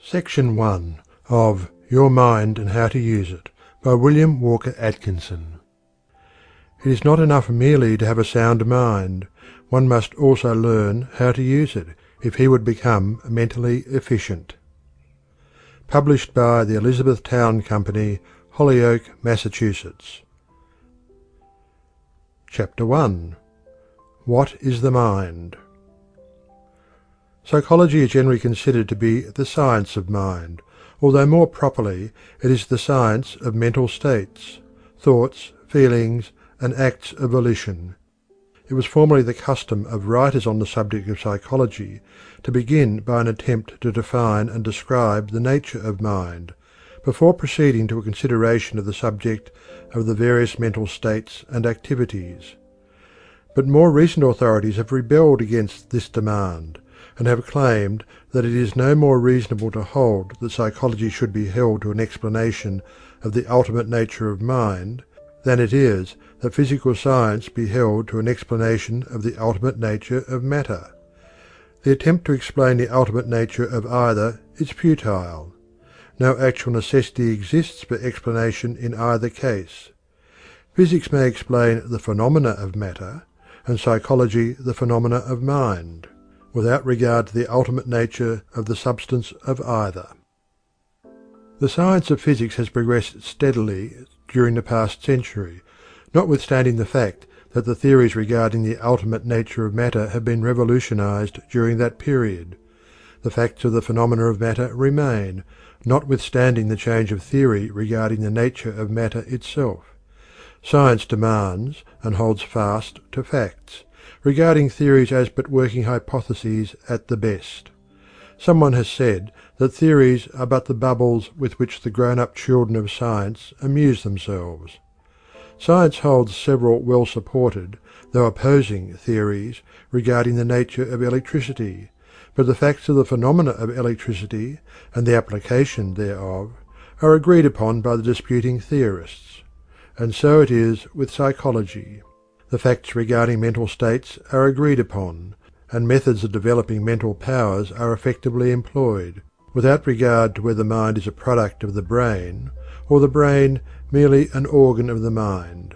Section 1 of Your Mind and How to Use It by William Walker Atkinson. It is not enough merely to have a sound mind. One must also learn how to use it if he would become mentally efficient. Published by the Elizabethtown Company, Holyoke, Massachusetts. Chapter 1. What is the Mind? Psychology is generally considered to be the science of mind, although more properly it is the science of mental states, thoughts, feelings, and acts of volition. It was formerly the custom of writers on the subject of psychology to begin by an attempt to define and describe the nature of mind, before proceeding to a consideration of the subject of the various mental states and activities. But more recent authorities have rebelled against this demand, and have claimed that it is no more reasonable to hold that psychology should be held to an explanation of the ultimate nature of mind than it is that physical science be held to an explanation of the ultimate nature of matter. The attempt to explain the ultimate nature of either is futile. No actual necessity exists for explanation in either case. Physics may explain the phenomena of matter, and psychology the phenomena of mind, without regard to the ultimate nature of the substance of either. The science of physics has progressed steadily during the past century, notwithstanding the fact that the theories regarding the ultimate nature of matter have been revolutionized during that period. The facts of the phenomena of matter remain, notwithstanding the change of theory regarding the nature of matter itself. Science demands and holds fast to facts, regarding theories as but working hypotheses at the best. Someone has said that theories are but the bubbles with which the grown-up children of science amuse themselves. Science holds several well-supported, though opposing, theories regarding the nature of electricity, but the facts of the phenomena of electricity and the application thereof are agreed upon by the disputing theorists. And so it is with psychology. The facts regarding mental states are agreed upon, and methods of developing mental powers are effectively employed, without regard to whether the mind is a product of the brain, or the brain merely an organ of the mind.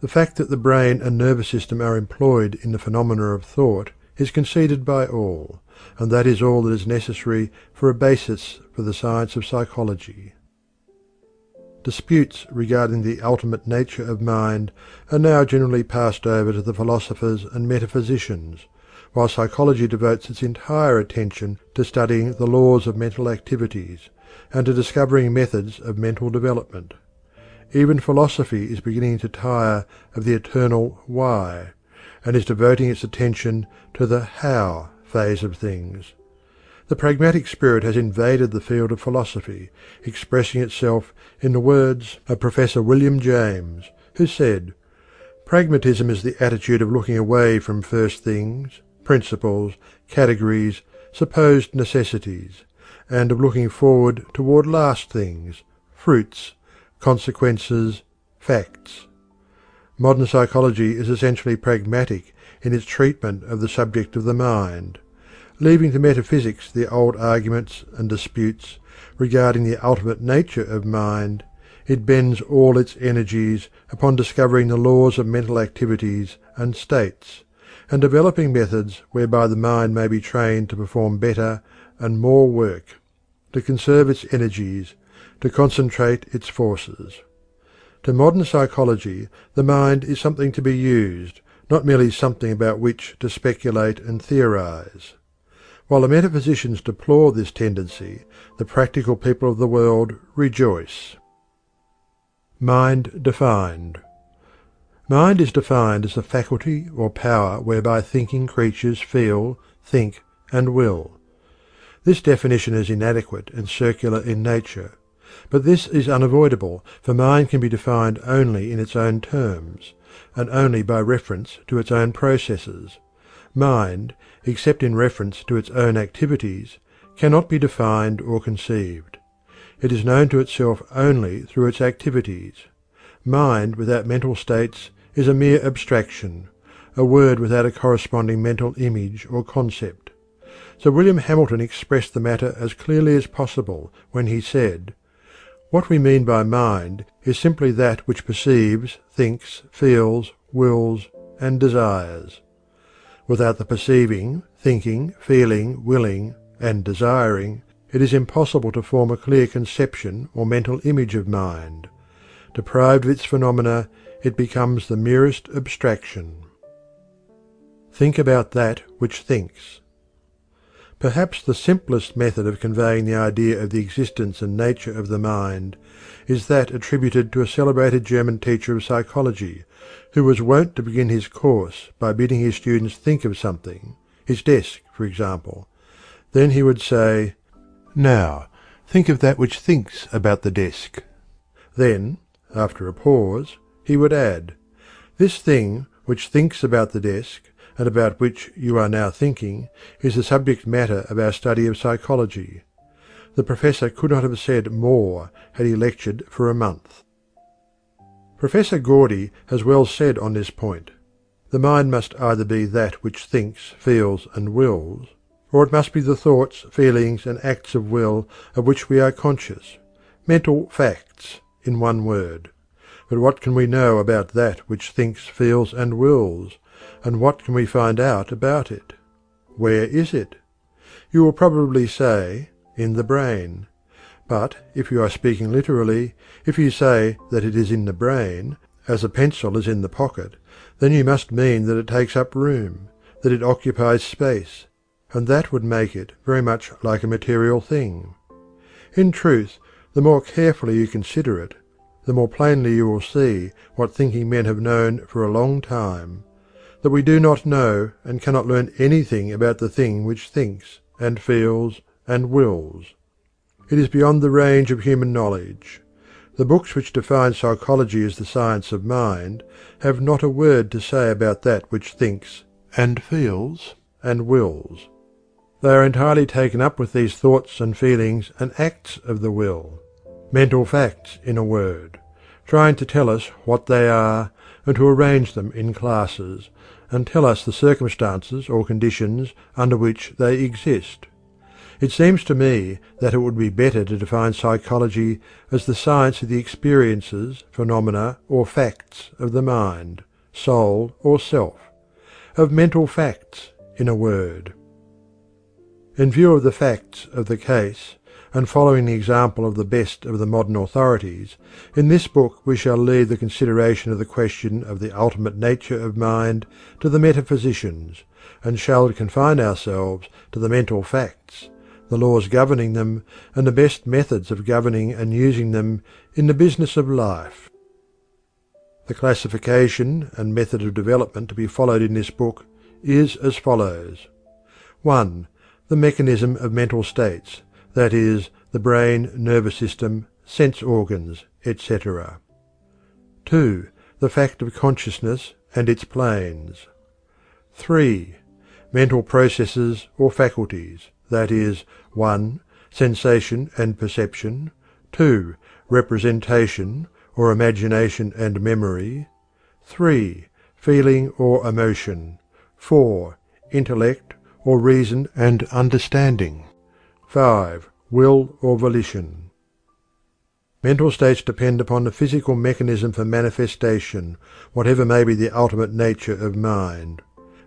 The fact that the brain and nervous system are employed in the phenomena of thought is conceded by all, and that is all that is necessary for a basis for the science of psychology. Disputes regarding the ultimate nature of mind are now generally passed over to the philosophers and metaphysicians, while psychology devotes its entire attention to studying the laws of mental activities and to discovering methods of mental development. Even philosophy is beginning to tire of the eternal why, and is devoting its attention to the how phase of things. The pragmatic spirit has invaded the field of philosophy, expressing itself in the words of Professor William James, who said, "Pragmatism is the attitude of looking away from first things, principles, categories, supposed necessities, and of looking forward toward last things, fruits, consequences, facts." Modern psychology is essentially pragmatic in its treatment of the subject of the mind. Leaving to metaphysics the old arguments and disputes regarding the ultimate nature of mind, it bends all its energies upon discovering the laws of mental activities and states, and developing methods whereby the mind may be trained to perform better and more work, to conserve its energies, to concentrate its forces. To modern psychology the mind is something to be used, not merely something about which to speculate and theorize. While the metaphysicians deplore this tendency, the practical people of the world rejoice. Mind defined. Mind is defined as the faculty or power whereby thinking creatures feel, think, and will. This definition is inadequate and circular in nature, but this is unavoidable, for mind can be defined only in its own terms, and only by reference to its own processes. Mind, except in reference to its own activities, cannot be defined or conceived. It is known to itself only through its activities. Mind without mental states is a mere abstraction, a word without a corresponding mental image or concept. Sir William Hamilton expressed the matter as clearly as possible when he said, "What we mean by mind is simply that which perceives, thinks, feels, wills, and desires. Without the perceiving, thinking, feeling, willing, and desiring, it is impossible to form a clear conception or mental image of mind. Deprived of its phenomena, it becomes the merest abstraction." Think about that which thinks. Perhaps the simplest method of conveying the idea of the existence and nature of the mind is that attributed to a celebrated German teacher of psychology, who was wont to begin his course by bidding his students think of something, his desk, for example. Then he would say, "Now, think of that which thinks about the desk." Then, after a pause, he would add, "This thing which thinks about the desk, and about which you are now thinking, is the subject matter of our study of psychology." The professor could not have said more had he lectured for a month. Professor Gordy has well said on this point, "The mind must either be that which thinks, feels, and wills, or it must be the thoughts, feelings, and acts of will of which we are conscious. Mental facts, in one word. But what can we know about that which thinks, feels, and wills? And what can we find out about it? Where is it? You will probably say, in the brain. But if you are speaking literally, if you say that it is in the brain, as a pencil is in the pocket, then you must mean that it takes up room, that it occupies space, and that would make it very much like a material thing. In truth, the more carefully you consider it, the more plainly you will see what thinking men have known for a long time, that we do not know and cannot learn anything about the thing which thinks, and feels, and wills. It is beyond the range of human knowledge. The books which define psychology as the science of mind have not a word to say about that which thinks, and feels, and wills. They are entirely taken up with these thoughts and feelings and acts of the will. Mental facts, in a word, trying to tell us what they are, and to arrange them in classes, and tell us the circumstances or conditions under which they exist. It seems to me that it would be better to define psychology as the science of the experiences, phenomena, or facts of the mind, soul, or self; of mental facts, in a word. In view of the facts of the case, and following the example of the best of the modern authorities, in this book we shall leave the consideration of the question of the ultimate nature of mind to the metaphysicians, and shall confine ourselves to the mental facts, the laws governing them, and the best methods of governing and using them in the business of life. The classification and method of development to be followed in this book is as follows. 1. The mechanism of mental states, that is, the brain, nervous system, sense organs, etc. 2. The fact of consciousness and its planes. 3. Mental processes or faculties, that is, 1. Sensation and perception, 2. Representation or imagination and memory, 3. Feeling or emotion, 4. Intellect or reason and understanding, 5. Will or volition. Mental states depend upon the physical mechanism for manifestation, whatever may be the ultimate nature of mind.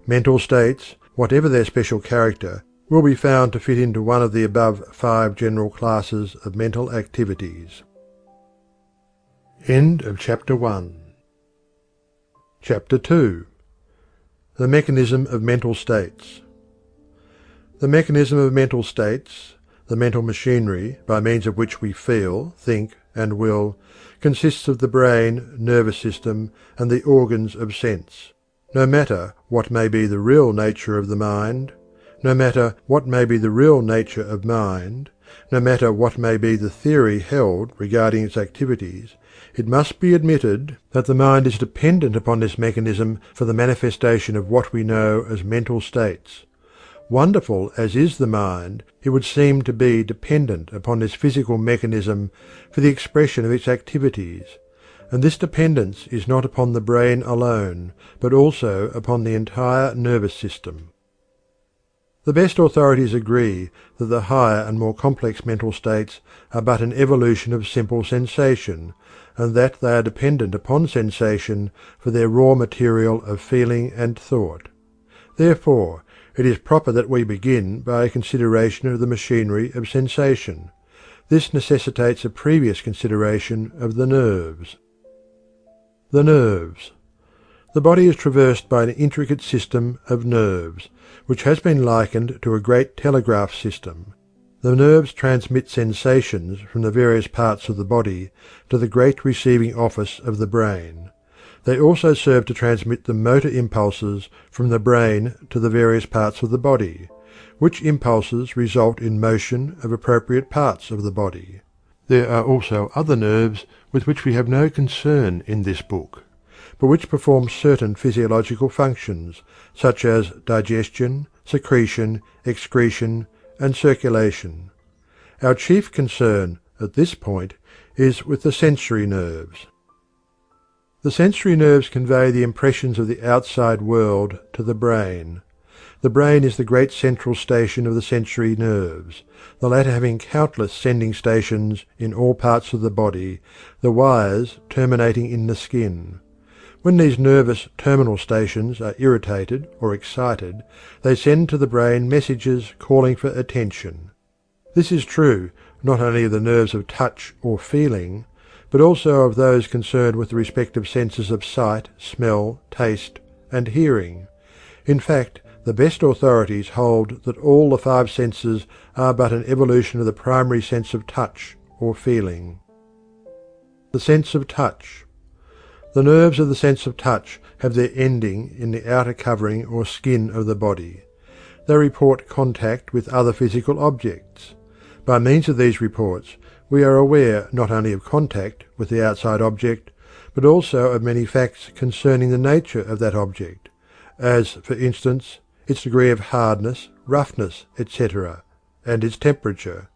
Mental states, whatever their special character, will be found to fit into one of the above 5 general classes of mental activities. End of Chapter 1. Chapter 2. The mechanism of mental states. The mechanism of mental states, the mental machinery by means of which we feel, think, and will, consists of the brain, nervous system, and the organs of sense. No matter what may be the real nature of the mind, no matter what may be the real nature of mind, no matter what may be the theory held regarding its activities, it must be admitted that the mind is dependent upon this mechanism for the manifestation of what we know as mental states. Wonderful as is the mind, it would seem to be dependent upon this physical mechanism for the expression of its activities, And this dependence is not upon the brain alone, but also upon the entire nervous system. The best authorities agree that the higher and more complex mental states are but an evolution of simple sensation, and that they are dependent upon sensation for their raw material of feeling and thought. Therefore, it is proper that we begin by a consideration of the machinery of sensation. This necessitates a previous consideration of the nerves. The nerves. The body is traversed by an intricate system of nerves, which has been likened to a great telegraph system. The nerves transmit sensations from the various parts of the body to the great receiving office of the brain. They also serve to transmit the motor impulses from the brain to the various parts of the body, which impulses result in motion of appropriate parts of the body. There are also other nerves with which we have no concern in this book, but which perform certain physiological functions, such as digestion, secretion, excretion, and circulation. Our chief concern at this point is with the sensory nerves. The sensory nerves convey the impressions of the outside world to the brain. The brain is the great central station of the sensory nerves, the latter having countless sending stations in all parts of the body, the wires terminating in the skin. When these nervous terminal stations are irritated or excited, they send to the brain messages calling for attention. This is true not only of the nerves of touch or feeling, but also of those concerned with the respective senses of sight, smell, taste, and hearing. In fact, the best authorities hold that all the five senses are but an evolution of the primary sense of touch or feeling. The sense of touch. The nerves of the sense of touch have their ending in the outer covering or skin of the body. They report contact with other physical objects. By means of these reports, we are aware not only of contact with the outside object, but also of many facts concerning the nature of that object, as, for instance, its degree of hardness, roughness, etc., and its temperature.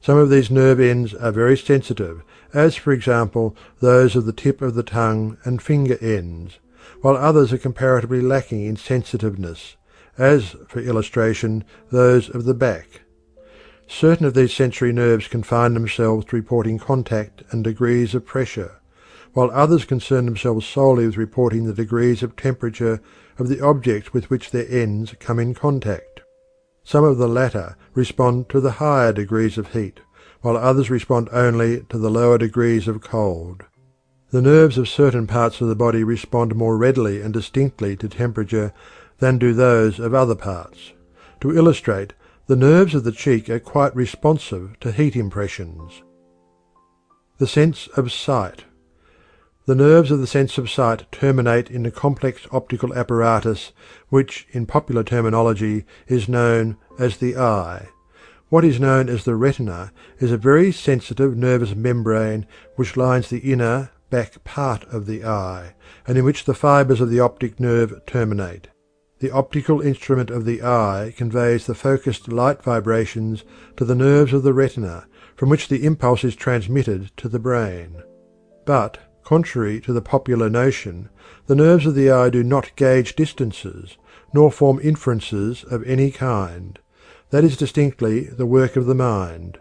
Some of these nerve ends are very sensitive, as for example those of the tip of the tongue and finger ends, while others are comparatively lacking in sensitiveness, as, for illustration, those of the back. Certain of these sensory nerves confine themselves to reporting contact and degrees of pressure, while others concern themselves solely with reporting the degrees of temperature of the objects with which their ends come in contact. Some of the latter respond to the higher degrees of heat, while others respond only to the lower degrees of cold. The nerves of certain parts of the body respond more readily and distinctly to temperature than do those of other parts. To illustrate, the nerves of the cheek are quite responsive to heat impressions. The sense of sight. The nerves of the sense of sight terminate in a complex optical apparatus which, in popular terminology, is known as the eye. What is known as the retina is a very sensitive nervous membrane which lines the inner, back part of the eye, and in which the fibres of the optic nerve terminate. The optical instrument of the eye conveys the focused light vibrations to the nerves of the retina, from which the impulse is transmitted to the brain. But, contrary to the popular notion, the nerves of the eye do not gauge distances, nor form inferences of any kind. That is distinctly the work of the mind.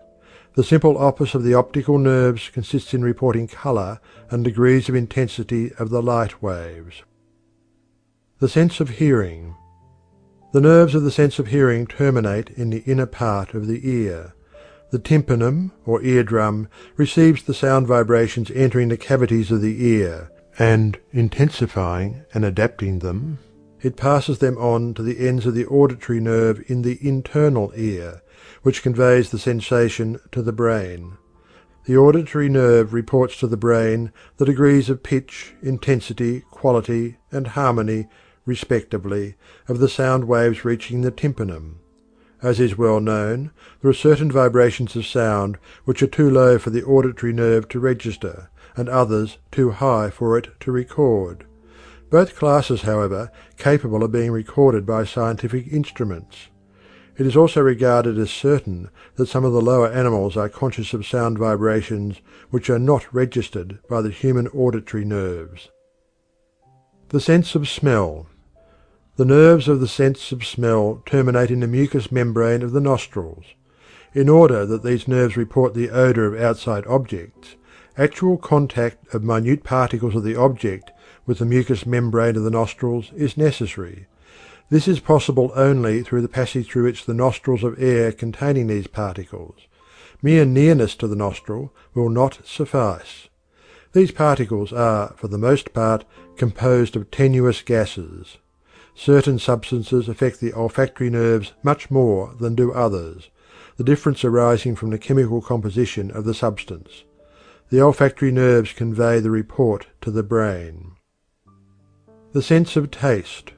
The simple office of the optical nerves consists in reporting colour and degrees of intensity of the light waves. The sense of hearing. The nerves of the sense of hearing terminate in the inner part of the ear. The tympanum, or eardrum, receives the sound vibrations entering the cavities of the ear, and, intensifying and adapting them, it passes them on to the ends of the auditory nerve in the internal ear, which conveys the sensation to the brain. The auditory nerve reports to the brain the degrees of pitch, intensity, quality, and harmony, respectively, of the sound waves reaching the tympanum. As is well known, there are certain vibrations of sound which are too low for the auditory nerve to register, and others too high for it to record. Both classes, however, capable of being recorded by scientific instruments. It is also regarded as certain that some of the lower animals are conscious of sound vibrations which are not registered by the human auditory nerves. The sense of smell. The nerves of the sense of smell terminate in the mucous membrane of the nostrils. In order that these nerves report the odour of outside objects, actual contact of minute particles of the object with the mucous membrane of the nostrils is necessary. This is possible only through the passage through which the nostrils of air containing these particles. Mere nearness to the nostril will not suffice. These particles are, for the most part, composed of tenuous gases. Certain substances affect the olfactory nerves much more than do others, the difference arising from the chemical composition of the substance. The olfactory nerves convey the report to the brain. The sense of taste.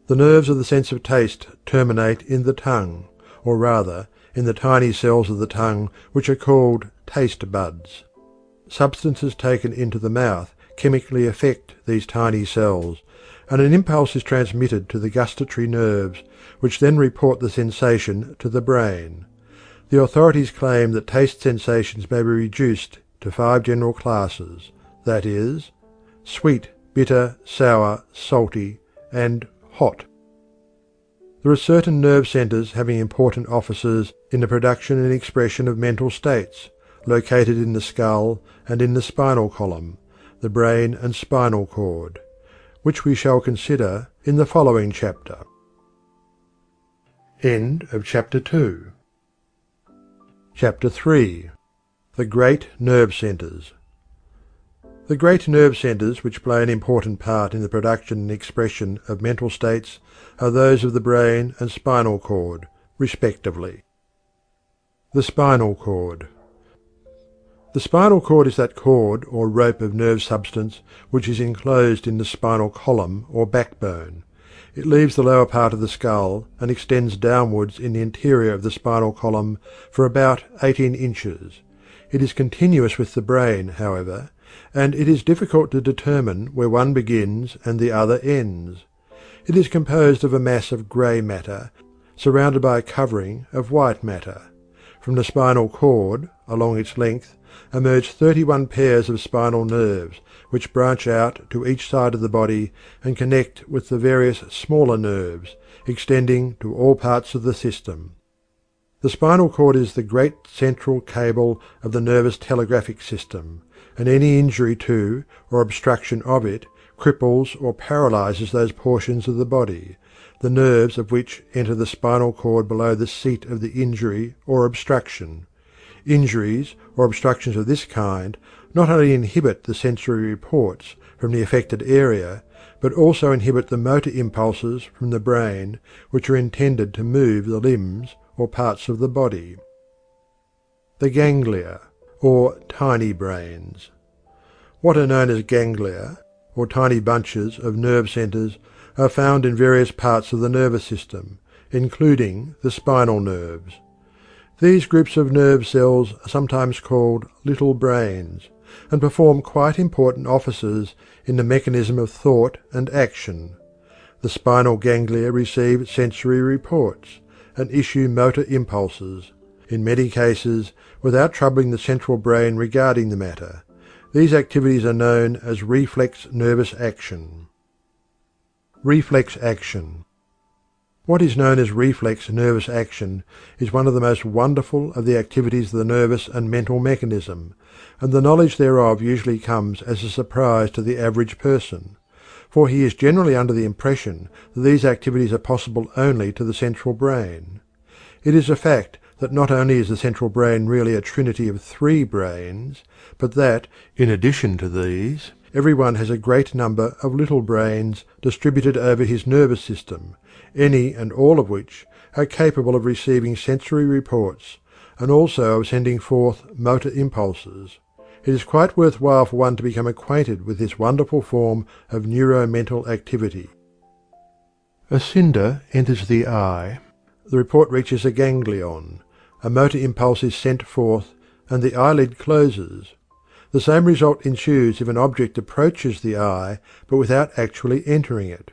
The nerves of the sense of taste terminate in the tongue, or rather, in the tiny cells of the tongue which are called taste buds. Substances taken into the mouth chemically affect these tiny cells, and an impulse is transmitted to the gustatory nerves, which then report the sensation to the brain. The authorities claim that taste sensations may be reduced to 5 general classes, that is, sweet, bitter, sour, salty, and hot. There are certain nerve centres having important offices in the production and expression of mental states, located in the skull and in the spinal column, the brain and spinal cord, which we shall consider in the following chapter. End of chapter 2. Chapter 3. The Great Nerve Centres. The great nerve centres which play an important part in the production and expression of mental states are those of the brain and spinal cord, respectively. The spinal cord. The spinal cord is that cord or rope of nerve substance which is enclosed in the spinal column or backbone. It leaves the lower part of the skull and extends downwards in the interior of the spinal column for about 18 inches. It is continuous with the brain, however, and it is difficult to determine where one begins and the other ends. It is composed of a mass of grey matter, surrounded by a covering of white matter. From the spinal cord, along its length, emerge 31 pairs of spinal nerves, which branch out to each side of the body and connect with the various smaller nerves, extending to all parts of the system. The spinal cord is the great central cable of the nervous telegraphic system, and any injury to or obstruction of it cripples or paralyzes those portions of the body, the nerves of which enter the spinal cord below the seat of the injury or obstruction. Injuries or obstructions of this kind not only inhibit the sensory reports from the affected area, but also inhibit the motor impulses from the brain which are intended to move the limbs or parts of the body. The ganglia, or tiny brains. What are known as ganglia, or tiny bunches of nerve centres, are found in various parts of the nervous system, including the spinal nerves. These groups of nerve cells are sometimes called little brains, and perform quite important offices in the mechanism of thought and action. The spinal ganglia receive sensory reports, and issue motor impulses, in many cases without troubling the central brain regarding the matter. These activities are known as reflex nervous action. Reflex action. What is known as reflex nervous action is one of the most wonderful of the activities of the nervous and mental mechanism, and the knowledge thereof usually comes as a surprise to the average person, for he is generally under the impression that these activities are possible only to the central brain. It is a fact that not only is the central brain really a trinity of 3 brains, but that, in addition to these, everyone has a great number of little brains distributed over his nervous system, any and all of which are capable of receiving sensory reports and also of sending forth motor impulses. It is quite worth while for one to become acquainted with this wonderful form of neuromental activity. A cinder enters the eye, the report reaches a ganglion, a motor impulse is sent forth, and the eyelid closes. The same result ensues if an object approaches the eye but without actually entering it.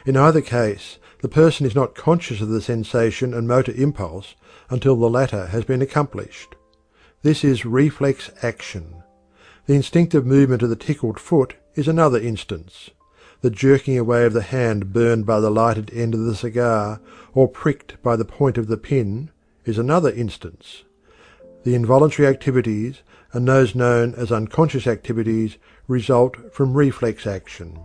In either case, The person is not conscious of the sensation and motor impulse until the latter has been accomplished. This is reflex action. The instinctive movement of the tickled foot is another instance. The jerking away of the hand burned by the lighted end of the cigar, or pricked by the point of the pin, is another instance. The involuntary activities, and those known as unconscious activities, result from reflex action.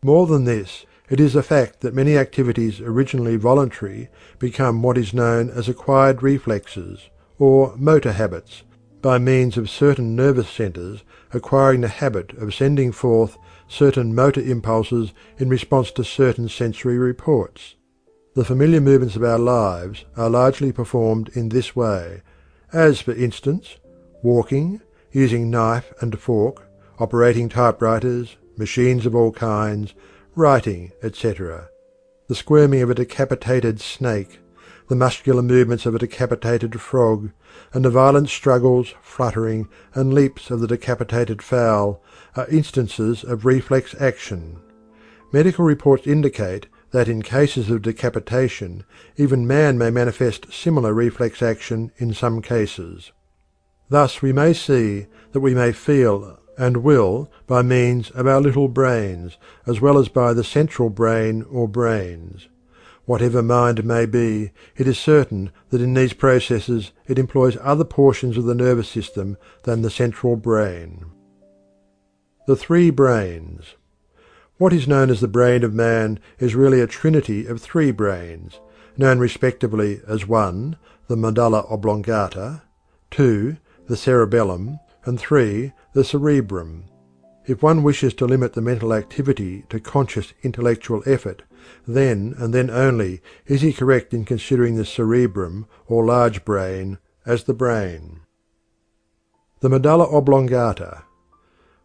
More than this, it is a fact that many activities originally voluntary become what is known as acquired reflexes, or motor habits, by means of certain nervous centers acquiring the habit of sending forth certain motor impulses in response to certain sensory reports. The familiar movements of our lives are largely performed in this way, as, for instance, walking, using knife and fork, operating typewriters, machines of all kinds, writing, etc. The squirming of a decapitated snake, the muscular movements of a decapitated frog, and the violent struggles, fluttering, and leaps of the decapitated fowl are instances of reflex action. Medical reports indicate that in cases of decapitation even man may manifest similar reflex action in some cases. Thus we may see that we may feel and will by means of our little brains, as well as by the central brain or brains. Whatever mind may be, it is certain that in these processes it employs other portions of the nervous system than the central brain. The three brains. What is known as the brain of man is really a trinity of three brains, known respectively as 1. The medulla oblongata, 2. The cerebellum, and 3. The cerebrum. If one wishes to limit the mental activity to conscious intellectual effort, then and then only is he correct in considering the cerebrum, or large brain, as the brain. The medulla oblongata.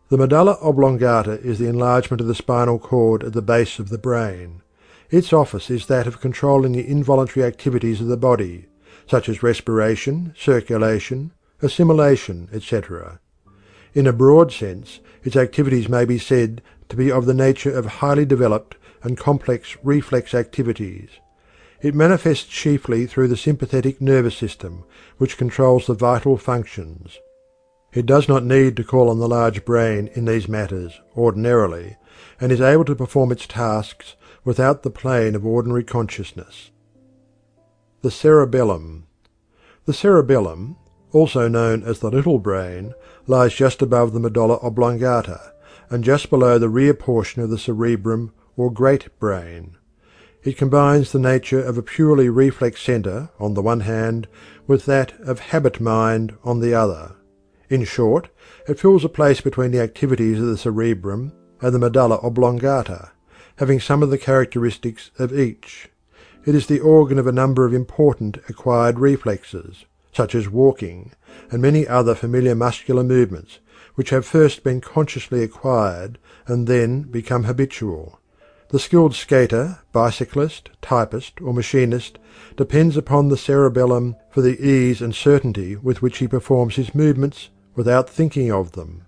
The medulla oblongata is the enlargement of the spinal cord at the base of the brain. Its office is that of controlling the involuntary activities of the body, such as respiration, circulation, assimilation, etc. In a broad sense, its activities may be said to be of the nature of highly developed and complex reflex activities. It manifests chiefly through the sympathetic nervous system, which controls the vital functions. It does not need to call on the large brain in these matters, ordinarily, and is able to perform its tasks without the plane of ordinary consciousness. The cerebellum. The cerebellum, also known as the little brain, lies just above the medulla oblongata, and just below the rear portion of the cerebrum or great brain. It combines the nature of a purely reflex centre on the one hand with that of habit mind on the other. In short, it fills a place between the activities of the cerebrum and the medulla oblongata, having some of the characteristics of each. It is the organ of a number of important acquired reflexes, such as walking, and many other familiar muscular movements, which have first been consciously acquired and then become habitual. The skilled skater, bicyclist, typist, or machinist depends upon the cerebellum for the ease and certainty with which he performs his movements without thinking of them.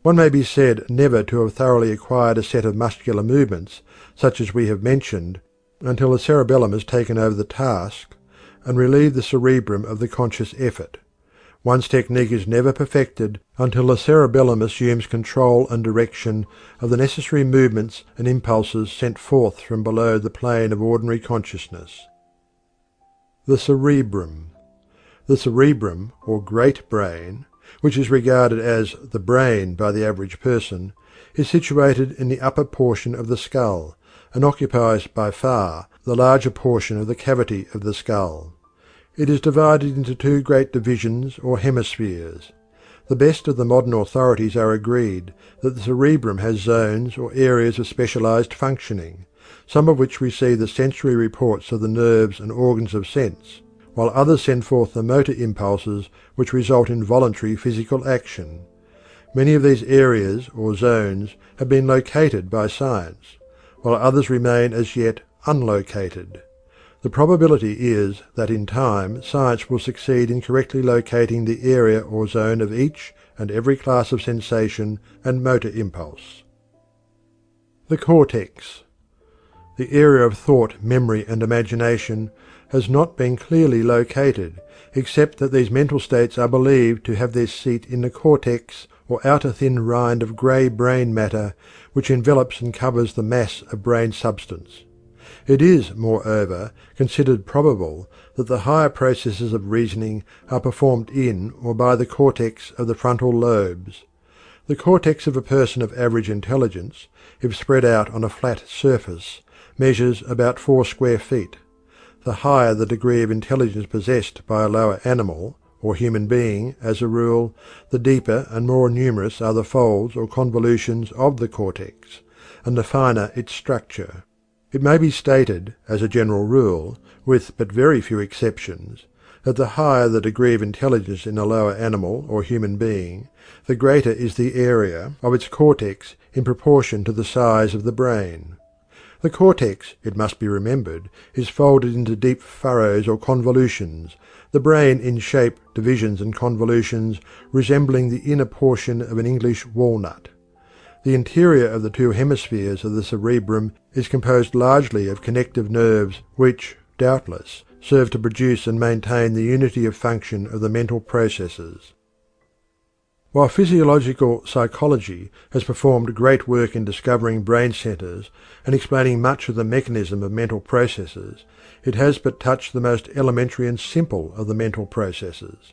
One may be said never to have thoroughly acquired a set of muscular movements, such as we have mentioned, until the cerebellum has taken over the task and relieved the cerebrum of the conscious effort. One's technique is never perfected until the cerebellum assumes control and direction of the necessary movements and impulses sent forth from below the plane of ordinary consciousness. The cerebrum. The cerebrum, or great brain, which is regarded as the brain by the average person, is situated in the upper portion of the skull, and occupies by far the larger portion of the cavity of the skull. It is divided into two great divisions or hemispheres. The best of the modern authorities are agreed that the cerebrum has zones or areas of specialized functioning, some of which receive the sensory reports of the nerves and organs of sense, while others send forth the motor impulses which result in voluntary physical action. Many of these areas or zones have been located by science, while others remain as yet unlocated. The probability is that in time science will succeed in correctly locating the area or zone of each and every class of sensation and motor impulse. The cortex. The area of thought, memory, and imagination has not been clearly located, except that these mental states are believed to have their seat in the cortex or outer thin rind of grey brain matter which envelops and covers the mass of brain substance. It is, moreover, considered probable that the higher processes of reasoning are performed in or by the cortex of the frontal lobes. The cortex of a person of average intelligence, if spread out on a flat surface, measures about 4 square feet. The higher the degree of intelligence possessed by a lower animal, or human being, as a rule, the deeper and more numerous are the folds or convolutions of the cortex, and the finer its structure. It may be stated, as a general rule, with but very few exceptions, that the higher the degree of intelligence in a lower animal or human being, the greater is the area of its cortex in proportion to the size of the brain. The cortex, it must be remembered, is folded into deep furrows or convolutions, the brain in shape, divisions, and convolutions resembling the inner portion of an English walnut. The interior of the 2 hemispheres of the cerebrum is composed largely of connective nerves which, doubtless, serve to produce and maintain the unity of function of the mental processes. While physiological psychology has performed great work in discovering brain centers and explaining much of the mechanism of mental processes, it has but touched the most elementary and simple of the mental processes.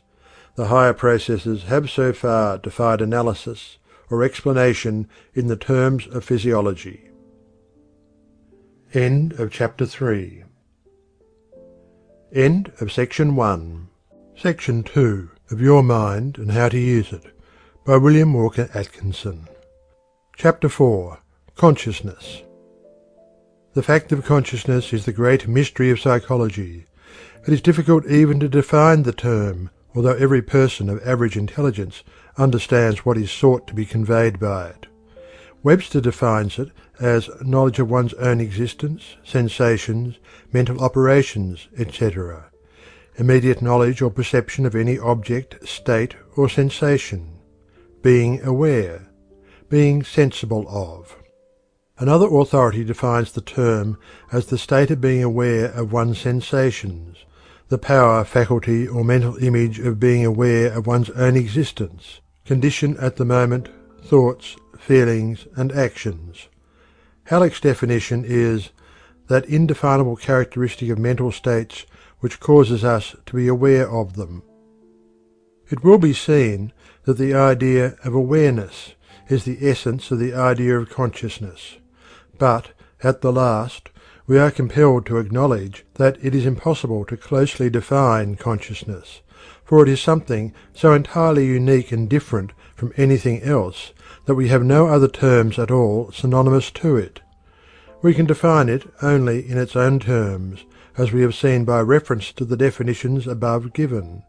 The higher processes have so far defied analysis or explanation in the terms of physiology. End of chapter 3. End of section 1. Section 2 of Your Mind and How to Use It by William Walker Atkinson. Chapter 4. Consciousness. The fact of consciousness is the great mystery of psychology. It is difficult even to define the term, although every person of average intelligence understands what is sought to be conveyed by it. Webster defines it as knowledge of one's own existence, sensations, mental operations, etc. Immediate knowledge or perception of any object, state, or sensation. Being aware. Being sensible of. Another authority defines the term as the state of being aware of one's sensations, the power, faculty, or mental image of being aware of one's own existence, condition at the moment, thoughts, feelings, and actions. Halleck's definition is that indefinable characteristic of mental states which causes us to be aware of them. It will be seen that the idea of awareness is the essence of the idea of consciousness, but, at the last, we are compelled to acknowledge that it is impossible to closely define consciousness, for it is something so entirely unique and different from anything else that we have no other terms at all synonymous to it. We can define it only in its own terms, as we have seen by reference to the definitions above given,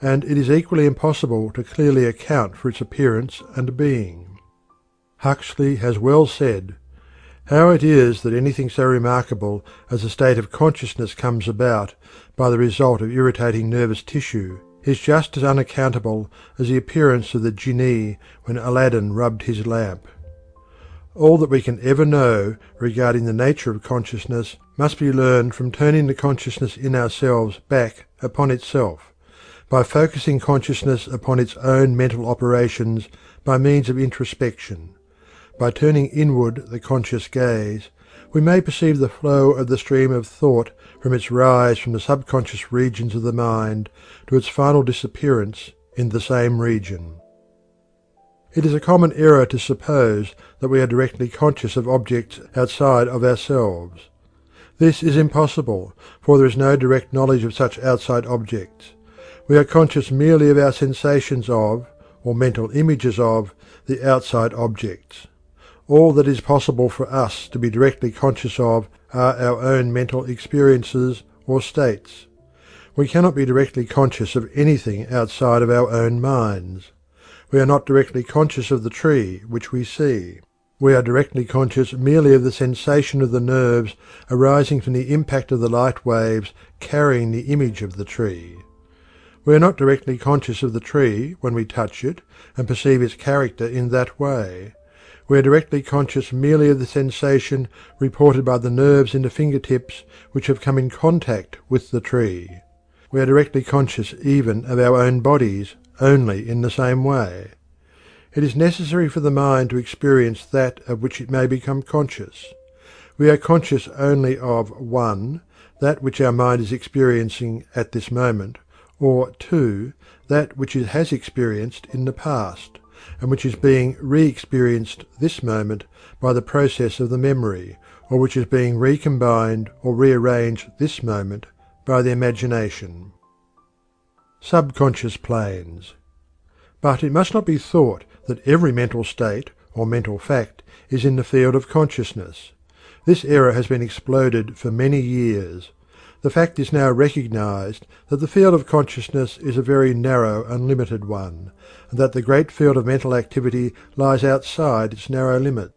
and it is equally impossible to clearly account for its appearance and being. Huxley has well said, "How it is that anything so remarkable as a state of consciousness comes about by the result of irritating nervous tissue is just as unaccountable as the appearance of the Jinnee when Aladdin rubbed his lamp." All that we can ever know regarding the nature of consciousness must be learned from turning the consciousness in ourselves back upon itself, by focusing consciousness upon its own mental operations by means of introspection. By turning inward the conscious gaze, we may perceive the flow of the stream of thought from its rise from the subconscious regions of the mind to its final disappearance in the same region. It is a common error to suppose that we are directly conscious of objects outside of ourselves. This is impossible, for there is no direct knowledge of such outside objects. We are conscious merely of our sensations of, or mental images of, the outside objects. All that is possible for us to be directly conscious of are our own mental experiences or states. We cannot be directly conscious of anything outside of our own minds. We are not directly conscious of the tree which we see. We are directly conscious merely of the sensation of the nerves arising from the impact of the light waves carrying the image of the tree. We are not directly conscious of the tree when we touch it and perceive its character in that way. We are directly conscious merely of the sensation reported by the nerves in the fingertips which have come in contact with the tree. We are directly conscious even of our own bodies only in the same way. It is necessary for the mind to experience that of which it may become conscious. We are conscious only of 1. That which our mind is experiencing at this moment, or 2. That which it has experienced in the past, and which is being re-experienced this moment by the process of the memory, or which is being recombined or rearranged this moment by the imagination. Subconscious planes. But it must not be thought that every mental state or mental fact is in the field of consciousness. This error has been exploded for many years. The fact is now recognized that the field of consciousness is a very narrow and limited one, and that the great field of mental activity lies outside its narrow limit.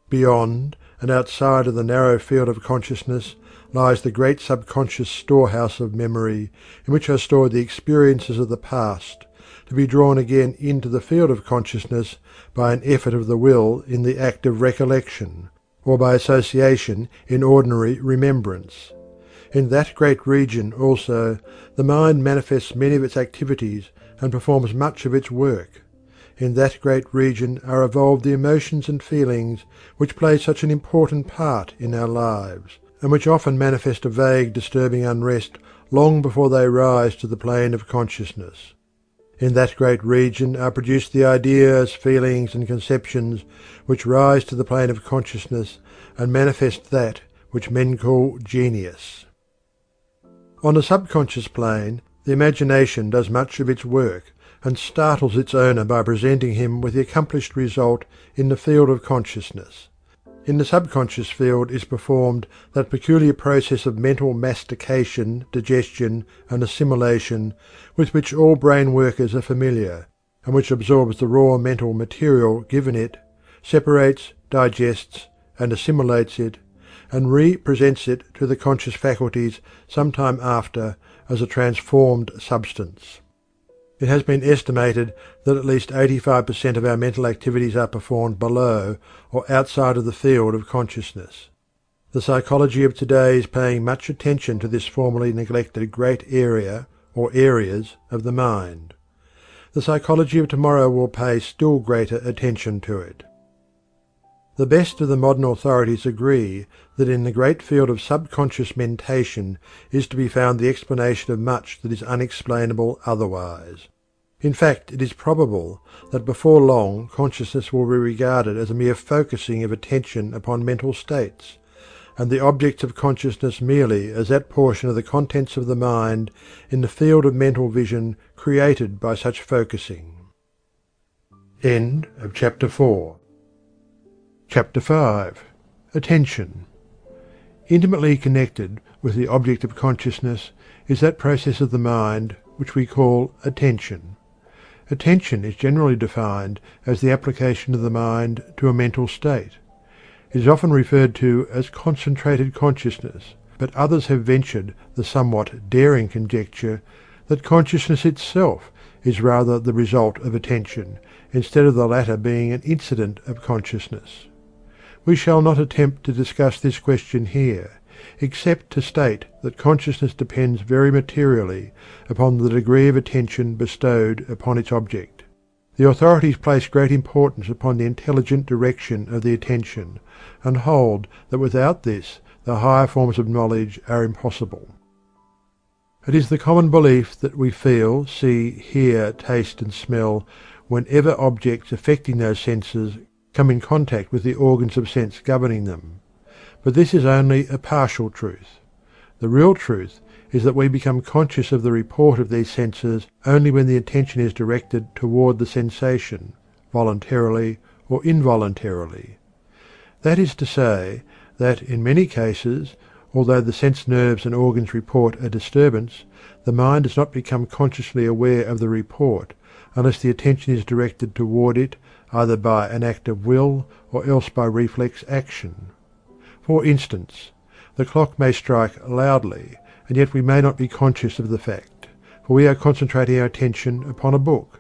Beyond and outside of the narrow field of consciousness lies the great subconscious storehouse of memory, in which are stored the experiences of the past, to be drawn again into the field of consciousness by an effort of the will in the act of recollection, or by association in ordinary remembrance. In that great region also the mind manifests many of its activities and performs much of its work. In that great region are evolved the emotions and feelings which play such an important part in our lives, and which often manifest a vague disturbing unrest long before they rise to the plane of consciousness. In that great region are produced the ideas, feelings, and conceptions which rise to the plane of consciousness and manifest that which men call genius. On the subconscious plane, the imagination does much of its work, and startles its owner by presenting him with the accomplished result in the field of consciousness. In the subconscious field is performed that peculiar process of mental mastication, digestion, and assimilation with which all brain workers are familiar, and which absorbs the raw mental material given it, separates, digests, and assimilates it, and re-presents it to the conscious faculties some time after as a transformed substance. It has been estimated that at least 85% of our mental activities are performed below or outside of the field of consciousness. The psychology of today is paying much attention to this formerly neglected great area or areas of the mind. The psychology of tomorrow will pay still greater attention to it. The best of the modern authorities agree that in the great field of subconscious mentation is to be found the explanation of much that is unexplainable otherwise. In fact, it is probable that before long consciousness will be regarded as a mere focusing of attention upon mental states, and the objects of consciousness merely as that portion of the contents of the mind in the field of mental vision created by such focusing. End of chapter 4. Chapter 5. Attention. Intimately connected with the object of consciousness is that process of the mind which we call attention. Attention is generally defined as the application of the mind to a mental state. It is often referred to as concentrated consciousness, but others have ventured the somewhat daring conjecture that consciousness itself is rather the result of attention, instead of the latter being an incident of consciousness. We shall not attempt to discuss this question here, except to state that consciousness depends very materially upon the degree of attention bestowed upon its object. The authorities place great importance upon the intelligent direction of the attention, and hold that without this the higher forms of knowledge are impossible. It is the common belief that we feel, see, hear, taste, and smell whenever objects affecting those senses come in contact with the organs of sense governing them. But this is only a partial truth. The real truth is that we become conscious of the report of these senses only when the attention is directed toward the sensation, voluntarily or involuntarily. That is to say, that in many cases, although the sense nerves and organs report a disturbance, the mind does not become consciously aware of the report unless the attention is directed toward it either by an act of will or else by reflex action. For instance, the clock may strike loudly, and yet we may not be conscious of the fact, for we are concentrating our attention upon a book.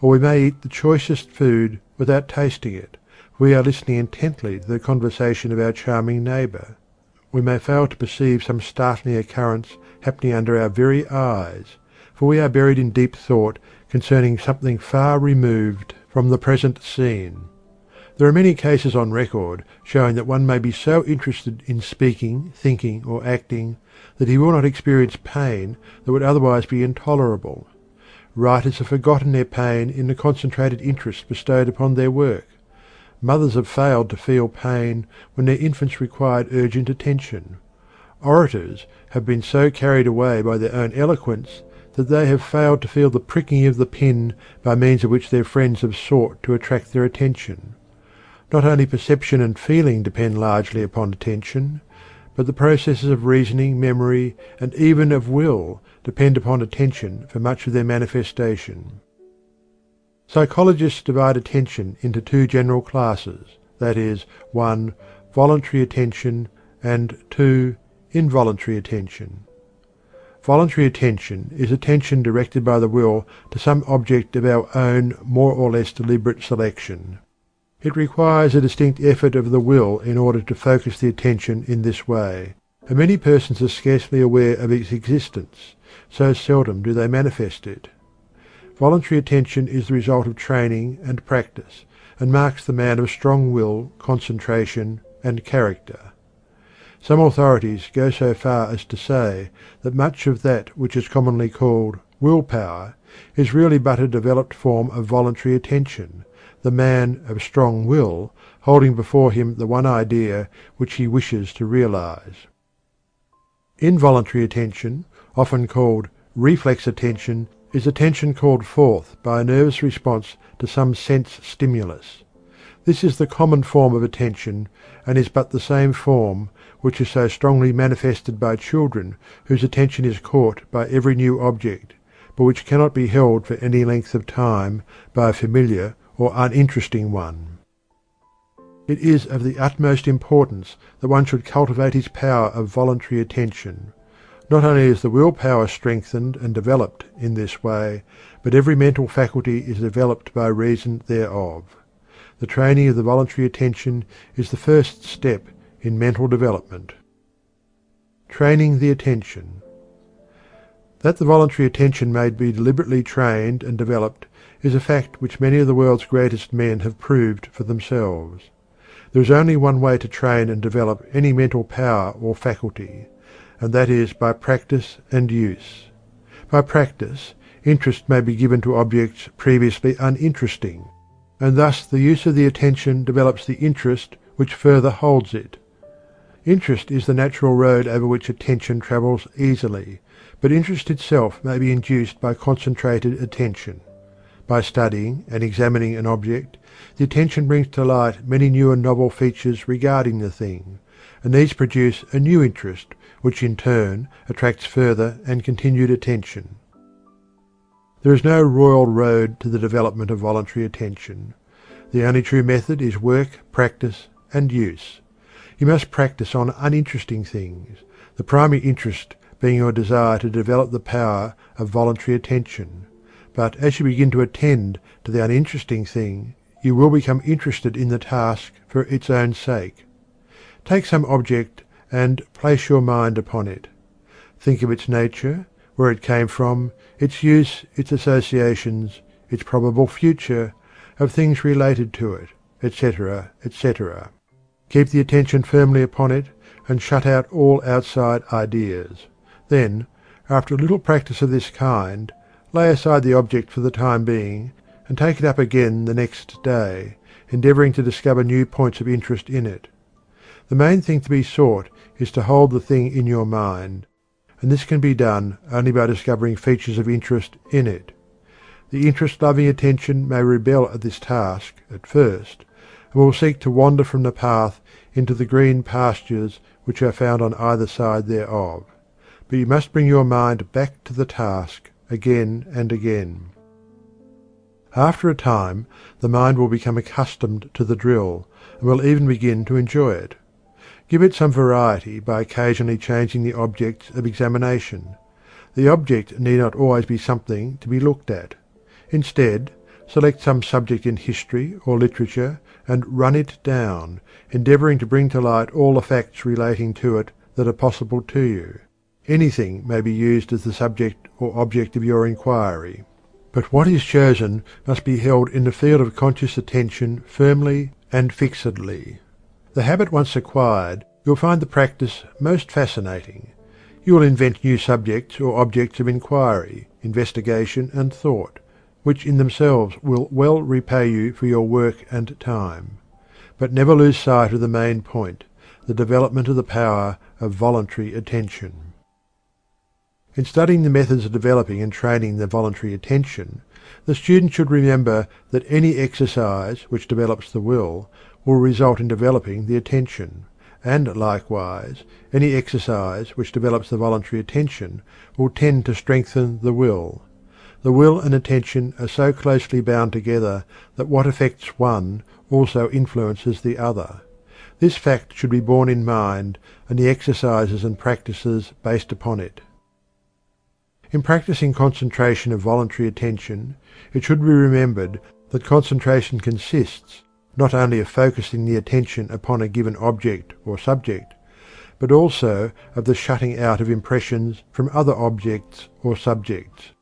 Or we may eat the choicest food without tasting it, We are listening intently to the conversation of our charming neighbour. We may fail to perceive some startling occurrence happening under our very eyes, for we are buried in deep thought concerning something far removed from the present scene. There are many cases on record showing that one may be so interested in speaking, thinking, or acting that he will not experience pain that would otherwise be intolerable. Writers have forgotten their pain in the concentrated interest bestowed upon their work. Mothers have failed to feel pain when their infants required urgent attention. Orators have been so carried away by their own eloquence that they have failed to feel the pricking of the pin by means of which their friends have sought to attract their attention. Not only perception and feeling depend largely upon attention, but the processes of reasoning, memory, and even of will depend upon attention for much of their manifestation. Psychologists divide attention into two general classes, that is, 1. Voluntary attention, and 2. Involuntary attention. Voluntary attention is attention directed by the will to some object of our own more or less deliberate selection. It requires a distinct effort of the will in order to focus the attention in this way, and many persons are scarcely aware of its existence, so seldom do they manifest it. Voluntary attention is the result of training and practice, and marks the man of strong will, concentration, and character. Some authorities go so far as to say that much of that which is commonly called willpower is really but a developed form of voluntary attention, the man of strong will holding before him the one idea which he wishes to realize. Involuntary attention, often called reflex attention, is attention called forth by a nervous response to some sense stimulus. This is the common form of attention, and is but the same form which is so strongly manifested by children whose attention is caught by every new object, but which cannot be held for any length of time by a familiar or uninteresting one. It is of the utmost importance that one should cultivate his power of voluntary attention. Not only is the willpower strengthened and developed in this way, but every mental faculty is developed by reason thereof. The training of the voluntary attention is the first step in mental development. Training the attention. That the voluntary attention may be deliberately trained and developed is a fact which many of the world's greatest men have proved for themselves. There is only one way to train and develop any mental power or faculty, and that is by practice and use. By practice, interest may be given to objects previously uninteresting, and thus the use of the attention develops the interest which further holds it. Interest is the natural road over which attention travels easily, but interest itself may be induced by concentrated attention. By studying and examining an object, the attention brings to light many new and novel features regarding the thing, and these produce a new interest, which in turn attracts further and continued attention. There is no royal road to the development of voluntary attention. The only true method is work, practice, and use. You must practice on uninteresting things, the primary interest being your desire to develop the power of voluntary attention. But as you begin to attend to the uninteresting thing, you will become interested in the task for its own sake. Take some object and place your mind upon it. Think of its nature, where it came from, its use, its associations, its probable future, of things related to it, etc., etc. Keep the attention firmly upon it, and shut out all outside ideas. Then, after a little practice of this kind, lay aside the object for the time being, and take it up again the next day, endeavouring to discover new points of interest in it. The main thing to be sought is to hold the thing in your mind, and this can be done only by discovering features of interest in it. The interest-loving attention may rebel at this task at first, and will seek to wander from the path into the green pastures which are found on either side thereof. But you must bring your mind back to the task again and again. After a time, the mind will become accustomed to the drill, and will even begin to enjoy it. Give it some variety by occasionally changing the objects of examination. The object need not always be something to be looked at. Instead, select some subject in history or literature, and run it down, endeavouring to bring to light all the facts relating to it that are possible to you. Anything may be used as the subject or object of your inquiry. But what is chosen must be held in the field of conscious attention firmly and fixedly. The habit once acquired, you'll find the practice most fascinating. You will invent new subjects or objects of inquiry, investigation and thought, which in themselves will well repay you for your work and time. But never lose sight of the main point, the development of the power of voluntary attention. In studying the methods of developing and training the voluntary attention, the student should remember that any exercise which develops the will result in developing the attention, and likewise any exercise which develops the voluntary attention will tend to strengthen the will. The will and attention are so closely bound together that what affects one also influences the other. This fact should be borne in mind, and the exercises and practices based upon it. In practicing concentration of voluntary attention, it should be remembered that concentration consists not only of focusing the attention upon a given object or subject, but also of the shutting out of impressions from other objects or subjects.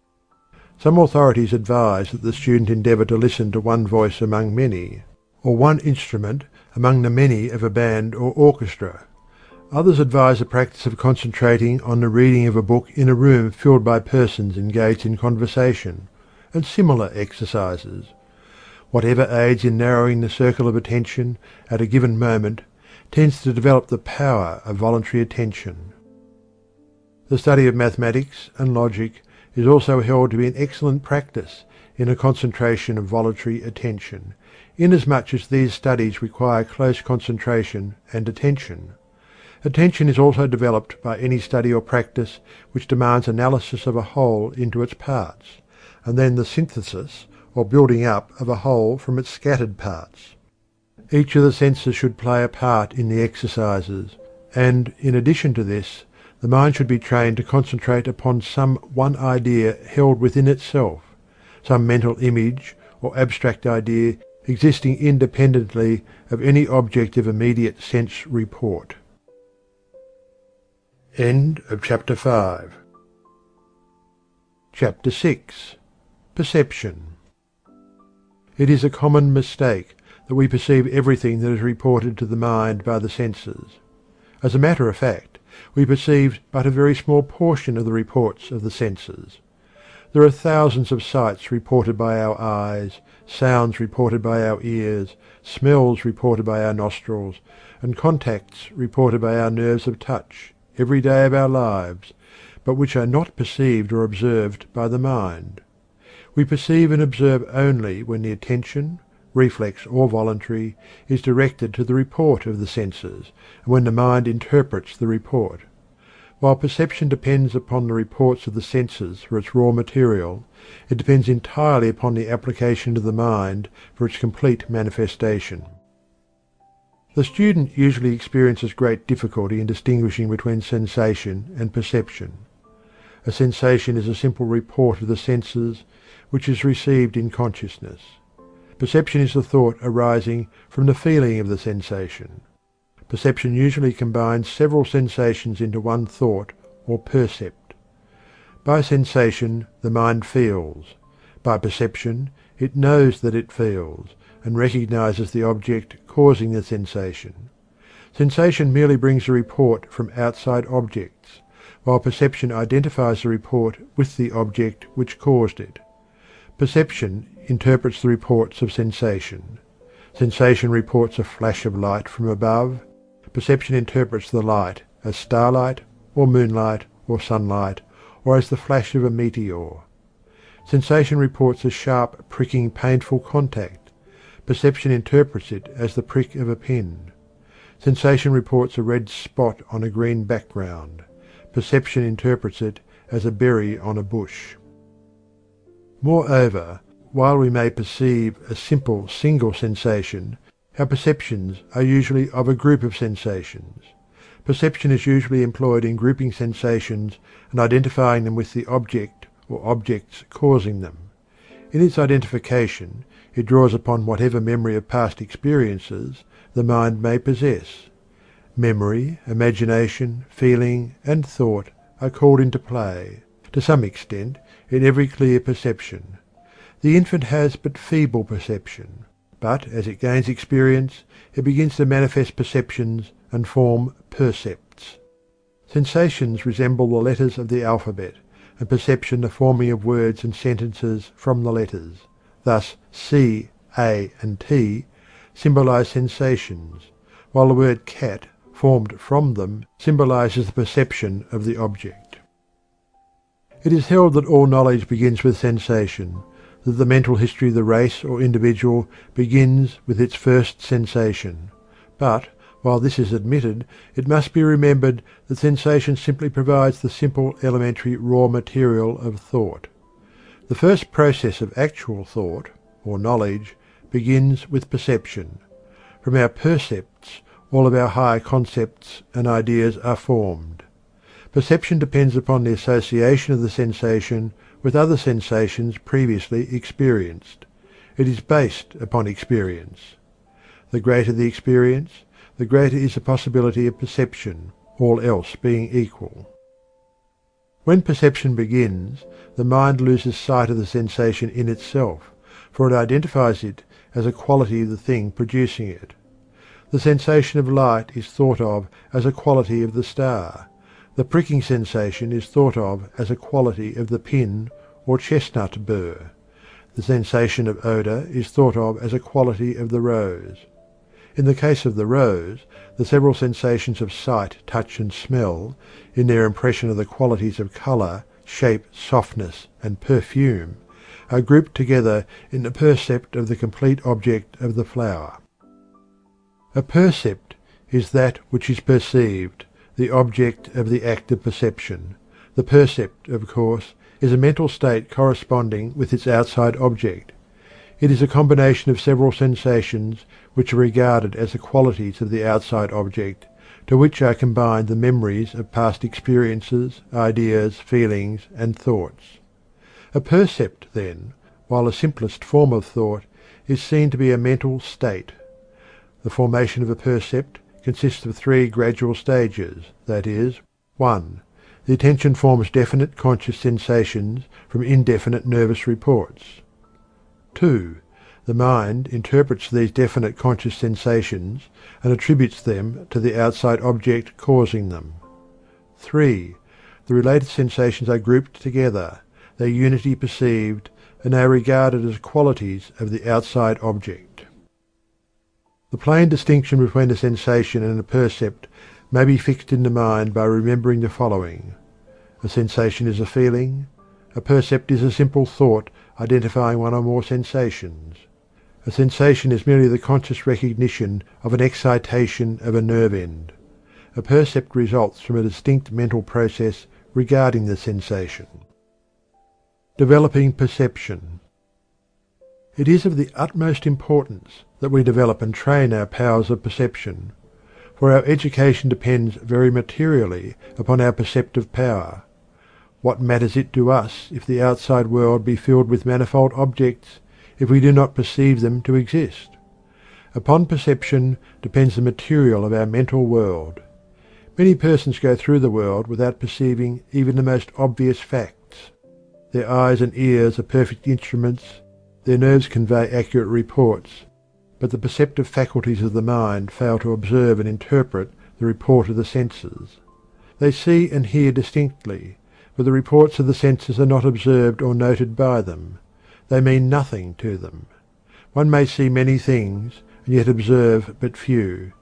Some authorities advise that the student endeavour to listen to one voice among many, or one instrument among the many of a band or orchestra. Others advise the practice of concentrating on the reading of a book in a room filled by persons engaged in conversation, and similar exercises. Whatever aids in narrowing the circle of attention at a given moment tends to develop the power of voluntary attention. The study of mathematics and logic is also held to be an excellent practice in a concentration of voluntary attention, inasmuch as these studies require close concentration and attention. Attention is also developed by any study or practice which demands analysis of a whole into its parts, and then the synthesis or building up of a whole from its scattered parts. Each of the senses should play a part in the exercises, and in addition to this, the mind should be trained to concentrate upon some one idea held within itself, some mental image or abstract idea existing independently of any object of immediate sense report. End of chapter 5. Chapter 6. Perception. It is a common mistake that we perceive everything that is reported to the mind by the senses. As a matter of fact, we perceive but a very small portion of the reports of the senses. There are thousands of sights reported by our eyes, sounds reported by our ears, smells reported by our nostrils, and contacts reported by our nerves of touch, every day of our lives, but which are not perceived or observed by the mind. We perceive and observe only when the attention, reflex or voluntary, is directed to the report of the senses, and when the mind interprets the report. While perception depends upon the reports of the senses for its raw material, it depends entirely upon the application to the mind for its complete manifestation. The student usually experiences great difficulty in distinguishing between sensation and perception. A sensation is a simple report of the senses which is received in consciousness. Perception is the thought arising from the feeling of the sensation. Perception usually combines several sensations into one thought or percept. By sensation the mind feels. By perception it knows that it feels, and recognizes the object causing the sensation. Sensation merely brings a report from outside objects, while perception identifies the report with the object which caused it. Perception interprets the reports of sensation. Sensation reports a flash of light from above. Perception interprets the light as starlight, or moonlight, or sunlight, or as the flash of a meteor. Sensation reports a sharp, pricking, painful contact. Perception interprets it as the prick of a pin. Sensation reports a red spot on a green background. Perception interprets it as a berry on a bush. Moreover, while we may perceive a simple single sensation, our perceptions are usually of a group of sensations. Perception is usually employed in grouping sensations and identifying them with the object or objects causing them. In its identification, It draws upon whatever memory of past experiences the mind may possess. Memory, imagination, feeling, and thought are called into play, to some extent, in every clear perception. The infant has but feeble perception, but as it gains experience, it begins to manifest perceptions and form percepts. Sensations resemble the letters of the alphabet, and perception the forming of words and sentences from the letters. Thus C, A, and T symbolize sensations, while the word cat, formed from them, symbolizes the perception of the object. It is held that all knowledge begins with sensation, that the mental history of the race or individual begins with its first sensation. But, while this is admitted, it must be remembered that sensation simply provides the simple elementary raw material of thought. The first process of actual thought, or knowledge, begins with perception. From our percepts, all of our higher concepts and ideas are formed. Perception depends upon the association of the sensation with other sensations previously experienced. It is based upon experience. The greater the experience, the greater is the possibility of perception, all else being equal. When perception begins, the mind loses sight of the sensation in itself, for it identifies it as a quality of the thing producing it. The sensation of light is thought of as a quality of the star. The pricking sensation is thought of as a quality of the pin or chestnut burr. The sensation of odour is thought of as a quality of the rose. In the case of the rose, the several sensations of sight, touch, and smell, in their impression of the qualities of colour, shape, softness, and perfume, are grouped together in the percept of the complete object of the flower. A percept is that which is perceived, the object of the act of perception. The percept, of course, is a mental state corresponding with its outside object. It is a combination of several sensations which are regarded as the qualities of the outside object, to which are combined the memories of past experiences, ideas, feelings, and thoughts. A percept, then, while the simplest form of thought, is seen to be a mental state. The formation of a percept consists of three gradual stages, that is, 1. The attention forms definite conscious sensations from indefinite nervous reports. 2. The mind interprets these definite conscious sensations and attributes them to the outside object causing them. 3. The related sensations are grouped together, their unity perceived, and they are regarded as qualities of the outside object. The plain distinction between a sensation and a percept may be fixed in the mind by remembering the following. A sensation is a feeling. A percept is a simple thought identifying one or more sensations. A sensation is merely the conscious recognition of an excitation of a nerve end. A percept results from a distinct mental process regarding the sensation. Developing perception. It is of the utmost importance that we develop and train our powers of perception, for our education depends very materially upon our perceptive power. What matters it to us if the outside world be filled with manifold objects, if we do not perceive them to exist? Upon perception depends the material of our mental world. Many persons go through the world without perceiving even the most obvious facts. Their eyes and ears are perfect instruments, their nerves convey accurate reports, but the perceptive faculties of the mind fail to observe and interpret the report of the senses. They see and hear distinctly, but the reports of the senses are not observed or noted by them. They mean nothing to them. One may see many things, and yet observe but few.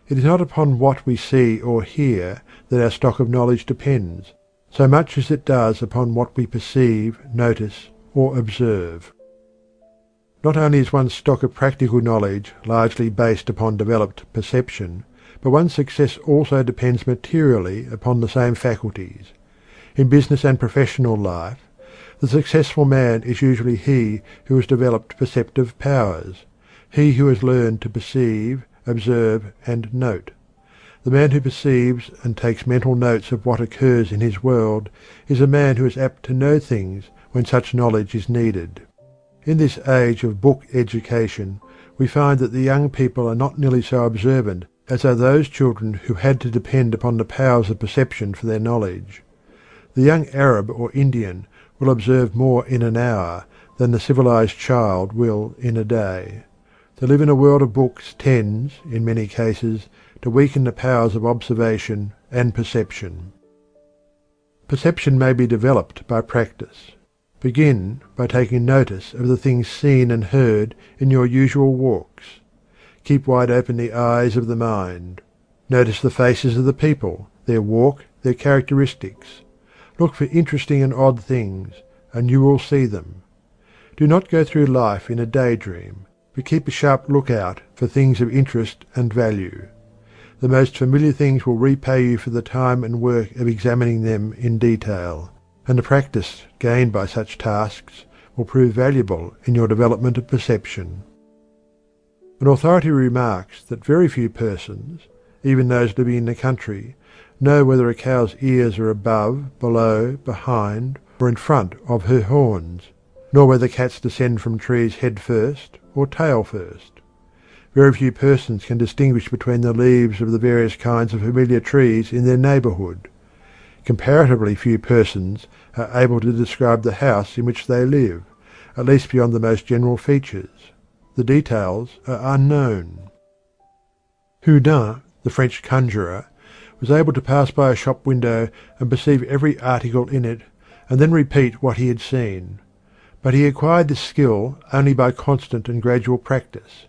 It is not upon what we see or hear that our stock of knowledge depends, so much as it does upon what we perceive, notice, or observe. Not only is one's stock of practical knowledge largely based upon developed perception, but one's success also depends materially upon the same faculties. In business and professional life, the successful man is usually he who has developed perceptive powers, he who has learned to perceive, observe, and note. The man who perceives and takes mental notes of what occurs in his world is a man who is apt to know things when such knowledge is needed. In this age of book education, we find that the young people are not nearly so observant as are those children who had to depend upon the powers of perception for their knowledge. The young Arab or Indian will observe more in an hour than the civilized child will in a day. To live in a world of books tends, in many cases, to weaken the powers of observation and perception. Perception may be developed by practice. Begin by taking notice of the things seen and heard in your usual walks. Keep wide open the eyes of the mind. Notice the faces of the people, their walk, their characteristics. Look for interesting and odd things, and you will see them. Do not go through life in a daydream, but keep a sharp lookout for things of interest and value. The most familiar things will repay you for the time and work of examining them in detail, and the practice gained by such tasks will prove valuable in your development of perception. An authority remarks that very few persons, even those living in the country, know whether a cow's ears are above, below, behind, or in front of her horns, nor whether cats descend from trees head first or tail first. Very few persons can distinguish between the leaves of the various kinds of familiar trees in their neighbourhood. Comparatively few persons are able to describe the house in which they live, at least beyond the most general features. The details are unknown. Houdin, the French conjurer, was able to pass by a shop window and perceive every article in it, and then repeat what he had seen. But he acquired this skill only by constant and gradual practice.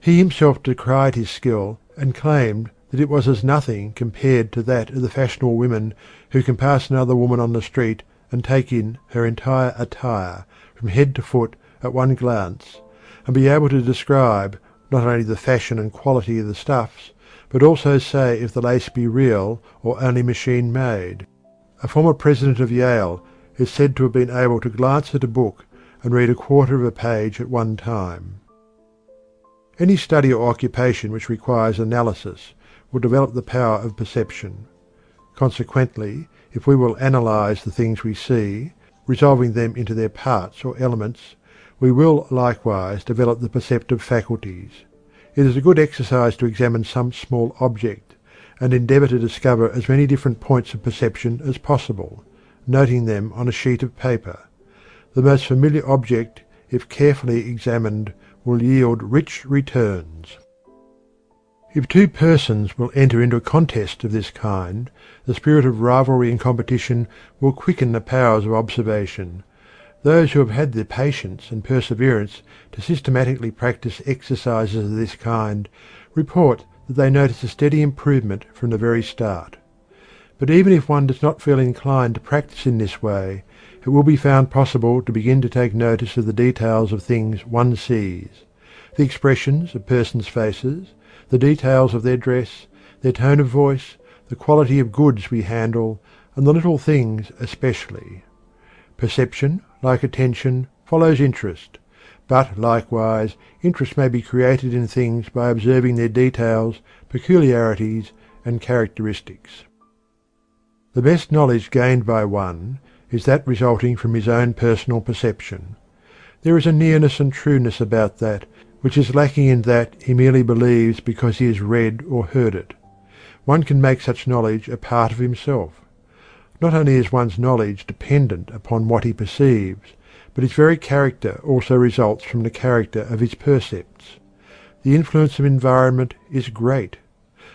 He himself decried his skill and claimed that it was as nothing compared to that of the fashionable women who can pass another woman on the street and take in her entire attire, from head to foot, at one glance, and be able to describe not only the fashion and quality of the stuffs, but also say if the lace be real or only machine-made. A former president of Yale is said to have been able to glance at a book and read a quarter of a page at one time. Any study or occupation which requires analysis will develop the power of perception. Consequently, if we will analyze the things we see, resolving them into their parts or elements, we will likewise develop the perceptive faculties. It is a good exercise to examine some small object, and endeavour to discover as many different points of perception as possible, noting them on a sheet of paper. The most familiar object, if carefully examined, will yield rich returns. If two persons will enter into a contest of this kind, the spirit of rivalry and competition will quicken the powers of observation. Those who have had the patience and perseverance to systematically practice exercises of this kind report that they notice a steady improvement from the very start. But even if one does not feel inclined to practice in this way, it will be found possible to begin to take notice of the details of things one sees, the expressions of persons' faces, the details of their dress, their tone of voice, the quality of goods we handle, and the little things especially. Perception, like attention, follows interest, but likewise interest may be created in things by observing their details, peculiarities, and characteristics. The best knowledge gained by one is that resulting from his own personal perception. There is a nearness and trueness about that which is lacking in that he merely believes because he has read or heard it. One can make such knowledge a part of himself. Not only is one's knowledge dependent upon what he perceives, but his very character also results from the character of his percepts. The influence of environment is great.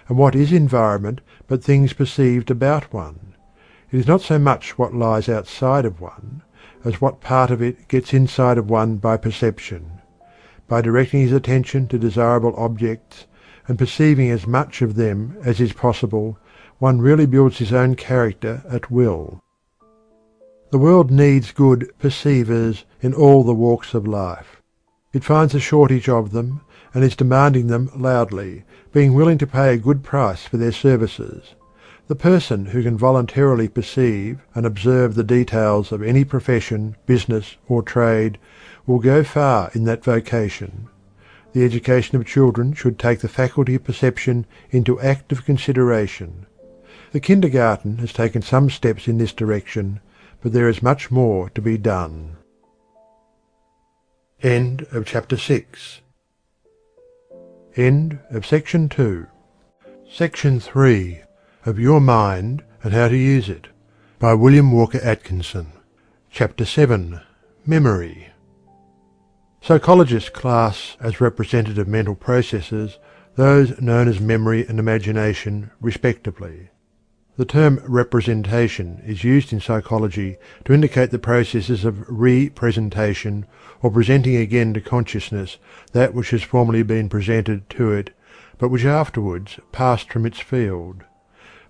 And what is environment but things perceived about one? It is not so much what lies outside of one, as what part of it gets inside of one by perception. By directing his attention to desirable objects, and perceiving as much of them as is possible, one really builds his own character at will. The world needs good perceivers in all the walks of life. It finds a shortage of them, and is demanding them loudly, being willing to pay a good price for their services. The person who can voluntarily perceive and observe the details of any profession, business, or trade will go far in that vocation. The education of children should take the faculty of perception into active consideration. The kindergarten has taken some steps in this direction, but there is much more to be done. End of chapter 6. End of section 2. Section 3. Of Your Mind and How to Use It, by William Walker Atkinson. Chapter 7. Memory. Psychologists class as representative mental processes those known as memory and imagination, respectively. The term representation is used in psychology to indicate the processes of re-presentation, or presenting again to consciousness that which has formerly been presented to it, but which afterwards passed from its field.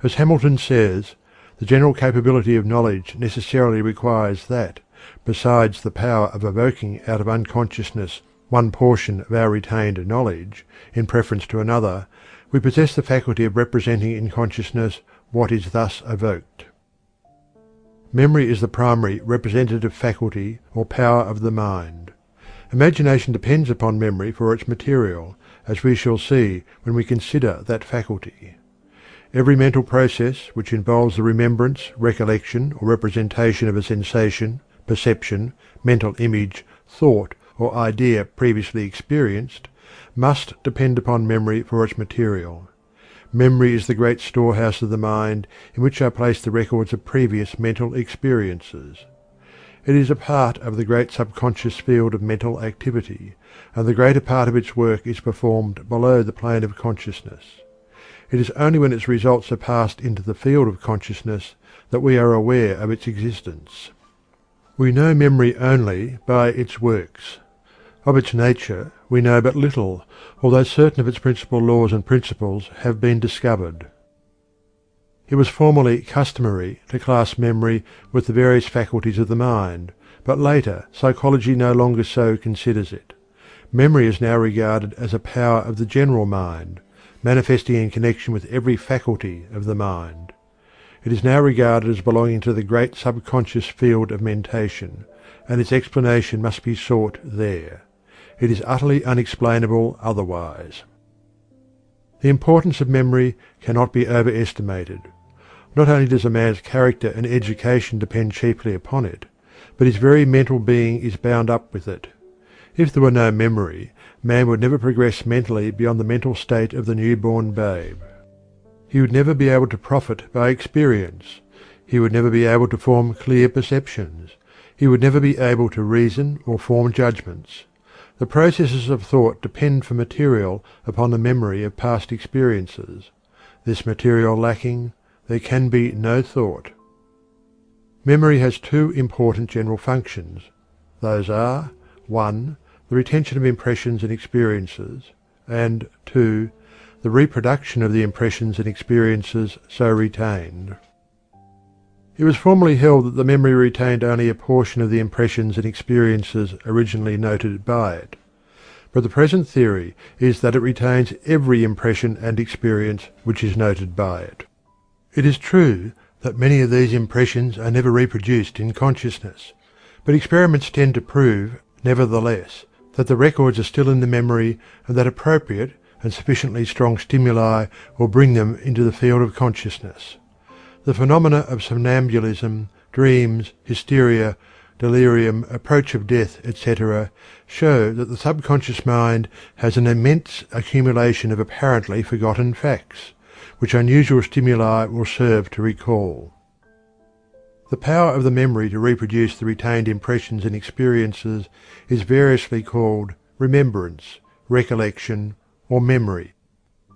As Hamilton says, the general capability of knowledge necessarily requires that, besides the power of evoking out of unconsciousness one portion of our retained knowledge, in preference to another, we possess the faculty of representing in consciousness what is thus evoked. Memory is the primary representative faculty or power of the mind. Imagination depends upon memory for its material, as we shall see when we consider that faculty. Every mental process which involves the remembrance, recollection, or representation of a sensation, perception, mental image, thought, or idea previously experienced, must depend upon memory for its material. Memory is the great storehouse of the mind in which are placed the records of previous mental experiences. It is a part of the great subconscious field of mental activity, and the greater part of its work is performed below the plane of consciousness. It is only when its results are passed into the field of consciousness that we are aware of its existence. We know memory only by its works. Of its nature we know but little, although certain of its principal laws and principles have been discovered. It was formerly customary to class memory with the various faculties of the mind, but later psychology no longer so considers it. Memory is now regarded as a power of the general mind, manifesting in connection with every faculty of the mind. It is now regarded as belonging to the great subconscious field of mentation, and its explanation must be sought there. It is utterly unexplainable otherwise. The importance of memory cannot be overestimated. Not only does a man's character and education depend chiefly upon it, but his very mental being is bound up with it. If there were no memory, man would never progress mentally beyond the mental state of the newborn babe. He would never be able to profit by experience. He would never be able to form clear perceptions. He would never be able to reason or form judgments. The processes of thought depend for material upon the memory of past experiences. This material lacking, there can be no thought. Memory has two important general functions. Those are: 1. The retention of impressions and experiences, and 2. The reproduction of the impressions and experiences so retained. It was formerly held that the memory retained only a portion of the impressions and experiences originally noted by it, but the present theory is that it retains every impression and experience which is noted by it. It is true that many of these impressions are never reproduced in consciousness, but experiments tend to prove, nevertheless, that the records are still in the memory, and that appropriate and sufficiently strong stimuli will bring them into the field of consciousness. The phenomena of somnambulism, dreams, hysteria, delirium, approach of death, etc., show that the subconscious mind has an immense accumulation of apparently forgotten facts, which unusual stimuli will serve to recall. The power of the memory to reproduce the retained impressions and experiences is variously called remembrance, recollection, or memory.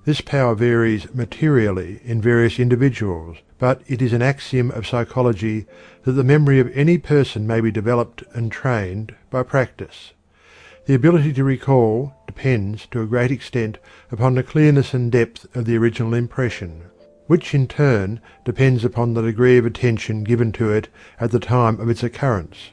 This power varies materially in various individuals, but it is an axiom of psychology that the memory of any person may be developed and trained by practice. The ability to recall depends to a great extent upon the clearness and depth of the original impression, which in turn depends upon the degree of attention given to it at the time of its occurrence.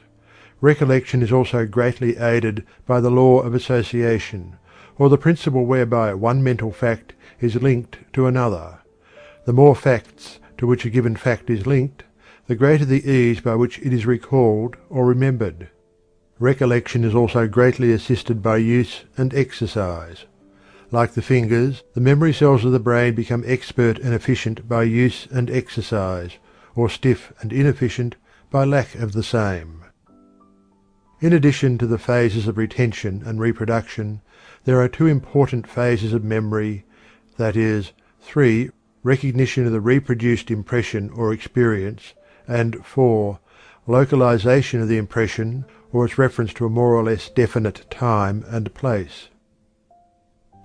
Recollection is also greatly aided by the law of association, or the principle whereby one mental fact is linked to another. The more facts to which a given fact is linked, the greater the ease by which it is recalled or remembered. Recollection is also greatly assisted by use and exercise. Like the fingers, the memory cells of the brain become expert and efficient by use and exercise, or stiff and inefficient by lack of the same. In addition to the phases of retention and reproduction, there are two important phases of memory, that is, 3. Recognition of the reproduced impression or experience, and 4. Localization of the impression or its reference to a more or less definite time and place.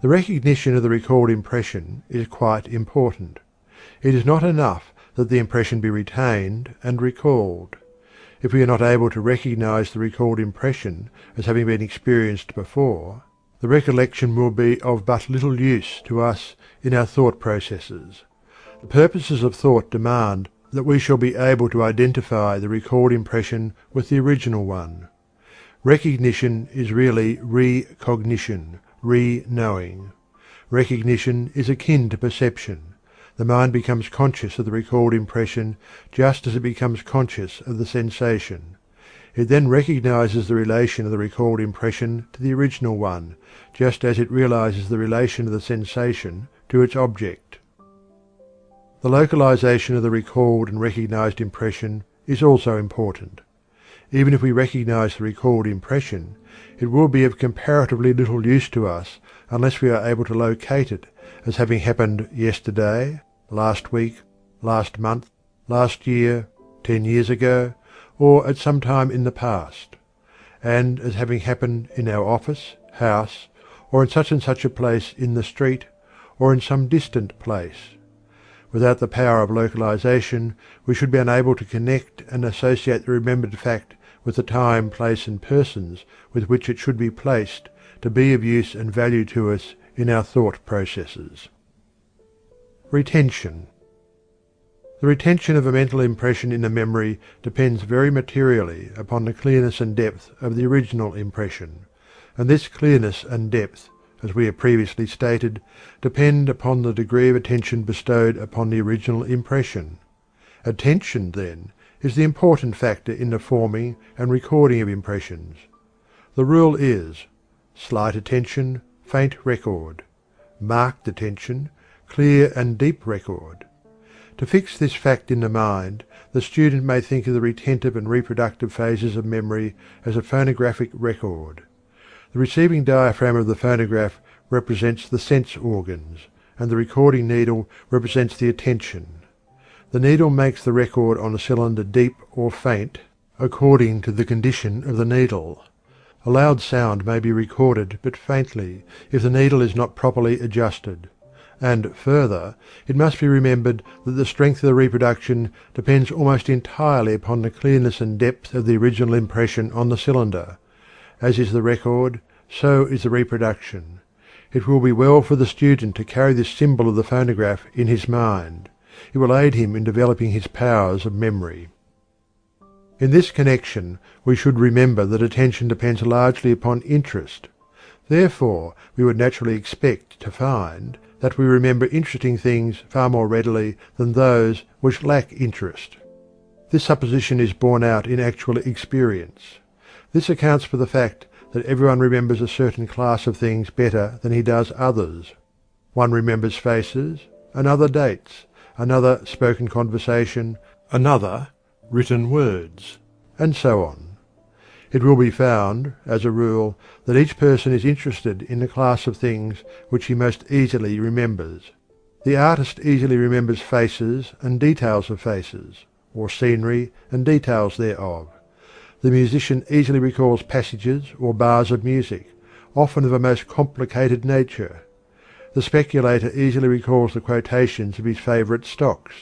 The recognition of the recalled impression is quite important. It is not enough that the impression be retained and recalled. If we are not able to recognize the recalled impression as having been experienced before, the recollection will be of but little use to us in our thought processes. The purposes of thought demand that we shall be able to identify the recalled impression with the original one. Recognition is really recognition, re-knowing. Recognition is akin to perception. The mind becomes conscious of the recalled impression just as it becomes conscious of the sensation. It then recognizes the relation of the recalled impression to the original one, just as it realizes the relation of the sensation to its object. The localization of the recalled and recognized impression is also important. Even if we recognize the recalled impression, it will be of comparatively little use to us unless we are able to locate it as having happened yesterday, last week, last month, last year, 10 years ago, or at some time in the past, and as having happened in our office, house, or in such and such a place in the street, or in some distant place. Without the power of localization, we should be unable to connect and associate the remembered fact with the time, place, and persons with which it should be placed to be of use and value to us in our thought processes. Retention. The retention of a mental impression in the memory depends very materially upon the clearness and depth of the original impression, and this clearness and depth, as we have previously stated, depend upon the degree of attention bestowed upon the original impression. Attention, then, is the important factor in the forming and recording of impressions. The rule is: slight attention, faint record; marked attention, clear and deep record. To fix this fact in the mind, the student may think of the retentive and reproductive phases of memory as a phonographic record. The receiving diaphragm of the phonograph represents the sense organs, and the recording needle represents the attention. The needle makes the record on a cylinder deep or faint according to the condition of the needle. A loud sound may be recorded but faintly if the needle is not properly adjusted. And further, it must be remembered that the strength of the reproduction depends almost entirely upon the clearness and depth of the original impression on the cylinder. As is the record, so is the reproduction. It will be well for the student to carry this symbol of the phonograph in his mind. It will aid him in developing his powers of memory. In this connection, we should remember that attention depends largely upon interest. Therefore, we would naturally expect to find that we remember interesting things far more readily than those which lack interest. This supposition is borne out in actual experience. This accounts for the fact that everyone remembers a certain class of things better than he does others. One remembers faces, another dates, another spoken conversation, another written words, and so on. It will be found, as a rule, that each person is interested in the class of things which he most easily remembers. The artist easily remembers faces and details of faces, or scenery and details thereof. The musician easily recalls passages or bars of music, often of a most complicated nature. The speculator easily recalls the quotations of his favourite stocks.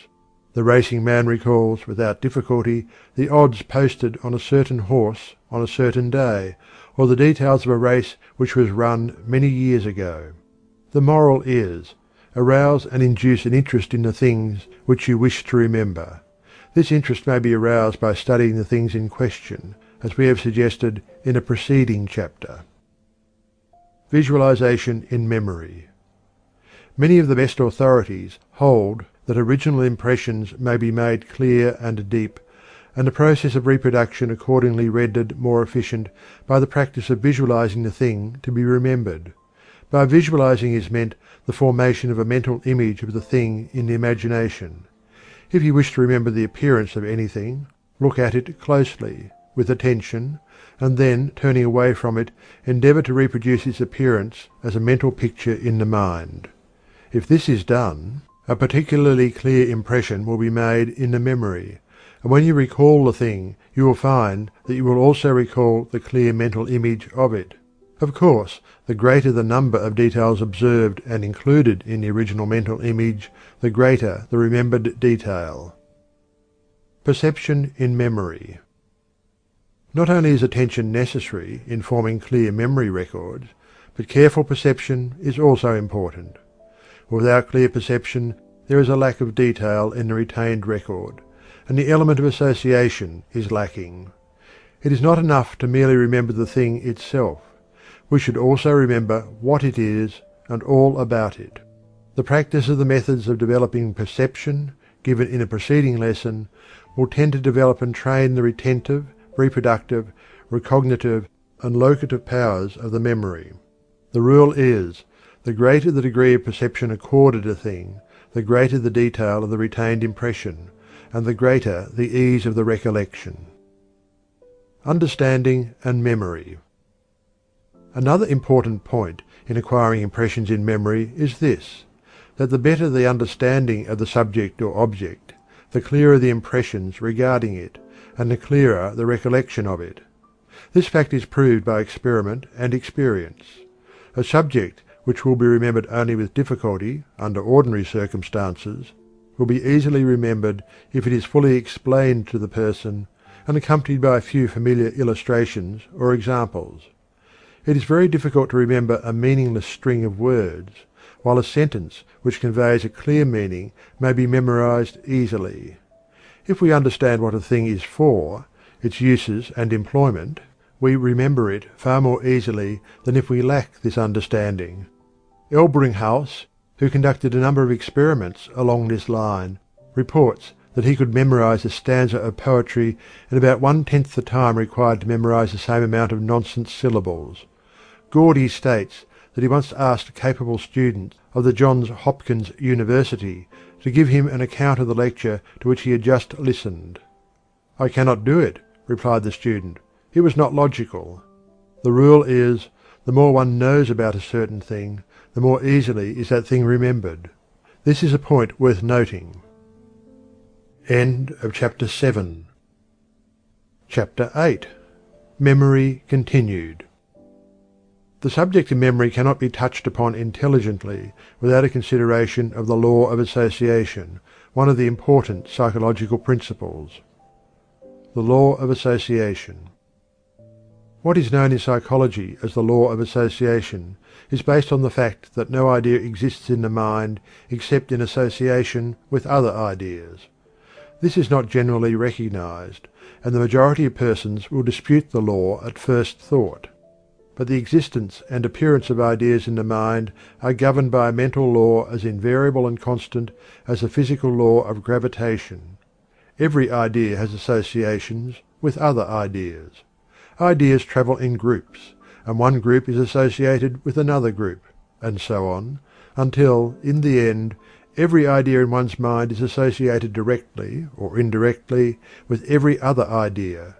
The racing man recalls, without difficulty, the odds posted on a certain horse on a certain day, or the details of a race which was run many years ago. The moral is: arouse and induce an interest in the things which you wish to remember. This interest may be aroused by studying the things in question, as we have suggested in a preceding chapter. Visualization in memory. Many of the best authorities hold that original impressions may be made clear and deep, and the process of reproduction accordingly rendered more efficient by the practice of visualizing the thing to be remembered. By visualizing is meant the formation of a mental image of the thing in the imagination. If you wish to remember the appearance of anything, look at it closely, with attention, and then, turning away from it, endeavour to reproduce its appearance as a mental picture in the mind. If this is done, a particularly clear impression will be made in the memory, and when you recall the thing you will find that you will also recall the clear mental image of it. Of course, the greater the number of details observed and included in the original mental image, the greater the remembered detail. Perception in memory. Not only is attention necessary in forming clear memory records, but careful perception is also important. Without clear perception, there is a lack of detail in the retained record, and the element of association is lacking. It is not enough to merely remember the thing itself. We should also remember what it is and all about it. The practice of the methods of developing perception, given in a preceding lesson, will tend to develop and train the retentive, reproductive, recognitive, and locative powers of the memory. The rule is, the greater the degree of perception accorded a thing, the greater the detail of the retained impression, and the greater the ease of the recollection. Understanding and memory. Another important point in acquiring impressions in memory is this, that the better the understanding of the subject or object, the clearer the impressions regarding it, and the clearer the recollection of it. This fact is proved by experiment and experience. A subject which will be remembered only with difficulty under ordinary circumstances will be easily remembered if it is fully explained to the person and accompanied by a few familiar illustrations or examples. It is very difficult to remember a meaningless string of words, while a sentence which conveys a clear meaning may be memorized easily. If we understand what a thing is for, its uses and employment, we remember it far more easily than if we lack this understanding. Elbringhaus, who conducted a number of experiments along this line, reports that he could memorize a stanza of poetry in about 1/10 the time required to memorize the same amount of nonsense syllables. Gordy states that he once asked a capable student of the Johns Hopkins University to give him an account of the lecture to which he had just listened. "I cannot do it," replied the student. "It was not logical." The rule is, the more one knows about a certain thing, the more easily is that thing remembered. This is a point worth noting. End of chapter 7. Chapter 8. Memory continued. The subject of memory cannot be touched upon intelligently without a consideration of the law of association, one of the important psychological principles. The law of association. What is known in psychology as the law of association is based on the fact that no idea exists in the mind except in association with other ideas. This is not generally recognized, and the majority of persons will dispute the law at first thought. But the existence and appearance of ideas in the mind are governed by a mental law as invariable and constant as the physical law of gravitation. Every idea has associations with other ideas. Ideas travel in groups, and one group is associated with another group, and so on, until, in the end, every idea in one's mind is associated directly or indirectly with every other idea.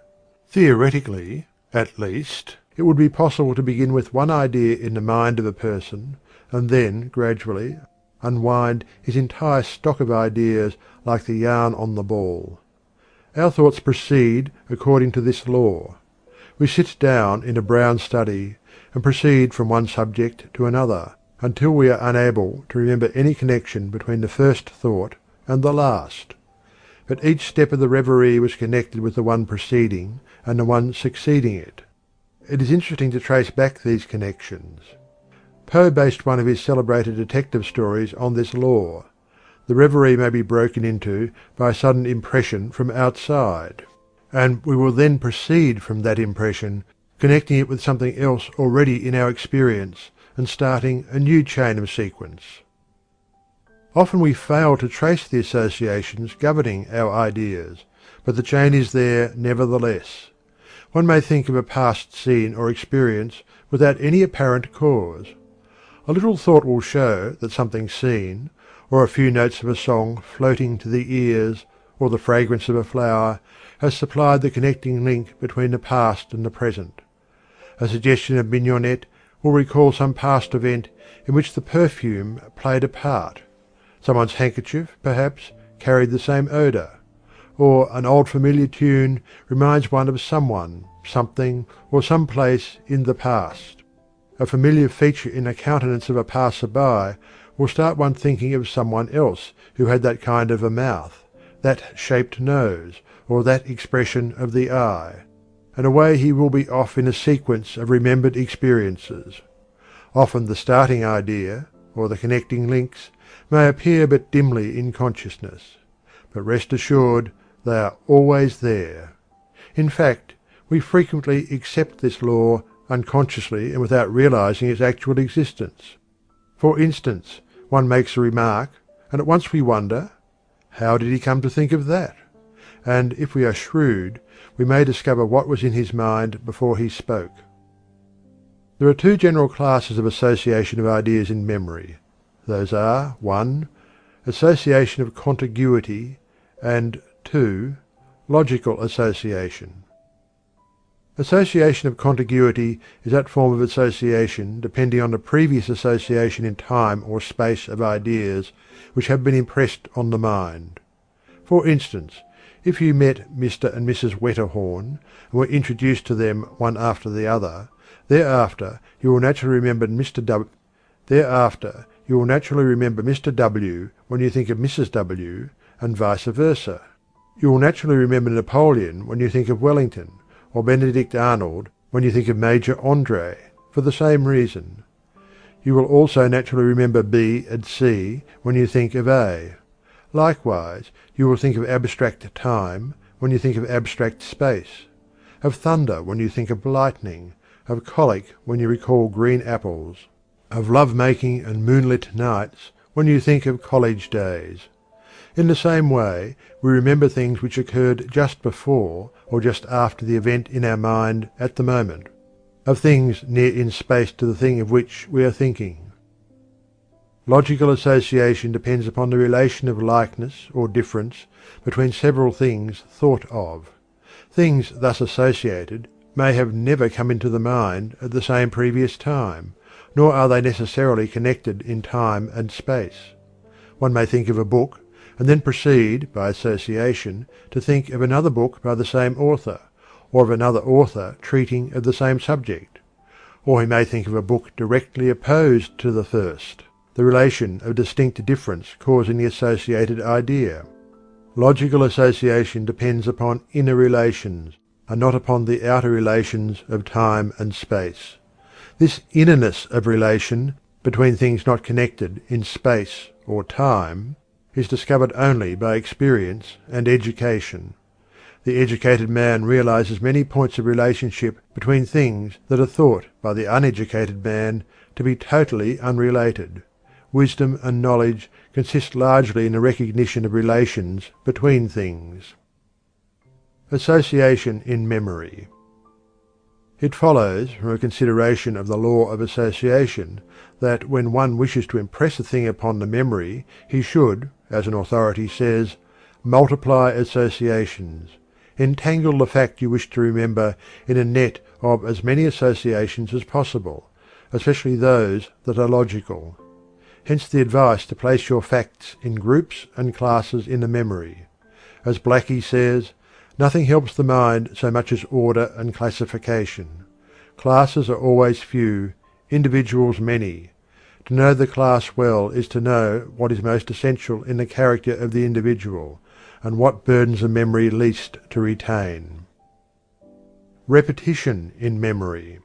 Theoretically, at least, it would be possible to begin with one idea in the mind of a person, and then, gradually, unwind his entire stock of ideas like the yarn on the ball. Our thoughts proceed according to this law. We sit down in a brown study, and proceed from one subject to another, until we are unable to remember any connection between the first thought and the last. But each step of the reverie was connected with the one preceding and the one succeeding it. It is interesting to trace back these connections. Poe based one of his celebrated detective stories on this law. The reverie may be broken into by a sudden impression from outside, and we will then proceed from that impression, connecting it with something else already in our experience, and starting a new chain of sequence. Often we fail to trace the associations governing our ideas, but the chain is there nevertheless. One may think of a past scene or experience without any apparent cause. A little thought will show that something seen, or a few notes of a song floating to the ears, or the fragrance of a flower, has supplied the connecting link between the past and the present. A suggestion of mignonette will recall some past event in which the perfume played a part. Someone's handkerchief, perhaps, carried the same odour. Or an old familiar tune reminds one of someone, something, or some place in the past. A familiar feature in the countenance of a passer-by will start one thinking of someone else who had that kind of a mouth, that shaped nose, or that expression of the eye, and away he will be off in a sequence of remembered experiences. Often the starting idea, or the connecting links, may appear but dimly in consciousness, but rest assured they are always there. In fact, we frequently accept this law unconsciously and without realizing its actual existence. For instance, one makes a remark, and at once we wonder, how did he come to think of that? And if we are shrewd, we may discover what was in his mind before he spoke. There are two general classes of association of ideas in memory. Those are 1. Association of contiguity, and 2. Logical association. Association of contiguity is that form of association depending on the previous association in time or space of ideas which have been impressed on the mind. For instance, if you met Mr. and Mrs. Wetterhorn and were introduced to them one after the other, thereafter you will naturally remember Mr. W when you think of Mrs. W, and vice versa. You will naturally remember Napoleon when you think of Wellington, or Benedict Arnold when you think of Major Andre, for the same reason. You will also naturally remember B and C when you think of A. Likewise, you will think of abstract time when you think of abstract space, of thunder when you think of lightning, of colic when you recall green apples, of love-making and moonlit nights when you think of college days. In the same way, we remember things which occurred just before or just after the event in our mind at the moment, of things near in space to the thing of which we are thinking. Logical association depends upon the relation of likeness or difference between several things thought of. Things thus associated may have never come into the mind at the same previous time, nor are they necessarily connected in time and space. One may think of a book, and then proceed, by association, to think of another book by the same author, or of another author treating of the same subject. Or he may think of a book directly opposed to the first, the relation of distinct difference causing the associated idea. Logical association depends upon inner relations, and not upon the outer relations of time and space. This innerness of relation between things not connected in space or time is discovered only by experience and education. The educated man realizes many points of relationship between things that are thought by the uneducated man to be totally unrelated. Wisdom and knowledge consist largely in the recognition of relations between things. Association in memory. It follows from a consideration of the law of association that when one wishes to impress a thing upon the memory he should, as an authority says, multiply associations. Entangle the fact you wish to remember in a net of as many associations as possible, especially those that are logical. Hence the advice to place your facts in groups and classes in the memory. As Blackie says, nothing helps the mind so much as order and classification. Classes are always few, individuals many. To know the class well is to know what is most essential in the character of the individual, and what burdens the memory least to retain. Repetition in memory.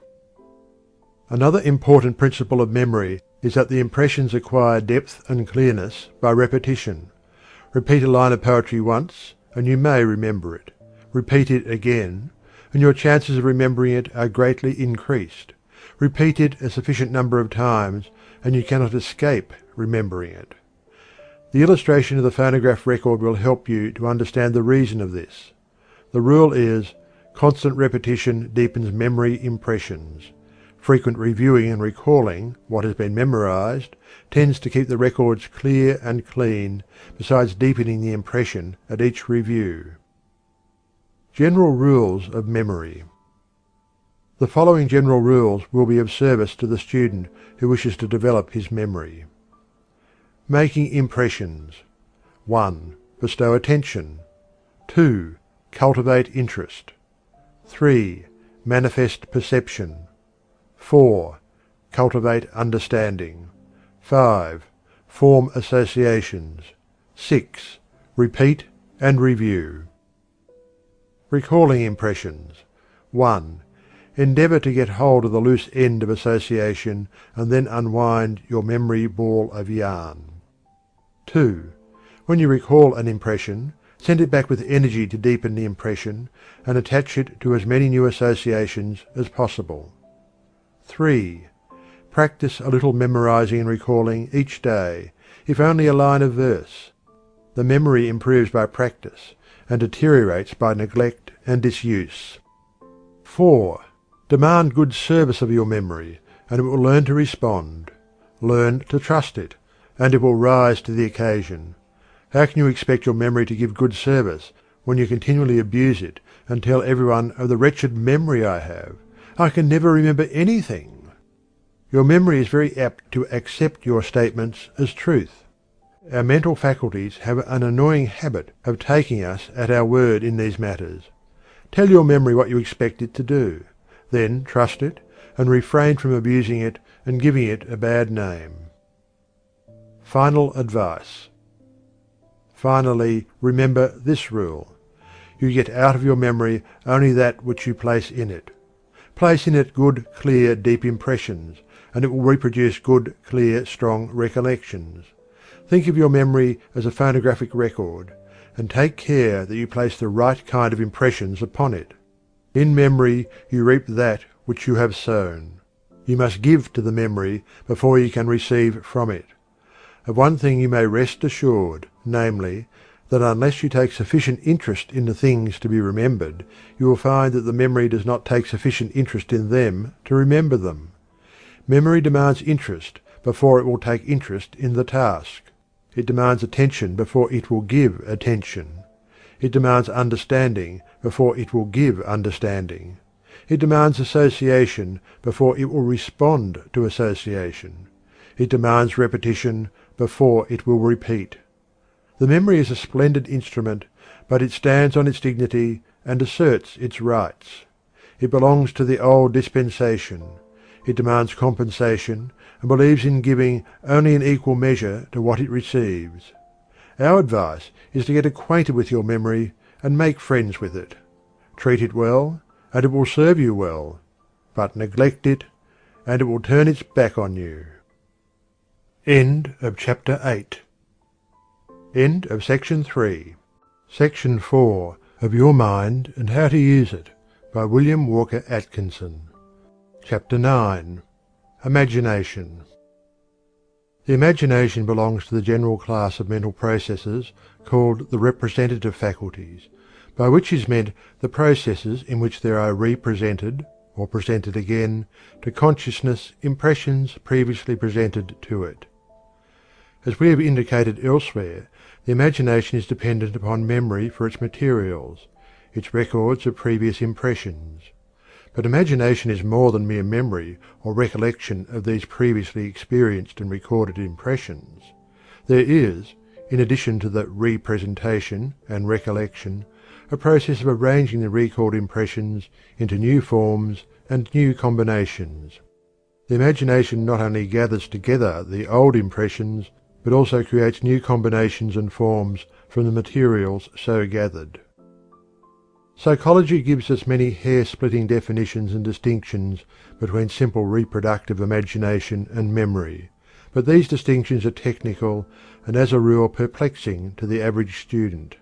Another important principle of memory is that the impressions acquire depth and clearness by repetition. Repeat a line of poetry once, and you may remember it. Repeat it again, and your chances of remembering it are greatly increased. Repeat it a sufficient number of times, and you cannot escape remembering it. The illustration of the phonograph record will help you to understand the reason of this. The rule is, constant repetition deepens memory impressions. Frequent reviewing and recalling what has been memorized tends to keep the records clear and clean, besides deepening the impression at each review. General rules of memory. The following general rules will be of service to the student who wishes to develop his memory. Making impressions. 1. Bestow attention. 2. Cultivate interest. 3. Manifest perception. 4. Cultivate understanding. 5. Form associations. 6. Repeat and review. Recalling impressions. 1. Endeavour to get hold of the loose end of association and then unwind your memory ball of yarn. 2. When you recall an impression, send it back with energy to deepen the impression and attach it to as many new associations as possible. 3. Practice a little memorizing and recalling each day, if only a line of verse. The memory improves by practice and deteriorates by neglect and disuse. 4. Demand good service of your memory, and it will learn to respond. Learn to trust it, and it will rise to the occasion. How can you expect your memory to give good service when you continually abuse it and tell everyone of the wretched memory I have? I can never remember anything. Your memory is very apt to accept your statements as truth. Our mental faculties have an annoying habit of taking us at our word in these matters. Tell your memory what you expect it to do, then trust it and refrain from abusing it and giving it a bad name. Final advice. Finally, remember this rule. You get out of your memory only that which you place in it. Place in it good, clear, deep impressions, and it will reproduce good, clear, strong recollections. Think of your memory as a phonographic record, and take care that you place the right kind of impressions upon it. In memory you reap that which you have sown. You must give to the memory before you can receive from it. Of one thing you may rest assured, namely, that unless you take sufficient interest in the things to be remembered, you will find that the memory does not take sufficient interest in them to remember them. Memory demands interest before it will take interest in the task. It demands attention before it will give attention. It demands understanding before it will give understanding. It demands association before it will respond to association. It demands repetition before it will repeat. The memory is a splendid instrument, but it stands on its dignity and asserts its rights. It belongs to the old dispensation. It demands compensation and believes in giving only in equal measure to what it receives. Our advice is to get acquainted with your memory and make friends with it. Treat it well, and it will serve you well, but neglect it, and it will turn its back on you. End of chapter 8. End of section 3. Section 4 of Your Mind and How to Use It by William Walker Atkinson. Chapter 9. Imagination. The imagination belongs to the general class of mental processes called the representative faculties, by which is meant the processes in which there are represented, or presented again, to consciousness impressions previously presented to it. As we have indicated elsewhere, the imagination is dependent upon memory for its materials, its records of previous impressions. But imagination is more than mere memory or recollection of these previously experienced and recorded impressions. There is, in addition to the representation and recollection, a process of arranging the recalled impressions into new forms and new combinations. The imagination not only gathers together the old impressions, but also creates new combinations and forms from the materials so gathered. Psychology gives us many hair-splitting definitions and distinctions between simple reproductive imagination and memory, but these distinctions are technical and as a rule perplexing to the average student.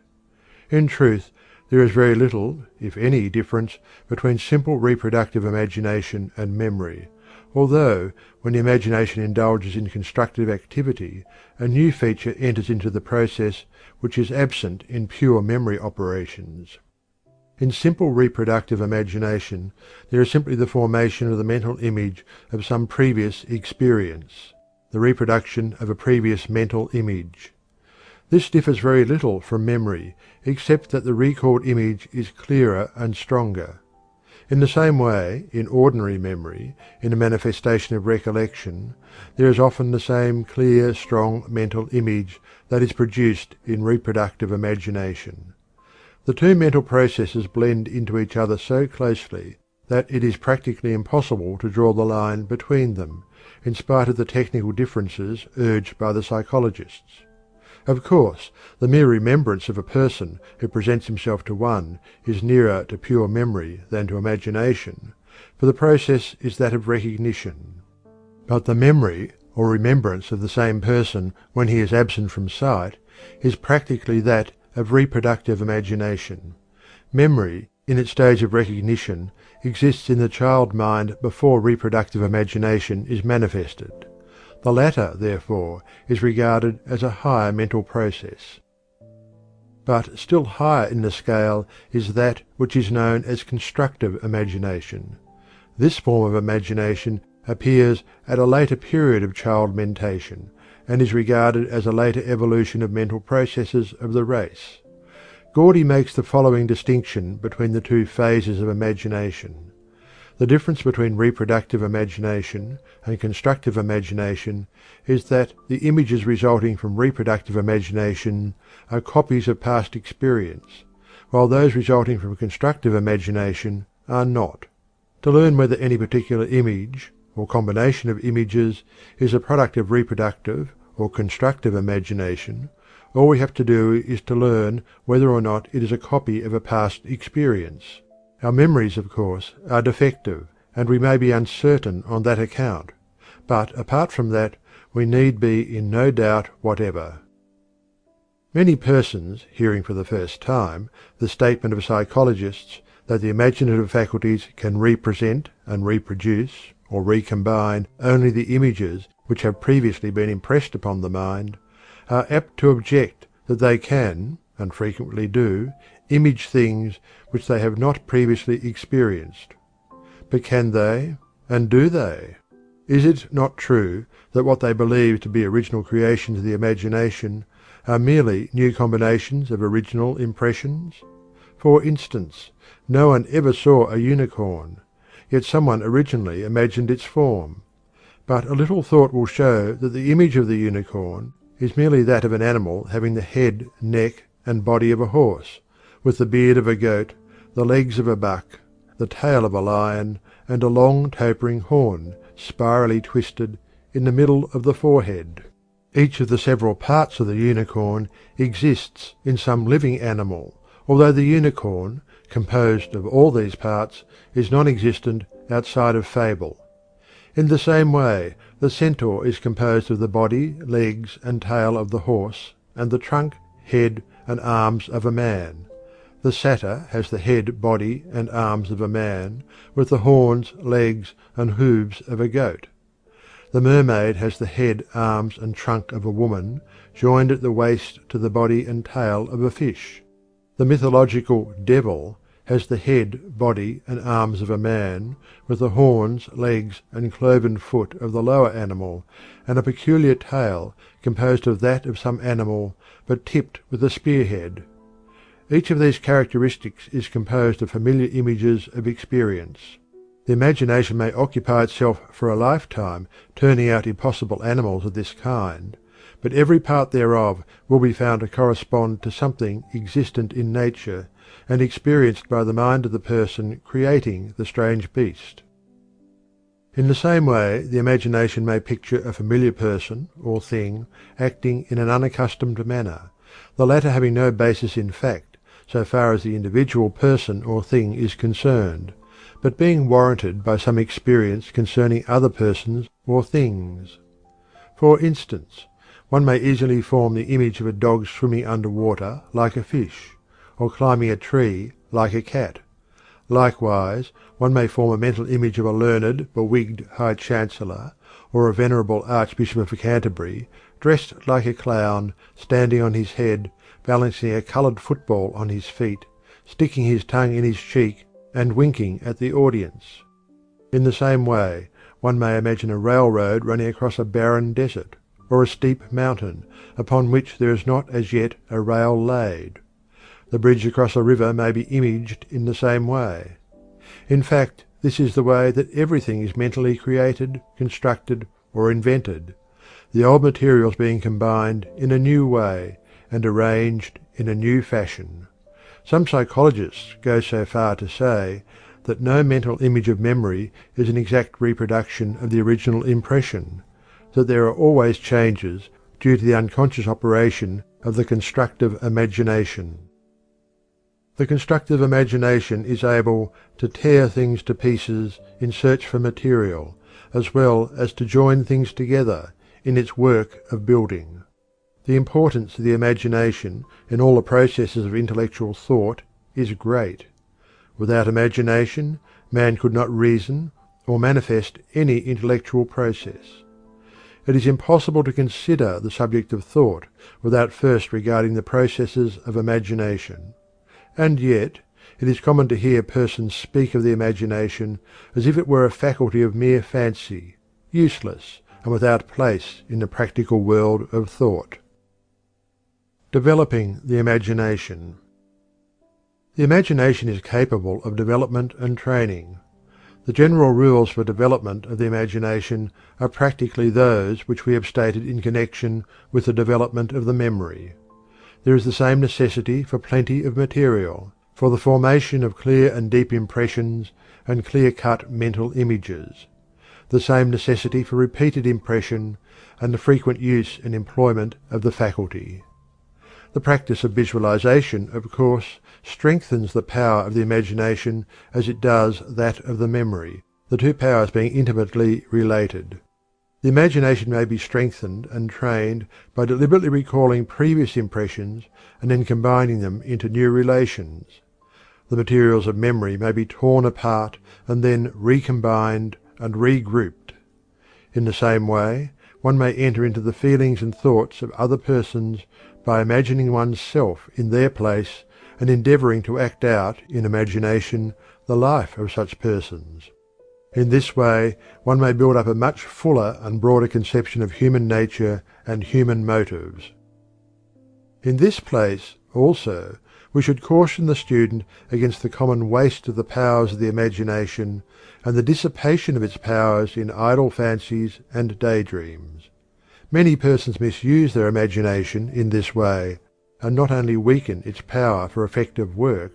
In truth, there is very little, if any, difference between simple reproductive imagination and memory, although, when the imagination indulges in constructive activity, a new feature enters into the process which is absent in pure memory operations. In simple reproductive imagination there is simply the formation of the mental image of some previous experience, the reproduction of a previous mental image. This differs very little from memory, except that the recalled image is clearer and stronger. In the same way, in ordinary memory, in a manifestation of recollection, there is often the same clear, strong mental image that is produced in reproductive imagination. The two mental processes blend into each other so closely that it is practically impossible to draw the line between them, in spite of the technical differences urged by the psychologists. Of course, the mere remembrance of a person who presents himself to one is nearer to pure memory than to imagination, for the process is that of recognition. But the memory or remembrance of the same person when he is absent from sight is practically that of reproductive imagination. Memory, in its stage of recognition, exists in the child mind before reproductive imagination is manifested. The latter, therefore, is regarded as a higher mental process. But still higher in the scale is that which is known as constructive imagination. This form of imagination appears at a later period of child mentation, and is regarded as a later evolution of mental processes of the race. Gordy makes the following distinction between the two phases of imagination. The difference between reproductive imagination and constructive imagination is that the images resulting from reproductive imagination are copies of past experience, while those resulting from constructive imagination are not. To learn whether any particular image, or combination of images, is a product of reproductive or constructive imagination, all we have to do is to learn whether or not it is a copy of a past experience. Our memories, of course, are defective, and we may be uncertain on that account, but apart from that, we need be in no doubt whatever. Many persons, hearing for the first time the statement of psychologists that the imaginative faculties can represent and reproduce, or recombine, only the images which have previously been impressed upon the mind, are apt to object that they can, and frequently do, image things which they have not previously experienced. But can they, and do they? Is it not true that what they believe to be original creations of the imagination are merely new combinations of original impressions? For instance, no one ever saw a unicorn, yet someone originally imagined its form. But a little thought will show that the image of the unicorn is merely that of an animal having the head, neck, and body of a horse, with the beard of a goat, the legs of a buck, the tail of a lion, and a long tapering horn, spirally twisted, in the middle of the forehead. Each of the several parts of the unicorn exists in some living animal, although the unicorn, composed of all these parts, is non-existent outside of fable. In the same way, the centaur is composed of the body, legs, and tail of the horse, and the trunk, head, and arms of a man. The satyr has the head, body, and arms of a man, with the horns, legs, and hooves of a goat. The mermaid has the head, arms, and trunk of a woman, joined at the waist to the body and tail of a fish. The mythological devil has the head, body, and arms of a man, with the horns, legs, and cloven foot of the lower animal, and a peculiar tail composed of that of some animal, but tipped with a spearhead. Each of these characteristics is composed of familiar images of experience. The imagination may occupy itself for a lifetime turning out impossible animals of this kind, but every part thereof will be found to correspond to something existent in nature and experienced by the mind of the person creating the strange beast. In the same way, the imagination may picture a familiar person or thing acting in an unaccustomed manner, the latter having no basis in fact so far as the individual person or thing is concerned, but being warranted by some experience concerning other persons or things. For instance, one may easily form the image of a dog swimming under water like a fish, or climbing a tree like a cat. Likewise, one may form a mental image of a learned, bewigged High Chancellor, or a venerable Archbishop of Canterbury, dressed like a clown, standing on his head, balancing a coloured football on his feet, sticking his tongue in his cheek, and winking at the audience. In the same way, one may imagine a railroad running across a barren desert, or a steep mountain, upon which there is not as yet a rail laid. The bridge across a river may be imaged in the same way. In fact, this is the way that everything is mentally created, constructed, or invented, the old materials being combined in a new way and arranged in a new fashion. Some psychologists go so far to say that no mental image of memory is an exact reproduction of the original impression, that there are always changes due to the unconscious operation of the constructive imagination. The constructive imagination is able to tear things to pieces in search for material, as well as to join things together in its work of building. The importance of the imagination in all the processes of intellectual thought is great. Without imagination, man could not reason or manifest any intellectual process. It is impossible to consider the subject of thought without first regarding the processes of imagination. And yet, it is common to hear persons speak of the imagination as if it were a faculty of mere fancy, useless and without place in the practical world of thought. Developing the imagination. The imagination is capable of development and training. The general rules for development of the imagination are practically those which we have stated in connection with the development of the memory. There is the same necessity for plenty of material, for the formation of clear and deep impressions and clear-cut mental images; the same necessity for repeated impression, and the frequent use and employment of the faculty. The practice of visualization, of course, strengthens the power of the imagination as it does that of the memory, the two powers being intimately related. The imagination may be strengthened and trained by deliberately recalling previous impressions and then combining them into new relations. The materials of memory may be torn apart and then recombined and regrouped. In the same way, one may enter into the feelings and thoughts of other persons by imagining one's self in their place and endeavouring to act out in imagination the life of such persons. In this way one may build up a much fuller and broader conception of human nature and human motives. In this place, also, we should caution the student against the common waste of the powers of the imagination and the dissipation of its powers in idle fancies and daydreams. Many persons misuse their imagination in this way, and not only weaken its power for effective work,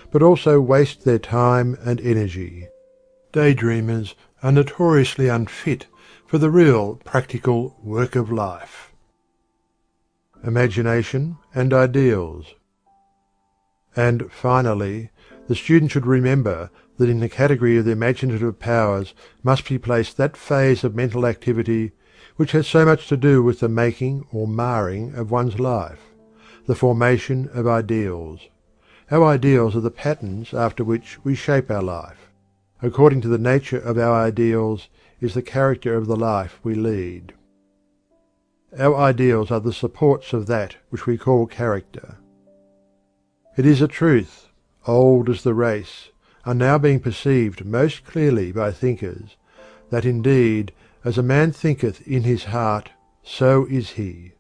but also waste their time and energy. Daydreamers are notoriously unfit for the real practical work of life. Imagination and ideals. And finally, the student should remember that in the category of the imaginative powers must be placed that phase of mental activity which has so much to do with the making or marring of one's life, the formation of ideals. Our ideals are the patterns after which we shape our life. According to the nature of our ideals is the character of the life we lead. Our ideals are the supports of that which we call character. It is a truth, old as the race, and now being perceived most clearly by thinkers, that indeed, as a man thinketh in his heart, so is he.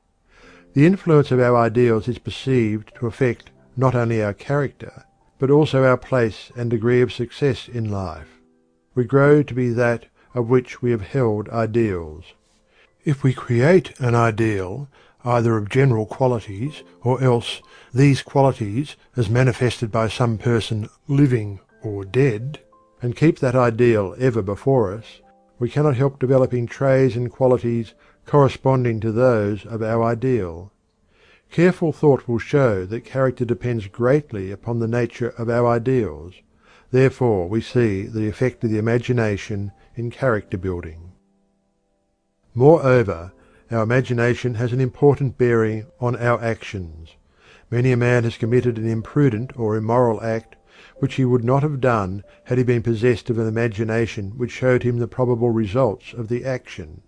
The influence of our ideals is perceived to affect not only our character, but also our place and degree of success in life. We grow to be that of which we have held ideals. If we create an ideal, either of general qualities, or else these qualities as manifested by some person living or dead, and keep that ideal ever before us, we cannot help developing traits and qualities corresponding to those of our ideal. Careful thought will show that character depends greatly upon the nature of our ideals. Therefore we see the effect of the imagination in character building. Moreover, our imagination has an important bearing on our actions. Many a man has committed an imprudent or immoral act which he would not have done had he been possessed of an imagination which showed him the probable results of the action.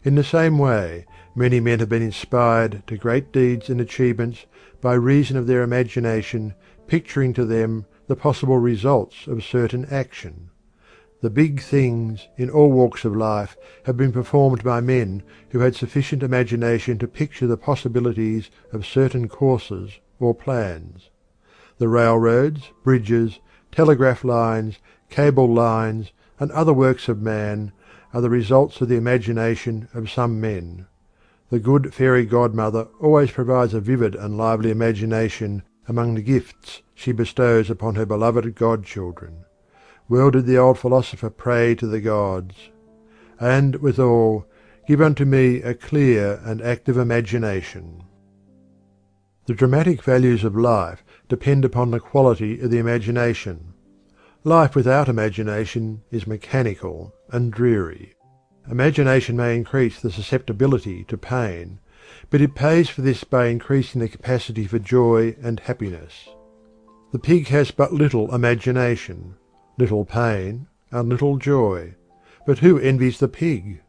In the same way, many men have been inspired to great deeds and achievements by reason of their imagination picturing to them the possible results of certain action. The big things in all walks of life have been performed by men who had sufficient imagination to picture the possibilities of certain courses or plans. The railroads, bridges, telegraph lines, cable lines, and other works of man are the results of the imagination of some men. The good fairy godmother always provides a vivid and lively imagination among the gifts she bestows upon her beloved godchildren. Well did the old philosopher pray to the gods, "And withal, give unto me a clear and active imagination." The dramatic values of life depend upon the quality of the imagination. Life without imagination is mechanical and dreary. Imagination may increase the susceptibility to pain, but it pays for this by increasing the capacity for joy and happiness. The pig has but little imagination, little pain, and little joy. But who envies the pig?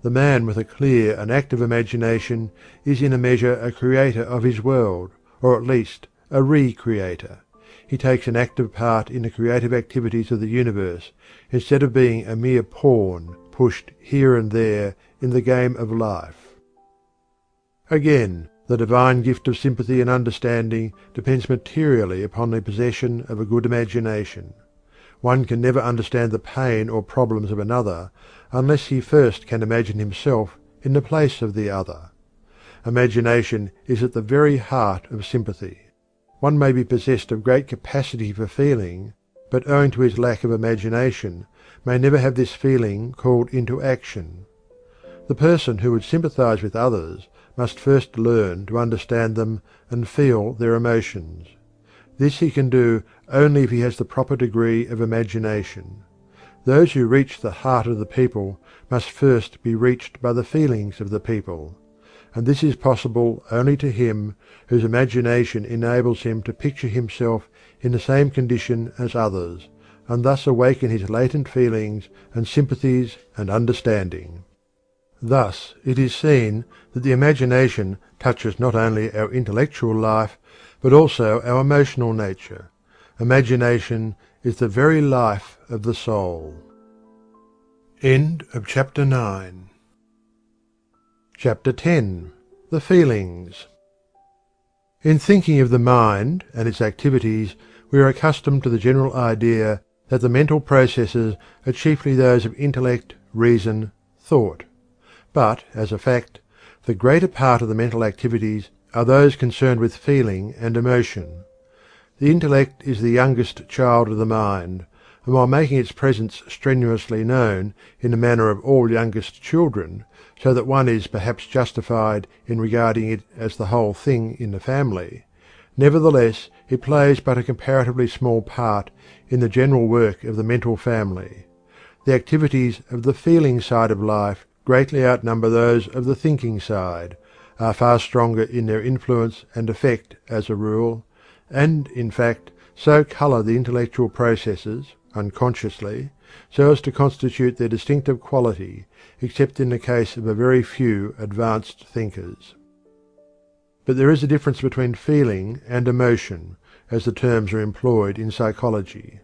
The man with a clear and active imagination is in a measure a creator of his world, or at least a re-creator. He takes an active part in the creative activities of the universe, instead of being a mere pawn pushed here and there in the game of life. Again, the divine gift of sympathy and understanding depends materially upon the possession of a good imagination. One can never understand the pain or problems of another unless he first can imagine himself in the place of the other. Imagination is at the very heart of sympathy. One may be possessed of great capacity for feeling, but owing to his lack of imagination may never have this feeling called into action. The person who would sympathize with others must first learn to understand them and feel their emotions. This he can do only if he has the proper degree of imagination. Those who reach the heart of the people must first be reached by the feelings of the people, and this is possible only to him whose imagination enables him to picture himself in the same condition as others, and thus awaken his latent feelings and sympathies and understanding. Thus it is seen that the imagination touches not only our intellectual life, but also our emotional nature. Imagination is the very life of the soul. End of chapter 9. Chapter 10. The Feelings. In thinking of the mind and its activities, we are accustomed to the general idea that the mental processes are chiefly those of intellect, reason, thought. But, as a fact, the greater part of the mental activities are those concerned with feeling and emotion. The intellect is the youngest child of the mind, and while making its presence strenuously known in the manner of all youngest children, so that one is perhaps justified in regarding it as the whole thing in the family, nevertheless it plays but a comparatively small part in the general work of the mental family. The activities of the feeling side of life greatly outnumber those of the thinking side, are far stronger in their influence and effect as a rule, and, in fact, so colour the intellectual processes, unconsciously, so as to constitute their distinctive quality, except in the case of a very few advanced thinkers. But there is a difference between feeling and emotion, as the terms are employed in psychology.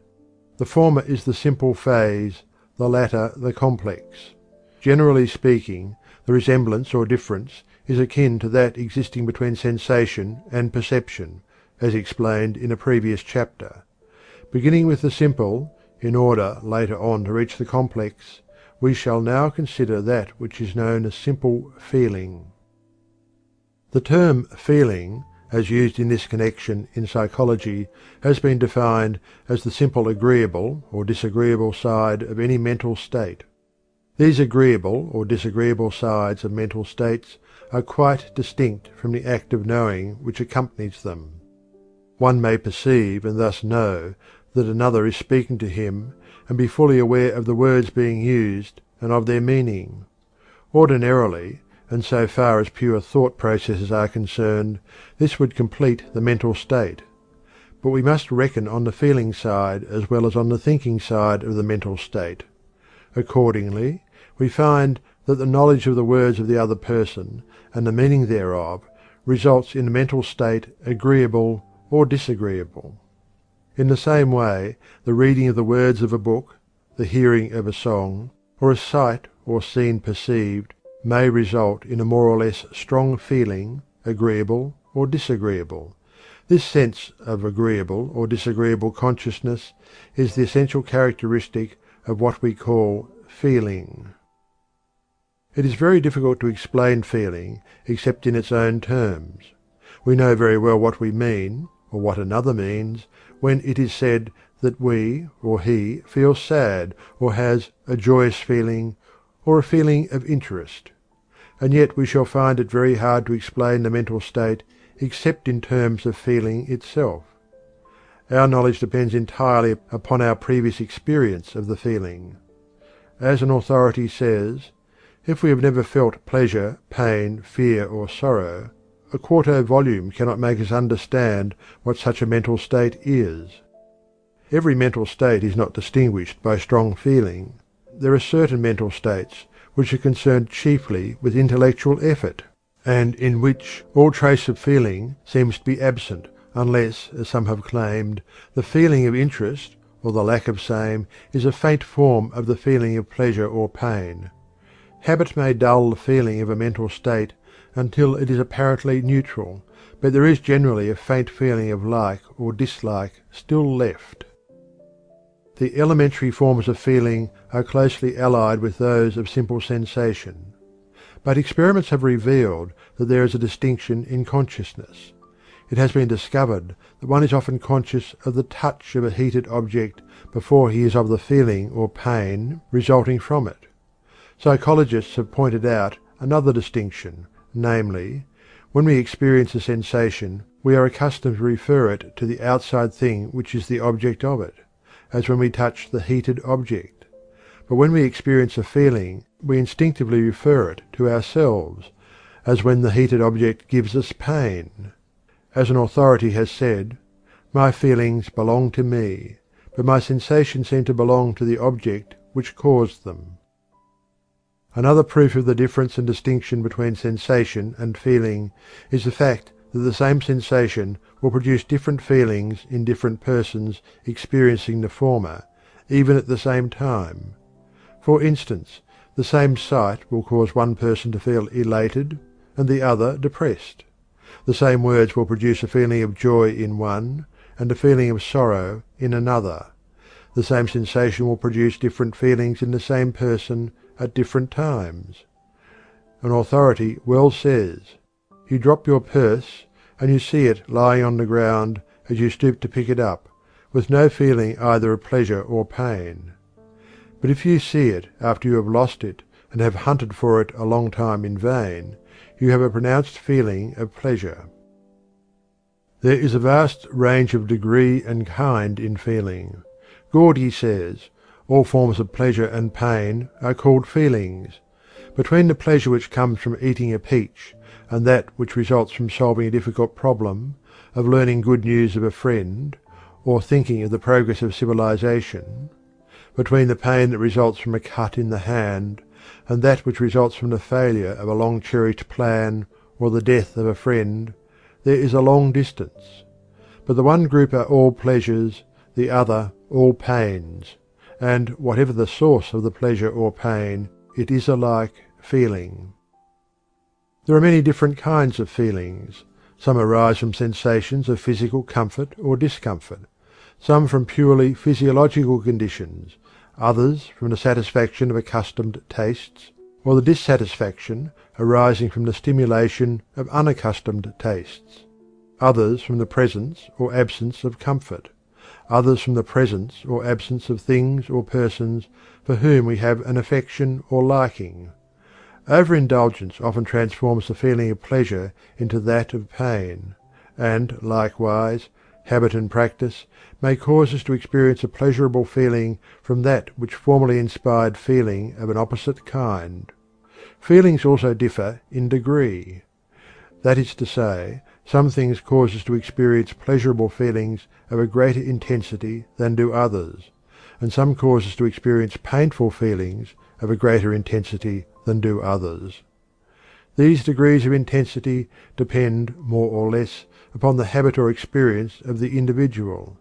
The former is the simple phase, the latter the complex. Generally speaking, the resemblance or difference is akin to that existing between sensation and perception, as explained in a previous chapter. Beginning with the simple, in order later on to reach the complex, we shall now consider that which is known as simple feeling. The term feeling, as used in this connection in psychology, has been defined as the simple agreeable or disagreeable side of any mental state. These agreeable or disagreeable sides of mental states are quite distinct from the act of knowing which accompanies them. One may perceive and thus know that another is speaking to him, and be fully aware of the words being used and of their meaning. Ordinarily, and so far as pure thought processes are concerned, this would complete the mental state. But we must reckon on the feeling side as well as on the thinking side of the mental state. Accordingly, we find that the knowledge of the words of the other person, and the meaning thereof, results in a mental state agreeable or disagreeable. In the same way, the reading of the words of a book, the hearing of a song, or a sight or scene perceived, may result in a more or less strong feeling, agreeable or disagreeable. This sense of agreeable or disagreeable consciousness is the essential characteristic of what we call feeling. It is very difficult to explain feeling except in its own terms. We know very well what we mean, or what another means, when it is said that we or he feels sad, or has a joyous feeling, or a feeling of interest. And yet we shall find it very hard to explain the mental state except in terms of feeling itself. Our knowledge depends entirely upon our previous experience of the feeling. As an authority says, if we have never felt pleasure, pain, fear, or sorrow, a quarto volume cannot make us understand what such a mental state is. Every mental state is not distinguished by strong feeling. There are certain mental states which are concerned chiefly with intellectual effort, and in which all trace of feeling seems to be absent, unless, as some have claimed, the feeling of interest, or the lack of same, is a faint form of the feeling of pleasure or pain. Habit may dull the feeling of a mental state until it is apparently neutral, but there is generally a faint feeling of like or dislike still left. The elementary forms of feeling are closely allied with those of simple sensation. But experiments have revealed that there is a distinction in consciousness. It has been discovered that one is often conscious of the touch of a heated object before he is of the feeling or pain resulting from it. Psychologists have pointed out another distinction, namely, when we experience a sensation, we are accustomed to refer it to the outside thing which is the object of it, as when we touch the heated object. But when we experience a feeling, we instinctively refer it to ourselves, as when the heated object gives us pain. As an authority has said, "My feelings belong to me, but my sensations seem to belong to the object which caused them." Another proof of the difference and distinction between sensation and feeling is the fact that the same sensation will produce different feelings in different persons experiencing the former, even at the same time. For instance, the same sight will cause one person to feel elated and the other depressed. The same words will produce a feeling of joy in one and a feeling of sorrow in another. The same sensation will produce different feelings in the same person at different times. An authority well says, "You drop your purse, and you see it lying on the ground as you stoop to pick it up, with no feeling either of pleasure or pain. But if you see it after you have lost it, and have hunted for it a long time in vain, you have a pronounced feeling of pleasure." There is a vast range of degree and kind in feeling. Gordy says, "All forms of pleasure and pain are called feelings. Between the pleasure which comes from eating a peach and that which results from solving a difficult problem, of learning good news of a friend, or thinking of the progress of civilization, between the pain that results from a cut in the hand and that which results from the failure of a long-cherished plan or the death of a friend, there is a long distance. But the one group are all pleasures, the other all pains, and whatever the source of the pleasure or pain, it is alike feeling." There are many different kinds of feelings. Some arise from sensations of physical comfort or discomfort, some from purely physiological conditions, others from the satisfaction of accustomed tastes, or the dissatisfaction arising from the stimulation of unaccustomed tastes, others from the presence or absence of comfort, others from the presence or absence of things or persons for whom we have an affection or liking. Overindulgence often transforms the feeling of pleasure into that of pain, and likewise habit and practice may cause us to experience a pleasurable feeling from that which formerly inspired feeling of an opposite kind. Feelings also differ in degree. That is to say, some things cause us to experience pleasurable feelings of a greater intensity than do others, and some cause us to experience painful feelings of a greater intensity than do others. These degrees of intensity depend more or less upon the habit or experience of the individual.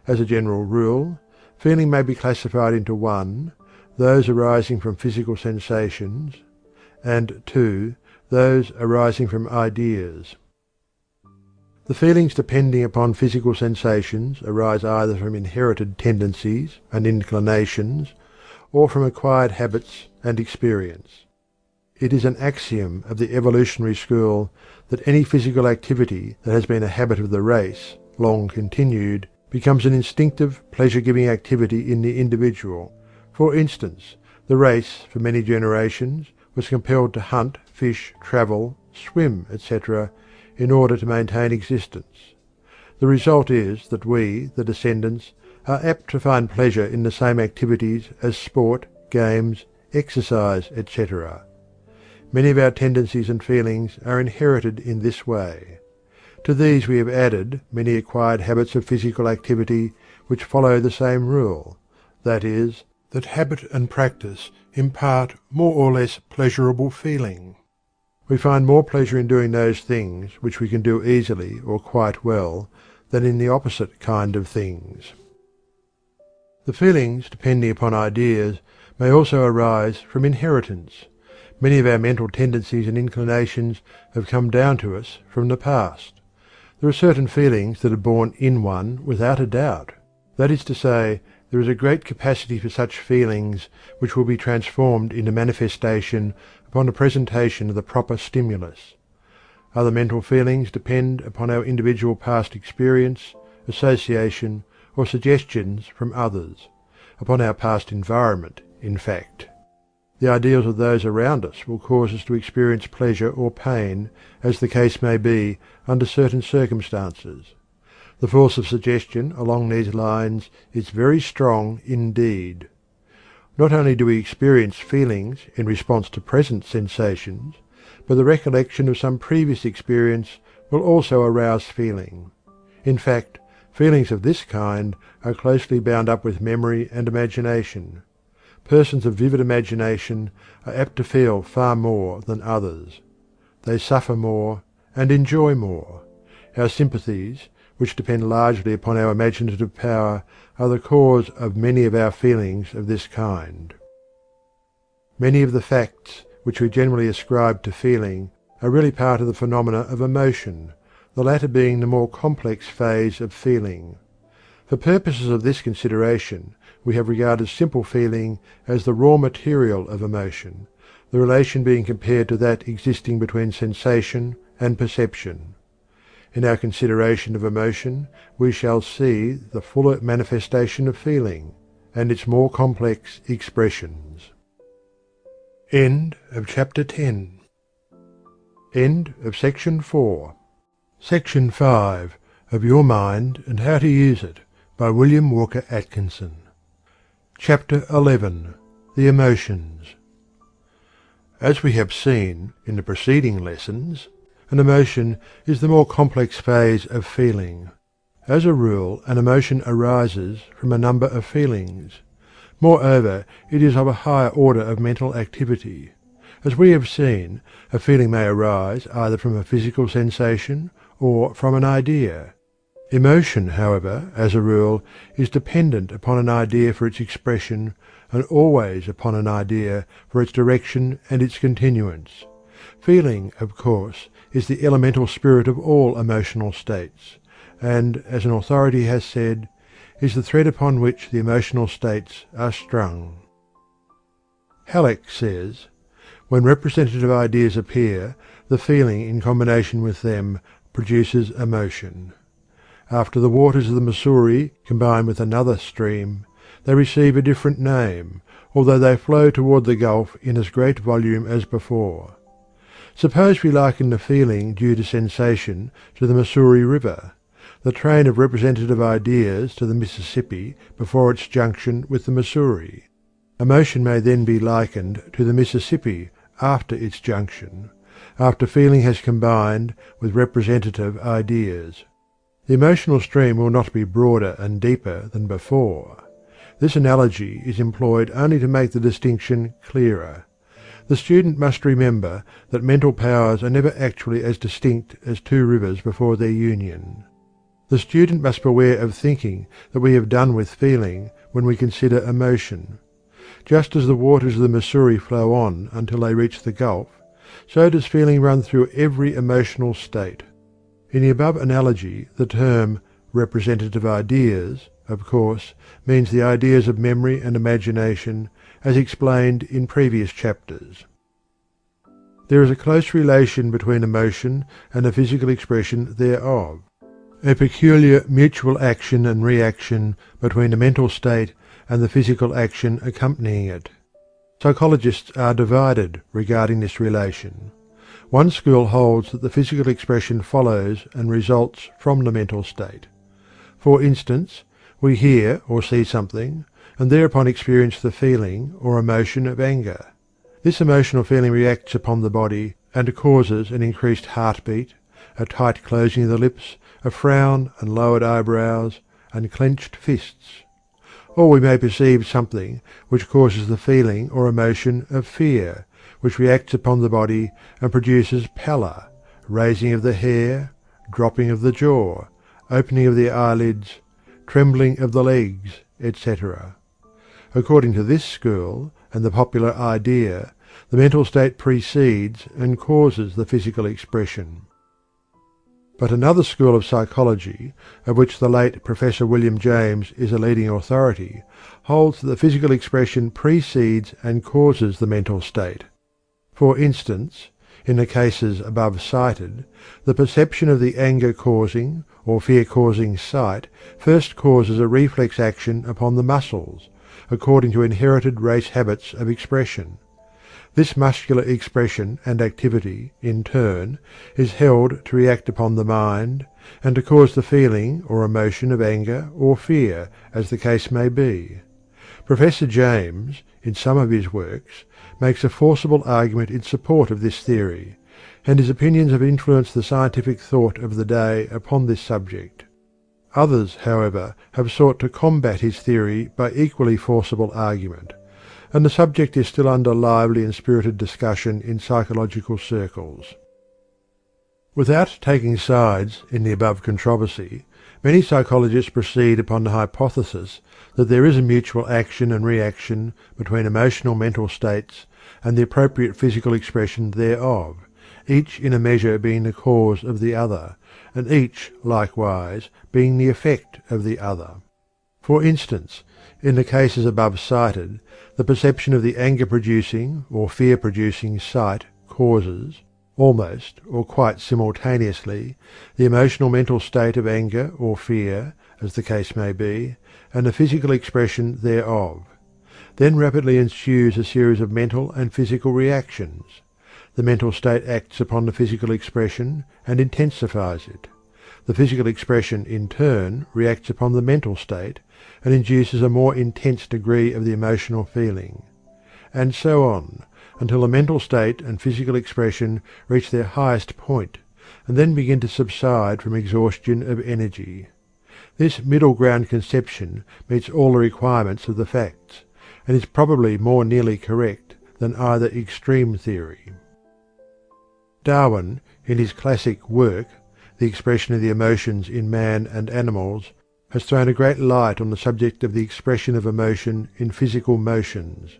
As a general rule, Feeling may be classified into 1. Those arising from physical sensations, and 2. Those arising from ideas. The feelings depending upon physical sensations arise either from inherited tendencies and inclinations, or from acquired habits and experience. It is an axiom of the evolutionary school that any physical activity that has been a habit of the race, long continued, becomes an instinctive, pleasure-giving activity in the individual. For instance, the race, for many generations, was compelled to hunt, fish, travel, swim, etc., in order to maintain existence. The result is that we, the descendants, are apt to find pleasure in the same activities as sport, games, exercise, etc. Many of our tendencies and feelings are inherited in this way. To these we have added many acquired habits of physical activity which follow the same rule, that is, that habit and practice impart more or less pleasurable feeling. We find more pleasure in doing those things which we can do easily or quite well than in the opposite kind of things. The feelings depending upon ideas may also arise from inheritance. Many of our mental tendencies and inclinations have come down to us from the past. There are certain feelings that are born in one without a doubt. That is to say, there is a great capacity for such feelings which will be transformed into manifestation upon the presentation of the proper stimulus. Other mental feelings depend upon our individual past experience, association, or suggestions from others, upon our past environment, in fact. The ideals of those around us will cause us to experience pleasure or pain, as the case may be, under certain circumstances. The force of suggestion along these lines is very strong indeed. Not only do we experience feelings in response to present sensations, but the recollection of some previous experience will also arouse feeling. In fact, feelings of this kind are closely bound up with memory and imagination. Persons of vivid imagination are apt to feel far more than others. They suffer more and enjoy more. Our sympathies, which depend largely upon our imaginative power, are the cause of many of our feelings of this kind. Many of the facts which we generally ascribe to feeling are really part of the phenomena of emotion, the latter being the more complex phase of feeling. For purposes of this consideration, we have regarded simple feeling as the raw material of emotion, the relation being compared to that existing between sensation and perception. In our consideration of emotion, we shall see the fuller manifestation of feeling, and its more complex expressions. End of chapter 10. End of section 4. Section 5 of Your Mind and How to Use It by William Walker Atkinson. Chapter 11. The Emotions. As we have seen in the preceding lessons, an emotion is the more complex phase of feeling. As a rule, an emotion arises from a number of feelings. Moreover, it is of a higher order of mental activity. As we have seen, a feeling may arise either from a physical sensation or from an idea. Emotion, however, as a rule, is dependent upon an idea for its expression, and always upon an idea for its direction and its continuance. Feeling, of course, is the elemental spirit of all emotional states, and, as an authority has said, is the thread upon which the emotional states are strung. Halleck says, "When representative ideas appear, the feeling in combination with them produces emotion. After the waters of the Missouri combine with another stream, they receive a different name, although they flow toward the Gulf in as great volume as before. Suppose we liken the feeling due to sensation to the Missouri River, the train of representative ideas to the Mississippi before its junction with the Missouri. Emotion may then be likened to the Mississippi after its junction, after feeling has combined with representative ideas. The emotional stream will not be broader and deeper than before. This analogy is employed only to make the distinction clearer. The student must remember that mental powers are never actually as distinct as two rivers before their union. The student must beware of thinking that we have done with feeling when we consider emotion. Just as the waters of the Missouri flow on until they reach the Gulf, so does feeling run through every emotional state. In the above analogy, the term representative ideas, of course, means the ideas of memory and imagination, as explained in previous chapters. There is a close relation between emotion and the physical expression thereof, a peculiar mutual action and reaction between the mental state and the physical action accompanying it. Psychologists are divided regarding this relation. One school holds that the physical expression follows and results from the mental state. For instance, we hear or see something, and thereupon experience the feeling or emotion of anger. This emotional feeling reacts upon the body and causes an increased heartbeat, a tight closing of the lips, a frown and lowered eyebrows, and clenched fists. Or we may perceive something which causes the feeling or emotion of fear, which reacts upon the body and produces pallor, raising of the hair, dropping of the jaw, opening of the eyelids, trembling of the legs, etc. According to this school, and the popular idea, the mental state precedes and causes the physical expression. But another school of psychology, of which the late Professor William James is a leading authority, holds that the physical expression precedes and causes the mental state. For instance, in the cases above cited, the perception of the anger-causing or fear-causing sight first causes a reflex action upon the muscles, according to inherited race habits of expression. This muscular expression and activity, in turn, is held to react upon the mind, and to cause the feeling or emotion of anger or fear, as the case may be. Professor James, in some of his works, makes a forcible argument in support of this theory, and his opinions have influenced the scientific thought of the day upon this subject. Others, however, have sought to combat his theory by equally forcible argument, and the subject is still under lively and spirited discussion in psychological circles. Without taking sides in the above controversy, many psychologists proceed upon the hypothesis that there is a mutual action and reaction between emotional mental states and the appropriate physical expression thereof, each in a measure being the cause of the other, and each, likewise, being the effect of the other. For instance, in the cases above cited, the perception of the anger-producing or fear-producing sight causes, almost or quite simultaneously, the emotional mental state of anger or fear, as the case may be, and the physical expression thereof. Then rapidly ensues a series of mental and physical reactions. The mental state acts upon the physical expression and intensifies it. The physical expression in turn reacts upon the mental state and induces a more intense degree of the emotional feeling. And so on, until the mental state and physical expression reach their highest point, and then begin to subside from exhaustion of energy. This middle ground conception meets all the requirements of the facts, and is probably more nearly correct than either extreme theory. Darwin, in his classic work, The Expression of the Emotions in Man and Animals, has thrown a great light on the subject of the expression of emotion in physical motions.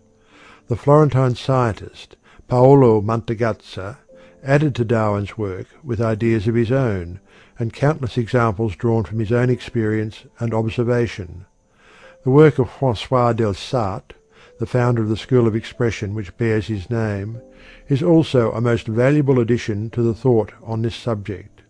The Florentine scientist, Paolo Mantegazza, added to Darwin's work with ideas of his own, and countless examples drawn from his own experience and observation. The work of François Delsarte, the founder of the school of expression which bears his name, is also a most valuable addition to the thought on this subject.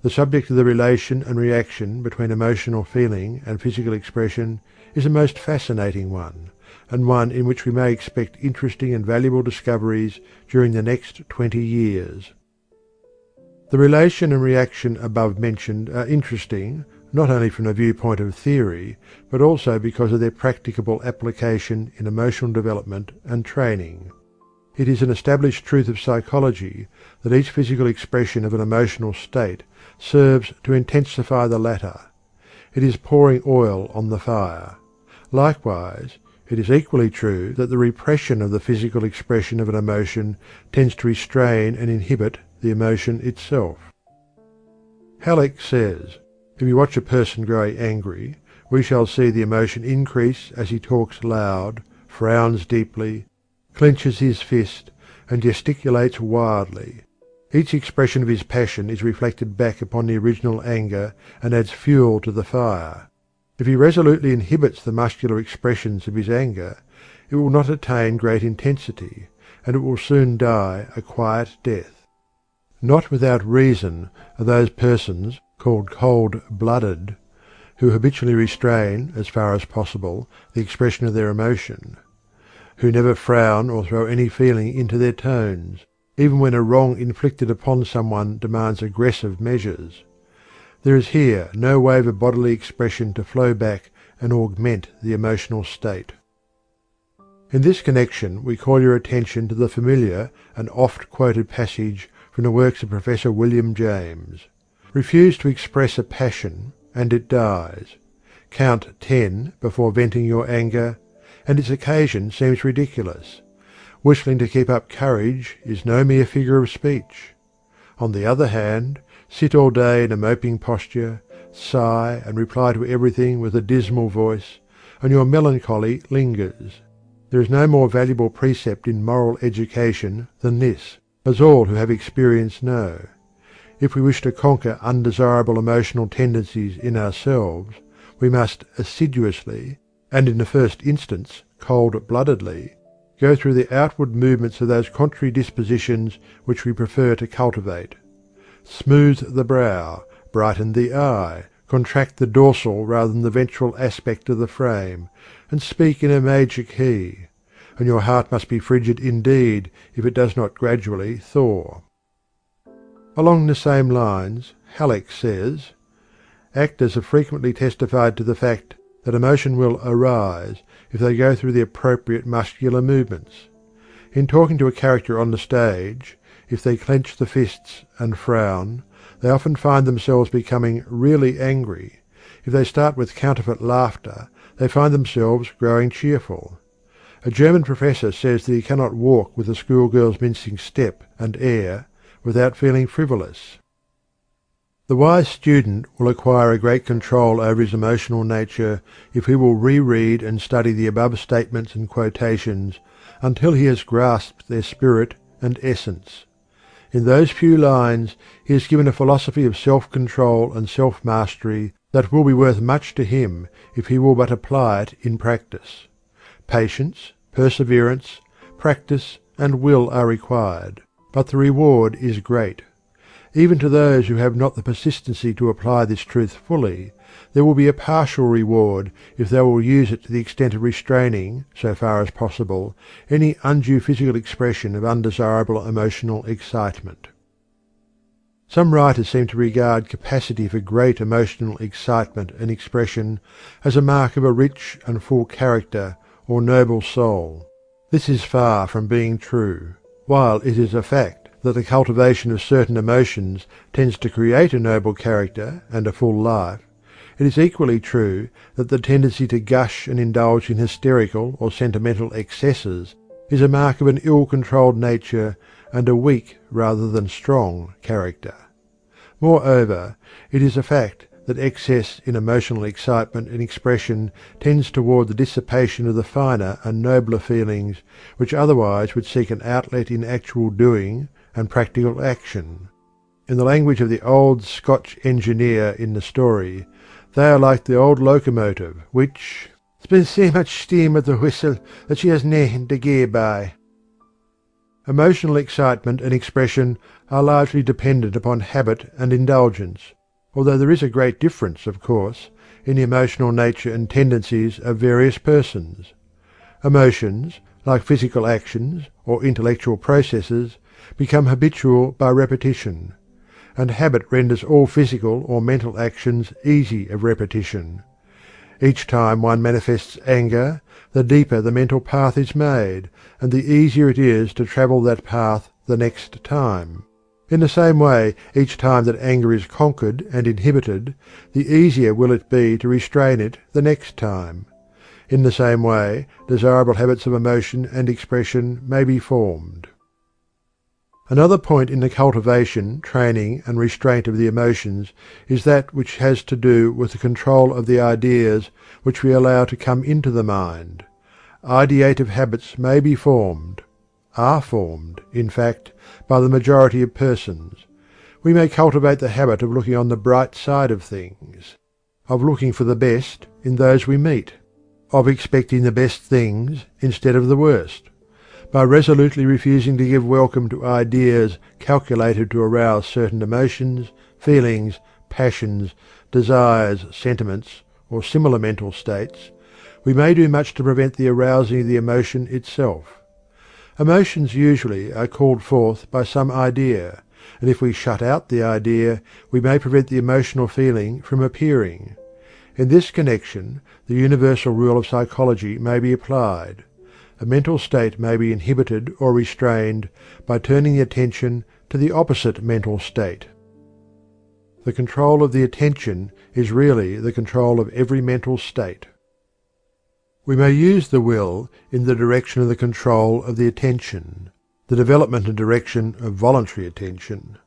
The subject of the relation and reaction between emotional feeling and physical expression is a most fascinating one, and one in which we may expect interesting and valuable discoveries during the next 20 years. The relation and reaction above mentioned are interesting, not only from the viewpoint of theory, but also because of their practicable application in emotional development and training. It is an established truth of psychology that each physical expression of an emotional state serves to intensify the latter. It is pouring oil on the fire. Likewise, it is equally true that the repression of the physical expression of an emotion tends to restrain and inhibit the emotion itself. Halleck says, If you watch a person growing angry, we shall see the emotion increase as he talks loud, frowns deeply, clenches his fist, and gesticulates wildly. Each expression of his passion is reflected back upon the original anger and adds fuel to the fire. If he resolutely inhibits the muscular expressions of his anger, it will not attain great intensity, and it will soon die a quiet death. Not without reason are those persons called cold-blooded, who habitually restrain, as far as possible, the expression of their emotion, who never frown or throw any feeling into their tones, even when a wrong inflicted upon someone demands aggressive measures. There is here no wave of bodily expression to flow back and augment the emotional state. In this connection we call your attention to the familiar and oft-quoted passage from the works of Professor William James. Refuse to express a passion, and it dies. Count 10 before venting your anger, and its occasion seems ridiculous. Whistling to keep up courage is no mere figure of speech. On the other hand, sit all day in a moping posture, sigh and reply to everything with a dismal voice, and your melancholy lingers. There is no more valuable precept in moral education than this, as all who have experience know. If we wish to conquer undesirable emotional tendencies in ourselves, we must assiduously, and in the first instance cold-bloodedly, go through the outward movements of those contrary dispositions which we prefer to cultivate. Smooth the brow, brighten the eye, contract the dorsal rather than the ventral aspect of the frame, and speak in a major key, and your heart must be frigid indeed if it does not gradually thaw. Along the same lines, Halleck says, "Actors have frequently testified to the fact that emotion will arise if they go through the appropriate muscular movements. In talking to a character on the stage, if they clench the fists and frown, they often find themselves becoming really angry. If they start with counterfeit laughter, they find themselves growing cheerful. A German professor says that he cannot walk with a schoolgirl's mincing step and air without feeling frivolous." The wise student will acquire a great control over his emotional nature if he will reread and study the above statements and quotations until he has grasped their spirit and essence. In those few lines he is given a philosophy of self-control and self-mastery that will be worth much to him if he will but apply it in practice. Patience, perseverance, practice, and will are required, but the reward is great. Even to those who have not the persistency to apply this truth fully, there will be a partial reward if they will use it to the extent of restraining, so far as possible, any undue physical expression of undesirable emotional excitement. Some writers seem to regard capacity for great emotional excitement and expression as a mark of a rich and full character or noble soul. This is far from being true. While it is a fact that the cultivation of certain emotions tends to create a noble character and a full life, it is equally true that the tendency to gush and indulge in hysterical or sentimental excesses is a mark of an ill-controlled nature and a weak rather than strong character. Moreover, it is a fact that excess in emotional excitement and expression tends toward the dissipation of the finer and nobler feelings which otherwise would seek an outlet in actual doing and practical action. In the language of the old Scotch engineer in the story, they are like the old locomotive which spends so much steam at the whistle that she has naething to gae by. Emotional excitement and expression are largely dependent upon habit and indulgence, although there is a great difference, of course, in the emotional nature and tendencies of various persons. Emotions, like physical actions or intellectual processes, become habitual by repetition, and habit renders all physical or mental actions easy of repetition. Each time one manifests anger, the deeper the mental path is made, and the easier it is to travel that path the next time. In the same way, each time that anger is conquered and inhibited, the easier will it be to restrain it the next time. In the same way, desirable habits of emotion and expression may be formed. Another point in the cultivation, training, and restraint of the emotions is that which has to do with the control of the ideas which we allow to come into the mind. Ideative habits may be formed, are formed, in fact, by the majority of persons. We may cultivate the habit of looking on the bright side of things, of looking for the best in those we meet, of expecting the best things instead of the worst. By resolutely refusing to give welcome to ideas calculated to arouse certain emotions, feelings, passions, desires, sentiments, or similar mental states, we may do much to prevent the arousing of the emotion itself. Emotions usually are called forth by some idea, and if we shut out the idea, we may prevent the emotional feeling from appearing. In this connection, the universal rule of psychology may be applied. A mental state may be inhibited or restrained by turning the attention to the opposite mental state. The control of the attention is really the control of every mental state. We may use the will in the direction of the control of the attention, the development and direction of voluntary attention,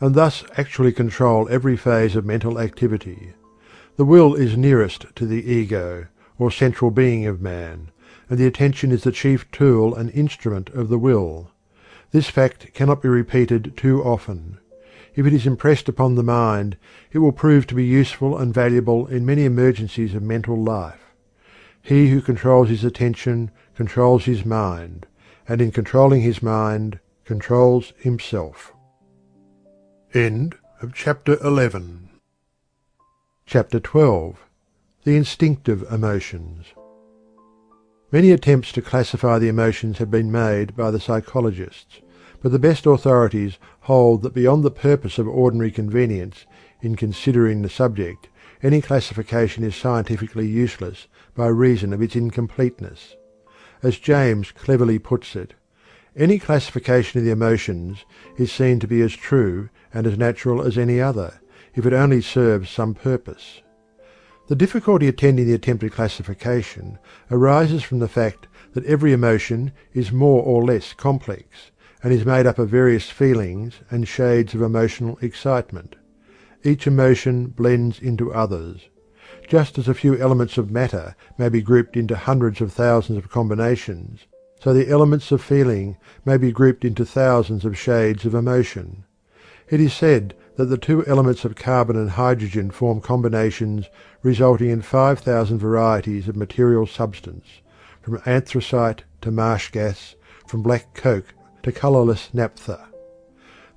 and thus actually control every phase of mental activity. The will is nearest to the ego, or central being of man, and the attention is the chief tool and instrument of the will. This fact cannot be repeated too often. If it is impressed upon the mind, it will prove to be useful and valuable in many emergencies of mental life. He who controls his attention controls his mind, and in controlling his mind controls himself. End of chapter 11. Chapter 12. The instinctive emotions. Many attempts to classify the emotions have been made by the psychologists, but the best authorities hold that beyond the purpose of ordinary convenience in considering the subject, any classification is scientifically useless by reason of its incompleteness. As James cleverly puts it, any classification of the emotions is seen to be as true and as natural as any other, if it only serves some purpose. The difficulty attending the attempted classification arises from the fact that every emotion is more or less complex, and is made up of various feelings and shades of emotional excitement. Each emotion blends into others. Just as a few elements of matter may be grouped into hundreds of thousands of combinations, so the elements of feeling may be grouped into thousands of shades of emotion. It is said that the two elements of carbon and hydrogen form combinations resulting in 5,000 varieties of material substance, from anthracite to marsh gas, from black coke to colourless naphtha.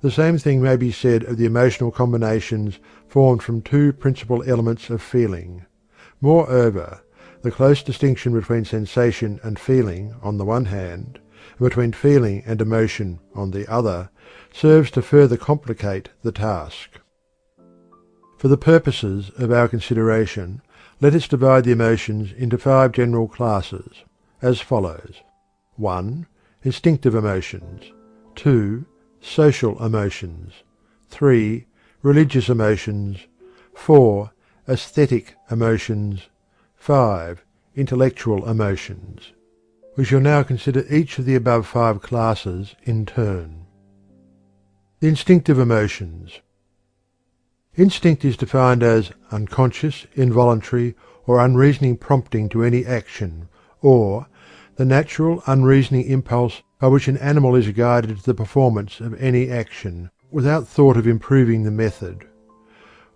The same thing may be said of the emotional combinations formed from two principal elements of feeling. Moreover, the close distinction between sensation and feeling on the one hand, and between feeling and emotion on the other, serves to further complicate the task. For the purposes of our consideration, let us divide the emotions into 5 general classes, as follows: 1. Instinctive emotions. 2. Social emotions. 3. Religious emotions. 4. Aesthetic emotions. 5. Intellectual emotions. We shall now consider each of the above 5 classes in turn. The instinctive emotions. Instinct is defined as unconscious, involuntary, or unreasoning prompting to any action, or the natural, unreasoning impulse by which an animal is guided to the performance of any action, without thought of improving the method.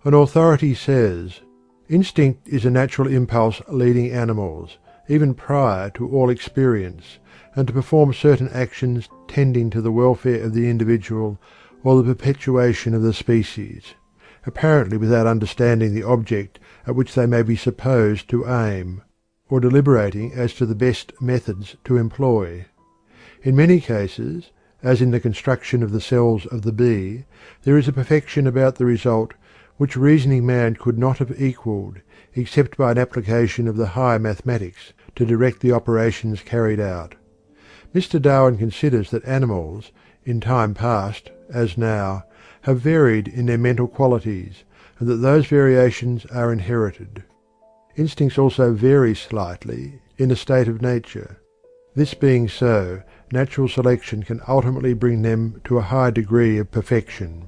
An authority says, "Instinct is a natural impulse leading animals, even prior to all experience, and to perform certain actions tending to the welfare of the individual or the perpetuation of the species, apparently without understanding the object at which they may be supposed to aim, or deliberating as to the best methods to employ. In many cases, as in the construction of the cells of the bee, there is a perfection about the result which reasoning man could not have equalled, except by an application of the higher mathematics to direct the operations carried out. Mr. Darwin considers that animals, in time past as now, have varied in their mental qualities, and that those variations are inherited. Instincts also vary slightly in a state of nature. This being so, natural selection can ultimately bring them to a high degree of perfection.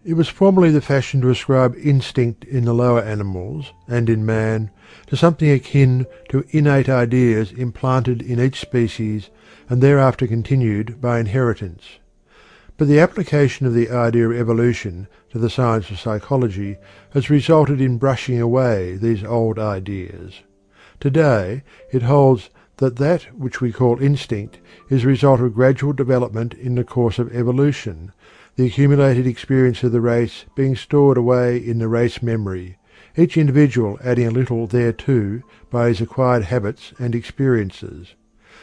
It was formerly the fashion to ascribe instinct in the lower animals, and in man, to something akin to innate ideas implanted in each species and thereafter continued by inheritance. But the application of the idea of evolution to the science of psychology has resulted in brushing away these old ideas. Today it holds that that which we call instinct is the result of gradual development in the course of evolution, the accumulated experience of the race being stored away in the race memory, each individual adding a little thereto by his acquired habits and experiences.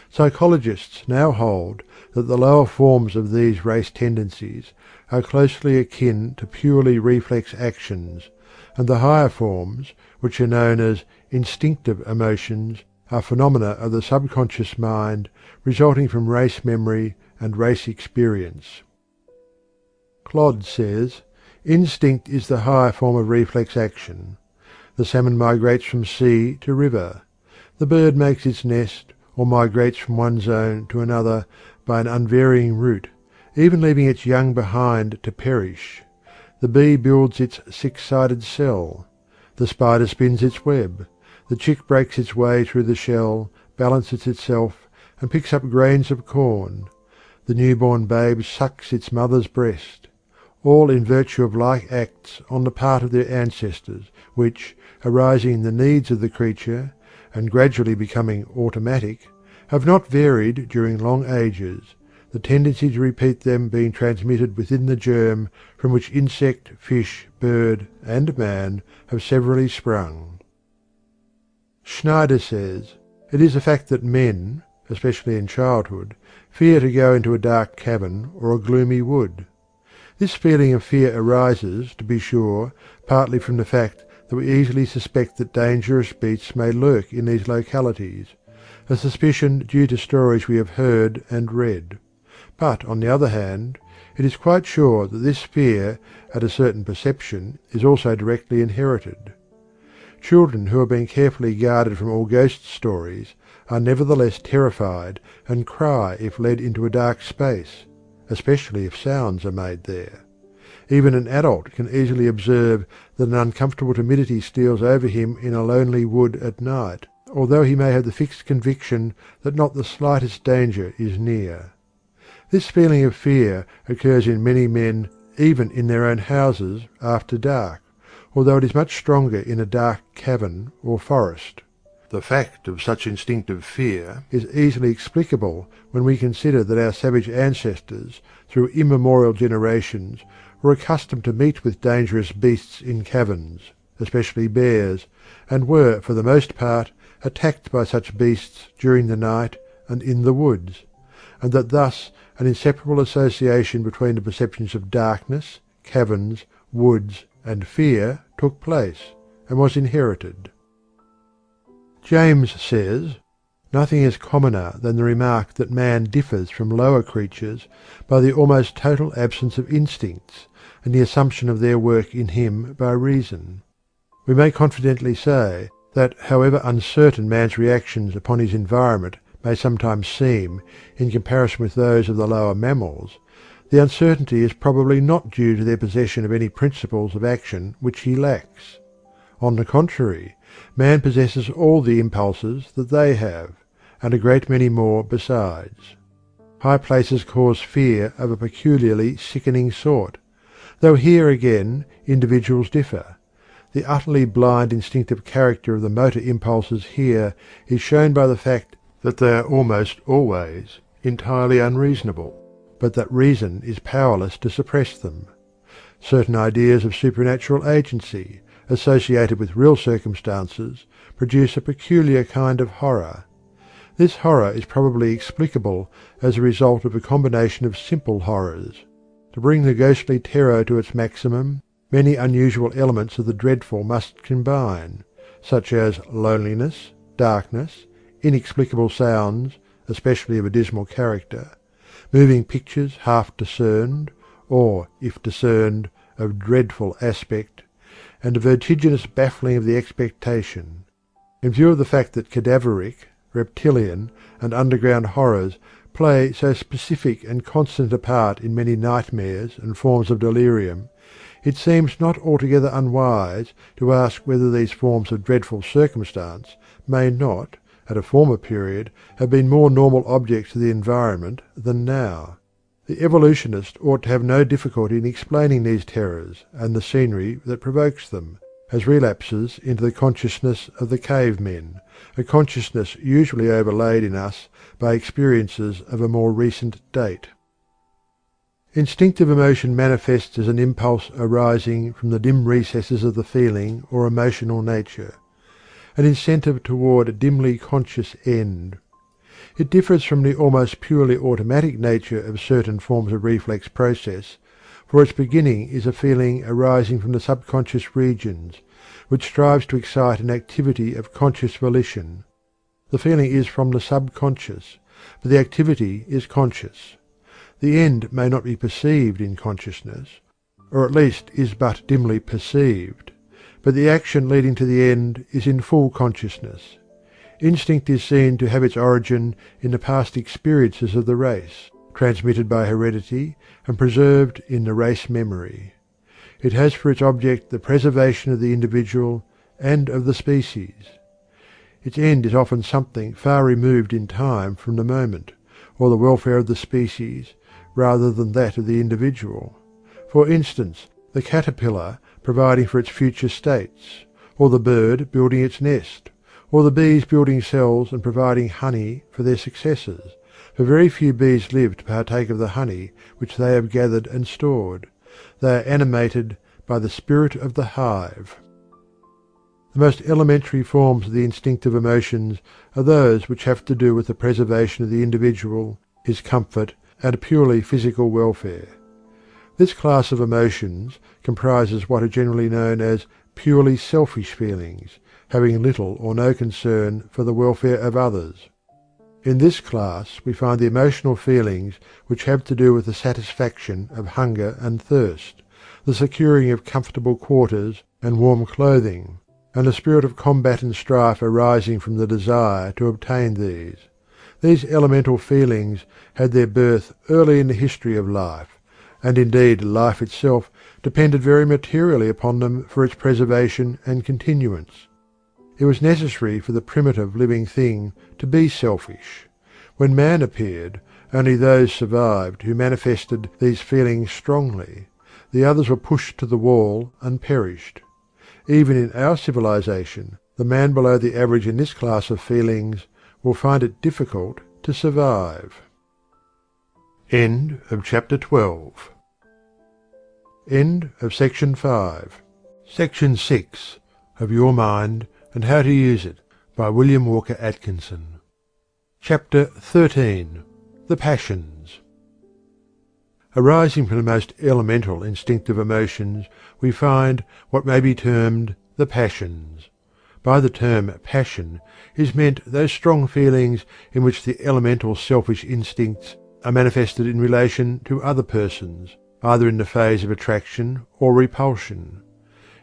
Psychologists now hold that the lower forms of these race tendencies are closely akin to purely reflex actions, and the higher forms, which are known as instinctive emotions, are phenomena of the subconscious mind resulting from race memory and race experience. Clodd says, "Instinct is the higher form of reflex action. The salmon migrates from sea to river. The bird makes its nest, or migrates from one zone to another by an unvarying route, even leaving its young behind to perish. The bee builds its six-sided cell. The spider spins its web. The chick breaks its way through the shell, balances itself, and picks up grains of corn. The newborn babe sucks its mother's breast. All in virtue of like acts on the part of their ancestors, which, arising in the needs of the creature, and gradually becoming automatic, have not varied during long ages, the tendency to repeat them being transmitted within the germ from which insect, fish, bird, and man have severally sprung." Schneider says, "It is a fact that men, especially in childhood, fear to go into a dark cavern or a gloomy wood. This feeling of fear arises, to be sure, partly from the fact that we easily suspect that dangerous beasts may lurk in these localities, a suspicion due to stories we have heard and read. But, on the other hand, it is quite sure that this fear at a certain perception is also directly inherited. Children who have been carefully guarded from all ghost stories are nevertheless terrified and cry if led into a dark space, especially if sounds are made there. Even an adult can easily observe that an uncomfortable timidity steals over him in a lonely wood at night, although he may have the fixed conviction that not the slightest danger is near. This feeling of fear occurs in many men even in their own houses after dark, although it is much stronger in a dark cavern or forest. The fact of such instinctive fear is easily explicable when we consider that our savage ancestors, through immemorial generations, were accustomed to meet with dangerous beasts in caverns, especially bears, and were, for the most part, attacked by such beasts during the night and in the woods, and that thus an inseparable association between the perceptions of darkness, caverns, woods, and fear took place, and was inherited." James says, "Nothing is commoner than the remark that man differs from lower creatures by the almost total absence of instincts, and the assumption of their work in him by reason. We may confidently say that however uncertain man's reactions upon his environment may sometimes seem in comparison with those of the lower mammals, the uncertainty is probably not due to their possession of any principles of action which he lacks. On the contrary, man possesses all the impulses that they have, and a great many more besides. High places cause fear of a peculiarly sickening sort, though here again individuals differ. The utterly blind instinctive character of the motor impulses here is shown by the fact that they are almost always entirely unreasonable, but that reason is powerless to suppress them. Certain ideas of supernatural agency, associated with real circumstances, produce a peculiar kind of horror. This horror is probably explicable as a result of a combination of simple horrors. To bring the ghostly terror to its maximum, many unusual elements of the dreadful must combine, such as loneliness, darkness, inexplicable sounds, especially of a dismal character, moving pictures half discerned, or, if discerned, of dreadful aspect, and a vertiginous baffling of the expectation. In view of the fact that cadaveric, reptilian, and underground horrors play so specific and constant a part in many nightmares and forms of delirium, it seems not altogether unwise to ask whether these forms of dreadful circumstance may not, at a former period, have been more normal objects of the environment than now. The evolutionist ought to have no difficulty in explaining these terrors and the scenery that provokes them, as relapses into the consciousness of the cave men, a consciousness usually overlaid in us by experiences of a more recent date. Instinctive emotion manifests as an impulse arising from the dim recesses of the feeling or emotional nature, an incentive toward a dimly conscious end. It differs from the almost purely automatic nature of certain forms of reflex process, for its beginning is a feeling arising from the subconscious regions, which strives to excite an activity of conscious volition. The feeling is from the subconscious, but the activity is conscious. The end may not be perceived in consciousness, or at least is but dimly perceived, but the action leading to the end is in full consciousness. Instinct is seen to have its origin in the past experiences of the race, transmitted by heredity and preserved in the race memory. It has for its object the preservation of the individual and of the species. Its end is often something far removed in time from the moment, or the welfare of the species, rather than that of the individual. For instance, the caterpillar providing for its future states, or the bird building its nest, or the bees building cells and providing honey for their successors, for very few bees live to partake of the honey which they have gathered and stored. They are animated by the spirit of the hive. The most elementary forms of the instinctive emotions are those which have to do with the preservation of the individual, his comfort, and purely physical welfare. This class of emotions comprises what are generally known as purely selfish feelings, having little or no concern for the welfare of others. In this class we find the emotional feelings which have to do with the satisfaction of hunger and thirst, the securing of comfortable quarters and warm clothing, and the spirit of combat and strife arising from the desire to obtain these. These elemental feelings had their birth early in the history of life, and indeed life itself depended very materially upon them for its preservation and continuance. It was necessary for the primitive living thing to be selfish. When man appeared, only those survived who manifested these feelings strongly. The others were pushed to the wall and perished. Even in our civilization, the man below the average in this class of feelings will find it difficult to survive. End of chapter 12. End of section 5. Section 6 of Your Mind and How to Use It by William Walker Atkinson. Chapter 13. The Passions. Arising from the most elemental instinctive emotions, we find what may be termed the passions. By the term passion is meant those strong feelings in which the elemental selfish instincts are manifested in relation to other persons, either in the phase of attraction or repulsion.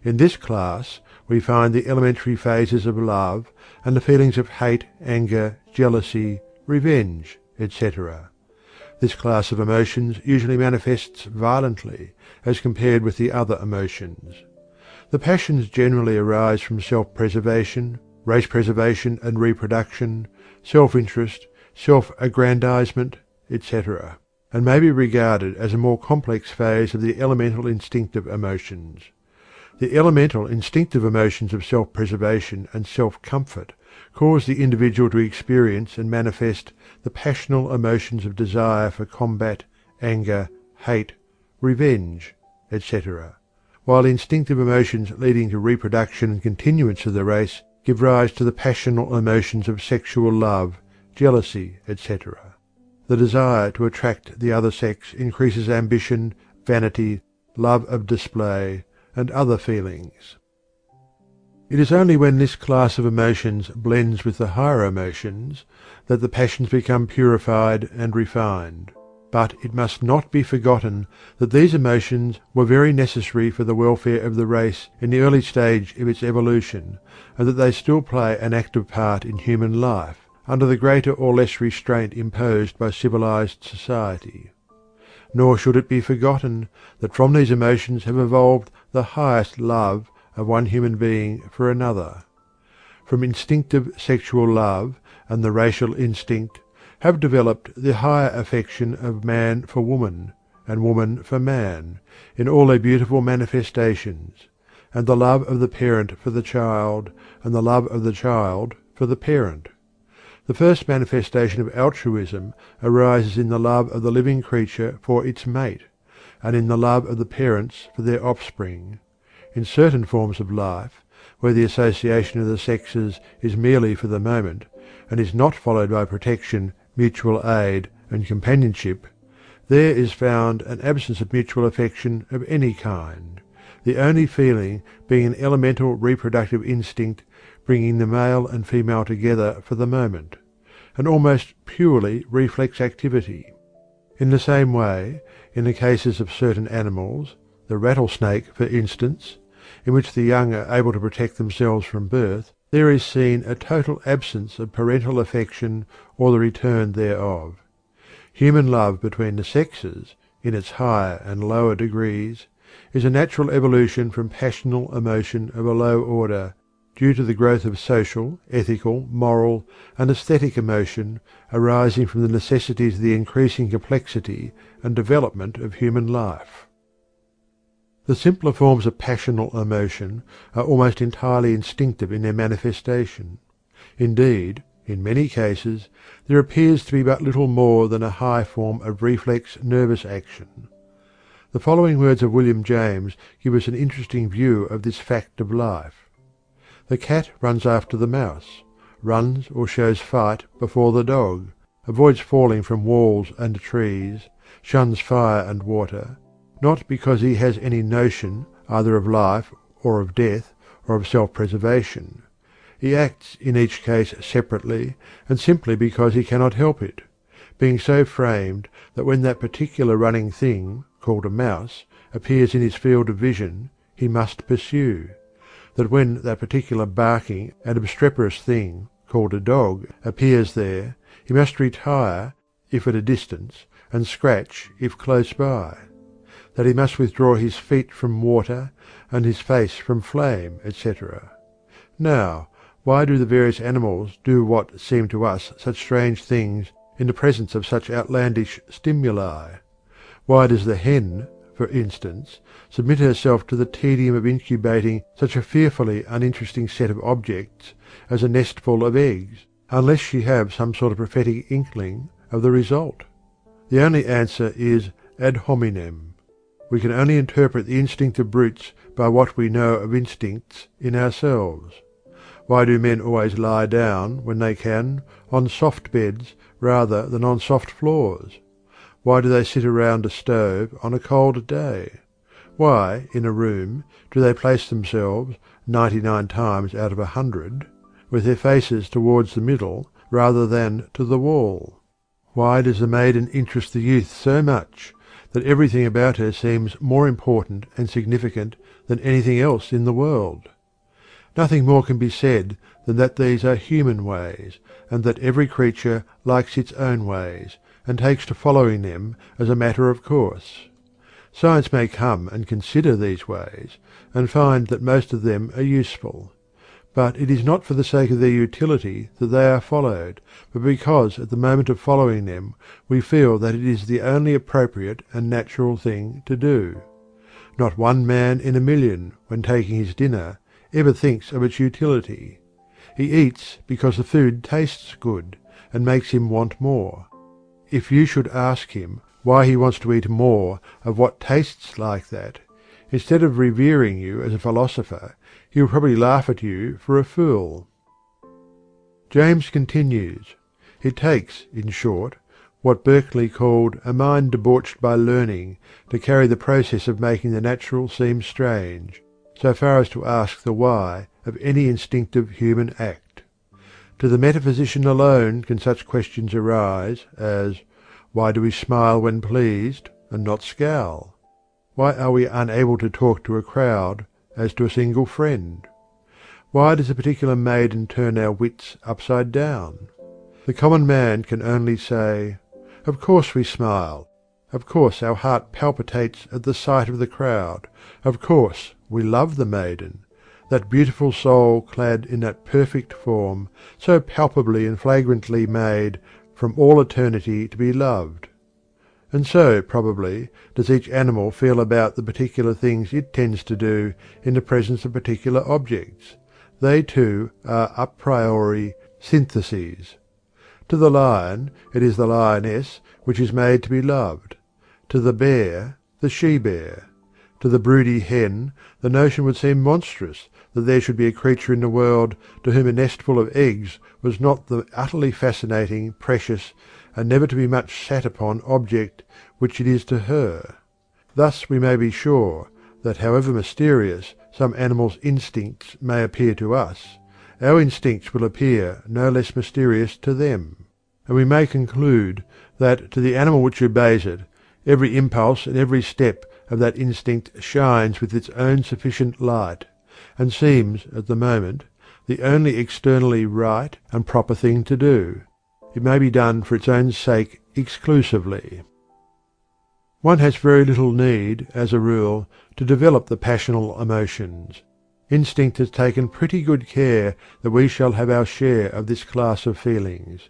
In this class we find the elementary phases of love and the feelings of hate, anger, jealousy, revenge, etc. This class of emotions usually manifests violently as compared with the other emotions. The passions generally arise from self-preservation, race preservation and reproduction, self-interest, self-aggrandizement, etc., and may be regarded as a more complex phase of the elemental instinctive emotions. The elemental instinctive emotions of self-preservation and self-comfort cause the individual to experience and manifest the passional emotions of desire for combat, anger, hate, revenge, etc., while the instinctive emotions leading to reproduction and continuance of the race give rise to the passional emotions of sexual love, jealousy, etc. The desire to attract the other sex increases ambition, vanity, love of display, and other feelings. It is only when this class of emotions blends with the higher emotions that the passions become purified and refined. But it must not be forgotten that these emotions were very necessary for the welfare of the race in the early stage of its evolution, and that they still play an active part in human life, under the greater or less restraint imposed by civilized society. Nor should it be forgotten that from these emotions have evolved the highest love of one human being for another. From instinctive sexual love and the racial instinct have developed the higher affection of man for woman, and woman for man, in all their beautiful manifestations, and the love of the parent for the child, and the love of the child for the parent. The first manifestation of altruism arises in the love of the living creature for its mate, and in the love of the parents for their offspring. In certain forms of life, where the association of the sexes is merely for the moment, and is not followed by protection, mutual aid, and companionship, there is found an absence of mutual affection of any kind, the only feeling being an elemental reproductive instinct bringing the male and female together for the moment, an almost purely reflex activity. In the same way, in the cases of certain animals, the rattlesnake for instance, in which the young are able to protect themselves from birth, there is seen a total absence of parental affection or the return thereof. Human love between the sexes, in its higher and lower degrees, is a natural evolution from passional emotion of a low order, due to the growth of social, ethical, moral, and aesthetic emotion arising from the necessities of the increasing complexity and development of human life. The simpler forms of passional emotion are almost entirely instinctive in their manifestation. Indeed, in many cases, there appears to be but little more than a high form of reflex nervous action. The following words of William James give us an interesting view of this fact of life. The cat runs after the mouse, runs or shows fight before the dog, avoids falling from walls and trees, shuns fire and water, not because he has any notion either of life or of death or of self-preservation. He acts in each case separately and simply because he cannot help it, being so framed that when that particular running thing, called a mouse, appears in his field of vision, he must pursue; that when that particular barking and obstreperous thing, called a dog, appears there, he must retire, if at a distance, and scratch, if close by; that he must withdraw his feet from water, and his face from flame, etc. Now, why do the various animals do what seem to us such strange things in the presence of such outlandish stimuli? Why does the hen, for instance, submit herself to the tedium of incubating such a fearfully uninteresting set of objects as a nestful of eggs, unless she have some sort of prophetic inkling of the result? The only answer is ad hominem. We can only interpret the instinct of brutes by what we know of instincts in ourselves. Why do men always lie down, when they can, on soft beds rather than on soft floors? Why do they sit around a stove on a cold day? Why, in a room, do they place themselves, 99 times out of 100, with their faces towards the middle rather than to the wall? Why does the maiden interest the youth so much that everything about her seems more important and significant than anything else in the world? Nothing more can be said than that these are human ways, and that every creature likes its own ways, and takes to following them as a matter of course. Science may come and consider these ways, and find that most of them are useful. But it is not for the sake of their utility that they are followed, but because at the moment of following them we feel that it is the only appropriate and natural thing to do. Not one man in a million, when taking his dinner, ever thinks of its utility. He eats because the food tastes good, and makes him want more. If you should ask him why he wants to eat more of what tastes like that, instead of revering you as a philosopher, he will probably laugh at you for a fool. James continues, it takes, in short, what Berkeley called a mind debauched by learning to carry the process of making the natural seem strange, so far as to ask the why of any instinctive human act. To the metaphysician alone can such questions arise as, why do we smile when pleased, and not scowl? Why are we unable to talk to a crowd as to a single friend? Why does a particular maiden turn our wits upside down? The common man can only say, "Of course we smile. Of course our heart palpitates at the sight of the crowd. Of course we love the maiden, that beautiful soul clad in that perfect form, so palpably and flagrantly made from all eternity to be loved." And so, probably, does each animal feel about the particular things it tends to do in the presence of particular objects. They too are a priori syntheses. To the lion it is the lioness which is made to be loved; to the bear, the she-bear. To the broody hen the notion would seem monstrous that there should be a creature in the world to whom a nestful of eggs was not the utterly fascinating, precious, and never to be much sat upon object which it is to her. Thus we may be sure that however mysterious some animals' instincts may appear to us, our instincts will appear no less mysterious to them; and we may conclude that to the animal which obeys it, every impulse and every step of that instinct shines with its own sufficient light, and seems at the moment the only externally right and proper thing to do. It may be done for its own sake exclusively. One has very little need, as a rule, to develop the passional emotions. Instinct has taken pretty good care that we shall have our share of this class of feelings.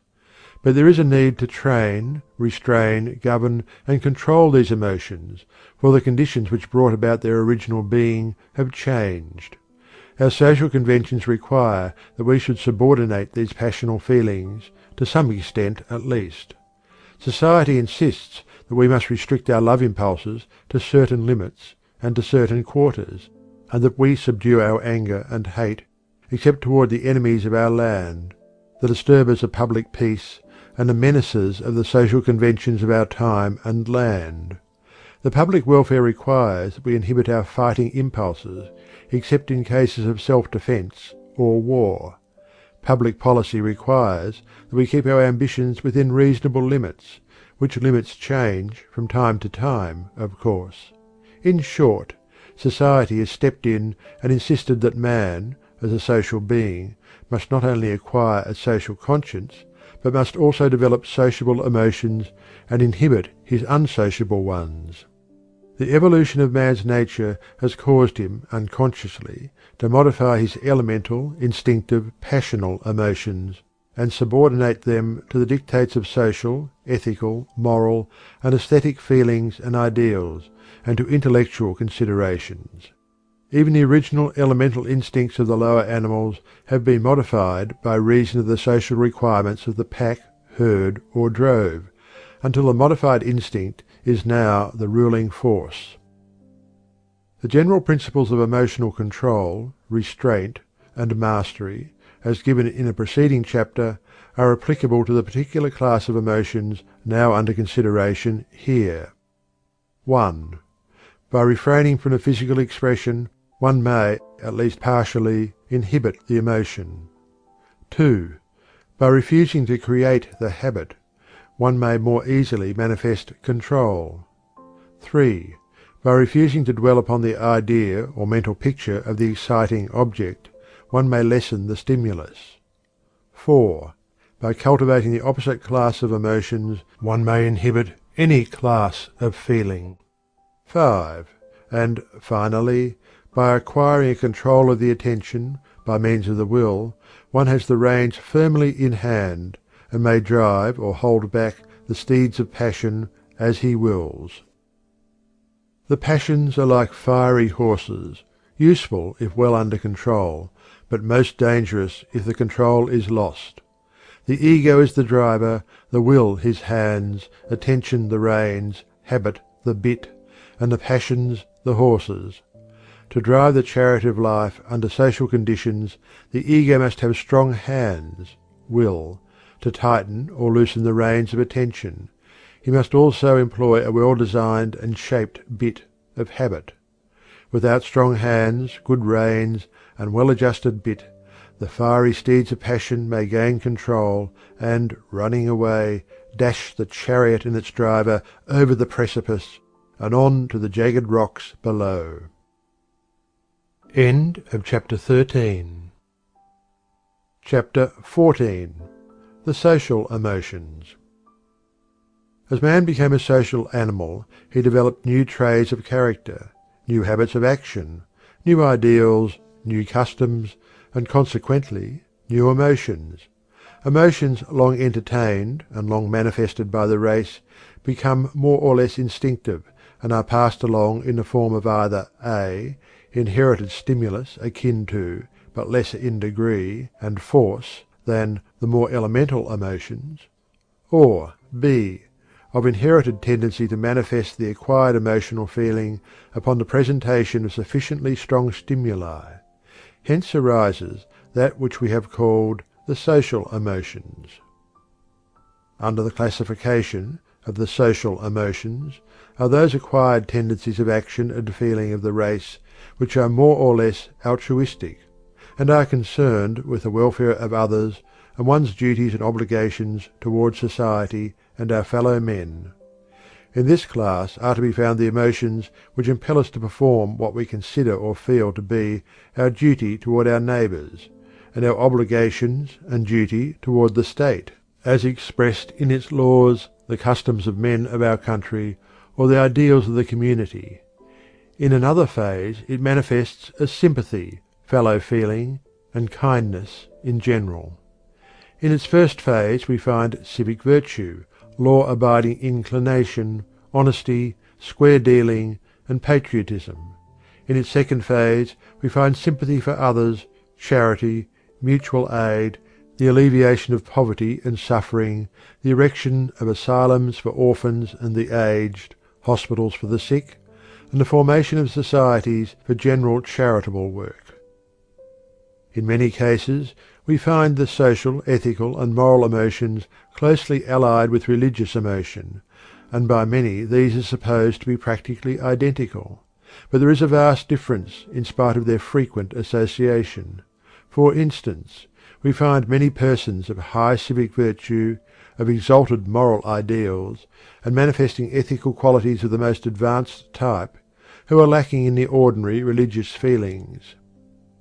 But there is a need to train, restrain, govern, and control these emotions, for the conditions which brought about their original being have changed. Our social conventions require that we should subordinate these passional feelings, to some extent at least. Society insists that we must restrict our love impulses to certain limits and to certain quarters, and that we subdue our anger and hate except toward the enemies of our land, the disturbers of public peace, and the menaces of the social conventions of our time and land. The public welfare requires that we inhibit our fighting impulses, except in cases of self-defence or war. Public policy requires that we keep our ambitions within reasonable limits, which limits change from time to time, of course. In short, society has stepped in and insisted that man, as a social being, must not only acquire a social conscience, but must also develop sociable emotions and inhibit his unsociable ones. The evolution of man's nature has caused him unconsciously to modify his elemental, instinctive, passional emotions, and subordinate them to the dictates of social, ethical, moral, and aesthetic feelings and ideals, and to intellectual considerations. Even the original elemental instincts of the lower animals have been modified by reason of the social requirements of the pack, herd, or drove, until the modified instinct is now the ruling force. The general principles of emotional control, restraint, and mastery, as given in a preceding chapter, are applicable to the particular class of emotions now under consideration here. 1. By refraining from the physical expression, one may, at least partially, inhibit the emotion. 2. By refusing to create the habit, one may more easily manifest control. 3. By refusing to dwell upon the idea or mental picture of the exciting object, one may lessen the stimulus. 4. By cultivating the opposite class of emotions, one may inhibit any class of feeling. 5. And finally, by acquiring a control of the attention, by means of the will, one has the reins firmly in hand, and may drive or hold back the steeds of passion as he wills. The passions are like fiery horses, useful if well under control, but most dangerous if the control is lost. The ego is the driver, the will his hands, attention the reins, habit the bit, and the passions the horses. To drive the chariot of life under social conditions, the ego must have strong hands, will, to tighten or loosen the reins of attention. He must also employ a well-designed and shaped bit of habit. Without strong hands, good reins, and well-adjusted bit, the fiery steeds of passion may gain control, and, running away, dash the chariot and its driver over the precipice, and on to the jagged rocks below. End of chapter 13. Chapter 14. The social emotions. As man became a social animal, he developed new traits of character, new habits of action, new ideals, new customs, and consequently new emotions. Emotions long entertained and long manifested by the race become more or less instinctive and are passed along in the form of either (a) inherited stimulus akin to, but lesser in degree and force than, the more elemental emotions, or (b) of inherited tendency to manifest the acquired emotional feeling upon the presentation of sufficiently strong stimuli. Hence arises that which we have called the social emotions. Under the classification of the social emotions are those acquired tendencies of action and feeling of the race which are more or less altruistic, and are concerned with the welfare of others and one's duties and obligations towards society and our fellow men. In this class are to be found the emotions which impel us to perform what we consider or feel to be our duty toward our neighbours, and our obligations and duty toward the state, as expressed in its laws, the customs of men of our country, or the ideals of the community. In another phase it manifests as sympathy, fellow feeling, and kindness in general. In its first phase we find civic virtue, law-abiding inclination, honesty, square dealing, and patriotism. In its second phase we find sympathy for others, charity, mutual aid, the alleviation of poverty and suffering, the erection of asylums for orphans and the aged, hospitals for the sick, and the formation of societies for general charitable work. In many cases we find the social, ethical, and moral emotions closely allied with religious emotion, and by many these are supposed to be practically identical. But there is a vast difference in spite of their frequent association. For instance, we find many persons of high civic virtue, of exalted moral ideals, and manifesting ethical qualities of the most advanced type, who are lacking in the ordinary religious feelings.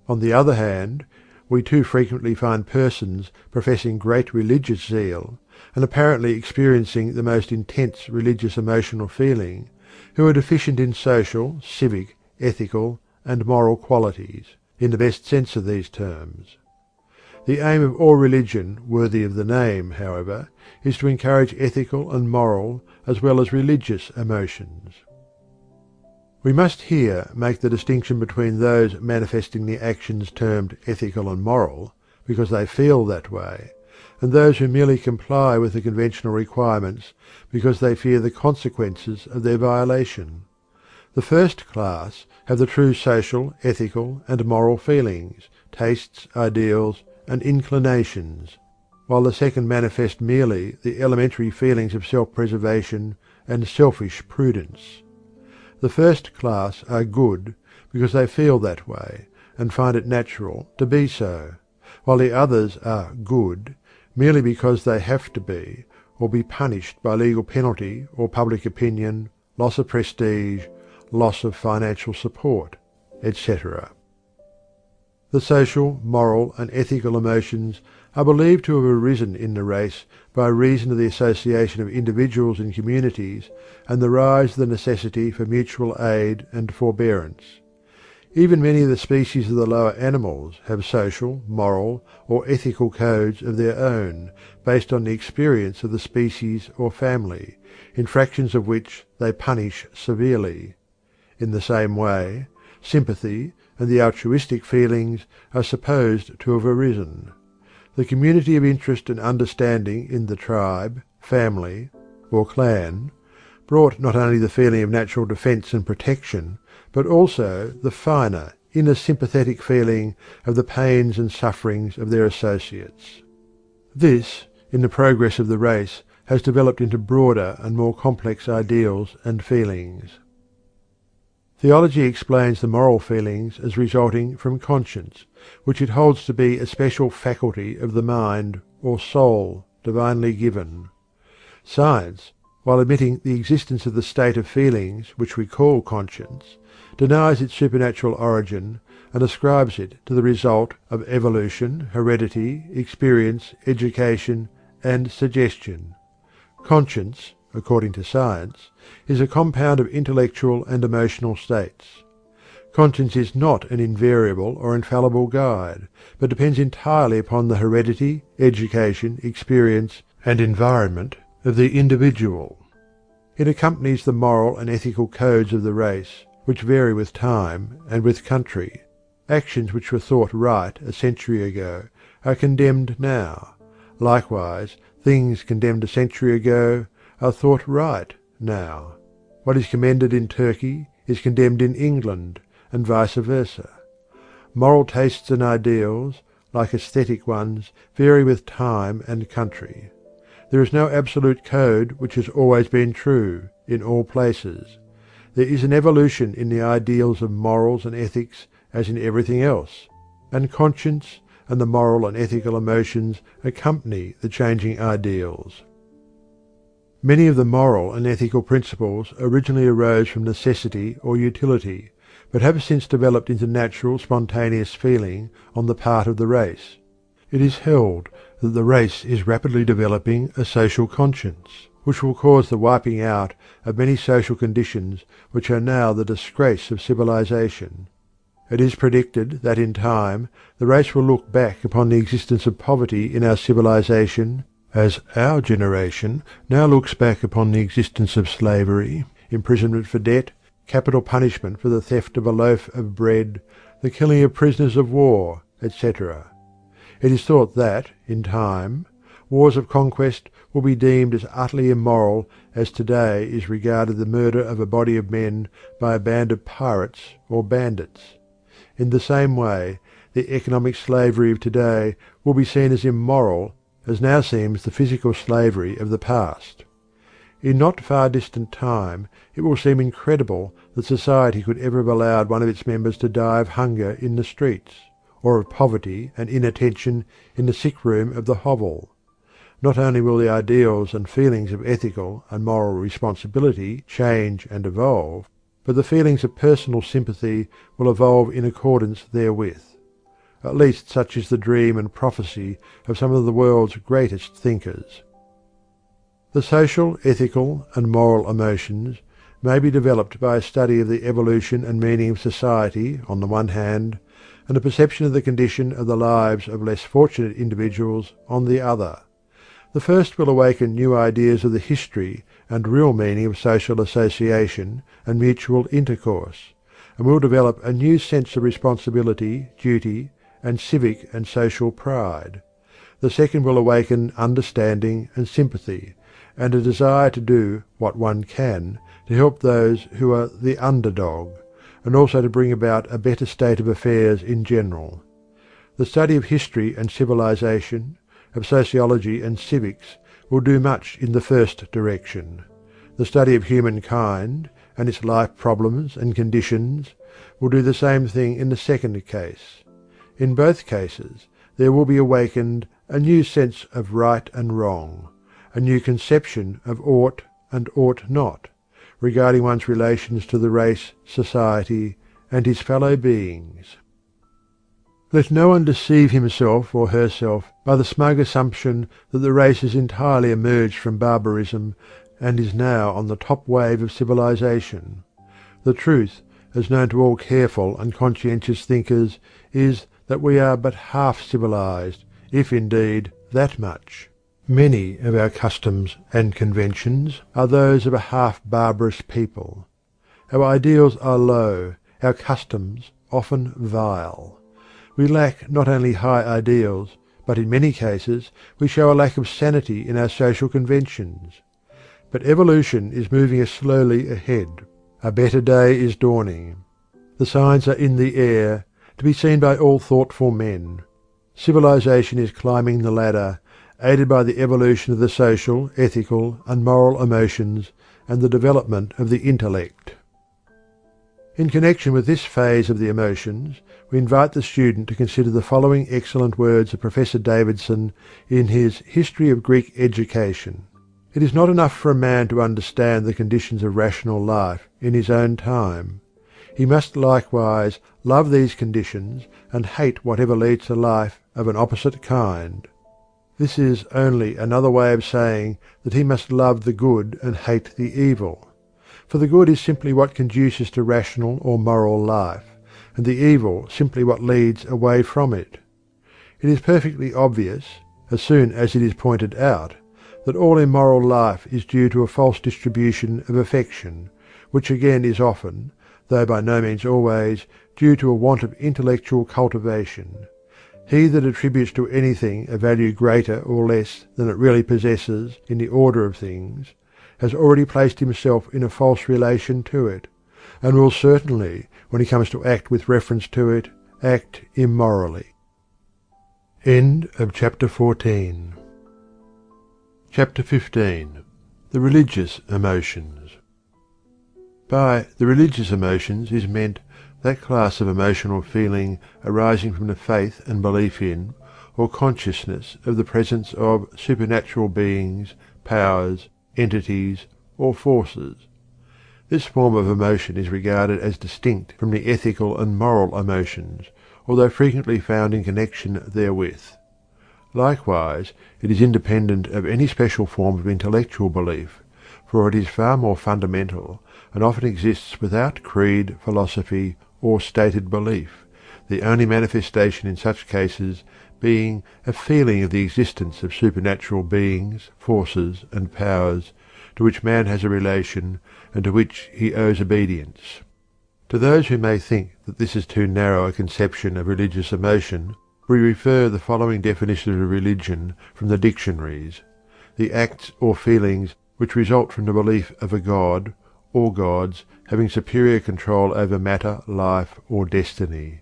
On the other hand, we too frequently find persons professing great religious zeal, and apparently experiencing the most intense religious emotional feeling, who are deficient in social, civic, ethical, and moral qualities, in the best sense of these terms. The aim of all religion worthy of the name, however, is to encourage ethical and moral as well as religious emotions. We must here make the distinction between those manifesting the actions termed ethical and moral, because they feel that way, and those who merely comply with the conventional requirements because they fear the consequences of their violation. The first class have the true social, ethical, and moral feelings, tastes, ideals, and inclinations, while the second manifest merely the elementary feelings of self-preservation and selfish prudence. The first class are good because they feel that way and find it natural to be so, while the others are good merely because they have to be, or be punished by legal penalty or public opinion, loss of prestige, loss of financial support, etc. The social, moral, and ethical emotions are believed to have arisen in the race by reason of the association of individuals and communities and the rise of the necessity for mutual aid and forbearance. Even many of the species of the lower animals have social, moral, or ethical codes of their own, based on the experience of the species or family, infractions of which they punish severely. In the same way, sympathy and the altruistic feelings are supposed to have arisen. The community of interest and understanding in the tribe, family, or clan brought not only the feeling of natural defence and protection, but also the finer, inner sympathetic feeling of the pains and sufferings of their associates. This, in the progress of the race, has developed into broader and more complex ideals and feelings. Theology explains the moral feelings as resulting from conscience, which it holds to be a special faculty of the mind or soul divinely given. Science, while admitting the existence of the state of feelings which we call conscience, denies its supernatural origin and ascribes it to the result of evolution, heredity, experience, education, and suggestion. Conscience, according to science, is a compound of intellectual and emotional states. Conscience is not an invariable or infallible guide, but depends entirely upon the heredity, education, experience, and environment of the individual. It accompanies the moral and ethical codes of the race, which vary with time and with country. Actions which were thought right a century ago are condemned now. Likewise, things condemned a century ago are thought right now. What is commended in Turkey is condemned in England, and vice versa. Moral tastes and ideals, like aesthetic ones, vary with time and country. There is no absolute code which has always been true, in all places. There is an evolution in the ideals of morals and ethics as in everything else, and conscience and the moral and ethical emotions accompany the changing ideals. Many of the moral and ethical principles originally arose from necessity or utility, but have since developed into natural, spontaneous feeling on the part of the race. It is held that the race is rapidly developing a social conscience, which will cause the wiping out of many social conditions which are now the disgrace of civilization. It is predicted that in time the race will look back upon the existence of poverty in our civilization as our generation now looks back upon the existence of slavery, imprisonment for debt, capital punishment for the theft of a loaf of bread, the killing of prisoners of war, etc. It is thought that, in time, wars of conquest will be deemed as utterly immoral as today is regarded the murder of a body of men by a band of pirates or bandits. In the same way, the economic slavery of today will be seen as immoral as now seems the physical slavery of the past. In not far distant time it will seem incredible that society could ever have allowed one of its members to die of hunger in the streets, or of poverty and inattention in the sick room of the hovel. Not only will the ideals and feelings of ethical and moral responsibility change and evolve, but the feelings of personal sympathy will evolve in accordance therewith. At least such is the dream and prophecy of some of the world's greatest thinkers. The social, ethical, and moral emotions may be developed by a study of the evolution and meaning of society on the one hand, and a perception of the condition of the lives of less fortunate individuals on the other. The first will awaken new ideas of the history and real meaning of social association and mutual intercourse, and will develop a new sense of responsibility, duty, and civic and social pride. The second will awaken understanding and sympathy, and a desire to do what one can to help those who are the underdog, and also to bring about a better state of affairs in general. The study of history and civilization, of sociology and civics, will do much in the first direction. The study of humankind and its life problems and conditions will do the same thing in the second case. In both cases there will be awakened a new sense of right and wrong, a new conception of ought and ought not, regarding one's relations to the race, society, and his fellow beings. Let no one deceive himself or herself by the smug assumption that the race has entirely emerged from barbarism and is now on the top wave of civilization. The truth, as known to all careful and conscientious thinkers, is that we are but half civilized, if indeed that much. Many of our customs and conventions are those of a half barbarous people. Our ideals are low, our customs often vile. We lack not only high ideals, but in many cases we show a lack of sanity in our social conventions. But evolution is moving us slowly ahead. A better day is dawning. The signs are in the air, to be seen by all thoughtful men. Civilization is climbing the ladder, aided by the evolution of the social, ethical, and moral emotions, and the development of the intellect. In connection with this phase of the emotions, we invite the student to consider the following excellent words of Professor Davidson in his History of Greek Education. It is not enough for a man to understand the conditions of rational life in his own time. He must likewise love these conditions and hate whatever leads to life of an opposite kind. This is only another way of saying that he must love the good and hate the evil. For the good is simply what conduces to rational or moral life, and the evil simply what leads away from it. It is perfectly obvious, as soon as it is pointed out, that all immoral life is due to a false distribution of affection, which again is often, though by no means always, due to a want of intellectual cultivation. He that attributes to anything a value greater or less than it really possesses in the order of things, has already placed himself in a false relation to it, and will certainly, when he comes to act with reference to it, act immorally. End of chapter 14. Chapter 15. The religious emotions. By the religious emotions is meant that class of emotional feeling arising from the faith and belief in, or consciousness of the presence of supernatural beings, powers, entities, or forces. This form of emotion is regarded as distinct from the ethical and moral emotions, although frequently found in connection therewith. Likewise, it is independent of any special form of intellectual belief, for it is far more fundamental and often exists without creed, philosophy, or stated belief, the only manifestation in such cases being a feeling of the existence of supernatural beings, forces, and powers to which man has a relation and to which he owes obedience. To those who may think that this is too narrow a conception of religious emotion, we refer the following definition of religion from the dictionaries: the acts or feelings which result from the belief of a god, or gods, having superior control over matter, life, or destiny.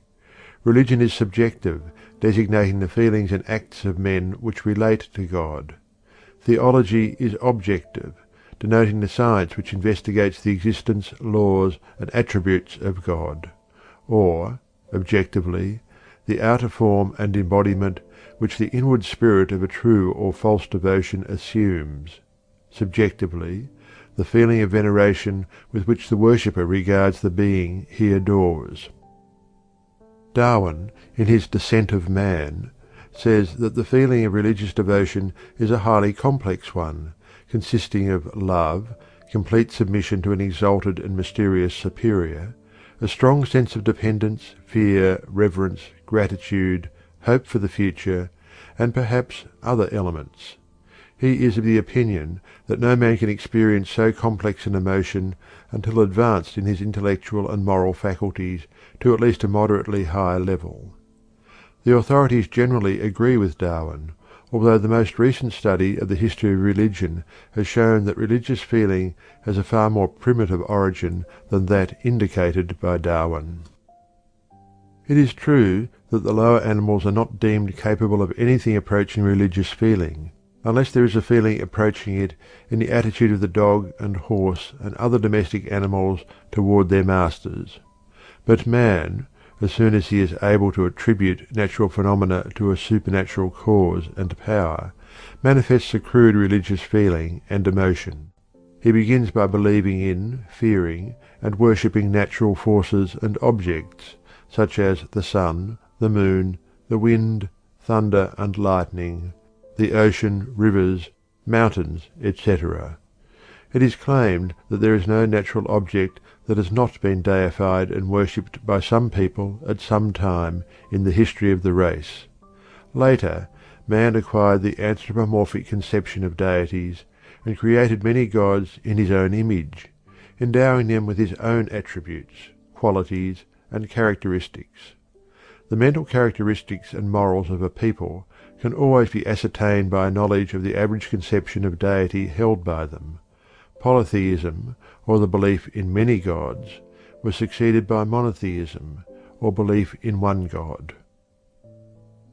Religion is subjective, designating the feelings and acts of men which relate to God. Theology is objective, denoting the science which investigates the existence, laws, and attributes of God. Or, objectively, the outer form and embodiment which the inward spirit of a true or false devotion assumes. Subjectively, the feeling of veneration with which the worshipper regards the being he adores. Darwin, in his Descent of Man, says that the feeling of religious devotion is a highly complex one, consisting of love, complete submission to an exalted and mysterious superior, a strong sense of dependence, fear, reverence, gratitude, hope for the future, and perhaps other elements. He is of the opinion that no man can experience so complex an emotion until advanced in his intellectual and moral faculties to at least a moderately high level. The authorities generally agree with Darwin, although the most recent study of the history of religion has shown that religious feeling has a far more primitive origin than that indicated by Darwin. It is true that the lower animals are not deemed capable of anything approaching religious feeling, unless there is a feeling approaching it in the attitude of the dog and horse and other domestic animals toward their masters. But man, as soon as he is able to attribute natural phenomena to a supernatural cause and power, manifests a crude religious feeling and emotion. He begins by believing in, fearing, and worshipping natural forces and objects, such as the sun, the moon, the wind, thunder and lightning, the ocean, rivers, mountains, etc. It is claimed that there is no natural object that has not been deified and worshipped by some people at some time in the history of the race. Later, man acquired the anthropomorphic conception of deities and created many gods in his own image, endowing them with his own attributes, qualities, and characteristics. The mental characteristics and morals of a people can always be ascertained by a knowledge of the average conception of deity held by them. Polytheism, or the belief in many gods, was succeeded by monotheism, or belief in one god.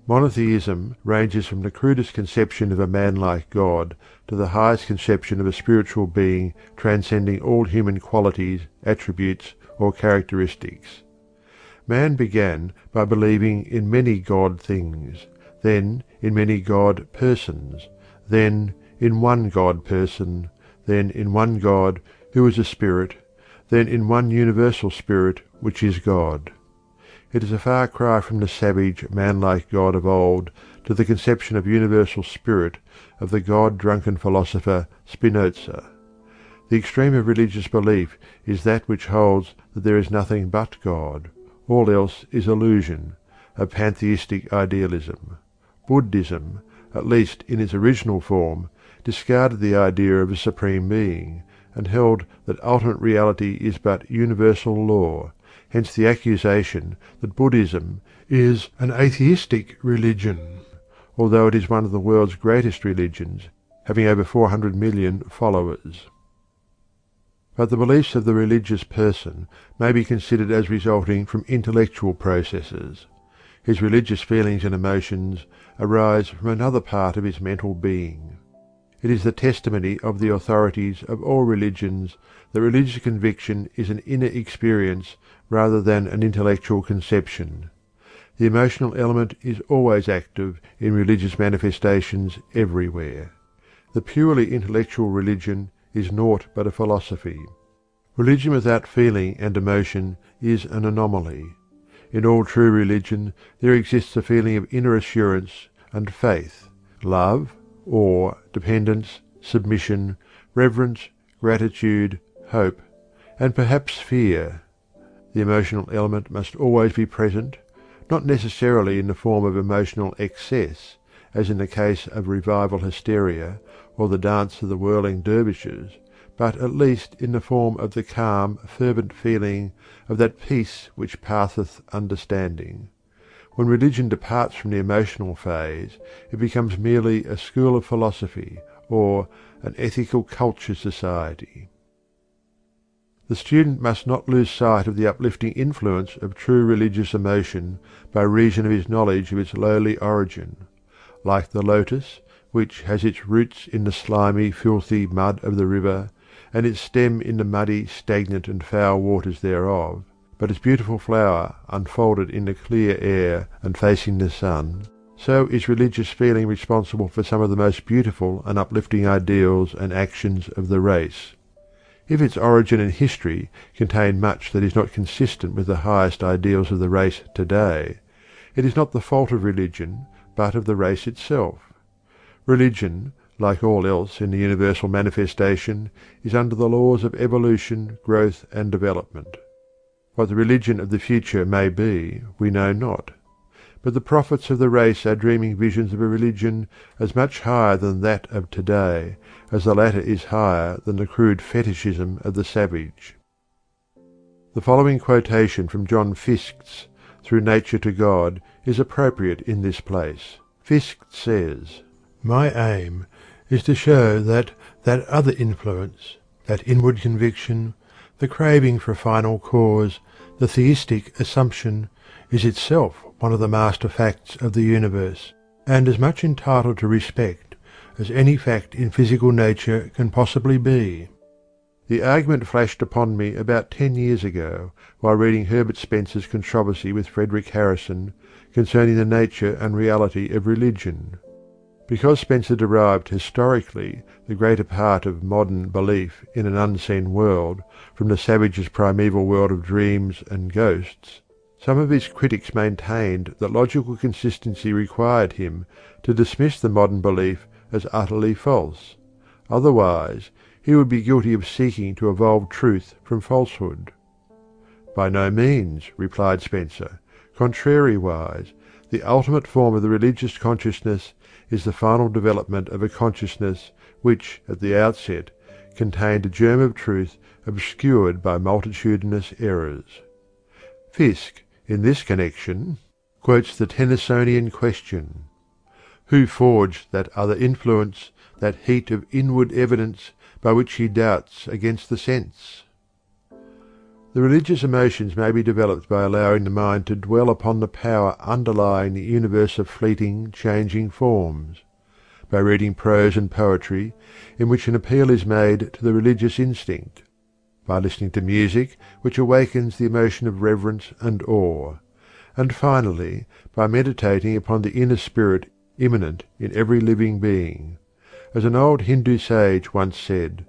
Monotheism ranges from the crudest conception of a man-like god to the highest conception of a spiritual being transcending all human qualities, attributes, or characteristics. Man began by believing in many god things, then in many god persons, then in one god person, then in one God who is a spirit, then in one universal spirit which is God. It is a far cry from the savage, man-like God of old to the conception of universal spirit of the God-drunken philosopher Spinoza. The extreme of religious belief is that which holds that there is nothing but God; all else is illusion, a pantheistic idealism. Buddhism, at least in its original form, discarded the idea of a supreme being, and held that ultimate reality is but universal law. Hence the accusation that Buddhism is an atheistic religion, although it is one of the world's greatest religions, having over 400 million followers. But the beliefs of the religious person may be considered as resulting from intellectual processes. His religious feelings and emotions arise from another part of his mental being. It is the testimony of the authorities of all religions that religious conviction is an inner experience rather than an intellectual conception. The emotional element is always active in religious manifestations everywhere. The purely intellectual religion is naught but a philosophy. Religion without feeling and emotion is an anomaly. In all true religion there exists a feeling of inner assurance and faith, love, awe, dependence, submission, reverence, gratitude, hope, and perhaps fear. The emotional element must always be present, not necessarily in the form of emotional excess, as in the case of revival hysteria or the dance of the whirling dervishes, but at least in the form of the calm, fervent feeling of that peace which passeth understanding. When religion departs from the emotional phase, it becomes merely a school of philosophy or an ethical culture society. The student must not lose sight of the uplifting influence of true religious emotion by reason of his knowledge of its lowly origin. Like the lotus, which has its roots in the slimy, filthy mud of the river, and its stem in the muddy, stagnant, and foul waters thereof, but its beautiful flower unfolded in the clear air and facing the sun, so is religious feeling responsible for some of the most beautiful and uplifting ideals and actions of the race. If its origin and history contain much that is not consistent with the highest ideals of the race today, it is not the fault of religion, but of the race itself. Religion, like all else in the universal manifestation, is under the laws of evolution, growth, and development. What the religion of the future may be, we know not. But the prophets of the race are dreaming visions of a religion as much higher than that of today as the latter is higher than the crude fetishism of the savage. The following quotation from John Fiske's Through Nature to God is appropriate in this place. Fiske says, "My aim is to show that other influence, that inward conviction, the craving for a final cause, the theistic assumption, is itself one of the master facts of the universe, and as much entitled to respect as any fact in physical nature can possibly be." The argument flashed upon me about 10 years ago, while reading Herbert Spencer's controversy with Frederick Harrison concerning the nature and reality of religion. Because Spencer derived historically the greater part of modern belief in an unseen world from the savage's primeval world of dreams and ghosts, some of his critics maintained that logical consistency required him to dismiss the modern belief as utterly false. Otherwise, he would be guilty of seeking to evolve truth from falsehood. "By no means," replied Spencer. "Contrariwise, the ultimate form of the religious consciousness is the final development of a consciousness which, at the outset, contained a germ of truth obscured by multitudinous errors." Fiske, in this connection, quotes the Tennysonian question: "Who forged that other influence, that heat of inward evidence, by which he doubts against the sense?" The religious emotions may be developed by allowing the mind to dwell upon the power underlying the universe of fleeting, changing forms; by reading prose and poetry in which an appeal is made to the religious instinct; by listening to music which awakens the emotion of reverence and awe; and finally by meditating upon the inner spirit immanent in every living being. As an old Hindu sage once said,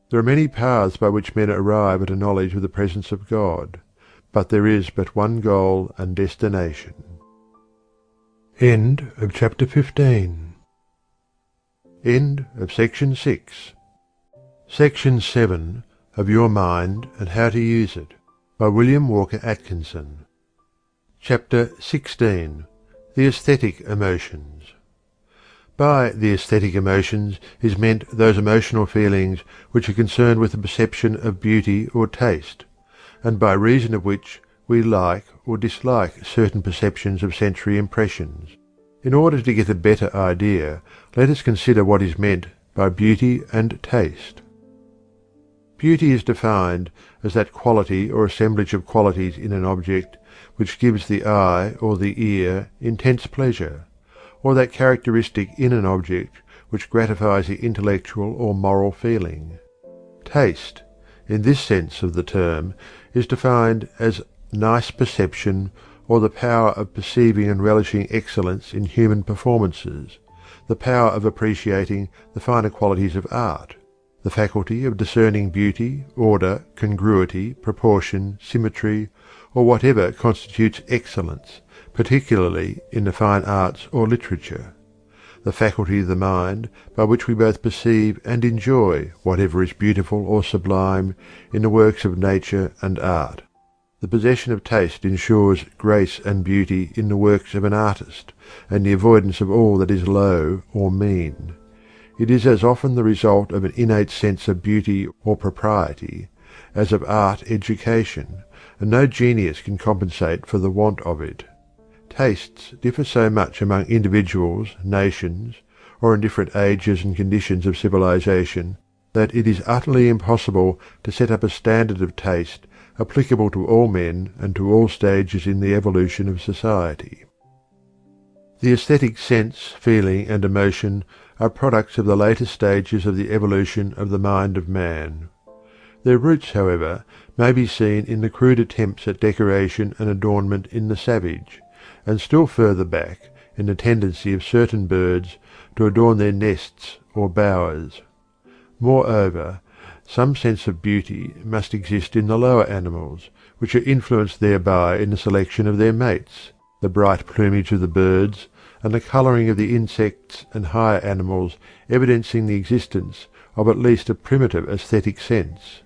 "There are many paths by which men arrive at a knowledge of the presence of God, but there is but one goal and destination." End of chapter 15. End of section 6. Section 7 of Your Mind and How to Use It by William Walker Atkinson. Chapter 16. The Aesthetic Emotions. By the aesthetic emotions is meant those emotional feelings which are concerned with the perception of beauty or taste, and by reason of which we like or dislike certain perceptions of sensory impressions. In order to get a better idea, let us consider what is meant by beauty and taste. Beauty is defined as that quality or assemblage of qualities in an object which gives the eye or the ear intense pleasure, or that characteristic in an object which gratifies the intellectual or moral feeling. Taste, in this sense of the term, is defined as nice perception, or the power of perceiving and relishing excellence in human performances, the power of appreciating the finer qualities of art, the faculty of discerning beauty, order, congruity, proportion, symmetry, or whatever constitutes excellence, particularly in the fine arts or literature, the faculty of the mind by which we both perceive and enjoy whatever is beautiful or sublime in the works of nature and art. The possession of taste ensures grace and beauty in the works of an artist, and the avoidance of all that is low or mean. It is as often the result of an innate sense of beauty or propriety as of art education, and no genius can compensate for the want of it. Tastes differ so much among individuals, nations, or in different ages and conditions of civilization, that it is utterly impossible to set up a standard of taste applicable to all men and to all stages in the evolution of society. The aesthetic sense, feeling, and emotion are products of the later stages of the evolution of the mind of man. Their roots, however, may be seen in the crude attempts at decoration and adornment in the savage, and still further back in the tendency of certain birds to adorn their nests or bowers. Moreover, some sense of beauty must exist in the lower animals, which are influenced thereby in the selection of their mates, the bright plumage of the birds, and the colouring of the insects and higher animals evidencing the existence of at least a primitive aesthetic sense.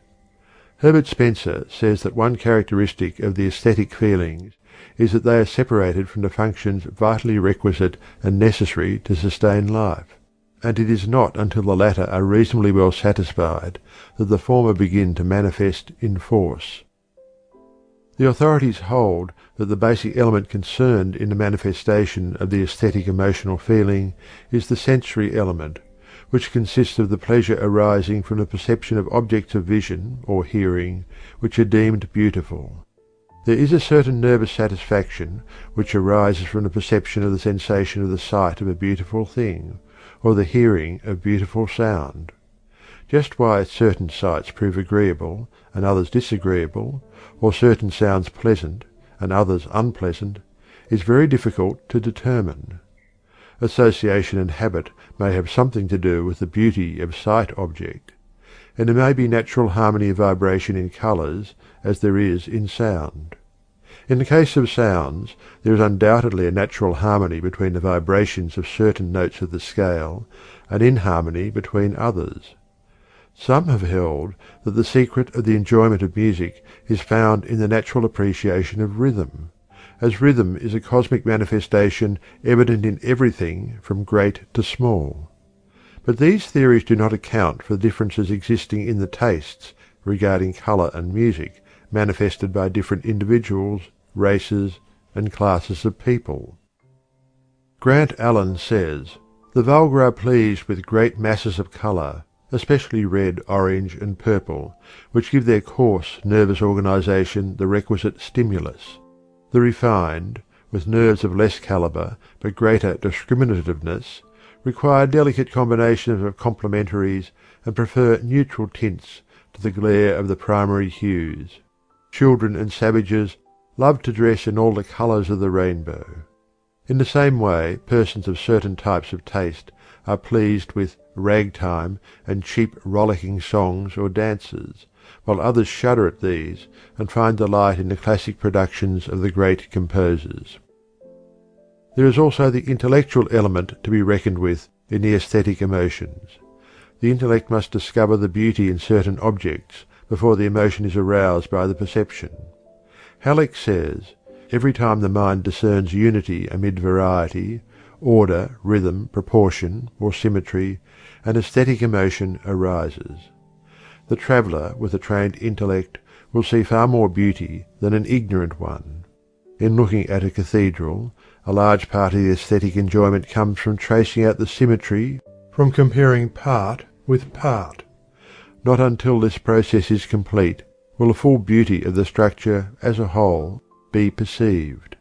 Herbert Spencer says that one characteristic of the aesthetic feelings is that they are separated from the functions vitally requisite and necessary to sustain life, and it is not until the latter are reasonably well satisfied that the former begin to manifest in force. The authorities hold that the basic element concerned in the manifestation of the aesthetic emotional feeling is the sensory element, which consists of the pleasure arising from the perception of objects of vision or hearing which are deemed beautiful. There is a certain nervous satisfaction which arises from the perception of the sensation of the sight of a beautiful thing, or the hearing of beautiful sound. Just why certain sights prove agreeable and others disagreeable, or certain sounds pleasant and others unpleasant, is very difficult to determine. Association and habit may have something to do with the beauty of sight object, and there may be natural harmony of vibration in colours as there is in sound. In the case of sounds, there is undoubtedly a natural harmony between the vibrations of certain notes of the scale, and inharmony between others. Some have held that the secret of the enjoyment of music is found in the natural appreciation of rhythm, as rhythm is a cosmic manifestation evident in everything from great to small. But these theories do not account for the differences existing in the tastes regarding colour and music manifested by different individuals, races, and classes of people. Grant Allen says, "The vulgar are pleased with great masses of colour, especially red, orange, and purple, which give their coarse nervous organisation the requisite stimulus. The refined, with nerves of less calibre but greater discriminativeness, require delicate combinations of complementaries and prefer neutral tints to the glare of the primary hues. Children and savages love to dress in all the colours of the rainbow. In the same way, persons of certain types of taste are pleased with ragtime and cheap rollicking songs or dances, while others shudder at these and find delight in the classic productions of the great composers." There is also the intellectual element to be reckoned with in the aesthetic emotions. The intellect must discover the beauty in certain objects before the emotion is aroused by the perception. Halleck says, "Every time the mind discerns unity amid variety, order, rhythm, proportion, or symmetry, an aesthetic emotion arises." The traveller with a trained intellect will see far more beauty than an ignorant one. In looking at a cathedral, a large part of the aesthetic enjoyment comes from tracing out the symmetry, from comparing part with part. Not until this process is complete will the full beauty of the structure as a whole be perceived.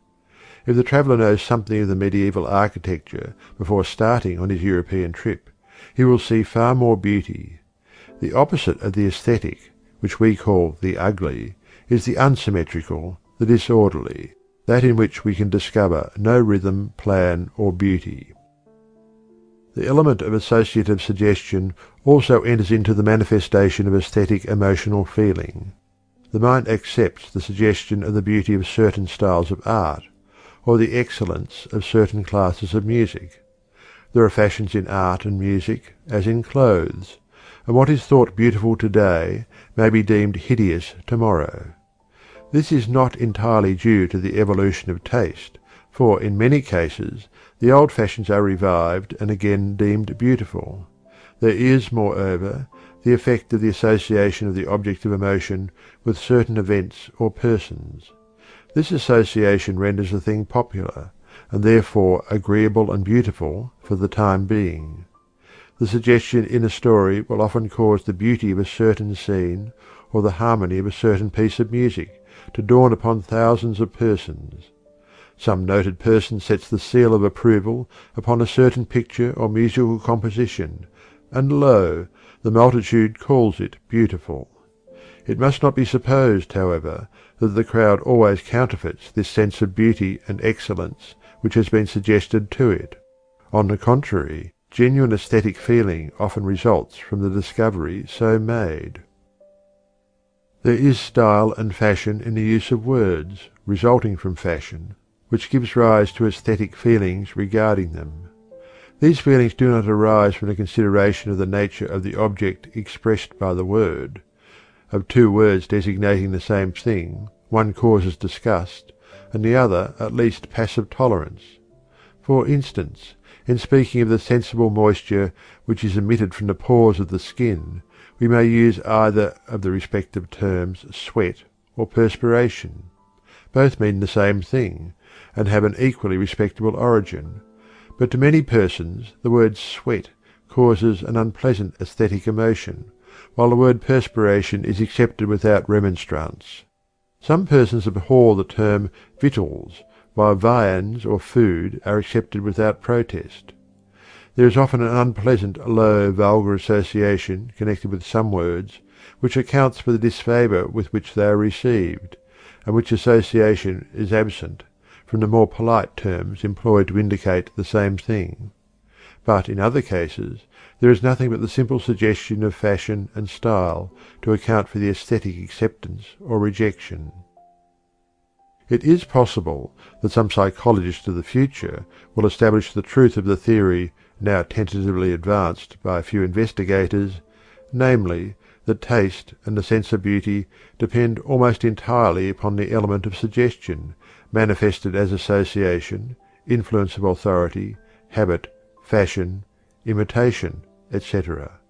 If the traveller knows something of the medieval architecture before starting on his European trip, he will see far more beauty. The opposite of the aesthetic, which we call the ugly, is the unsymmetrical, the disorderly, that in which we can discover no rhythm, plan, or beauty. The element of associative suggestion also enters into the manifestation of aesthetic emotional feeling. The mind accepts the suggestion of the beauty of certain styles of art, or the excellence of certain classes of music. There are fashions in art and music as in clothes, and what is thought beautiful today may be deemed hideous tomorrow. This is not entirely due to the evolution of taste, for in many cases the old fashions are revived and again deemed beautiful. There is, moreover, the effect of the association of the object of emotion with certain events or persons. This association renders a thing popular, and therefore agreeable and beautiful for the time being. The suggestion in a story will often cause the beauty of a certain scene, or the harmony of a certain piece of music, to dawn upon thousands of persons. Some noted person sets the seal of approval upon a certain picture or musical composition, and lo, the multitude calls it beautiful. It must not be supposed, however, that the crowd always counterfeits this sense of beauty and excellence which has been suggested to it. On the contrary, genuine aesthetic feeling often results from the discovery so made. There is style and fashion in the use of words, resulting from fashion, which gives rise to aesthetic feelings regarding them. These feelings do not arise from the consideration of the nature of the object expressed by the word. Of two words designating the same thing, one causes disgust, and the other at least passive tolerance. For instance, in speaking of the sensible moisture which is emitted from the pores of the skin, we may use either of the respective terms sweat or perspiration. Both mean the same thing, and have an equally respectable origin, but to many persons the word sweat causes an unpleasant aesthetic emotion, while the word perspiration is accepted without remonstrance. Some persons abhor the term victuals, while viands or food are accepted without protest. There is often an unpleasant, low, vulgar association connected with some words, which accounts for the disfavour with which they are received, and which association is absent from the more polite terms employed to indicate the same thing. But in other cases there is nothing but the simple suggestion of fashion and style to account for the aesthetic acceptance or rejection. It is possible that some psychologist of the future will establish the truth of the theory now tentatively advanced by a few investigators, namely, that taste and the sense of beauty depend almost entirely upon the element of suggestion, manifested as association, influence of authority, habit, fashion, imitation, etc.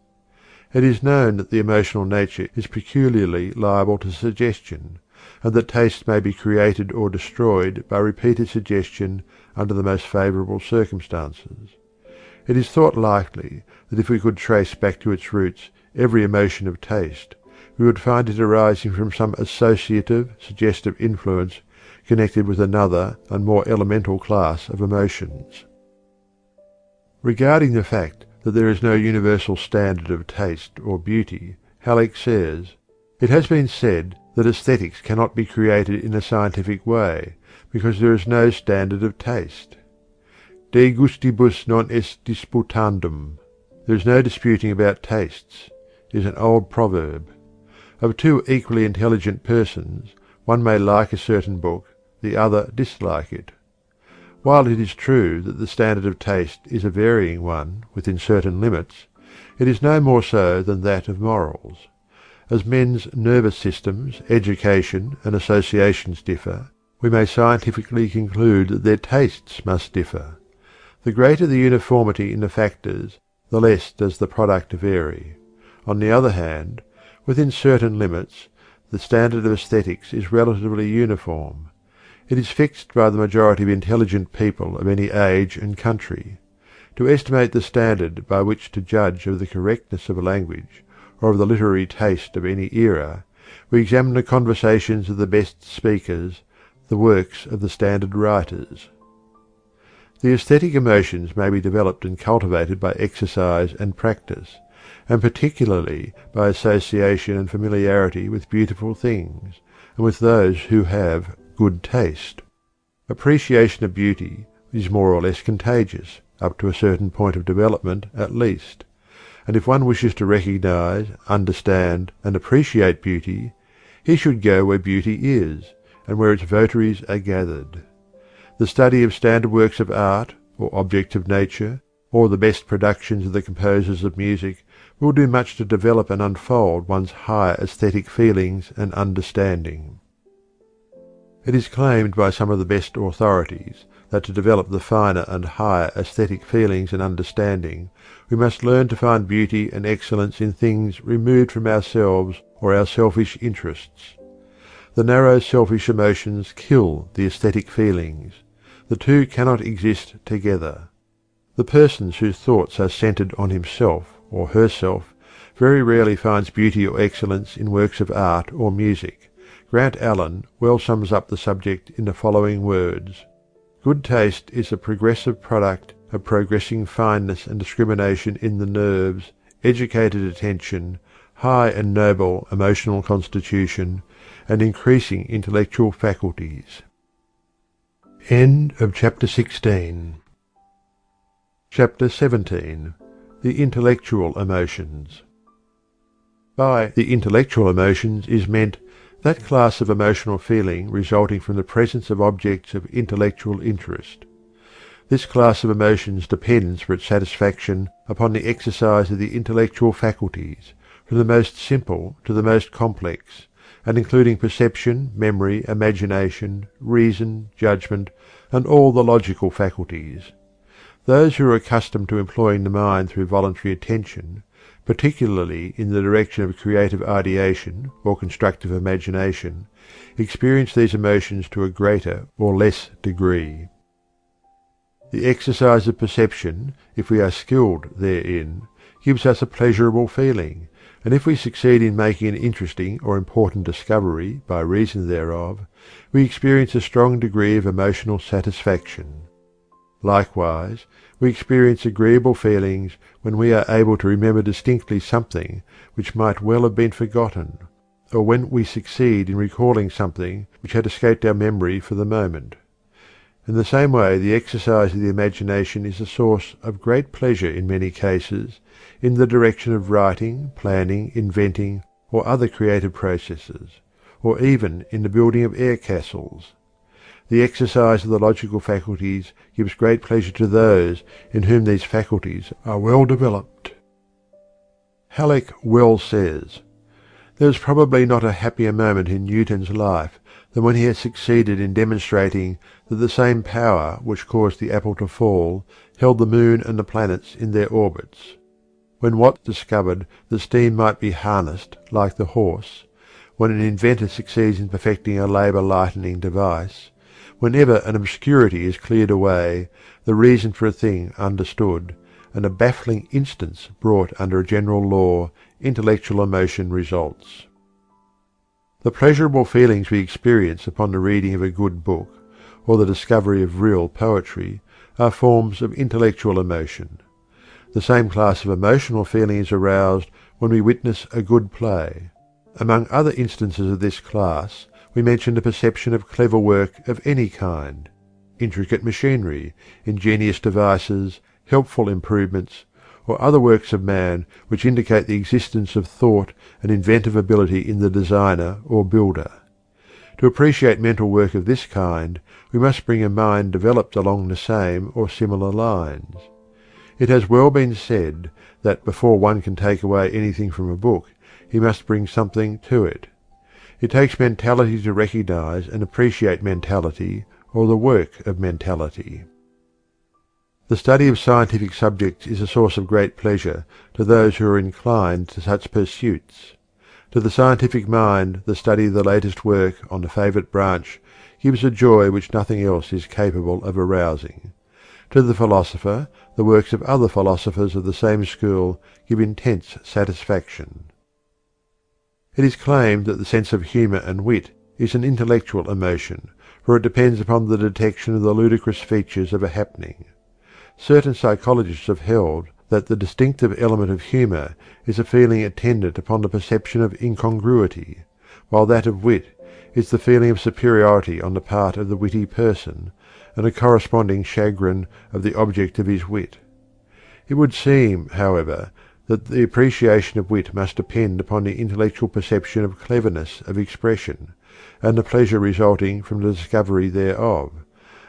It is known that the emotional nature is peculiarly liable to suggestion, and that taste may be created or destroyed by repeated suggestion under the most favourable circumstances. It is thought likely that if we could trace back to its roots every emotion of taste, we would find it arising from some associative, suggestive influence connected with another and more elemental class of emotions. Regarding the fact that there is no universal standard of taste or beauty, Halleck says, "It has been said that aesthetics cannot be created in a scientific way, because there is no standard of taste. De gustibus non est disputandum. There is no disputing about tastes," is an old proverb. Of two equally intelligent persons, one may like a certain book, the other dislike it. While it is true that the standard of taste is a varying one within certain limits, it is no more so than that of morals. As men's nervous systems, education, and associations differ, we may scientifically conclude that their tastes must differ. The greater the uniformity in the factors, the less does the product vary. On the other hand, within certain limits, the standard of aesthetics is relatively uniform. It is fixed by the majority of intelligent people of any age and country. To estimate the standard by which to judge of the correctness of a language, or of the literary taste of any era, we examine the conversations of the best speakers, the works of the standard writers. The aesthetic emotions may be developed and cultivated by exercise and practice, and particularly by association and familiarity with beautiful things, and with those who have good taste. Appreciation of beauty is more or less contagious, up to a certain point of development at least, and if one wishes to recognize, understand, and appreciate beauty, he should go where beauty is, and where its votaries are gathered. The study of standard works of art, or objects of nature, or the best productions of the composers of music, will do much to develop and unfold one's higher aesthetic feelings and understanding. It is claimed by some of the best authorities that to develop the finer and higher aesthetic feelings and understanding, we must learn to find beauty and excellence in things removed from ourselves or our selfish interests. The narrow selfish emotions kill the aesthetic feelings. The two cannot exist together. The person whose thoughts are centered on himself or herself very rarely finds beauty or excellence in works of art or music. Grant Allen well sums up the subject in the following words: "Good taste is the progressive product of progressing fineness and discrimination in the nerves, educated attention, high and noble emotional constitution, and increasing intellectual faculties." End of chapter 16. Chapter 17. The Intellectual Emotions. By the intellectual emotions is meant that class of emotional feeling resulting from the presence of objects of intellectual interest. This class of emotions depends for its satisfaction upon the exercise of the intellectual faculties, from the most simple to the most complex, and including perception, memory, imagination, reason, judgment, and all the logical faculties. Those who are accustomed to employing the mind through voluntary attention, particularly in the direction of creative ideation or constructive imagination, experience these emotions to a greater or less degree. The exercise of perception, if we are skilled therein, gives us a pleasurable feeling, and if we succeed in making an interesting or important discovery by reason thereof, we experience a strong degree of emotional satisfaction. Likewise, we experience agreeable feelings when we are able to remember distinctly something which might well have been forgotten, or when we succeed in recalling something which had escaped our memory for the moment. In the same way, the exercise of the imagination is a source of great pleasure in many cases, in the direction of writing, planning, inventing, or other creative processes, or even in the building of air castles. The exercise of the logical faculties gives great pleasure to those in whom these faculties are well developed. Halleck well says, "There is probably not a happier moment in Newton's life than when he has succeeded in demonstrating that the same power which caused the apple to fall held the moon and the planets in their orbits. When Watt discovered that steam might be harnessed like the horse, when an inventor succeeds in perfecting a labour-lightening device, whenever an obscurity is cleared away, the reason for a thing understood, and a baffling instance brought under a general law, intellectual emotion results." The pleasurable feelings we experience upon the reading of a good book, or the discovery of real poetry, are forms of intellectual emotion. The same class of emotional feeling is aroused when we witness a good play. Among other instances of this class, we mention the perception of clever work of any kind, intricate machinery, ingenious devices, helpful improvements, or other works of man which indicate the existence of thought and inventive ability in the designer or builder. To appreciate mental work of this kind, we must bring a mind developed along the same or similar lines. It has well been said that before one can take away anything from a book, he must bring something to it. It takes mentality to recognize and appreciate mentality, or the work of mentality. The study of scientific subjects is a source of great pleasure to those who are inclined to such pursuits. To the scientific mind, the study of the latest work on a favourite branch gives a joy which nothing else is capable of arousing. To the philosopher, the works of other philosophers of the same school give intense satisfaction. It is claimed that the sense of humour and wit is an intellectual emotion, for it depends upon the detection of the ludicrous features of a happening. Certain psychologists have held that the distinctive element of humour is a feeling attendant upon the perception of incongruity, while that of wit is the feeling of superiority on the part of the witty person, and a corresponding chagrin of the object of his wit. It would seem, however, that the appreciation of wit must depend upon the intellectual perception of cleverness of expression, and the pleasure resulting from the discovery thereof,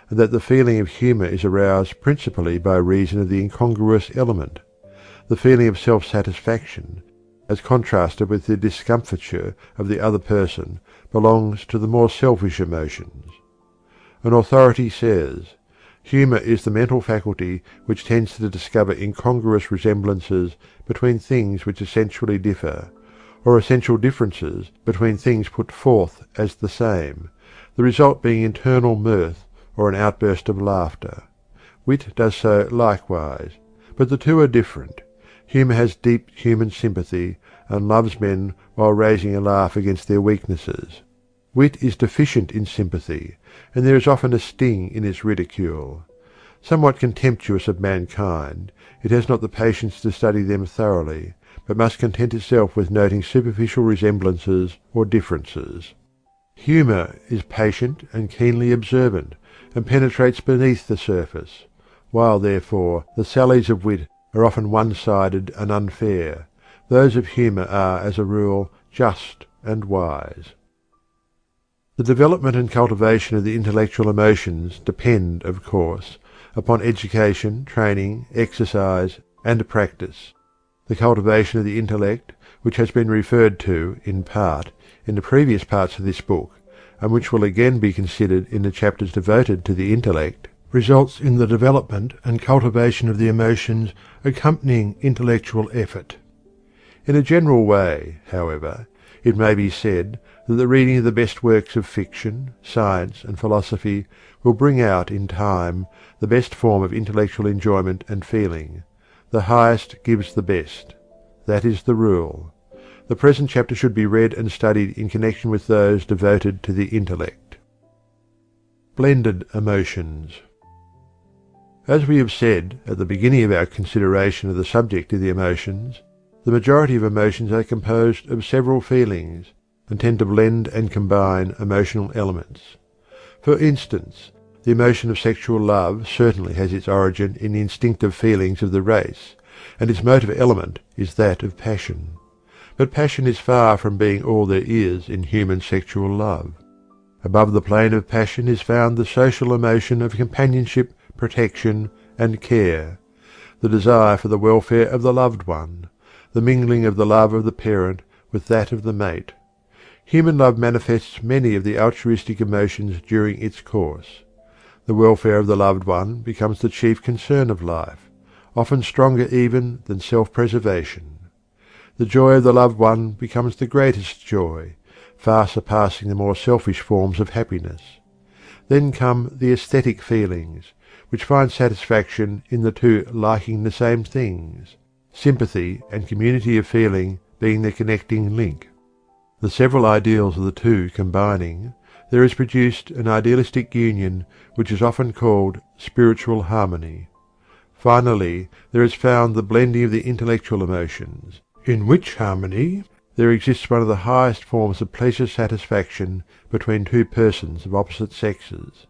and that the feeling of humour is aroused principally by reason of the incongruous element. The feeling of self-satisfaction, as contrasted with the discomfiture of the other person, belongs to the more selfish emotions. An authority says, "Humour is the mental faculty which tends to discover incongruous resemblances between things which essentially differ, or essential differences between things put forth as the same, the result being internal mirth or an outburst of laughter. Wit does so likewise, but the two are different. Humour has deep human sympathy, and loves men while raising a laugh against their weaknesses. Wit is deficient in sympathy, and there is often a sting in its ridicule. Somewhat contemptuous of mankind, it has not the patience to study them thoroughly, but must content itself with noting superficial resemblances or differences. Humour is patient and keenly observant, and penetrates beneath the surface, while therefore the sallies of wit are often one-sided and unfair. Those of humour are, as a rule, just and wise. The development and cultivation of the intellectual emotions depend, of course, upon education, training, exercise, and practice. The cultivation of the intellect, which has been referred to, in part, in the previous parts of this book, and which will again be considered in the chapters devoted to the intellect, results in the development and cultivation of the emotions accompanying intellectual effort. In a general way, however, it may be said that the reading of the best works of fiction, science, and philosophy will bring out in time the best form of intellectual enjoyment and feeling. The highest gives the best. That is the rule. The present chapter should be read and studied in connection with those devoted to the intellect. Blended emotions. As we have said at the beginning of our consideration of the subject of the emotions, the majority of emotions are composed of several feelings, and tend to blend and combine emotional elements. For instance, the emotion of sexual love certainly has its origin in the instinctive feelings of the race, and its motive element is that of passion. But passion is far from being all there is in human sexual love. Above the plane of passion is found the social emotion of companionship, protection, and care, the desire for the welfare of the loved one, the mingling of the love of the parent with that of the mate. Human love manifests many of the altruistic emotions during its course. The welfare of the loved one becomes the chief concern of life, often stronger even than self-preservation. The joy of the loved one becomes the greatest joy, far surpassing the more selfish forms of happiness. Then come the aesthetic feelings, which find satisfaction in the two liking the same things, sympathy and community of feeling being the connecting link. The several ideals of the two combining, there is produced an idealistic union which is often called spiritual harmony. Finally, there is found the blending of the intellectual emotions, in which harmony there exists one of the highest forms of pleasure satisfaction between two persons of opposite sexes.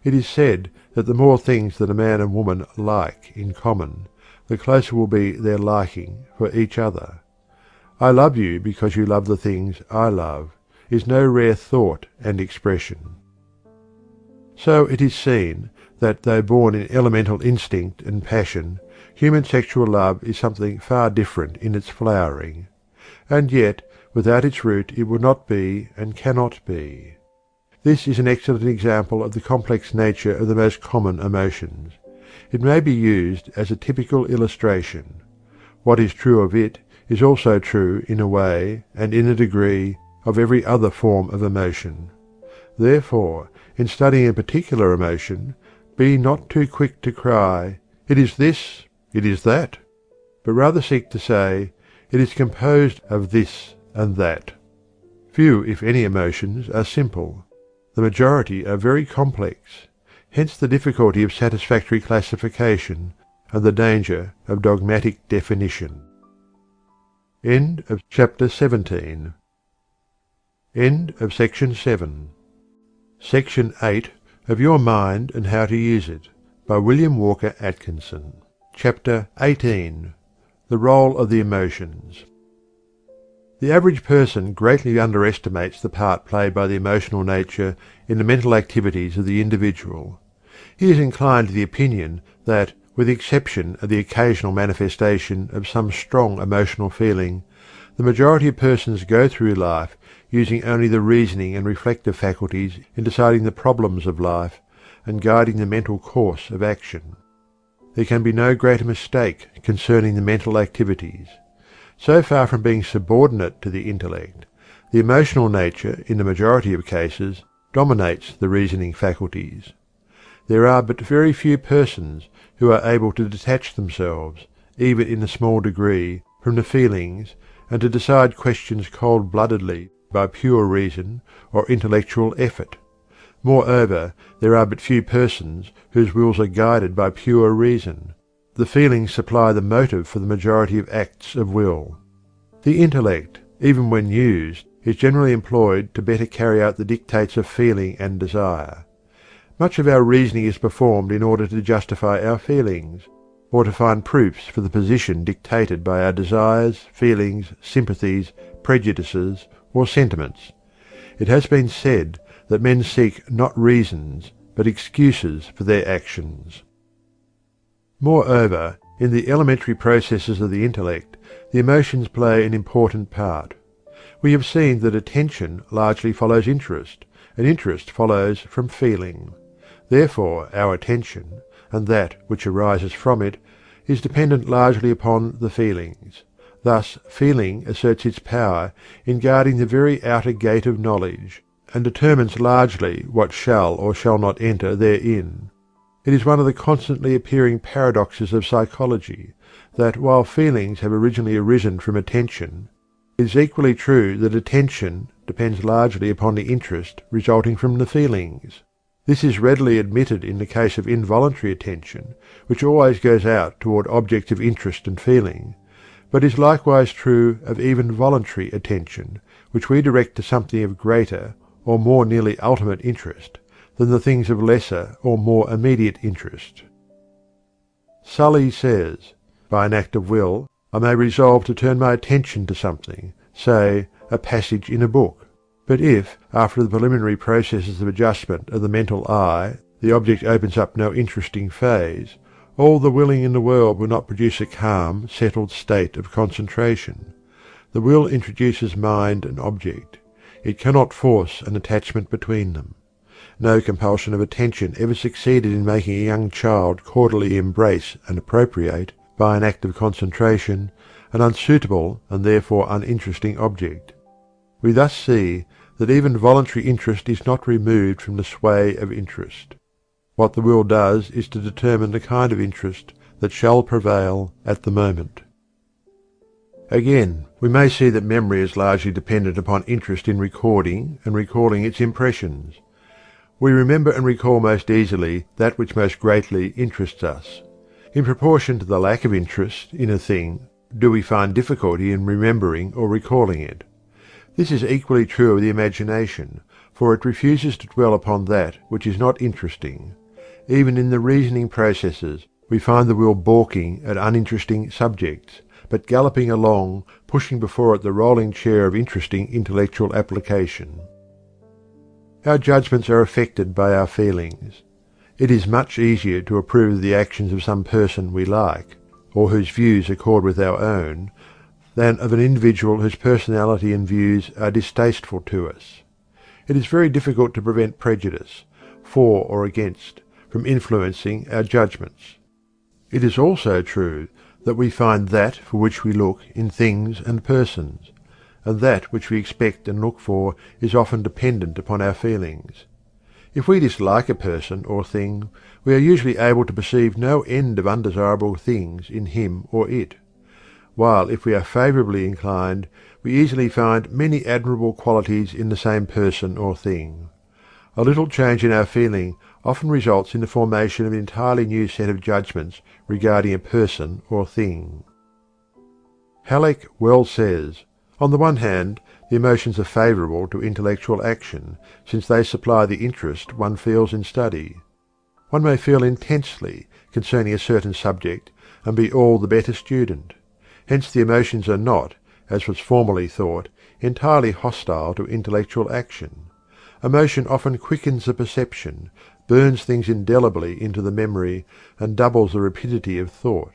It is said that the more things that a man and woman like in common, the closer will be their liking for each other. I love you because you love the things I love, is no rare thought and expression. So it is seen that though born in elemental instinct and passion, human sexual love is something far different in its flowering. And yet, without its root it would not be and cannot be. This is an excellent example of the complex nature of the most common emotions. It may be used as a typical illustration. What is true of it is also true in a way, and in a degree, of every other form of emotion. Therefore, in studying a particular emotion, be not too quick to cry, "It is this, it is that," but rather seek to say, "It is composed of this and that." Few, if any, emotions are simple. The majority are very complex. Hence the difficulty of satisfactory classification, and the danger of dogmatic definition. End of chapter 17. End of section 7. Section 8 of Your Mind and How to Use It, by William Walker Atkinson. Chapter 18. The Role of the Emotions. The average person greatly underestimates the part played by the emotional nature in the mental activities of the individual. He is inclined to the opinion that, with the exception of the occasional manifestation of some strong emotional feeling, the majority of persons go through life using only the reasoning and reflective faculties in deciding the problems of life and guiding the mental course of action. There can be no greater mistake concerning the mental activities. So far from being subordinate to the intellect, the emotional nature, in the majority of cases, dominates the reasoning faculties. There are but very few persons who are able to detach themselves, even in a small degree, from the feelings, and to decide questions cold-bloodedly by pure reason or intellectual effort. Moreover, there are but few persons whose wills are guided by pure reason. The feelings supply the motive for the majority of acts of will. The intellect, even when used, is generally employed to better carry out the dictates of feeling and desire. Much of our reasoning is performed in order to justify our feelings, or to find proofs for the position dictated by our desires, feelings, sympathies, prejudices, or sentiments. It has been said that men seek not reasons, but excuses for their actions. Moreover, in the elementary processes of the intellect, the emotions play an important part. We have seen that attention largely follows interest, and interest follows from feeling. Therefore our attention, and that which arises from it, is dependent largely upon the feelings. Thus feeling asserts its power in guarding the very outer gate of knowledge, and determines largely what shall or shall not enter therein. It is one of the constantly appearing paradoxes of psychology that while feelings have originally arisen from attention, it is equally true that attention depends largely upon the interest resulting from the feelings. This is readily admitted in the case of involuntary attention, which always goes out toward objects of interest and feeling, but is likewise true of even voluntary attention, which we direct to something of greater or more nearly ultimate interest than the things of lesser or more immediate interest. Sully says, "By an act of will, I may resolve to turn my attention to something, say, a passage in a book. But if, after the preliminary processes of adjustment of the mental eye, the object opens up no interesting phase, all the willing in the world will not produce a calm, settled state of concentration. The will introduces mind and object. It cannot force an attachment between them. No compulsion of attention ever succeeded in making a young child cordially embrace and appropriate, by an act of concentration, an unsuitable and therefore uninteresting object. We thus see that even voluntary interest is not removed from the sway of interest. What the will does is to determine the kind of interest that shall prevail at the moment." Again, we may see that memory is largely dependent upon interest in recording and recalling its impressions. We remember and recall most easily that which most greatly interests us. In proportion to the lack of interest in a thing do we find difficulty in remembering or recalling it. This is equally true of the imagination, for it refuses to dwell upon that which is not interesting. Even in the reasoning processes we find the will balking at uninteresting subjects, but galloping along, pushing before it the rolling chair of interesting intellectual application. Our judgments are affected by our feelings. It is much easier to approve of the actions of some person we like, or whose views accord with our own, than of an individual whose personality and views are distasteful to us. It is very difficult to prevent prejudice, for or against, from influencing our judgments. It is also true that we find that for which we look in things and persons, and that which we expect and look for is often dependent upon our feelings. If we dislike a person or thing, we are usually able to perceive no end of undesirable things in him or it, while if we are favourably inclined, we easily find many admirable qualities in the same person or thing. A little change in our feeling often results in the formation of an entirely new set of judgments regarding a person or thing. Halleck well says, "On the one hand, the emotions are favourable to intellectual action, since they supply the interest one feels in study. One may feel intensely concerning a certain subject and be all the better student. Hence the emotions are not, as was formerly thought, entirely hostile to intellectual action. Emotion often quickens the perception, burns things indelibly into the memory, and doubles the rapidity of thought.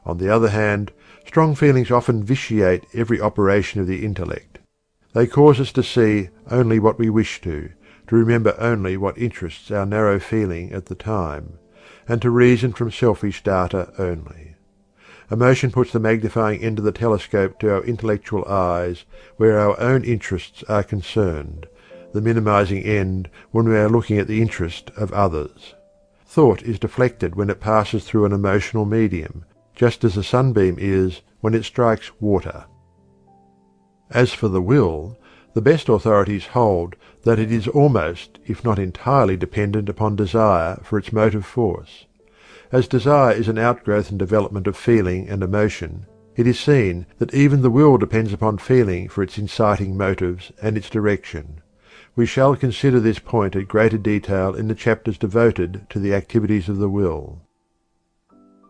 On the other hand, strong feelings often vitiate every operation of the intellect. They cause us to see only what we wish to remember only what interests our narrow feeling at the time, and to reason from selfish data only. Emotion puts the magnifying end of the telescope to our intellectual eyes where our own interests are concerned, the minimizing end when we are looking at the interest of others. Thought is deflected when it passes through an emotional medium, just as a sunbeam is when it strikes water." As for the will, the best authorities hold that it is almost, if not entirely, dependent upon desire for its motive force. As desire is an outgrowth and development of feeling and emotion, it is seen that even the will depends upon feeling for its inciting motives and its direction. We shall consider this point at greater detail in the chapters devoted to the activities of the will.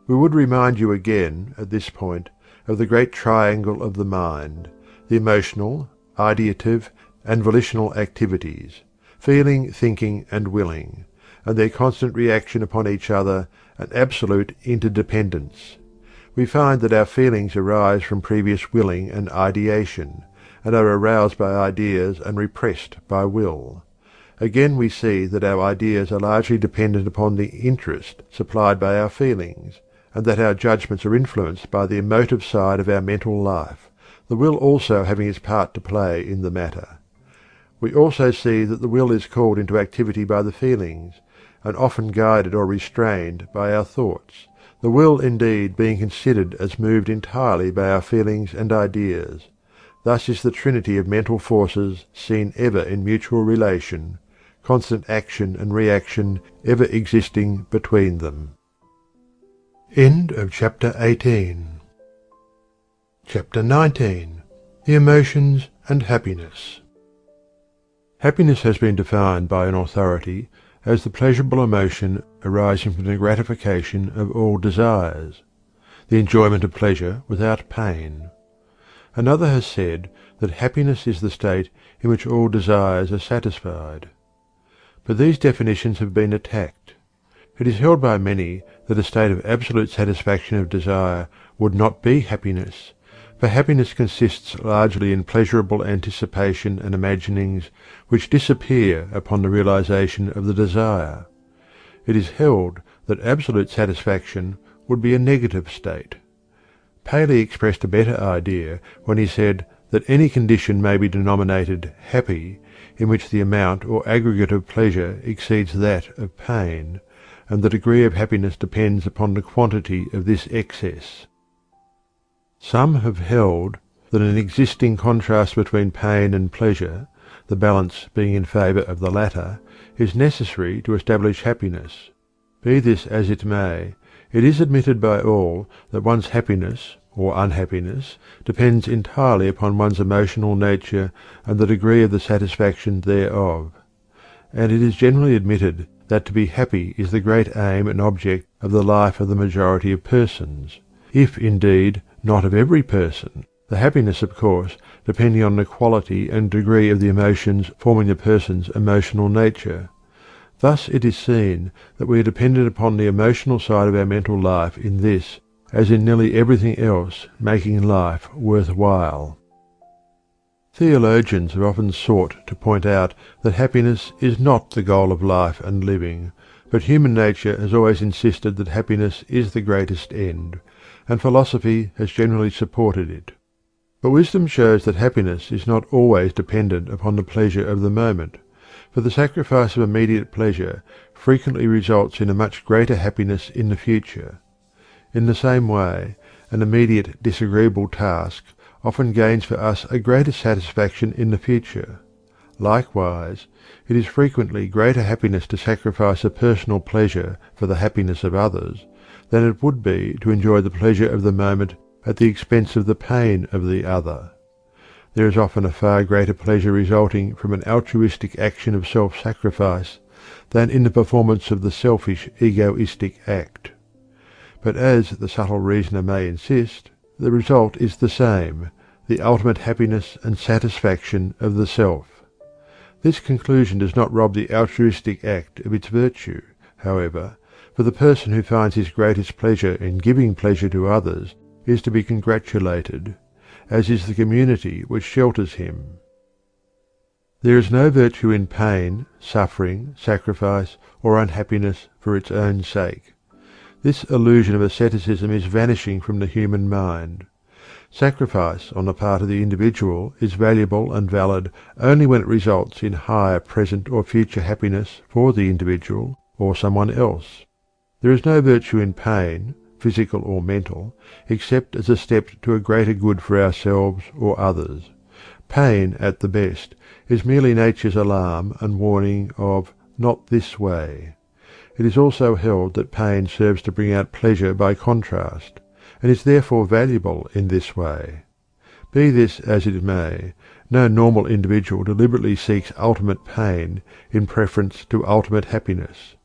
We would remind you again, at this point, of the great triangle of the mind: the emotional, ideative, and volitional activities, feeling, thinking, and willing, and their constant reaction upon each other and absolute interdependence. We find that our feelings arise from previous willing and ideation, and are aroused by ideas and repressed by will. Again we see that our ideas are largely dependent upon the interest supplied by our feelings, and that our judgments are influenced by the emotive side of our mental life, the will also having its part to play in the matter. We also see that the will is called into activity by the feelings, and often guided or restrained by our thoughts, the will indeed being considered as moved entirely by our feelings and ideas. Thus is the trinity of mental forces seen ever in mutual relation, constant action and reaction ever existing between them. End of chapter 18. Chapter 19. The Emotions and Happiness. Happiness has been defined by an authority as the pleasurable emotion arising from the gratification of all desires, the enjoyment of pleasure without pain. Another has said that happiness is the state in which all desires are satisfied. But these definitions have been attacked. It is held by many that a state of absolute satisfaction of desire would not be happiness, for happiness consists largely in pleasurable anticipation and imaginings which disappear upon the realization of the desire. It is held that absolute satisfaction would be a negative state. Paley expressed a better idea when he said that any condition may be denominated happy in which the amount or aggregate of pleasure exceeds that of pain, and the degree of happiness depends upon the quantity of this excess. Some have held that an existing contrast between pain and pleasure, the balance being in favour of the latter, is necessary to establish happiness. Be this as it may, it is admitted by all that one's happiness or unhappiness depends entirely upon one's emotional nature and the degree of the satisfaction thereof. And it is generally admitted that to be happy is the great aim and object of the life of the majority of persons, if indeed not of every person, the happiness, of course, depending on the quality and degree of the emotions forming the person's emotional nature. Thus it is seen that we are dependent upon the emotional side of our mental life in this, as in nearly everything else making life worth while. Theologians have often sought to point out that happiness is not the goal of life and living, but human nature has always insisted that happiness is the greatest end, and philosophy has generally supported it. But wisdom shows that happiness is not always dependent upon the pleasure of the moment, for the sacrifice of immediate pleasure frequently results in a much greater happiness in the future. In the same way, an immediate disagreeable task often gains for us a greater satisfaction in the future. Likewise, it is frequently greater happiness to sacrifice a personal pleasure for the happiness of others than it would be to enjoy the pleasure of the moment at the expense of the pain of the other. There is often a far greater pleasure resulting from an altruistic action of self-sacrifice than in the performance of the selfish, egoistic act. But as the subtle reasoner may insist, the result is the same, the ultimate happiness and satisfaction of the self. This conclusion does not rob the altruistic act of its virtue, however, for the person who finds his greatest pleasure in giving pleasure to others is to be congratulated, as is the community which shelters him. There is no virtue in pain, suffering, sacrifice, or unhappiness for its own sake. This illusion of asceticism is vanishing from the human mind. Sacrifice on the part of the individual is valuable and valid only when it results in higher present or future happiness for the individual or someone else. There is no virtue in pain, physical or mental, except as a step to a greater good for ourselves or others. Pain, at the best, is merely nature's alarm and warning of "not this way." It is also held that pain serves to bring out pleasure by contrast, and is therefore valuable in this way. Be this as it may, no normal individual deliberately seeks ultimate pain in preference to ultimate happiness.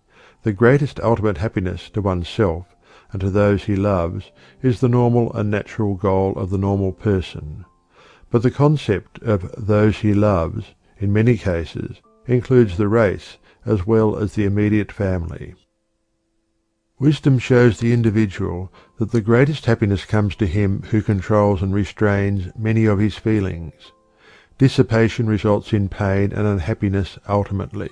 The greatest ultimate happiness to oneself and to those he loves is the normal and natural goal of the normal person. But the concept of those he loves, in many cases, includes the race as well as the immediate family. Wisdom shows the individual that the greatest happiness comes to him who controls and restrains many of his feelings. Dissipation results in pain and unhappiness ultimately.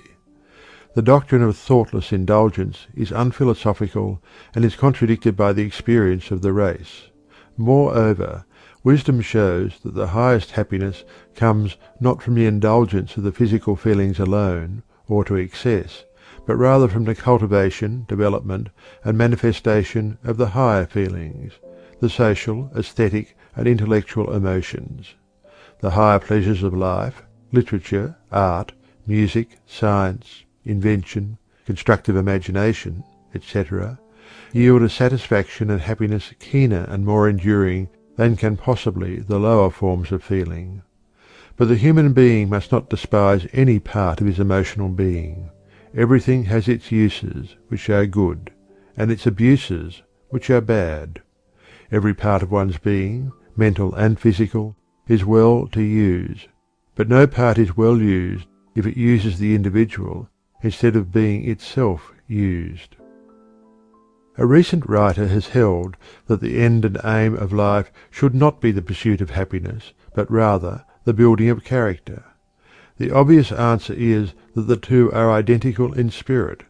The doctrine of thoughtless indulgence is unphilosophical and is contradicted by the experience of the race. Moreover, wisdom shows that the highest happiness comes not from the indulgence of the physical feelings alone, or to excess, but rather from the cultivation, development, and manifestation of the higher feelings, the social, aesthetic, and intellectual emotions. The higher pleasures of life, literature, art, music, science, invention, constructive imagination, etc., yield a satisfaction and happiness keener and more enduring than can possibly the lower forms of feeling. But the human being must not despise any part of his emotional being. Everything has its uses, which are good, and its abuses, which are bad. Every part of one's being, mental and physical, is well to use, but no part is well used if it uses the individual instead of being itself used. A recent writer has held that the end and aim of life should not be the pursuit of happiness, but rather the building of character. The obvious answer is that the two are identical in spirit,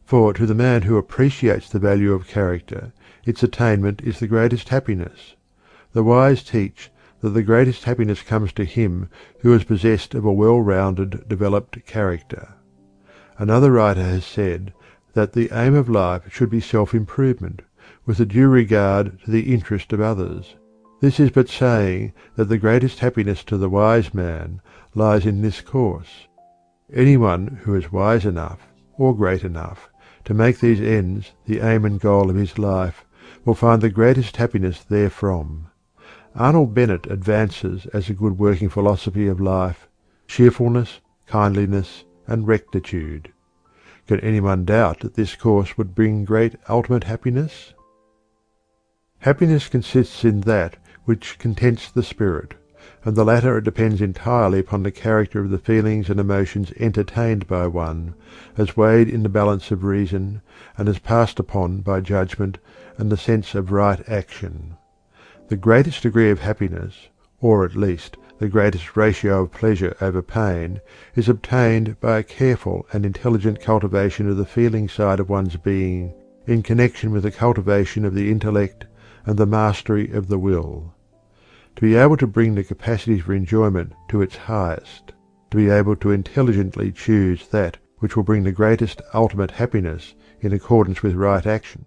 for to the man who appreciates the value of character, its attainment is the greatest happiness. The wise teach that the greatest happiness comes to him who is possessed of a well-rounded, developed character. Another writer has said that the aim of life should be self-improvement, with a due regard to the interest of others. This is but saying that the greatest happiness to the wise man lies in this course. Anyone who is wise enough, or great enough, to make these ends the aim and goal of his life will find the greatest happiness therefrom. Arnold Bennett advances as a good working philosophy of life cheerfulness, kindliness, and rectitude. Can anyone doubt that this course would bring great ultimate happiness? Happiness consists in that which contents the spirit, and the latter depends entirely upon the character of the feelings and emotions entertained by one, as weighed in the balance of reason, and as passed upon by judgment and the sense of right action. The greatest degree of happiness, or at least the greatest ratio of pleasure over pain, is obtained by a careful and intelligent cultivation of the feeling side of one's being in connection with the cultivation of the intellect and the mastery of the will. To be able to bring the capacity for enjoyment to its highest, to be able to intelligently choose that which will bring the greatest ultimate happiness in accordance with right action,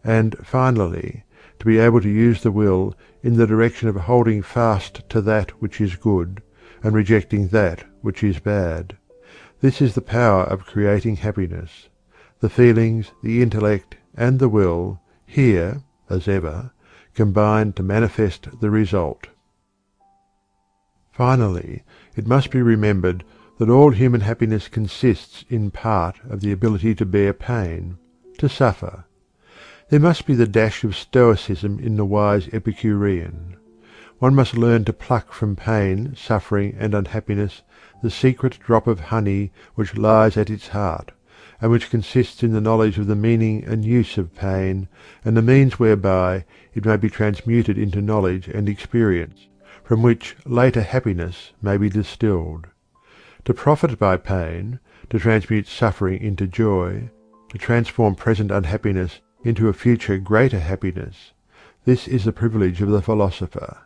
and finally, to be able to use the will in the direction of holding fast to that which is good and rejecting that which is bad. This is the power of creating happiness. The feelings, the intellect, and the will, here, as ever, combine to manifest the result. Finally, it must be remembered that all human happiness consists in part of the ability to bear pain, to suffer. There must be the dash of stoicism in the wise Epicurean. One must learn to pluck from pain, suffering, and unhappiness the secret drop of honey which lies at its heart, and which consists in the knowledge of the meaning and use of pain, and the means whereby it may be transmuted into knowledge and experience, from which later happiness may be distilled. To profit by pain, to transmute suffering into joy, to transform present unhappiness into a future greater happiness, this is the privilege of the philosopher.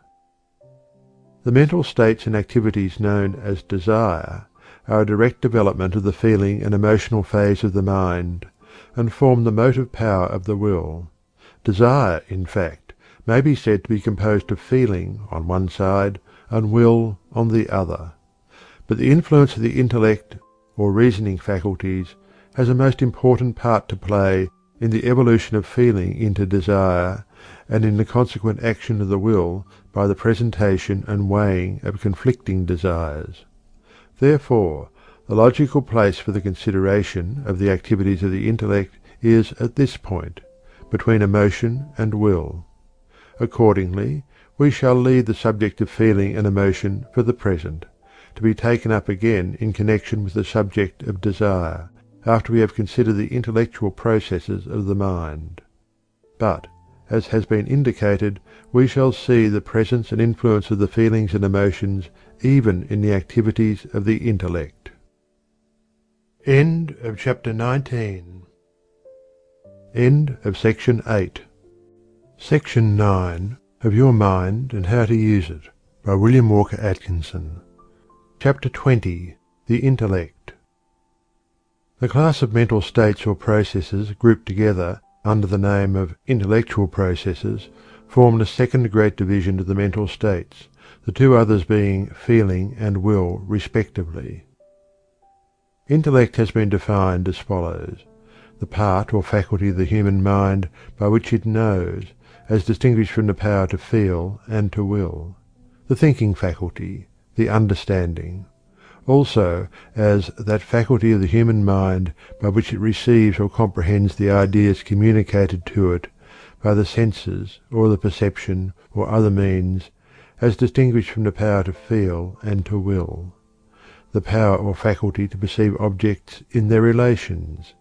The mental states and activities known as desire are a direct development of the feeling and emotional phase of the mind, and form the motive power of the will. Desire, in fact, may be said to be composed of feeling on one side and will on the other. But the influence of the intellect, or reasoning faculties, has a most important part to play in the evolution of feeling into desire, and in the consequent action of the will by the presentation and weighing of conflicting desires. Therefore, the logical place for the consideration of the activities of the intellect is at this point, between emotion and will. Accordingly, we shall leave the subject of feeling and emotion for the present, to be taken up again in connection with the subject of desire, after we have considered the intellectual processes of the mind. But, as has been indicated, we shall see the presence and influence of the feelings and emotions even in the activities of the intellect. End of chapter 19. End of section 8. Section 9 of Your Mind and How to Use It by William Walker Atkinson. Chapter 20. The Intellect. The class of mental states or processes grouped together under the name of intellectual processes form the second great division of the mental states, the two others being feeling and will respectively. Intellect has been defined as follows: the part or faculty of the human mind by which it knows, as distinguished from the power to feel and to will; the thinking faculty, the understanding; also as that faculty of the human mind by which it receives or comprehends the ideas communicated to it by the senses or the perception or other means, as distinguished from the power to feel and to will; the power or faculty to perceive objects in their relations;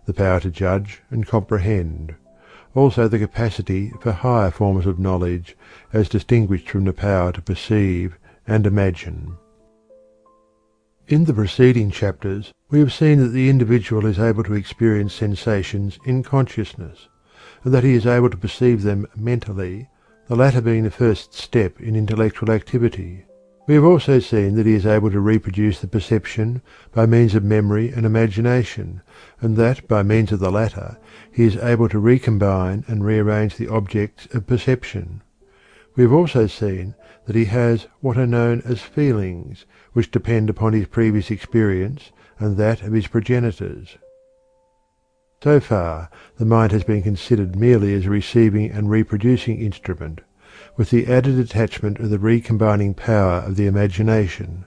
the power to judge and comprehend; also the capacity for higher forms of knowledge, as distinguished from the power to perceive and imagine. In the preceding chapters we have seen that the individual is able to experience sensations in consciousness, and that he is able to perceive them mentally, the latter being the first step in intellectual activity. We have also seen that he is able to reproduce the perception by means of memory and imagination, and that by means of the latter he is able to recombine and rearrange the objects of perception. We have also seen that he has what are known as feelings, which depend upon his previous experience and that of his progenitors. So far, the mind has been considered merely as a receiving and reproducing instrument, with the added attachment of the recombining power of the imagination.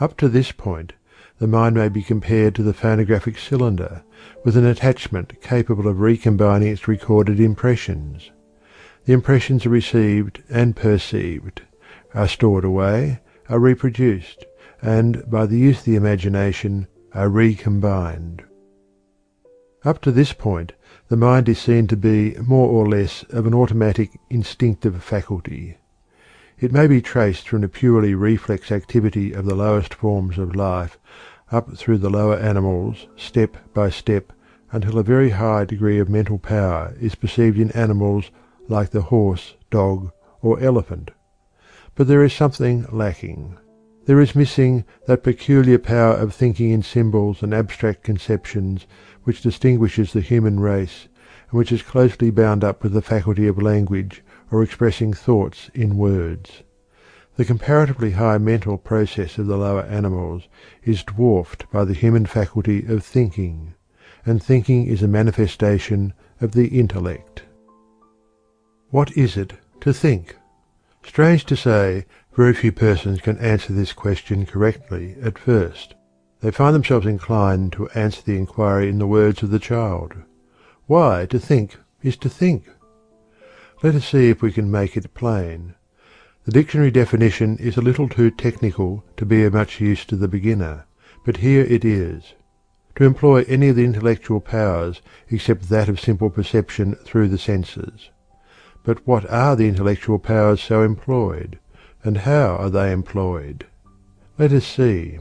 Up to this point, the mind may be compared to the phonographic cylinder, with an attachment capable of recombining its recorded impressions. The impressions are received and perceived, are stored away, are reproduced, and by the use of the imagination are recombined. Up to this point, the mind is seen to be more or less of an automatic instinctive faculty. It may be traced from the purely reflex activity of the lowest forms of life up through the lower animals, step by step, until a very high degree of mental power is perceived in animals like the horse, dog, or elephant. But there is something lacking. There is missing that peculiar power of thinking in symbols and abstract conceptions which distinguishes the human race, and which is closely bound up with the faculty of language or expressing thoughts in words. The comparatively high mental process of the lower animals is dwarfed by the human faculty of thinking, and thinking is a manifestation of the intellect. What is it to think? Strange to say, very few persons can answer this question correctly at first. They find themselves inclined to answer the inquiry in the words of the child. Why, to think is to think. Let us see if we can make it plain. The dictionary definition is a little too technical to be of much use to the beginner, but here it is. To employ any of the intellectual powers except that of simple perception through the senses. But what are the intellectual powers so employed, and how are they employed? Let us see.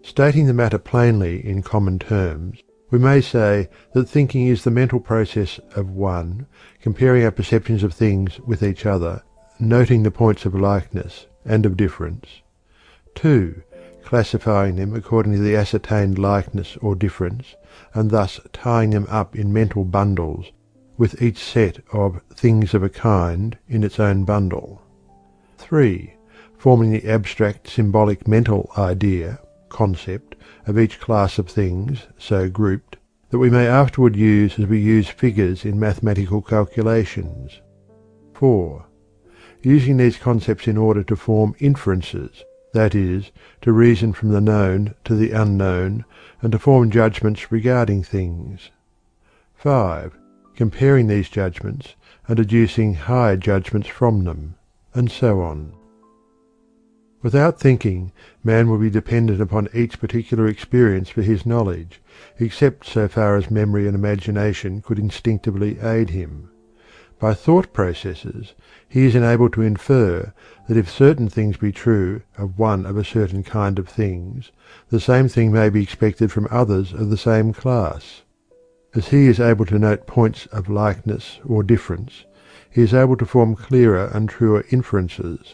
Stating the matter plainly in common terms, we may say that thinking is the mental process of 1. Comparing our perceptions of things with each other, noting the points of likeness and of difference. 2. Classifying them according to the ascertained likeness or difference, and thus tying them up in mental bundles, with each set of things of a kind in its own bundle. 3. Forming the abstract symbolic mental idea, concept, of each class of things so grouped, that we may afterward use as we use figures in mathematical calculations. 4. Using these concepts in order to form inferences, that is, to reason from the known to the unknown, and to form judgments regarding things. 5. Comparing these judgments, and deducing higher judgments from them, and so on. Without thinking, man will be dependent upon each particular experience for his knowledge, except so far as memory and imagination could instinctively aid him. By thought processes, he is enabled to infer that if certain things be true of one of a certain kind of things, the same thing may be expected from others of the same class. As he is able to note points of likeness or difference, he is able to form clearer and truer inferences.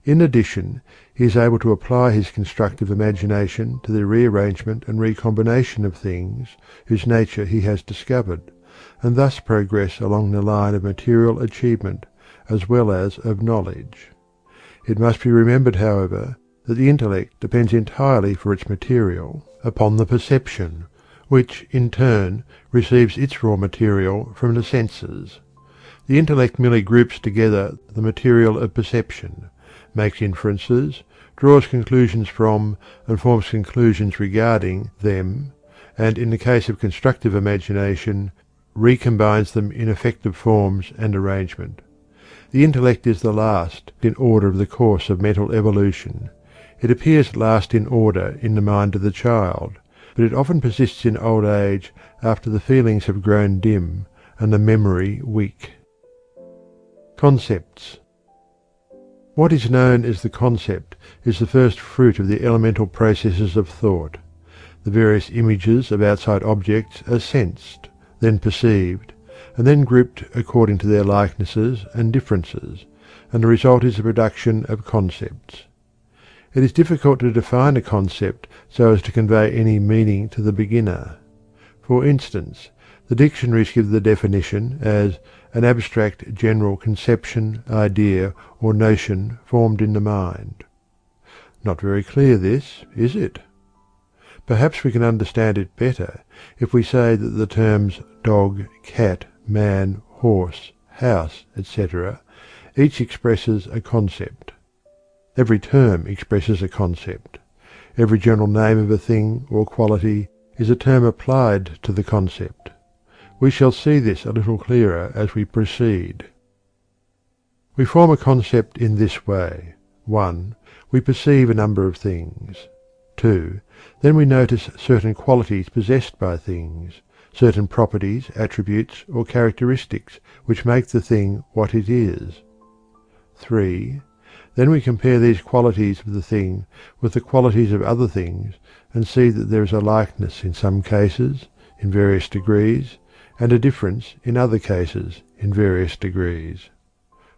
In addition, he is able to apply his constructive imagination to the rearrangement and recombination of things whose nature he has discovered, and thus progress along the line of material achievement as well as of knowledge. It must be remembered, however, that the intellect depends entirely for its material upon the perception, which, in turn, receives its raw material from the senses. The intellect merely groups together the material of perception, makes inferences, draws conclusions from, and forms conclusions regarding them, and in the case of constructive imagination, recombines them in effective forms and arrangement. The intellect is the last in order of the course of mental evolution. It appears last in order in the mind of the child, but it often persists in old age after the feelings have grown dim and the memory weak. Concepts. What is known as the concept is the first fruit of the elemental processes of thought. The various images of outside objects are sensed, then perceived, and then grouped according to their likenesses and differences, and the result is the production of concepts. It is difficult to define a concept so as to convey any meaning to the beginner. For instance, the dictionaries give the definition as an abstract general conception, idea, or notion formed in the mind. Not very clear this, is it? Perhaps we can understand it better if we say that the terms dog, cat, man, horse, house, etc. each expresses a concept. Every term expresses a concept. Every general name of a thing or quality is a term applied to the concept. We shall see this a little clearer as we proceed. We form a concept in this way. 1. We perceive a number of things. 2. Then we notice certain qualities possessed by things, certain properties, attributes, or characteristics which make the thing what it is. 3. Then we compare these qualities of the thing with the qualities of other things and see that there is a likeness in some cases, in various degrees, and a difference in other cases, in various degrees.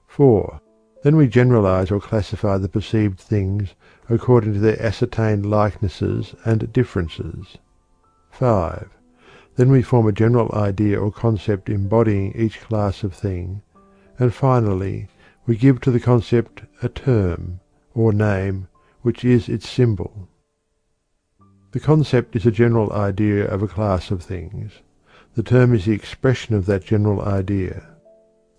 4. Then we generalize or classify the perceived things according to their ascertained likenesses and differences. 5. Then we form a general idea or concept embodying each class of thing, and finally we give to the concept a term, or name, which is its symbol. The concept is a general idea of a class of things. The term is the expression of that general idea.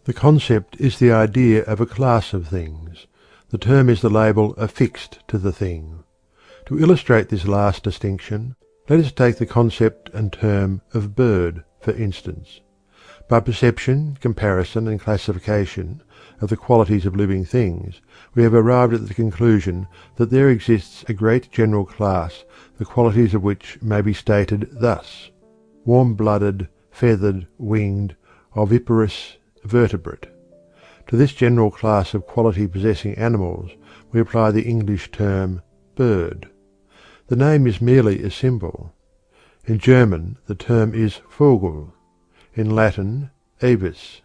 The concept is the idea of a class of things. The term is the label affixed to the thing. To illustrate this last distinction, let us take the concept and term of bird, for instance. By perception, comparison, and classification of the qualities of living things, we have arrived at the conclusion that there exists a great general class, the qualities of which may be stated thus: warm-blooded, feathered, winged, oviparous, vertebrate. To this general class of quality-possessing animals we apply the English term bird. The name is merely a symbol. In German the term is Vogel, in Latin avis,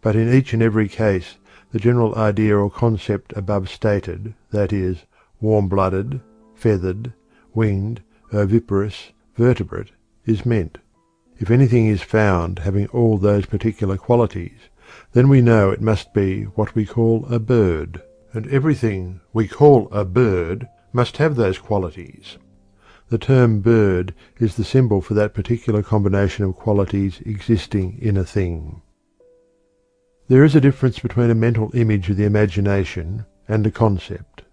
but in each and every case the general idea or concept above stated, that is, warm-blooded, feathered, winged, oviparous, vertebrate, is meant. If anything is found having all those particular qualities, then we know it must be what we call a bird, and everything we call a bird must have those qualities. The term bird is the symbol for that particular combination of qualities existing in a thing. There is a difference between a mental image of the imagination and a concept.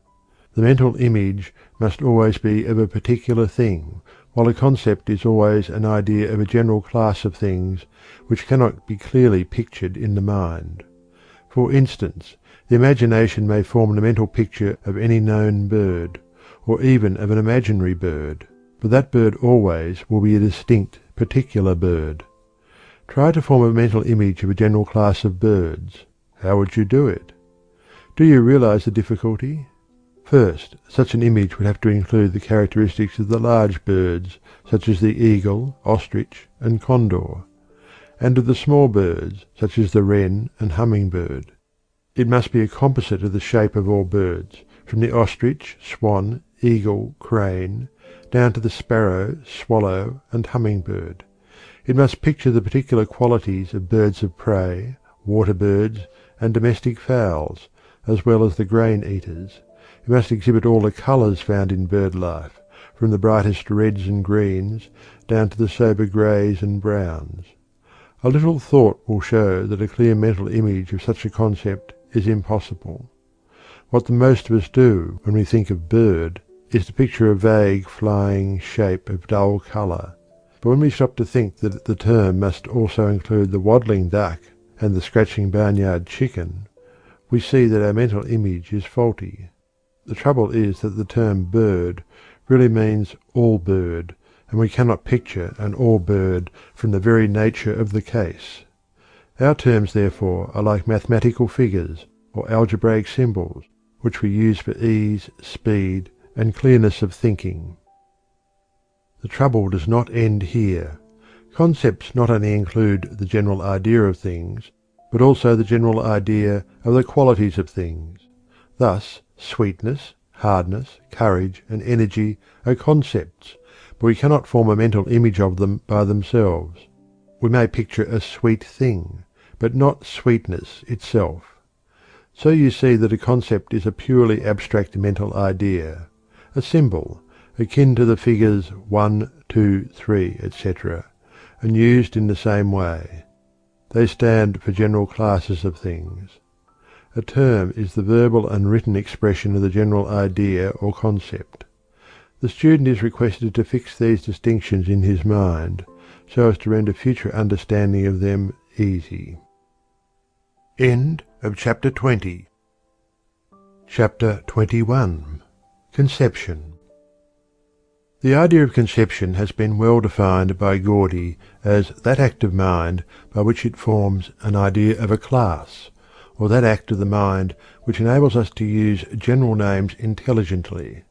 The mental image must always be of a particular thing, while a concept is always an idea of a general class of things which cannot be clearly pictured in the mind. For instance, the imagination may form the mental picture of any known bird, or even of an imaginary bird, but that bird always will be a distinct, particular bird. Try to form a mental image of a general class of birds. How would you do it? Do you realize the difficulty? First, such an image would have to include the characteristics of the large birds, such as the eagle, ostrich, and condor, and of the small birds, such as the wren and hummingbird. It must be a composite of the shape of all birds, from the ostrich, swan, eagle, crane, down to the sparrow, swallow, and hummingbird. It must picture the particular qualities of birds of prey, water birds, and domestic fowls, as well as the grain eaters. It must exhibit all the colours found in bird life, from the brightest reds and greens down to the sober greys and browns. A little thought will show that a clear mental image of such a concept is impossible. What the most of us do when we think of bird is to picture a vague flying shape of dull colour. But when we stop to think that the term must also include the waddling duck and the scratching barnyard chicken, we see that our mental image is faulty. The trouble is that the term bird really means all bird, and we cannot picture an all bird from the very nature of the case. Our terms, therefore, are like mathematical figures or algebraic symbols, which we use for ease, speed, and clearness of thinking. The trouble does not end here. Concepts not only include the general idea of things, but also the general idea of the qualities of things. Thus, sweetness, hardness, courage, and energy are concepts, but we cannot form a mental image of them by themselves. We may picture a sweet thing, but not sweetness itself. So you see that a concept is a purely abstract mental idea, a symbol, akin to the figures 1, 2, 3, etc., and used in the same way. They stand for general classes of things. A term is the verbal and written expression of the general idea or concept. The student is requested to fix these distinctions in his mind, so as to render future understanding of them easy. End of chapter 20. Chapter 21. Conception. The idea of conception has been well defined by Gordy as that act of mind by which it forms an idea of a class, or that act of the mind which enables us to use general names intelligently.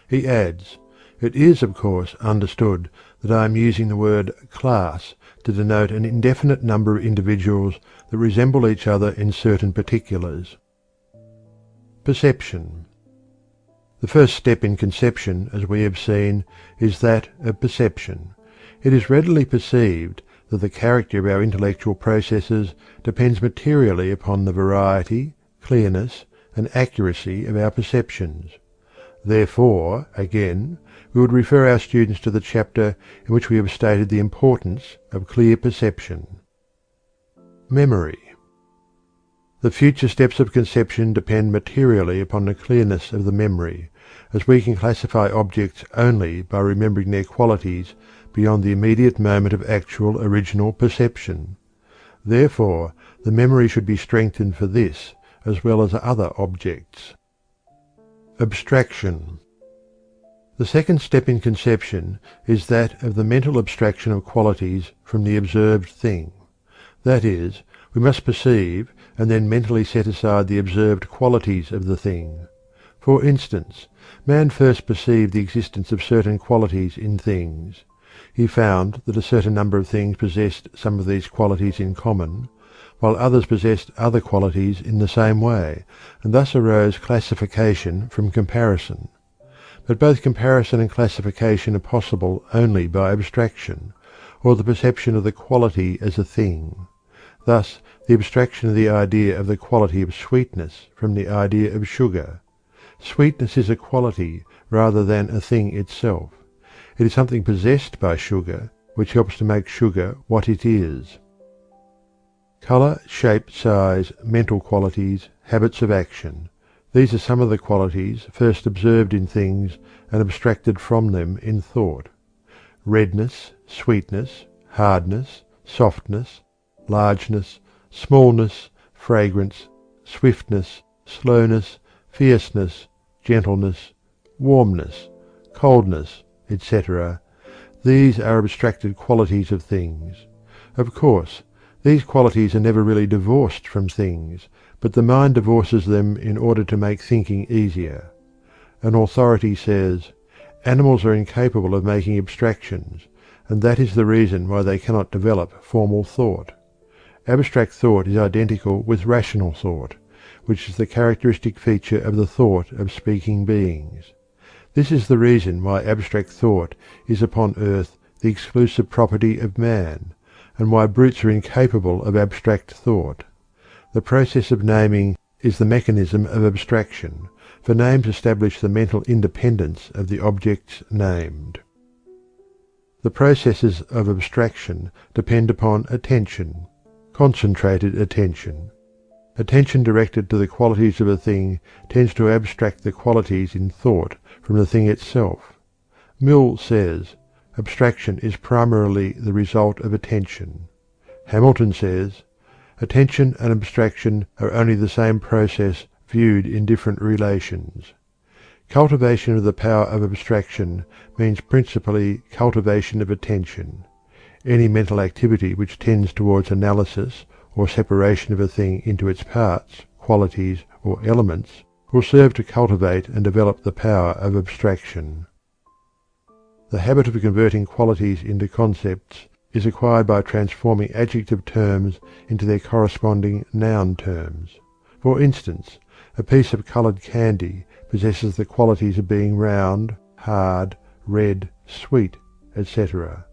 He adds, "It is, of course, understood that I am using the word 'class' to denote an indefinite number of individuals that resemble each other in certain particulars." Perception. The first step in conception, as we have seen, is that of perception. It is readily perceived that the character of our intellectual processes depends materially upon the variety, clearness, and accuracy of our perceptions. Therefore, again, we would refer our students to the chapter in which we have stated the importance of clear perception. Memory. The future steps of conception depend materially upon the clearness of the memory, as we can classify objects only by remembering their qualities beyond the immediate moment of actual original perception. Therefore, the memory should be strengthened for this as well as other objects. Abstraction. The second step in conception is that of the mental abstraction of qualities from the observed thing. That is, we must perceive and then mentally set aside the observed qualities of the thing. For instance, man first perceived the existence of certain qualities in things. He found that a certain number of things possessed some of these qualities in common, while others possessed other qualities in the same way, and thus arose classification from comparison. But both comparison and classification are possible only by abstraction, or the perception of the quality as a thing. Thus, the abstraction of the idea of the quality of sweetness from the idea of sugar. Sweetness is a quality rather than a thing itself. It is something possessed by sugar, which helps to make sugar what it is. Color, shape, size, mental qualities, habits of action. These are some of the qualities first observed in things and abstracted from them in thought. Redness, sweetness, hardness, softness, largeness, smallness, fragrance, swiftness, slowness, fierceness, gentleness, warmness, coldness, etc. These are abstracted qualities of things. Of course, these qualities are never really divorced from things, but the mind divorces them in order to make thinking easier. An authority says, "Animals are incapable of making abstractions, and that is the reason why they cannot develop formal thought." Abstract thought is identical with rational thought, which is the characteristic feature of the thought of speaking beings. This is the reason why abstract thought is upon earth the exclusive property of man, and why brutes are incapable of abstract thought. The process of naming is the mechanism of abstraction, for names establish the mental independence of the objects named. The processes of abstraction depend upon attention, concentrated attention. Attention directed to the qualities of a thing tends to abstract the qualities in thought from the thing itself. Mill says, "Abstraction is primarily the result of attention." Hamilton says, "Attention and abstraction are only the same process viewed in different relations." Cultivation of the power of abstraction means principally cultivation of attention. Any mental activity which tends towards analysis or separation of a thing into its parts, qualities, or elements will serve to cultivate and develop the power of abstraction. The habit of converting qualities into concepts is acquired by transforming adjective terms into their corresponding noun terms. For instance, a piece of colored candy possesses the qualities of being round, hard, red, sweet, etc.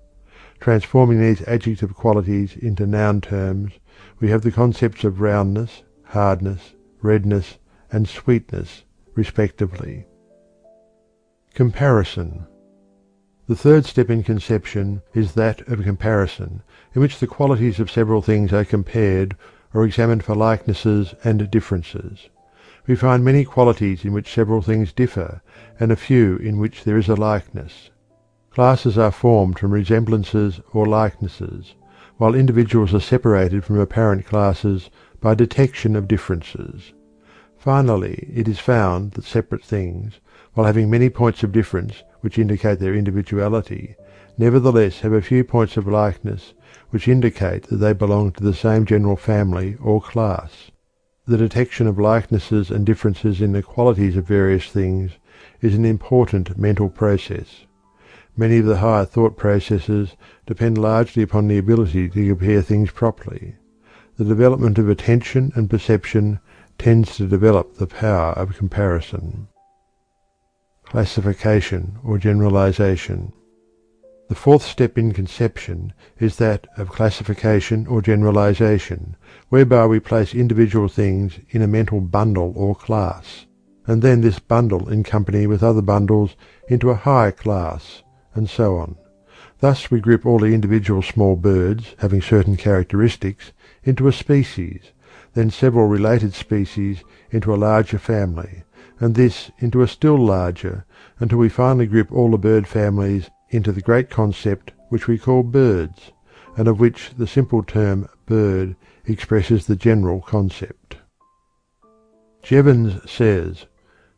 Transforming these adjective qualities into noun terms, we have the concepts of roundness, hardness, redness, and sweetness, respectively. Comparison. The third step in conception is that of comparison, in which the qualities of several things are compared or examined for likenesses and differences. We find many qualities in which several things differ, and a few in which there is a likeness. Classes are formed from resemblances or likenesses, while individuals are separated from apparent classes by detection of differences. Finally, it is found that separate things, while having many points of difference which indicate their individuality, nevertheless have a few points of likeness which indicate that they belong to the same general family or class. The detection of likenesses and differences in the qualities of various things is an important mental process. Many of the higher thought processes depend largely upon the ability to compare things properly. The development of attention and perception tends to develop the power of comparison. Classification or generalization. The fourth step in conception is that of classification or generalization, whereby we place individual things in a mental bundle or class, and then this bundle in company with other bundles into a higher class, and so on. Thus we group all the individual small birds having certain characteristics into a species, then several related species into a larger family, and this into a still larger, until we finally group all the bird families into the great concept which we call birds, and of which the simple term bird expresses the general concept. Jevons says,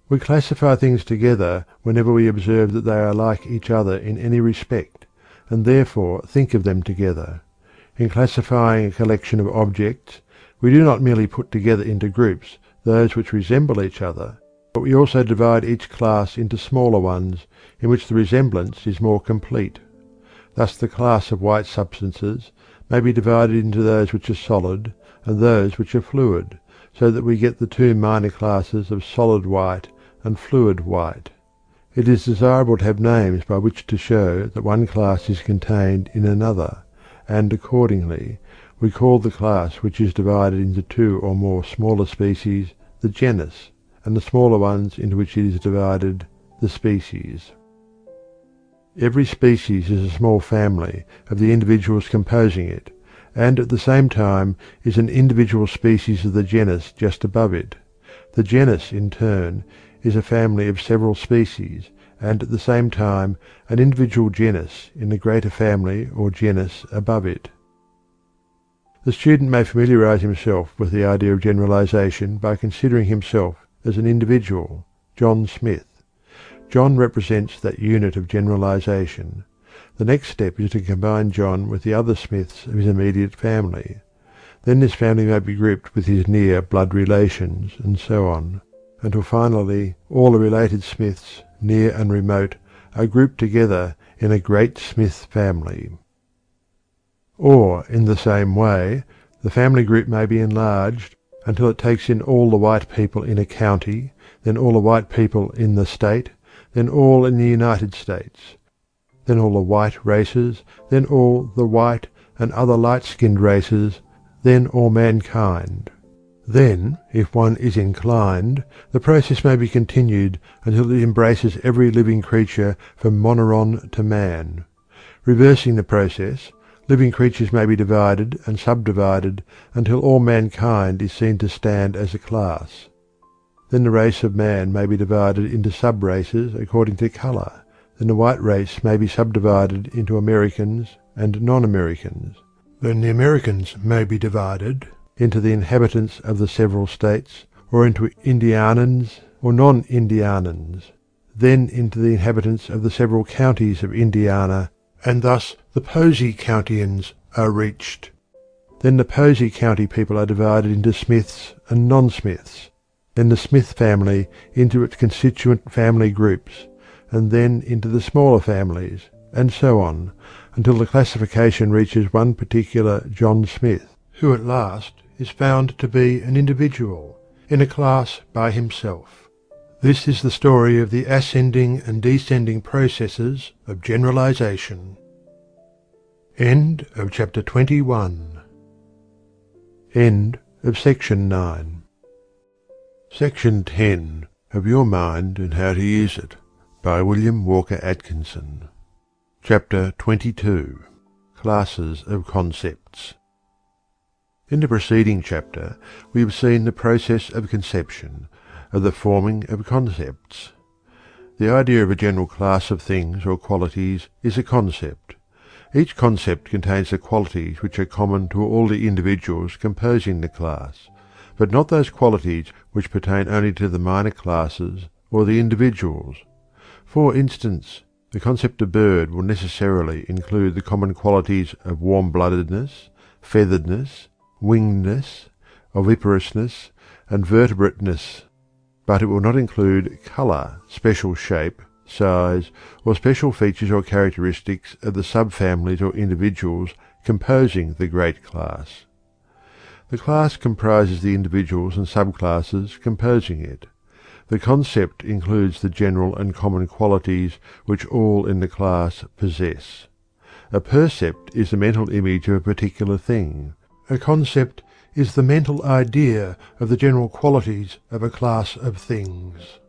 "We classify things together whenever we observe that they are like each other in any respect, and therefore think of them together. In classifying a collection of objects, we do not merely put together into groups those which resemble each other, but we also divide each class into smaller ones, in which the resemblance is more complete. Thus the class of white substances may be divided into those which are solid and those which are fluid, so that we get the two minor classes of solid white and fluid white. It is desirable to have names by which to show that one class is contained in another, and accordingly we call the class which is divided into two or more smaller species the genus, and the smaller ones into which it is divided the species. Every species is a small family of the individuals composing it, and at the same time is an individual species of the genus just above it. The genus, in turn, is a family of several species, and at the same time an individual genus in the greater family or genus above it. The student may familiarize himself with the idea of generalization by considering himself as an individual, John Smith. John represents that unit of generalization. The next step is to combine John with the other Smiths of his immediate family. Then this family may be grouped with his near blood relations, and so on, until finally all the related Smiths, near and remote, are grouped together in a great Smith family. Or, in the same way, the family group may be enlarged until it takes in all the white people in a county, then all the white people in the state, then all in the United States, then all the white races, then all the white and other light-skinned races, then all mankind. Then, if one is inclined, the process may be continued until it embraces every living creature from moneron to man. Reversing the process, living creatures may be divided and subdivided until all mankind is seen to stand as a class. Then the race of man may be divided into sub-races according to colour. Then the white race may be subdivided into Americans and non-Americans. Then the Americans may be divided into the inhabitants of the several states, or into Indianans or non-Indianans, then into the inhabitants of the several counties of Indiana, and thus the Posey Countians are reached. Then the Posey County people are divided into Smiths and non-Smiths, then the Smith family into its constituent family groups, and then into the smaller families, and so on, until the classification reaches one particular John Smith, who at last is found to be an individual, in a class by himself. This is the story of the ascending and descending processes of generalization. End of chapter 21. End of section 9. Section 10 of Your Mind and How to Use It by William Walker Atkinson. Chapter 22. Classes of Concepts. In the preceding chapter we have seen the process of conception, of the forming of concepts. The idea of a general class of things or qualities is a concept. Each concept contains the qualities which are common to all the individuals composing the class, but not those qualities which pertain only to the minor classes or the individuals. For instance, the concept of bird will necessarily include the common qualities of warm-bloodedness, featheredness, wingedness, oviparousness, and vertebrateness, but it will not include colour, special shape, size, or special features or characteristics of the subfamilies or individuals composing the great class. The class comprises the individuals and subclasses composing it. The concept includes the general and common qualities which all in the class possess. A percept is the mental image of a particular thing. A concept is the mental idea of the general qualities of a class of things.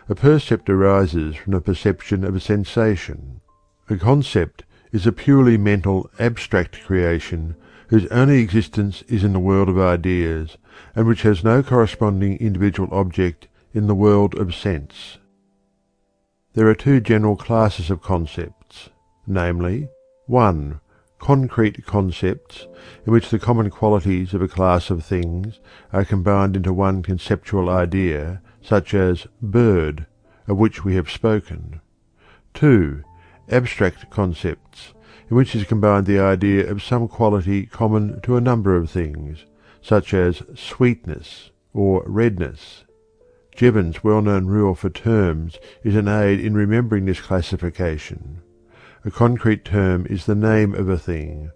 A percept arises from the perception of a sensation. A concept is a purely mental, abstract creation whose only existence is in the world of ideas, and which has no corresponding individual object in the world of sense. There are two general classes of concepts, namely, 1. Concrete concepts, in which the common qualities of a class of things are combined into one conceptual idea, such as bird, of which we have spoken. 2. Abstract concepts, in which is combined the idea of some quality common to a number of things, such as sweetness or redness. Jevons's well-known rule for terms is an aid in remembering this classification. A concrete term is the name of a thing.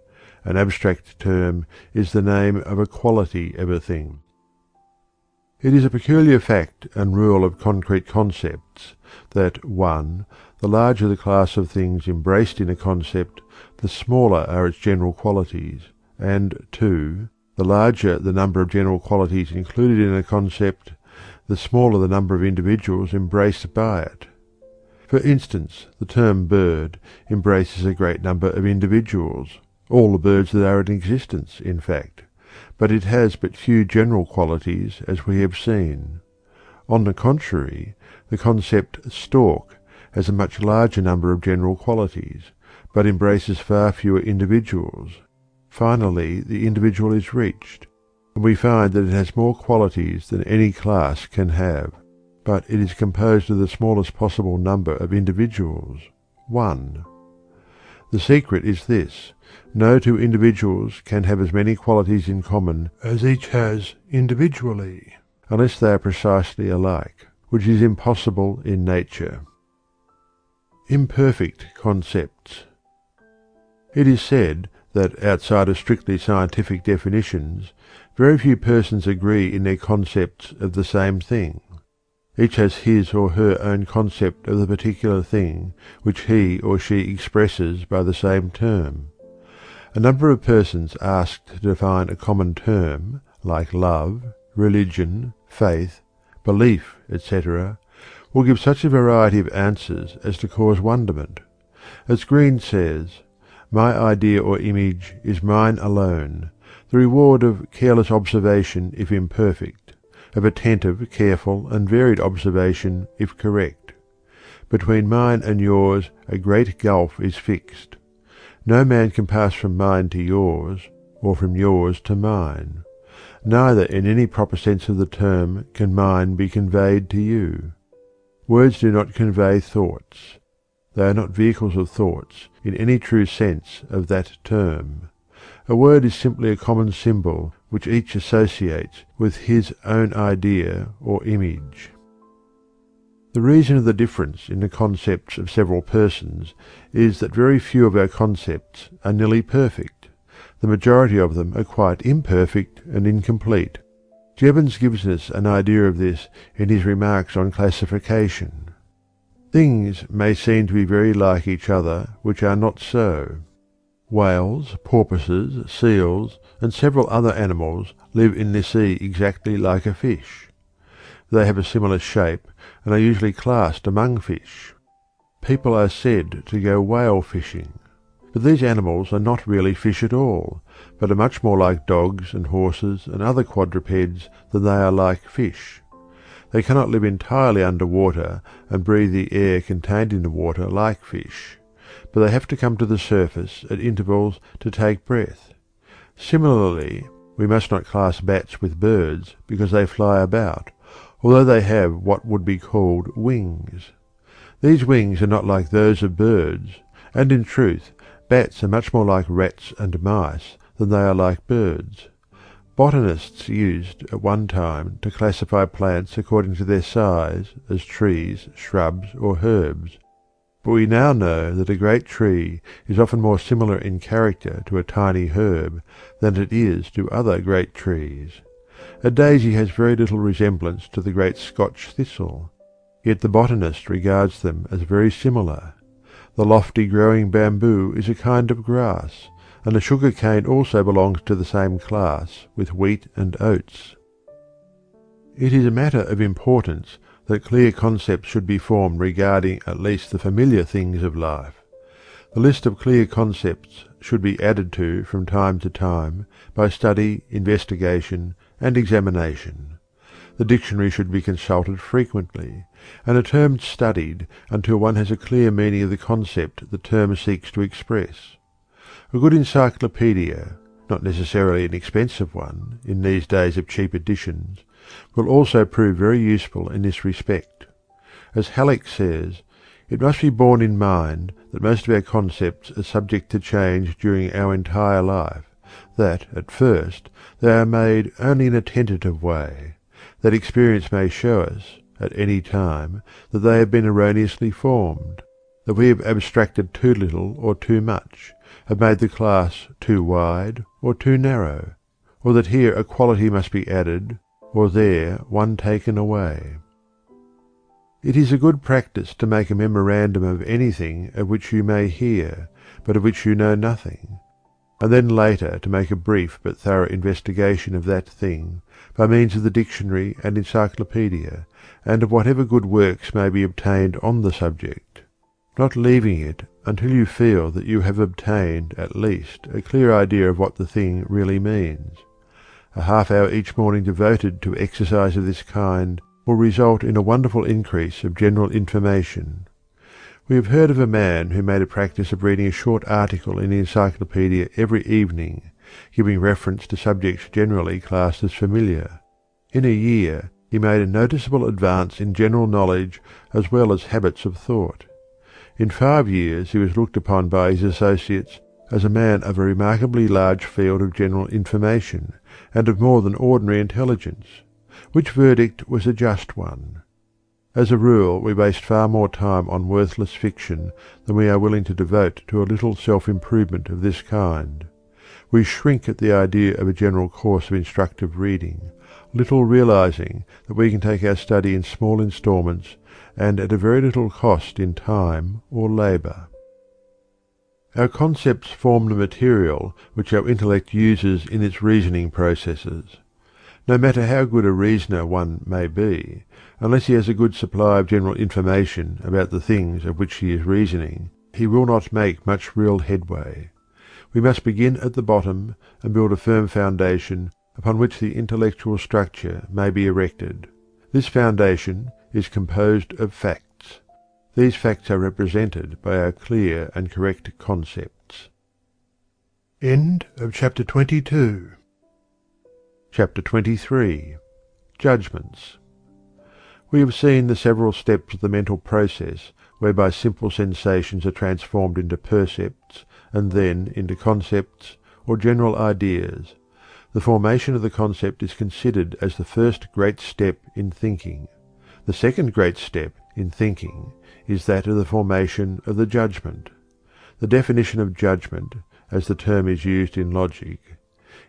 An abstract term is the name of a quality of a thing. It is a peculiar fact and rule of concrete concepts that 1. The larger the class of things embraced in a concept, the smaller are its general qualities, and 2. The larger the number of general qualities included in a concept, the smaller the number of individuals embraced by it. For instance, the term bird embraces a great number of individuals, all the birds that are in existence, in fact, but it has but few general qualities, as we have seen. On the contrary, the concept stork has a much larger number of general qualities, but embraces far fewer individuals. Finally, the individual is reached, and we find that it has more qualities than any class can have, but it is composed of the smallest possible number of individuals, 1. The secret is this: no two individuals can have as many qualities in common as each has individually, unless they are precisely alike, which is impossible in nature. Imperfect concepts. It is said that outside of strictly scientific definitions, very few persons agree in their concepts of the same thing. Each has his or her own concept of the particular thing which he or she expresses by the same term. A number of persons asked to define a common term, like love, religion, faith, belief, etc., will give such a variety of answers as to cause wonderment. As Green says, "My idea or image is mine alone, the reward of careless observation if imperfect, of attentive, careful, and varied observation if correct. Between mine and yours a great gulf is fixed. No man can pass from mine to yours, or from yours to mine. Neither in any proper sense of the term can mine be conveyed to you. Words do not convey thoughts. They are not vehicles of thoughts in any true sense of that term. A word is simply a common symbol which each associates with his own idea or image." The reason of the difference in the concepts of several persons is that very few of our concepts are nearly perfect. The majority of them are quite imperfect and incomplete. Jevons gives us an idea of this in his remarks on classification. Things may seem to be very like each other which are not so. Whales, porpoises, seals, and several other animals live in the sea exactly like a fish. They have a similar shape and are usually classed among fish. People are said to go whale fishing. But these animals are not really fish at all, but are much more like dogs and horses and other quadrupeds than they are like fish. They cannot live entirely under water and breathe the air contained in the water like fish, but they have to come to the surface at intervals to take breath. Similarly, we must not class bats with birds because they fly about, although they have what would be called wings. These wings are not like those of birds, and in truth, bats are much more like rats and mice than they are like birds. Botanists used at one time to classify plants according to their size as trees, shrubs, or herbs, but we now know that a great tree is often more similar in character to a tiny herb than it is to other great trees. A daisy has very little resemblance to the great Scotch thistle, yet the botanist regards them as very similar. The lofty growing bamboo is a kind of grass, and the sugar cane also belongs to the same class with wheat and oats. It is a matter of importance that clear concepts should be formed regarding at least the familiar things of life. The list of clear concepts should be added to from time to time by study, investigation, and examination. The dictionary should be consulted frequently, and a term studied until one has a clear meaning of the concept the term seeks to express. A good encyclopedia, not necessarily an expensive one in these days of cheap editions, will also prove very useful in this respect. As Halleck says, it must be borne in mind that most of our concepts are subject to change during our entire life, that, at first, they are made only in a tentative way, that experience may show us, at any time, that they have been erroneously formed, that we have abstracted too little or too much, have made the class too wide or too narrow, or that here a quality must be added, or there one taken away. It is a good practice to make a memorandum of anything of which you may hear, but of which you know nothing, and then later to make a brief but thorough investigation of that thing by means of the dictionary and encyclopedia, and of whatever good works may be obtained on the subject, not leaving it until you feel that you have obtained at least a clear idea of what the thing really means. A half hour each morning devoted to exercise of this kind will result in a wonderful increase of general information. We have heard of a man who made a practice of reading a short article in the encyclopedia every evening, giving reference to subjects generally classed as familiar. In a year he made a noticeable advance in general knowledge as well as habits of thought. In 5 years he was looked upon by his associates as a man of a remarkably large field of general information, and of more than ordinary intelligence, which verdict was a just one. As a rule we waste far more time on worthless fiction than we are willing to devote to a little self-improvement of this kind. We shrink at the idea of a general course of instructive reading, little realizing that we can take our study in small instalments and at a very little cost in time or labor. Our concepts form the material which our intellect uses in its reasoning processes. No matter how good a reasoner one may be, unless he has a good supply of general information about the things of which he is reasoning, he will not make much real headway. We must begin at the bottom and build a firm foundation upon which the intellectual structure may be erected. This foundation is composed of facts. These facts are represented by our clear and correct concepts. End of chapter 22. Chapter 23. Judgments. We have seen the several steps of the mental process whereby simple sensations are transformed into percepts and then into concepts or general ideas. The formation of the concept is considered as the first great step in thinking. The second great step in thinking is that of the formation of the judgment. The definition of judgment, as the term is used in logic,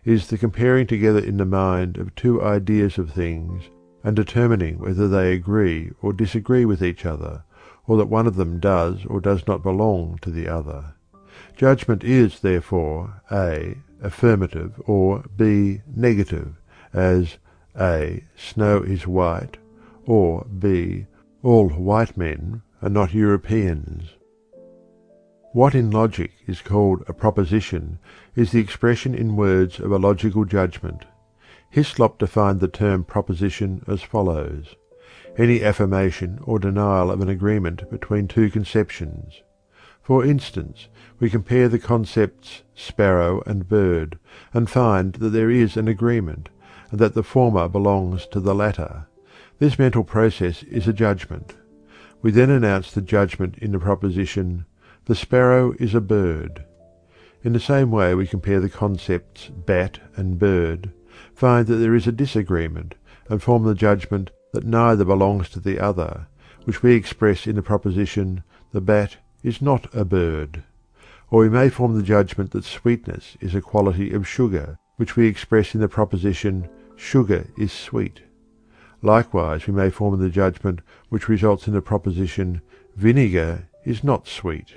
is the comparing together in the mind of two ideas of things and determining whether they agree or disagree with each other, or that one of them does or does not belong to the other. Judgment is, therefore, A, affirmative, or B, negative, as A, snow is white, or B, all white men are not Europeans. What in logic is called a proposition is the expression in words of a logical judgment. Hislop defined the term proposition as follows: any affirmation or denial of an agreement between two conceptions. For instance, we compare the concepts sparrow and bird, and find that there is an agreement, and that the former belongs to the latter. This mental process is a judgment. We then announce the judgment in the proposition, "The sparrow is a bird." In the same way we compare the concepts bat and bird, find that there is a disagreement, and form the judgment that neither belongs to the other, which we express in the proposition, "The bat is not a bird." Or we may form the judgment that sweetness is a quality of sugar, which we express in the proposition, "Sugar is sweet." Likewise we may form the judgment which results in the proposition, "Vinegar is not sweet."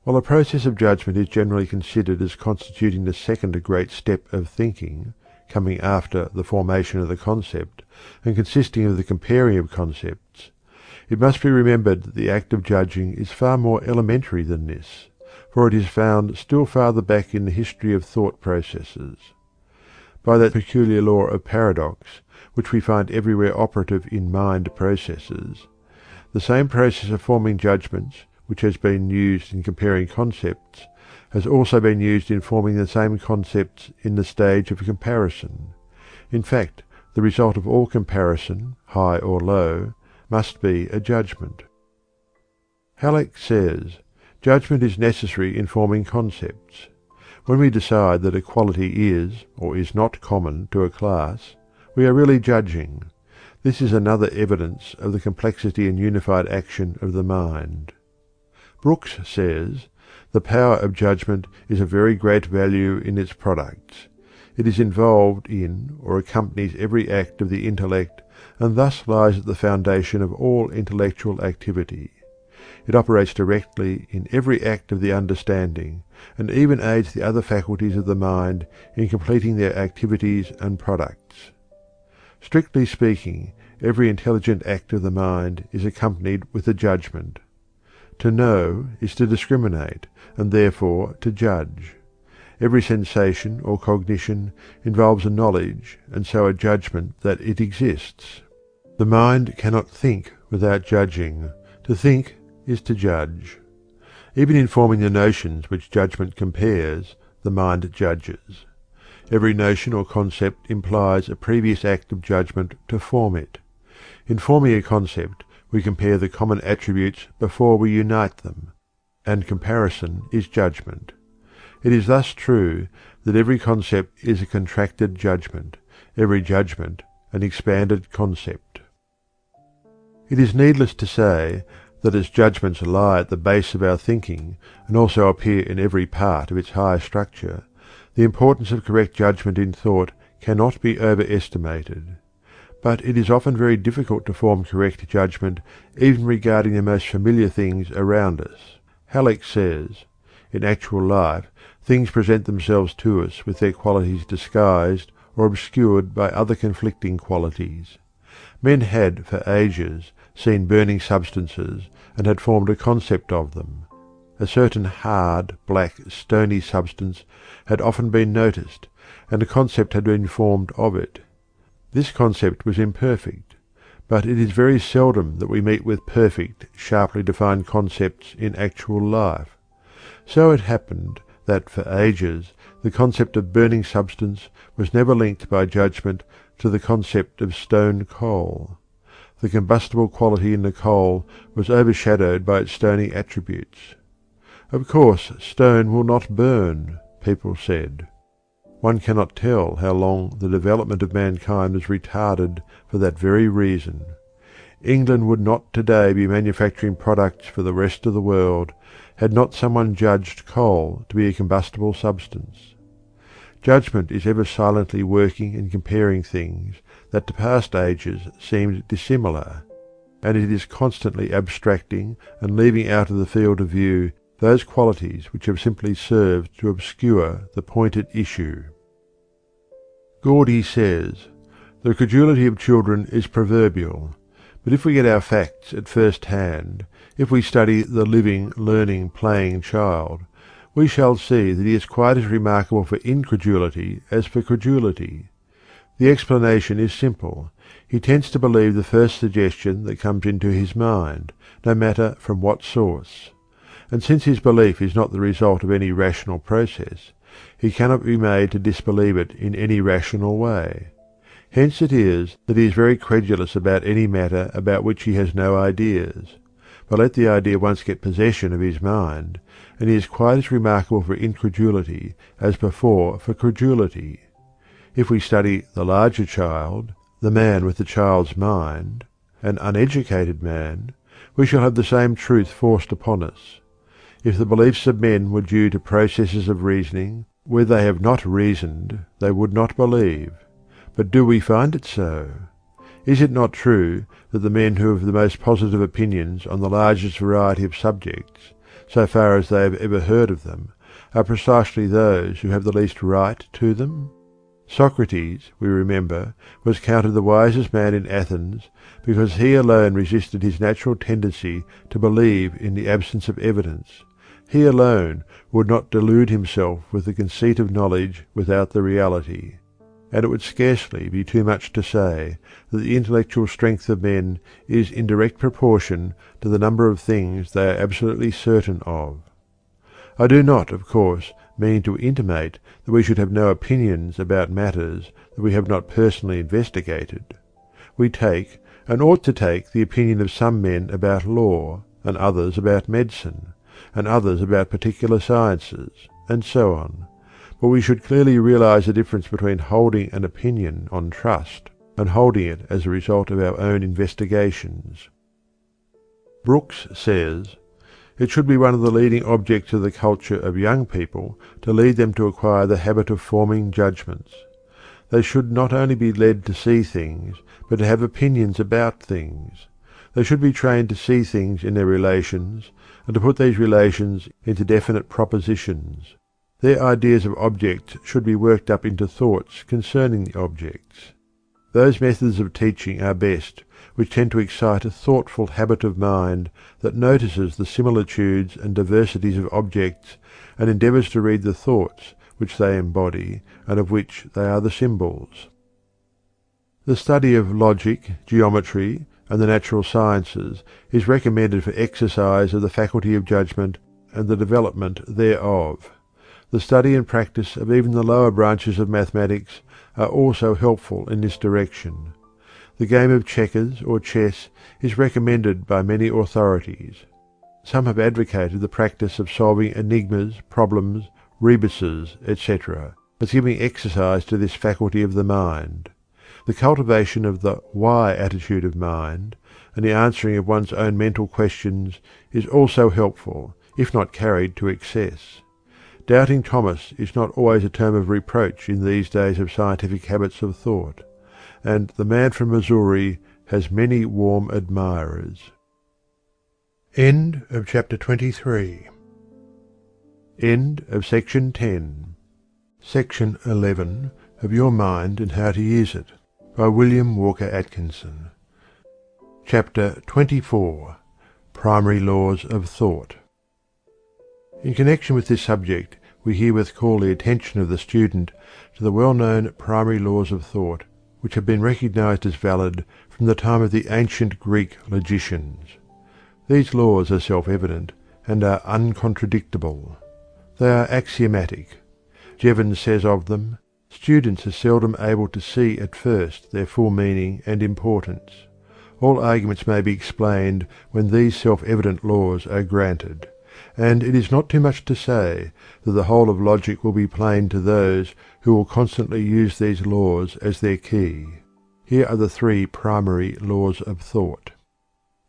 While the process of judgment is generally considered as constituting the second great step of thinking, coming after the formation of the concept, and consisting of the comparing of concepts, it must be remembered that the act of judging is far more elementary than this, for it is found still farther back in the history of thought processes. By that peculiar law of paradox, which we find everywhere operative in mind processes, the same process of forming judgments which has been used in comparing concepts has also been used in forming the same concepts in the stage of comparison. In fact, the result of all comparison, high or low, must be a judgment. Halleck says, "Judgment is necessary in forming concepts. When we decide that a quality is or is not common to a class, we are really judging. This is another evidence of the complexity and unified action of the mind." Brooks says, "The power of judgment is of very great value in its products. It is involved in or accompanies every act of the intellect, and thus lies at the foundation of all intellectual activity. It operates directly in every act of the understanding, and even aids the other faculties of the mind in completing their activities and products. Strictly speaking, every intelligent act of the mind is accompanied with a judgment. To know is to discriminate, and therefore to judge. Every sensation or cognition involves a knowledge, and so a judgment that it exists. The mind cannot think without judging. To think is to judge. Even in forming the notions which judgment compares, the mind judges. Every notion or concept implies a previous act of judgment to form it. In forming a concept, we compare the common attributes before we unite them, and comparison is judgment. It is thus true that every concept is a contracted judgment, every judgment an expanded concept. It is needless to say that as judgments lie at the base of our thinking, and also appear in every part of its higher structure, the importance of correct judgment in thought cannot be overestimated. But it is often very difficult to form correct judgment even regarding the most familiar things around us. Halleck says, "In actual life, things present themselves to us with their qualities disguised or obscured by other conflicting qualities. Men had for ages seen burning substances and had formed a concept of them. A certain hard, black, stony substance had often been noticed, and a concept had been formed of it. This concept was imperfect, but it is very seldom that we meet with perfect, sharply defined concepts in actual life. So it happened that for ages the concept of burning substance was never linked by judgment to the concept of stone coal. The combustible quality in the coal was overshadowed by its stony attributes. Of course stone will not burn, people said. One cannot tell how long the development of mankind was retarded for that very reason. England would not today be manufacturing products for the rest of the world had not someone judged coal to be a combustible substance. Judgment is ever silently working and comparing things that to past ages seemed dissimilar, and it is constantly abstracting and leaving out of the field of view those qualities which have simply served to obscure the point at issue. Gordy says, "The credulity of children is proverbial, but if we get our facts at first hand, if we study the living, learning, playing child, we shall see that he is quite as remarkable for incredulity as for credulity. The explanation is simple. He tends to believe the first suggestion that comes into his mind, no matter from what source. And since his belief is not the result of any rational process, he cannot be made to disbelieve it in any rational way. Hence it is that he is very credulous about any matter about which he has no ideas. But let the idea once get possession of his mind, and he is quite as remarkable for incredulity as before for credulity. If we study the larger child, the man with the child's mind, an uneducated man, we shall have the same truth forced upon us. If the beliefs of men were due to processes of reasoning, where they have not reasoned, they would not believe. But do we find it so? Is it not true that the men who have the most positive opinions on the largest variety of subjects, so far as they have ever heard of them, are precisely those who have the least right to them? Socrates, we remember, was counted the wisest man in Athens because he alone resisted his natural tendency to believe in the absence of evidence. He alone would not delude himself with the conceit of knowledge without the reality. And it would scarcely be too much to say that the intellectual strength of men is in direct proportion to the number of things they are absolutely certain of. I do not, of course, mean to intimate that we should have no opinions about matters that we have not personally investigated. We take, and ought to take, the opinion of some men about law, and others about medicine, and others about particular sciences, and so on. But we should clearly realize the difference between holding an opinion on trust and holding it as a result of our own investigations. Brooks says, "It should be one of the leading objects of the culture of young people to lead them to acquire the habit of forming judgments. They should not only be led to see things, but to have opinions about things. They should be trained to see things in their relations, and to put these relations into definite propositions. Their ideas of objects should be worked up into thoughts concerning the objects. Those methods of teaching are best which tend to excite a thoughtful habit of mind that notices the similitudes and diversities of objects and endeavours to read the thoughts which they embody and of which they are the symbols. The study of logic, geometry, and the natural sciences is recommended for exercise of the faculty of judgment and the development thereof. The study and practice of even the lower branches of mathematics are also helpful in this direction. The game of checkers or chess is recommended by many authorities. Some have advocated the practice of solving enigmas, problems, rebuses, etc., as giving exercise to this faculty of the mind. The cultivation of the why attitude of mind, and the answering of one's own mental questions, is also helpful, if not carried to excess. Doubting Thomas is not always a term of reproach in these days of scientific habits of thought, and the man from Missouri has many warm admirers. End of chapter 23. End of section 10. Section 11 of Your Mind and How to Use It by William Walker Atkinson. Chapter 24. Primary Laws of Thought. In connection with this subject, we herewith call the attention of the student to the well-known primary laws of thought, which have been recognized as valid from the time of the ancient Greek logicians. These laws are self-evident and are uncontradictable. They are axiomatic. Jevons says of them, "Students are seldom able to see at first their full meaning and importance. All arguments may be explained when these self-evident laws are granted. And it is not too much to say that the whole of logic will be plain to those who will constantly use these laws as their key. Here are the three primary laws of thought.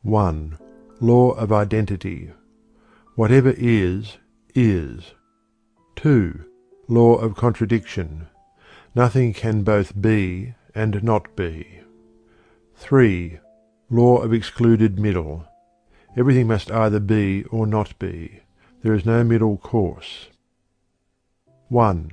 1. Law of identity. Whatever is, is. 2. Law of contradiction. Nothing can both be and not be. 3. Law of excluded middle. Everything must either be or not be. There is no middle course. 1.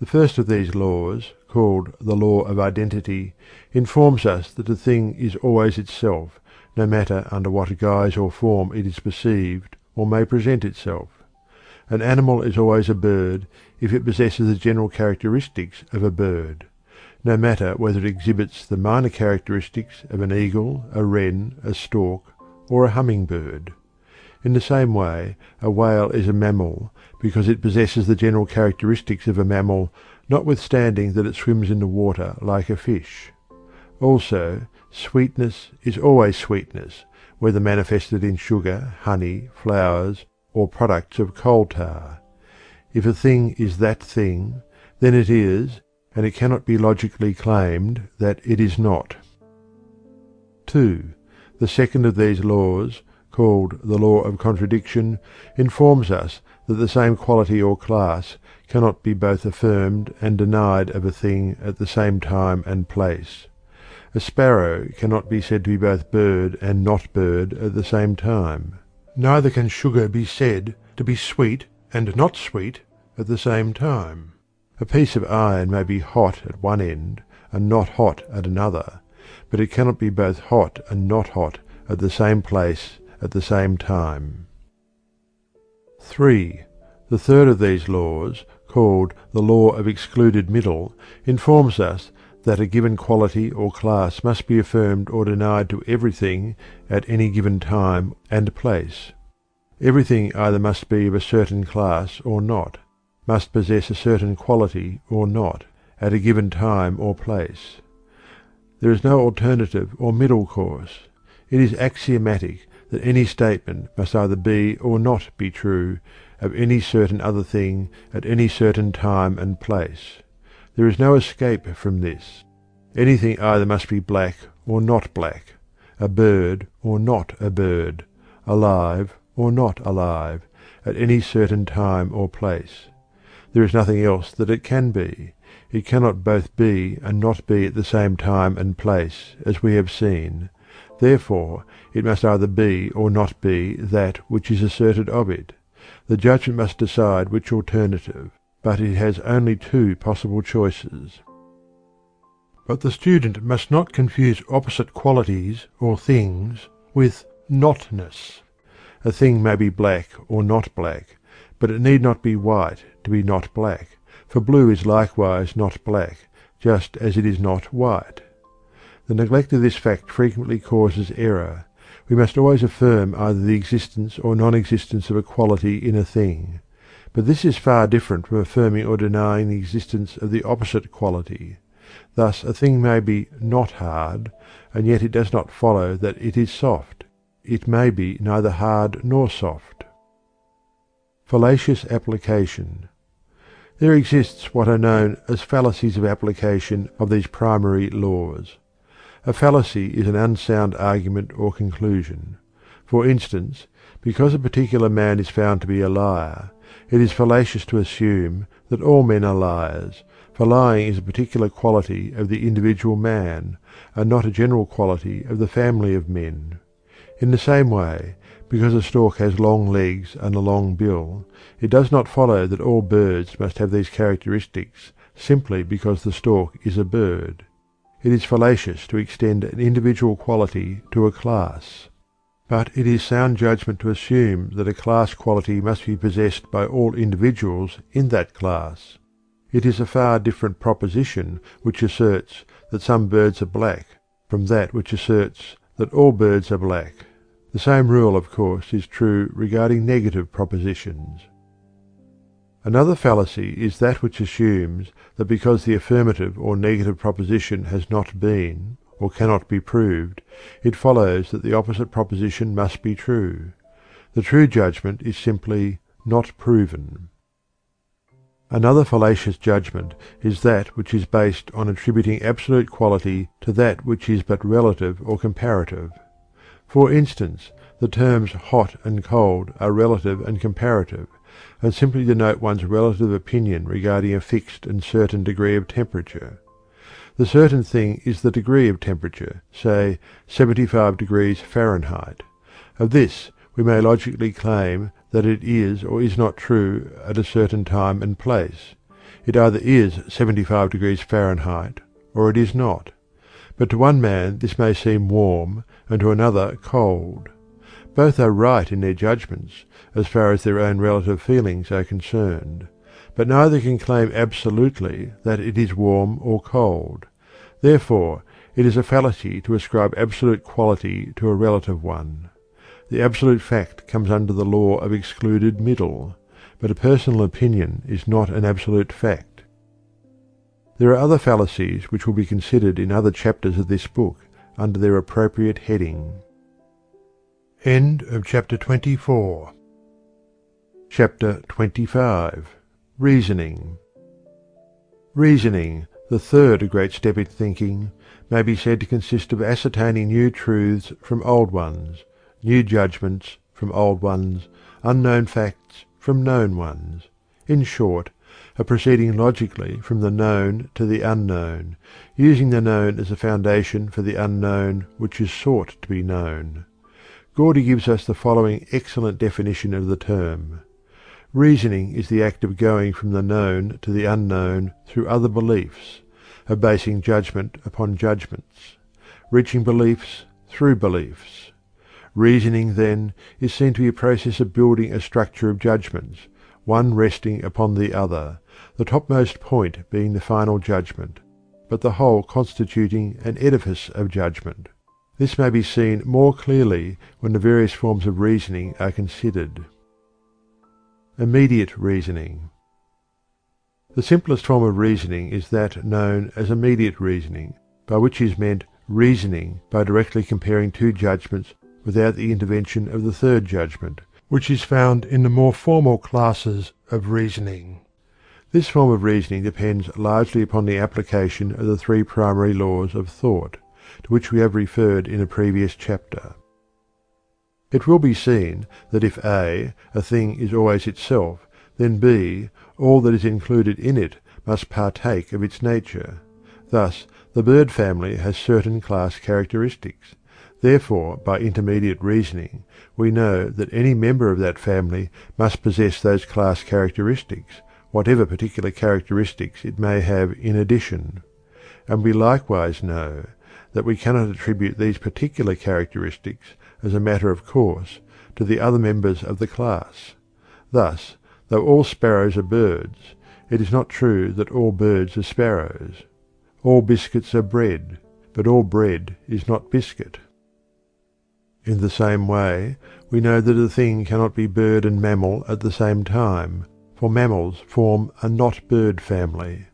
The first of these laws, called the law of identity, informs us that a thing is always itself, no matter under what guise or form it is perceived or may present itself. An animal is always a bird if it possesses the general characteristics of a bird. no matter whether it exhibits the minor characteristics of an eagle, a wren, a stork, or a hummingbird. In the same way, a whale is a mammal because it possesses the general characteristics of a mammal, notwithstanding that it swims in the water like a fish. Also, sweetness is always sweetness, whether manifested in sugar, honey, flowers, or products of coal tar. If a thing is that thing, then it is, and it cannot be logically claimed that it is not. 2. The second of these laws, called the law of contradiction, informs us that the same quality or class cannot be both affirmed and denied of a thing at the same time and place. A sparrow cannot be said to be both bird and not bird at the same time. Neither can sugar be said to be sweet and not sweet at the same time. A piece of iron may be hot at one end and not hot at another, but it cannot be both hot and not hot at the same place at the same time. 3. The third of these laws, called the law of excluded middle, informs us that a given quality or class must be affirmed or denied to everything at any given time and place. Everything either must be of a certain class or not, must possess a certain quality or not, at a given time or place. There is no alternative or middle course. It is axiomatic that any statement must either be or not be true of any certain other thing at any certain time and place. There is no escape from this. Anything either must be black or not black, a bird or not a bird, alive or not alive, at any certain time or place. There is nothing else that it can be. It cannot both be and not be at the same time and place, as we have seen. Therefore, it must either be or not be that which is asserted of it. The judgment must decide which alternative, but it has only two possible choices. But the student must not confuse opposite qualities or things with notness. A thing may be black or not black, but it need not be white to be not black, for blue is likewise not black, just as it is not white. The neglect of this fact frequently causes error. We must always affirm either the existence or non-existence of a quality in a thing. But this is far different from affirming or denying the existence of the opposite quality. Thus a thing may be not hard, and yet it does not follow that it is soft. It may be neither hard nor soft. Fallacious application. There exists what are known as fallacies of application of these primary laws. A fallacy is an unsound argument or conclusion. For instance, because a particular man is found to be a liar, it is fallacious to assume that all men are liars, for lying is a particular quality of the individual man, and not a general quality of the family of men. In the same way, because a stork has long legs and a long bill, it does not follow that all birds must have these characteristics simply because the stork is a bird. It is fallacious to extend an individual quality to a class. But it is sound judgment to assume that a class quality must be possessed by all individuals in that class. It is a far different proposition which asserts that some birds are black from that which asserts that all birds are black. The same rule, of course, is true regarding negative propositions. Another fallacy is that which assumes that because the affirmative or negative proposition has not been, or cannot be proved, it follows that the opposite proposition must be true. The true judgment is simply not proven. Another fallacious judgment is that which is based on attributing absolute quality to that which is but relative or comparative. For instance, the terms hot and cold are relative and comparative, and simply denote one's relative opinion regarding a fixed and certain degree of temperature. The certain thing is the degree of temperature, say 75 degrees Fahrenheit. Of this we may logically claim that it is or is not true at a certain time and place. It either is 75 degrees Fahrenheit or it is not. But to one man this may seem warm and to another cold. Both are right in their judgments, as far as their own relative feelings are concerned. but neither can claim absolutely that it is warm or cold. Therefore, it is a fallacy to ascribe absolute quality to a relative one. The absolute fact comes under the law of excluded middle, but a personal opinion is not an absolute fact. There are other fallacies which will be considered in other chapters of this book under their appropriate heading. End of chapter 24. Chapter 25. Reasoning. Reasoning, the third great step in thinking, may be said to consist of ascertaining new truths from old ones, new judgments from old ones, unknown facts from known ones. In short, of proceeding logically from the known to the unknown, using the known as a foundation for the unknown which is sought to be known. Gordy gives us the following excellent definition of the term. Reasoning is the act of going from the known to the unknown through other beliefs, of basing judgment upon judgments, reaching beliefs through beliefs. Reasoning, then, is seen to be a process of building a structure of judgments, one resting upon the other, the topmost point being the final judgment, but the whole constituting an edifice of judgment. This may be seen more clearly when the various forms of reasoning are considered. Immediate reasoning. The simplest form of reasoning is that known as immediate reasoning, by which is meant reasoning by directly comparing two judgments without the intervention of the third judgment, which is found in the more formal classes of reasoning. This form of reasoning depends largely upon the application of the three primary laws of thought, to which we have referred in a previous chapter. It will be seen that if A, a thing is always itself, then B, all that is included in it, must partake of its nature. Thus, the bird family has certain class characteristics. Therefore, by intermediate reasoning, we know that any member of that family must possess those class characteristics, whatever particular characteristics it may have in addition. And we likewise know that we cannot attribute these particular characteristics, as a matter of course, to the other members of the class. Thus, though all sparrows are birds, it is not true that all birds are sparrows. All biscuits are bread, but all bread is not biscuit. In the same way, we know that a thing cannot be bird and mammal at the same time, for mammals form a not-bird family.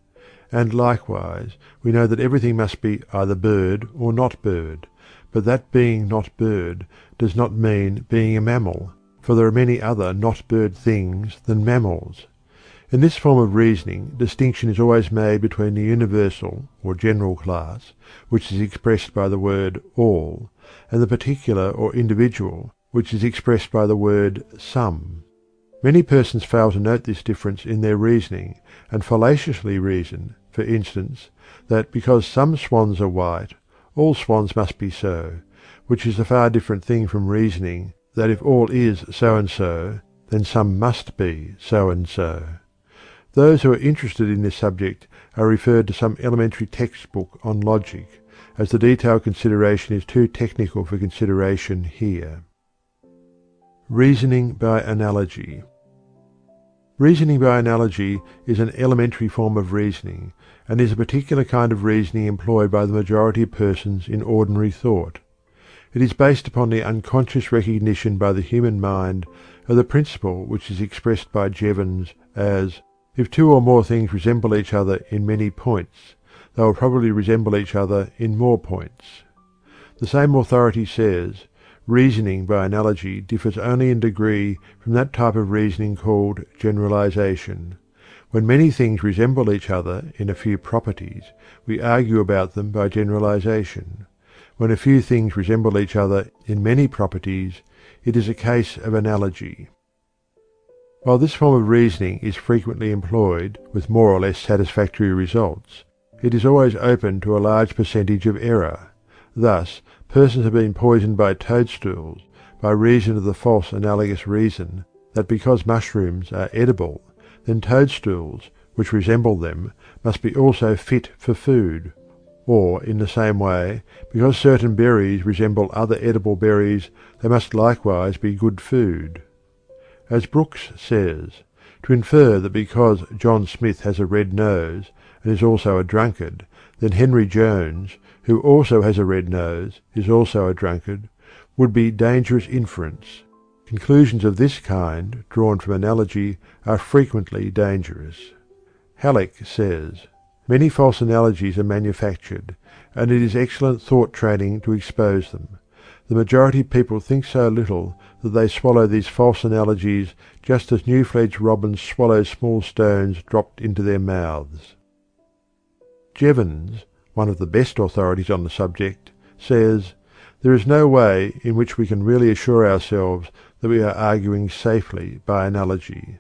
And likewise, we know that everything must be either bird or not bird, but that being not bird does not mean being a mammal, for there are many other not bird things than mammals. In this form of reasoning, distinction is always made between the universal or general class, which is expressed by the word all, and the particular or individual, which is expressed by the word some. Many persons fail to note this difference in their reasoning, and fallaciously reason, for instance, that because some swans are white, all swans must be so, which is a far different thing from reasoning that if all is so and so, then some must be so and so. Those who are interested in this subject are referred to some elementary textbook on logic, as the detailed consideration is too technical for consideration here. Reasoning by analogy. Reasoning by analogy is an elementary form of reasoning, and is a particular kind of reasoning employed by the majority of persons in ordinary thought. It is based upon the unconscious recognition by the human mind of the principle which is expressed by Jevons as, if two or more things resemble each other in many points, they will probably resemble each other in more points. The same authority says, reasoning by analogy differs only in degree from that type of reasoning called generalization. When many things resemble each other in a few properties, we argue about them by generalization. When a few things resemble each other in many properties, it is a case of analogy. While this form of reasoning is frequently employed with more or less satisfactory results, it is always open to a large percentage of error. Thus, persons have been poisoned by toadstools by reason of the false analogous reason that because mushrooms are edible, then toadstools, which resemble them, must be also fit for food. Or, in the same way, because certain berries resemble other edible berries, they must likewise be good food. As Brooks says, To infer that because John Smith has a red nose and is also a drunkard, then Henry Jones, who also has a red nose, is also a drunkard, would be dangerous inference. Conclusions of this kind, drawn from analogy, are frequently dangerous. Halleck says, "Many false analogies are manufactured, and it is excellent thought training to expose them. The majority of people think so little that they swallow these false analogies just as new-fledged robins swallow small stones dropped into their mouths." Jevons, one of the best authorities on the subject, says, "There is no way in which we can really assure ourselves that we are arguing safely by analogy.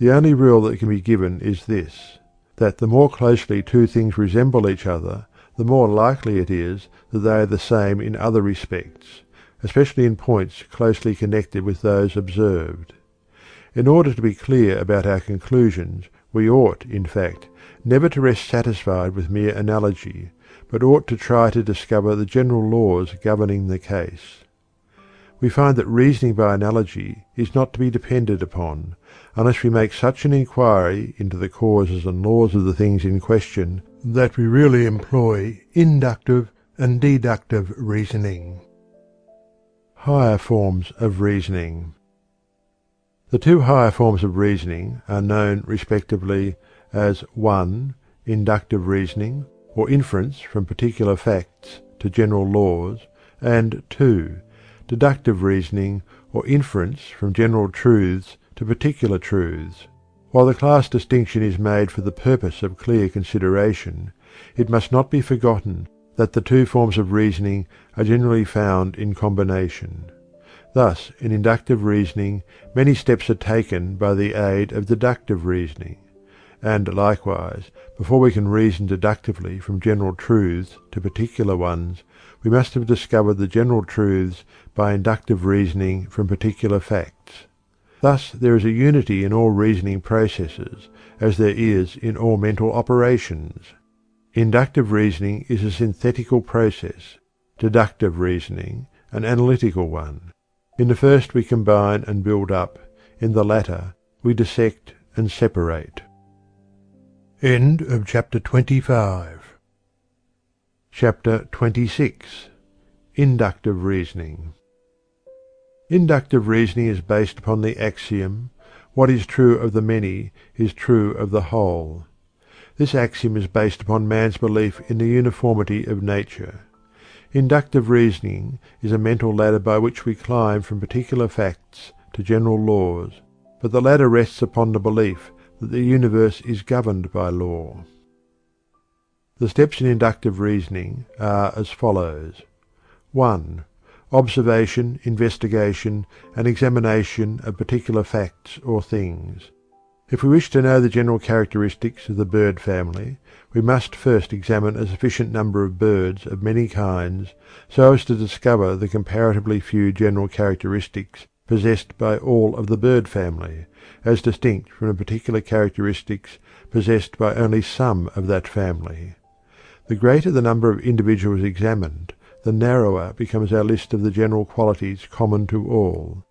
The only rule that can be given is this, that the more closely two things resemble each other, the more likely it is that they are the same in other respects, especially in points closely connected with those observed. In order to be clear about our conclusions, we ought, in fact, never to rest satisfied with mere analogy, but ought to try to discover the general laws governing the case. We find that reasoning by analogy is not to be depended upon, unless we make such an inquiry into the causes and laws of the things in question that we really employ inductive and deductive reasoning." Higher forms of reasoning. The two higher forms of reasoning are known respectively as 1. Inductive reasoning, or inference from particular facts to general laws, and 2. Deductive reasoning, or inference from general truths to particular truths. While the class distinction is made for the purpose of clear consideration, it must not be forgotten that the two forms of reasoning are generally found in combination. Thus, in inductive reasoning, many steps are taken by the aid of deductive reasoning; and likewise, before we can reason deductively from general truths to particular ones, we must have discovered the general truths by inductive reasoning from particular facts. Thus there is a unity in all reasoning processes, as there is in all mental operations. Inductive reasoning is a synthetical process, deductive reasoning an analytical one. In the first we combine and build up, in the latter we dissect and separate. End of chapter 25. Chapter 26. Inductive Reasoning. Inductive reasoning is based upon the axiom, "What is true of the many is true of the whole." This axiom is based upon man's belief in the uniformity of nature. Inductive reasoning is a mental ladder by which we climb from particular facts to general laws, but the ladder rests upon the belief that the universe is governed by law. The steps in inductive reasoning are as follows. 1. Observation, investigation, and examination of particular facts or things. If we wish to know the general characteristics of the bird family, we must first examine a sufficient number of birds of many kinds so as to discover the comparatively few general characteristics possessed by all of the bird family, as distinct from the particular characteristics possessed by only some of that family. The greater the number of individuals examined, the narrower becomes our list of the general qualities common to all.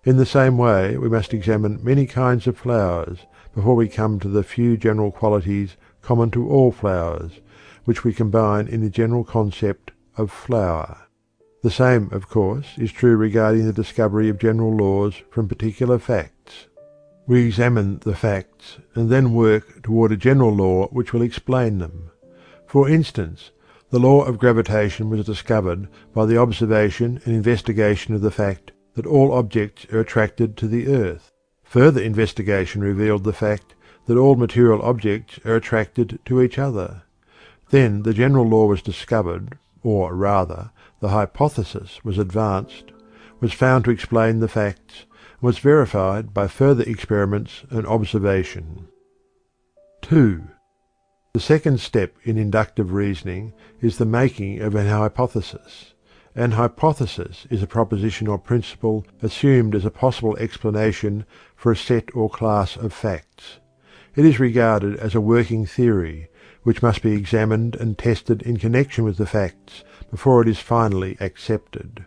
In the same way we must examine many kinds of flowers before we come to the few general qualities common to all flowers, which we combine in the general concept of flower. The same, of course, is true regarding the discovery of general laws from particular facts. We examine the facts and then work toward a general law which will explain them. For instance, the law of gravitation was discovered by the observation and investigation of the fact that all objects are attracted to the earth. Further investigation revealed the fact that all material objects are attracted to each other. Then the general law was discovered, or rather, the hypothesis was advanced, was found to explain the facts, and was verified by further experiments and observation. 2. The second step in inductive reasoning is the making of an hypothesis. An hypothesis is a proposition or principle assumed as a possible explanation for a set or class of facts. It is regarded as a working theory, which must be examined and tested in connection with the facts before it is finally accepted.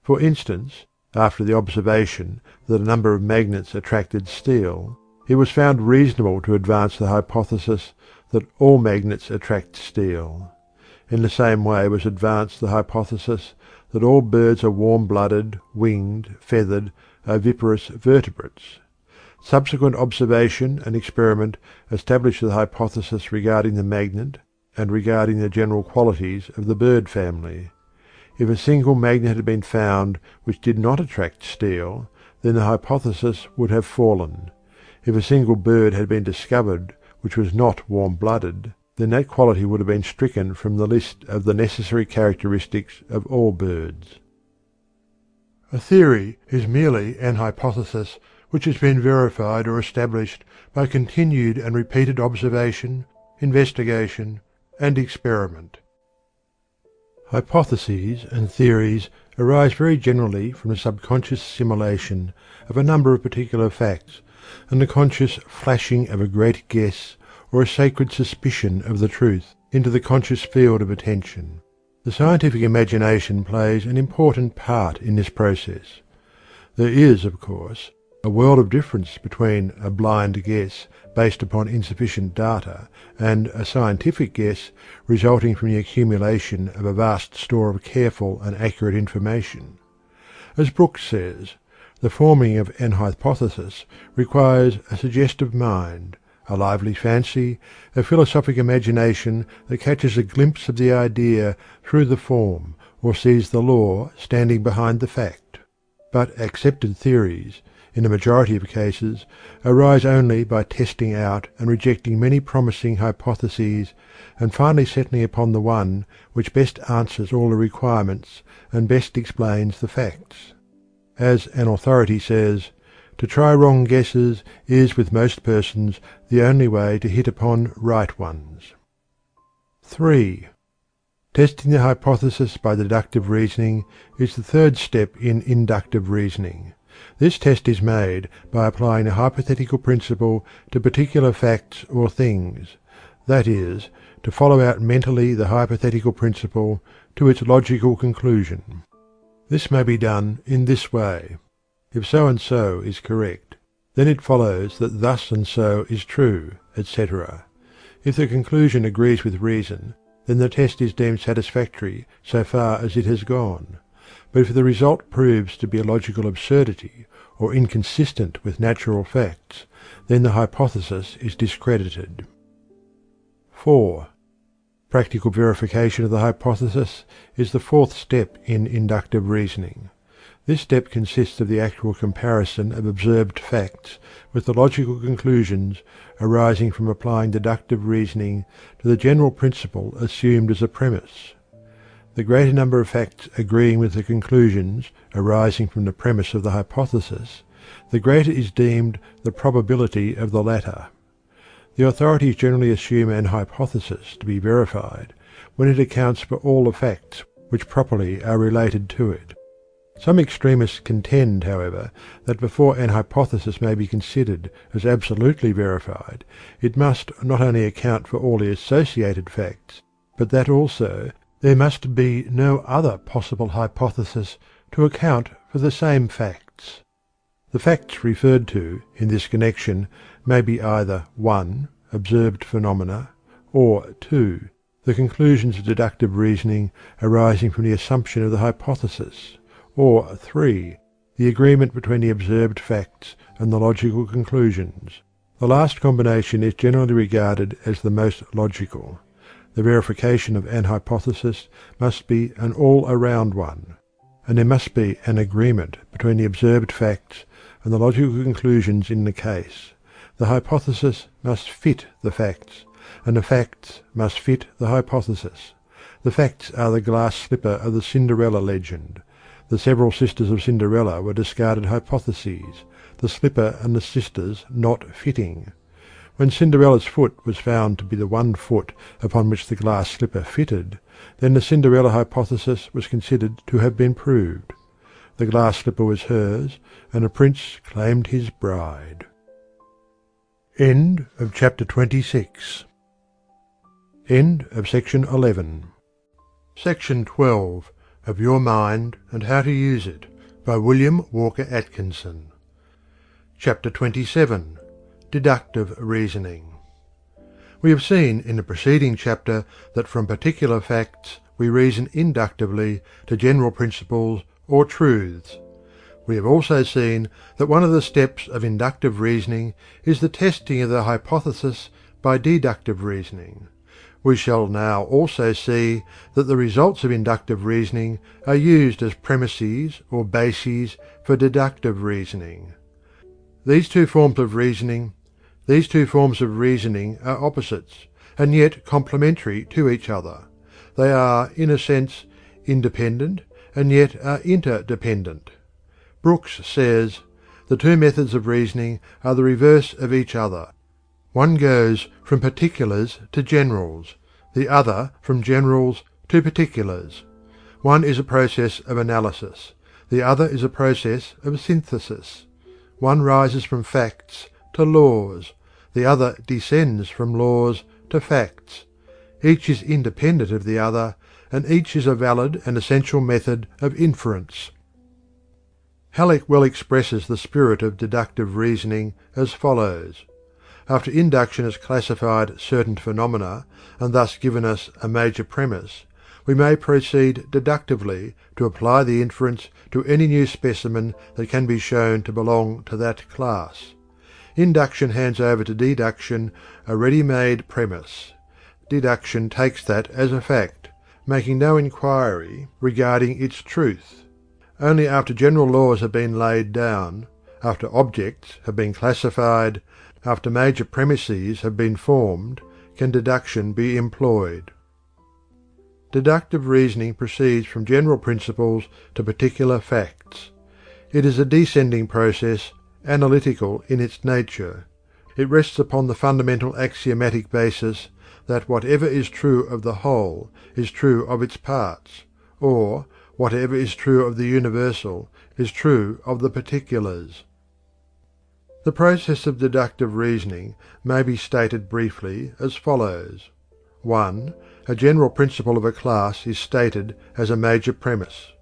For instance, after the observation that a number of magnets attracted steel, It was found reasonable to advance the hypothesis that all magnets attract steel. In the same way was advanced the hypothesis that all birds are warm-blooded, winged, feathered, oviparous vertebrates. Subsequent observation and experiment established the hypothesis regarding the magnet and regarding the general qualities of the bird family. If a single magnet had been found which did not attract steel, then the hypothesis would have fallen. If a single bird had been discovered which was not warm-blooded, then that quality would have been stricken from the list of the necessary characteristics of all birds. A theory is merely an hypothesis which has been verified or established by continued and repeated observation, investigation, and experiment. Hypotheses and theories arise very generally from the subconscious assimilation of a number of particular facts and the conscious flashing of a great guess or a sacred suspicion of the truth into the conscious field of attention. The scientific imagination plays an important part in this process. There is, of course, a world of difference between a blind guess based upon insufficient data and a scientific guess resulting from the accumulation of a vast store of careful and accurate information. As Brooks says, the forming of an hypothesis requires a suggestive mind, a lively fancy, a philosophic imagination that catches a glimpse of the idea through the form, or sees the law standing behind the fact. But accepted theories, in the majority of cases, arise only by testing out and rejecting many promising hypotheses, and finally settling upon the one which best answers all the requirements and best explains the facts. As an authority says, to try wrong guesses is with most persons the only way to hit upon right ones. 3. Testing the hypothesis by deductive reasoning is the third step in inductive reasoning. This test is made by applying a hypothetical principle to particular facts or things, that is, to follow out mentally the hypothetical principle to its logical conclusion. This may be done in this way. If so and so is correct, then it follows that thus and so is true, etc. If the conclusion agrees with reason, then the test is deemed satisfactory so far as it has gone. But if the result proves to be a logical absurdity or inconsistent with natural facts, then the hypothesis is discredited. 4. Practical verification of the hypothesis is the fourth step in inductive reasoning. This step consists of the actual comparison of observed facts with the logical conclusions arising from applying deductive reasoning to the general principle assumed as a premise. The greater number of facts agreeing with the conclusions arising from the premise of the hypothesis, the greater is deemed the probability of the latter. The authorities generally assume an hypothesis to be verified when it accounts for all the facts which properly are related to it. Some extremists contend, however, that before an hypothesis may be considered as absolutely verified, it must not only account for all the associated facts, but that also there must be no other possible hypothesis to account for the same facts. The facts referred to in this connection may be either 1. Observed phenomena, or 2. The conclusions of deductive reasoning arising from the assumption of the hypothesis, or 3. The agreement between the observed facts and the logical conclusions. The last combination is generally regarded as the most logical. The verification of an hypothesis must be an all-around one, and there must be an agreement between the observed facts and the logical conclusions in the case. The hypothesis must fit the facts, and the facts must fit the hypothesis. The facts are the glass slipper of the Cinderella legend. The several sisters of Cinderella were discarded hypotheses, the slipper and the sisters not fitting. When Cinderella's foot was found to be the one foot upon which the glass slipper fitted, then the Cinderella hypothesis was considered to have been proved. The glass slipper was hers, and the prince claimed his bride. End of chapter 26. End of section 11. Section 12 of Your Mind and How to Use It by William Walker Atkinson. Chapter 27. Deductive reasoning. We have seen in the preceding chapter that from particular facts we reason inductively to general principles or truths. We have also seen that one of the steps of inductive reasoning is the testing of the hypothesis by deductive reasoning. We shall now also see that the results of inductive reasoning are used as premises or bases for deductive reasoning. These two forms of reasoning are opposites, and yet complementary to each other. They are, in a sense, independent, and yet are interdependent. Brooks says, "The two methods of reasoning are the reverse of each other. One goes from particulars to generals, the other from generals to particulars. One is a process of analysis, the other is a process of synthesis. One rises from facts to laws, the other descends from laws to facts. Each is independent of the other, and each is a valid and essential method of inference." Halleck well expresses the spirit of deductive reasoning as follows. After induction has classified certain phenomena and thus given us a major premise, we may proceed deductively to apply the inference to any new specimen that can be shown to belong to that class. Induction hands over to deduction a ready-made premise. Deduction takes that as a fact, making no inquiry regarding its truth. Only after general laws have been laid down, after objects have been classified, after major premises have been formed, can deduction be employed. Deductive reasoning proceeds from general principles to particular facts. It is a descending process, analytical in its nature. It rests upon the fundamental axiomatic basis that whatever is true of the whole is true of its parts, or whatever is true of the universal is true of the particulars. The process of deductive reasoning may be stated briefly as follows. 1. A general principle of a class is stated as a major premise.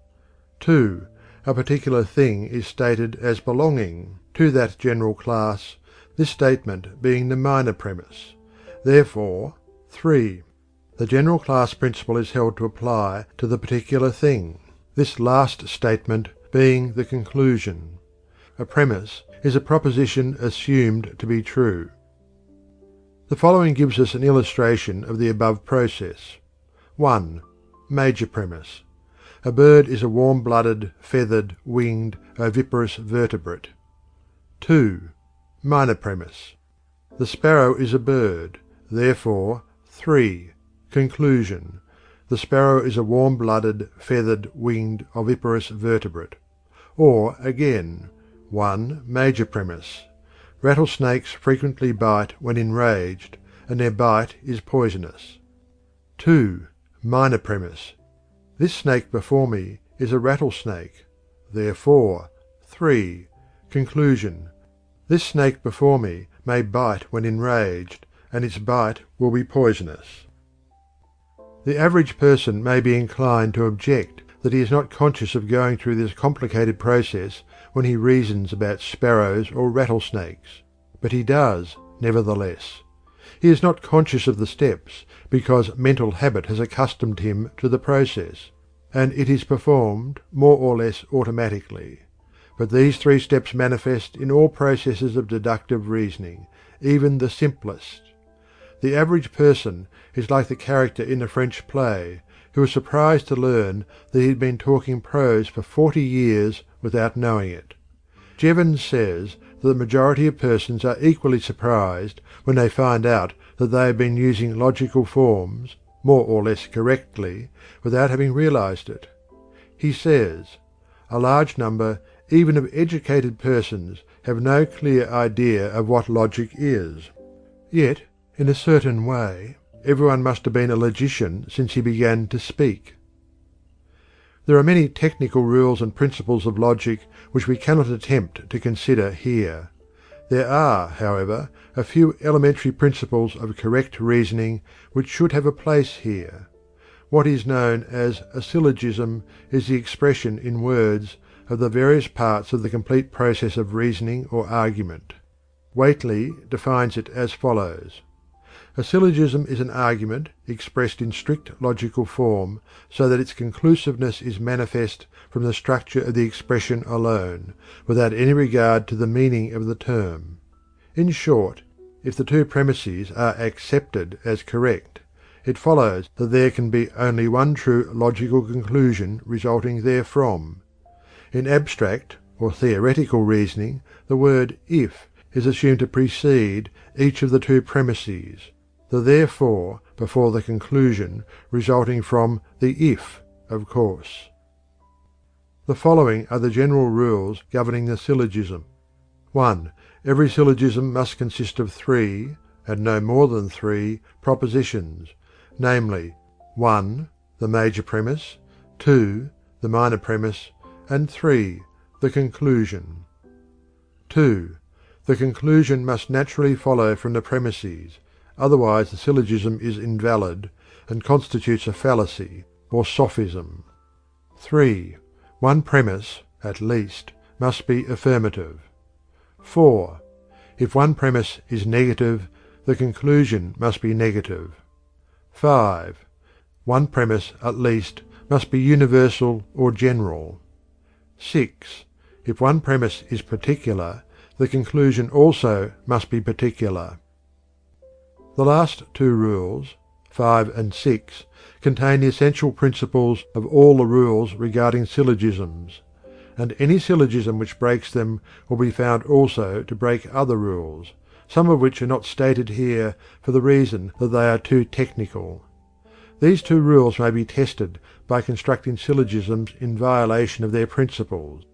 2. A particular thing is stated as belonging to that general class, this statement being the minor premise. Therefore, 3. The general class principle is held to apply to the particular thing, this last statement being the conclusion. A premise is a proposition assumed to be true. The following gives us an illustration of the above process. 1. Major premise. A bird is a warm-blooded, feathered, winged, oviparous vertebrate. 2. Minor premise. The sparrow is a bird, therefore 3. Conclusion. The sparrow is a warm-blooded, feathered, winged, oviparous vertebrate. Or again, 1. Major premise. Rattlesnakes frequently bite when enraged, and their bite is poisonous. 2. Minor premise. This snake before me is a rattlesnake. Therefore, 3. Conclusion. This snake before me may bite when enraged, and its bite will be poisonous. The average person may be inclined to object that he is not conscious of going through this complicated process when he reasons about sparrows or rattlesnakes, but he does, nevertheless. He is not conscious of the steps because mental habit has accustomed him to the process, and it is performed more or less automatically. But these 3 steps manifest in all processes of deductive reasoning, even the simplest. The average person is like the character in the French play, who was surprised to learn that he had been talking prose for 40 years without knowing it. Jevons says that the majority of persons are equally surprised when they find out that they have been using logical forms, more or less correctly, without having realized it. He says, "A large number, even of educated persons, have no clear idea of what logic is. Yet, in a certain way, everyone must have been a logician since he began to speak." There are many technical rules and principles of logic which we cannot attempt to consider here. There are, however, a few elementary principles of correct reasoning which should have a place here. What is known as a syllogism is the expression in words of the various parts of the complete process of reasoning or argument. Whately defines it as follows: "A syllogism is an argument expressed in strict logical form so that its conclusiveness is manifest from the structure of the expression alone, without any regard to the meaning of the term. In short, if the two premises are accepted as correct, it follows that there can be only one true logical conclusion resulting therefrom. In abstract or theoretical reasoning, the word 'if' is assumed to precede each of the two premises, the 'therefore' before the conclusion resulting from the 'if,' of course." The following are the general rules governing the syllogism. 1. Every syllogism must consist of three, and no more than three, propositions, namely: 1. The major premise; 2. The minor premise; and 3. The conclusion. 2. The conclusion must naturally follow from the premises, otherwise the syllogism is invalid, and constitutes a fallacy, or sophism. 3. One premise, at least, must be affirmative. 4. If one premise is negative, the conclusion must be negative. 5. One premise, at least, must be universal or general. 6. If one premise is particular, the conclusion also must be particular. The last two rules, 5 and 6, contain the essential principles of all the rules regarding syllogisms, and any syllogism which breaks them will be found also to break other rules, some of which are not stated here for the reason that they are too technical. These two rules may be tested by constructing syllogisms in violation of their principles.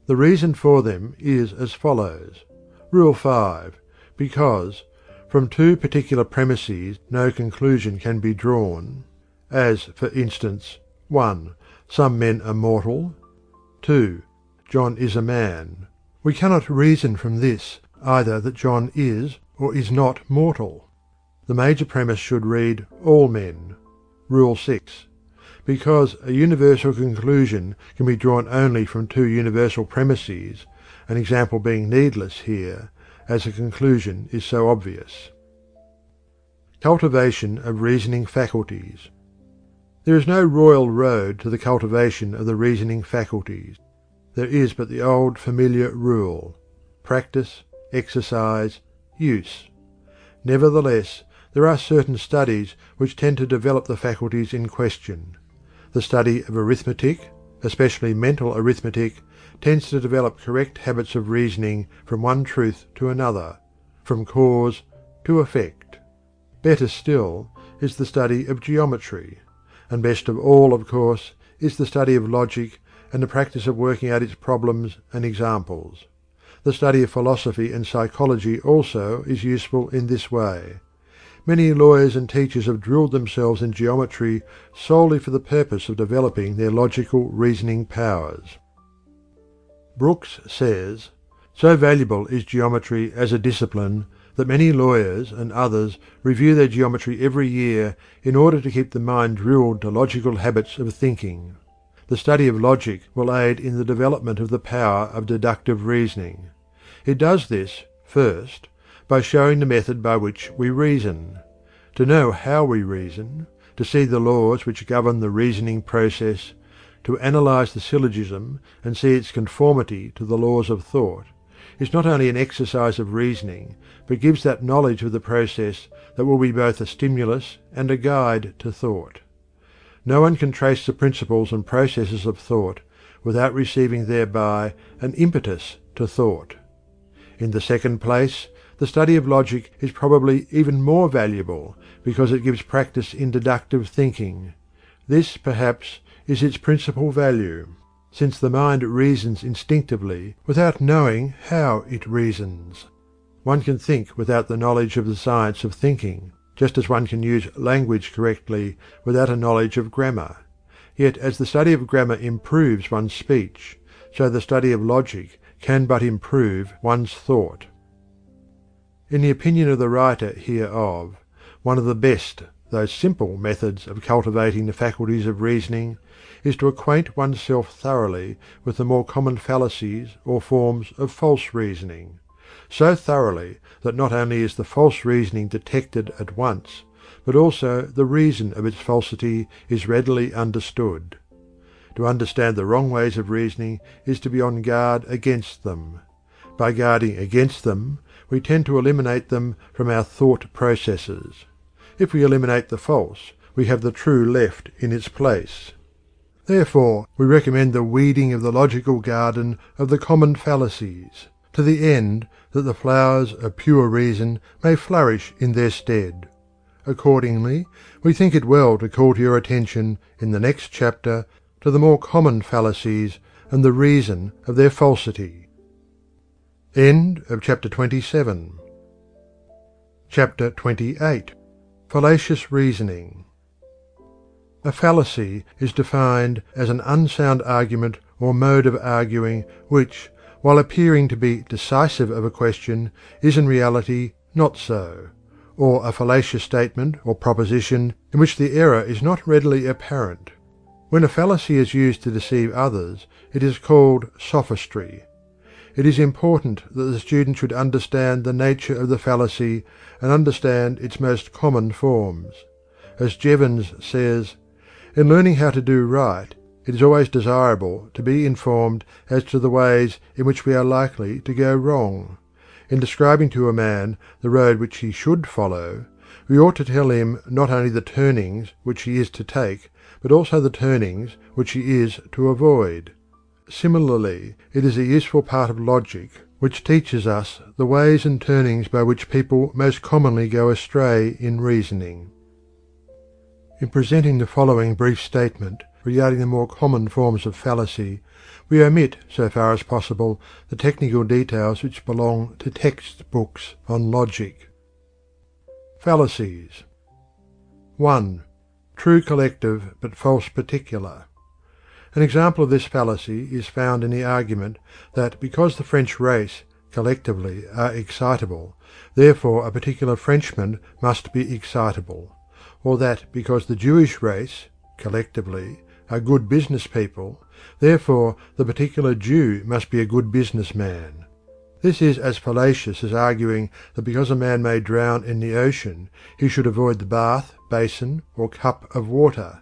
The reason for them is as follows. Rule 5. Because from two particular premises no conclusion can be drawn, as for instance, 1. Some men are mortal; 2. John is a man, we cannot reason from this either that John is or is not mortal. The major premise should read all men. Rule 6. Because a universal conclusion can be drawn only from two universal premises, an example being needless here, as the conclusion is so obvious. Cultivation of reasoning faculties. There is no royal road to the cultivation of the reasoning faculties. There is but the old familiar rule: practice, exercise, use. Nevertheless, there are certain studies which tend to develop the faculties in question. The study of arithmetic, especially mental arithmetic, tends to develop correct habits of reasoning from one truth to another, from cause to effect. Better still is the study of geometry, and best of all, of course, is the study of logic and the practice of working out its problems and examples. The study of philosophy and psychology also is useful in this way. Many lawyers and teachers have drilled themselves in geometry solely for the purpose of developing their logical reasoning powers. Brooks says, "So valuable is geometry as a discipline that many lawyers and others review their geometry every year in order to keep the mind drilled to logical habits of thinking. The study of logic will aid in the development of the power of deductive reasoning. It does this, first, by showing the method by which we reason. To know how we reason, to see the laws which govern the reasoning process, to analyze the syllogism and see its conformity to the laws of thought, is not only an exercise of reasoning, but gives that knowledge of the process that will be both a stimulus and a guide to thought. No one can trace the principles and processes of thought without receiving thereby an impetus to thought. In the second place, the study of logic is probably even more valuable because it gives practice in deductive thinking. This, perhaps, is its principal value, since the mind reasons instinctively without knowing how it reasons. One can think without the knowledge of the science of thinking, just as one can use language correctly without a knowledge of grammar. Yet as the study of grammar improves one's speech, so the study of logic can but improve one's thought. In the opinion of the writer hereof, one of the best, though simple, methods of cultivating the faculties of reasoning is to acquaint oneself thoroughly with the more common fallacies or forms of false reasoning, so thoroughly that not only is the false reasoning detected at once, but also the reason of its falsity is readily understood. To understand the wrong ways of reasoning is to be on guard against them. By guarding against them, we tend to eliminate them from our thought processes. If we eliminate the false, we have the true left in its place. Therefore, we recommend the weeding of the logical garden of the common fallacies, to the end that the flowers of pure reason may flourish in their stead. Accordingly, we think it well to call to your attention in the next chapter to the more common fallacies and the reason of their falsity. End of chapter 27. Chapter 28. Fallacious Reasoning. A fallacy is defined as an unsound argument or mode of arguing which, while appearing to be decisive of a question, is in reality not so, or a fallacious statement or proposition in which the error is not readily apparent. When a fallacy is used to deceive others, it is called sophistry. It is important that the student should understand the nature of the fallacy and understand its most common forms. As Jevons says, "In learning how to do right, it is always desirable to be informed as to the ways in which we are likely to go wrong. In describing to a man the road which he should follow, we ought to tell him not only the turnings which he is to take, but also the turnings which he is to avoid." Similarly, it is a useful part of logic which teaches us the ways and turnings by which people most commonly go astray in reasoning. In presenting the following brief statement regarding the more common forms of fallacy, we omit, so far as possible, the technical details which belong to textbooks on logic. Fallacies. 1. True collective but false particular. An example of this fallacy is found in the argument that because the French race collectively are excitable, therefore a particular Frenchman must be excitable, or that because the Jewish race collectively are good business people, therefore the particular Jew must be a good businessman. This is as fallacious as arguing that because a man may drown in the ocean, he should avoid the bath, basin, or cup of water.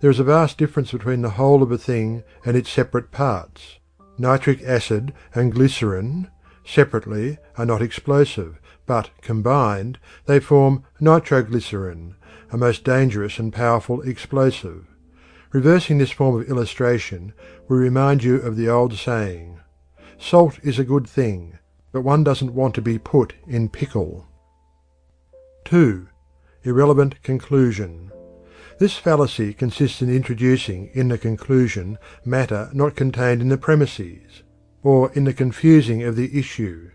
There is a vast difference between the whole of a thing and its separate parts. Nitric acid and glycerin, separately, are not explosive, but combined they form nitroglycerin, a most dangerous and powerful explosive. Reversing this form of illustration, we remind you of the old saying, "Salt is a good thing, but one doesn't want to be put in pickle." 2. Irrelevant conclusion. This fallacy consists in introducing in the conclusion matter not contained in the premises, or in the confusing of the issue.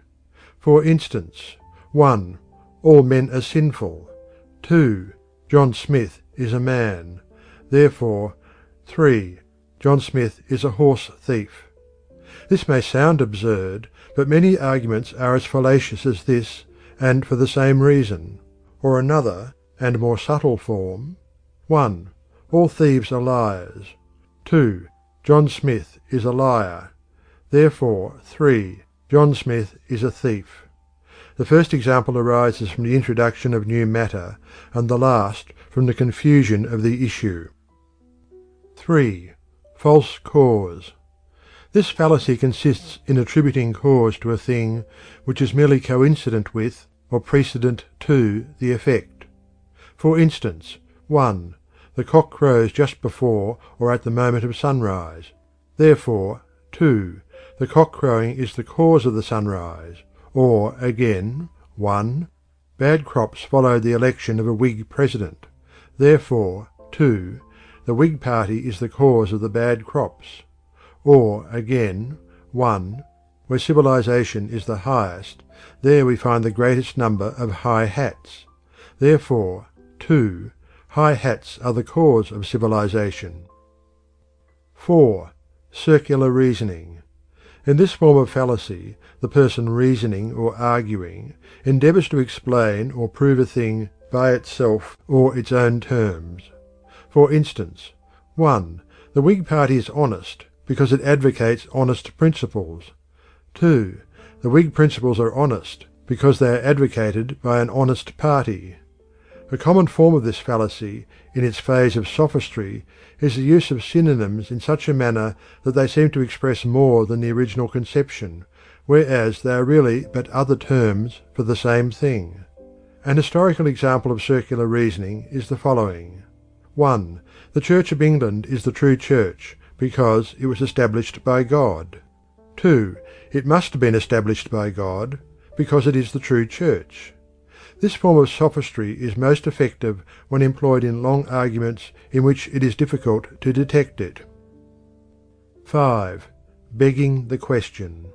For instance, 1. All men are sinful. 2. John Smith is a man. Therefore, 3. John Smith is a horse thief. This may sound absurd, but many arguments are as fallacious as this, and for the same reason. Or another and more subtle form. 1. All thieves are liars. 2. John Smith is a liar. Therefore, 3. John Smith is a thief. The first example arises from the introduction of new matter, and the last from the confusion of the issue. 3. False cause. This fallacy consists in attributing cause to a thing which is merely coincident with or precedent to the effect. For instance, 1. The cock crows just before or at the moment of sunrise. Therefore, 2. The cock crowing is the cause of the sunrise. Or, again, 1. Bad crops followed the election of a Whig president. Therefore, 2. The Whig party is the cause of the bad crops. Or, again, 1. Where civilization is the highest, there we find the greatest number of high hats. Therefore, 2. High hats are the cause of civilization. 4. Circular reasoning. In this form of fallacy, the person reasoning or arguing endeavours to explain or prove a thing by itself or its own terms. For instance, 1. The Whig party is honest because it advocates honest principles. 2. The Whig principles are honest because they are advocated by an honest party. A common form of this fallacy, in its phase of sophistry, is the use of synonyms in such a manner that they seem to express more than the original conception, whereas they are really but other terms for the same thing. An historical example of circular reasoning is the following. 1. The Church of England is the true church because it was established by God. 2. It must have been established by God because it is the true church. This form of sophistry is most effective when employed in long arguments in which it is difficult to detect it. 5. Begging the question.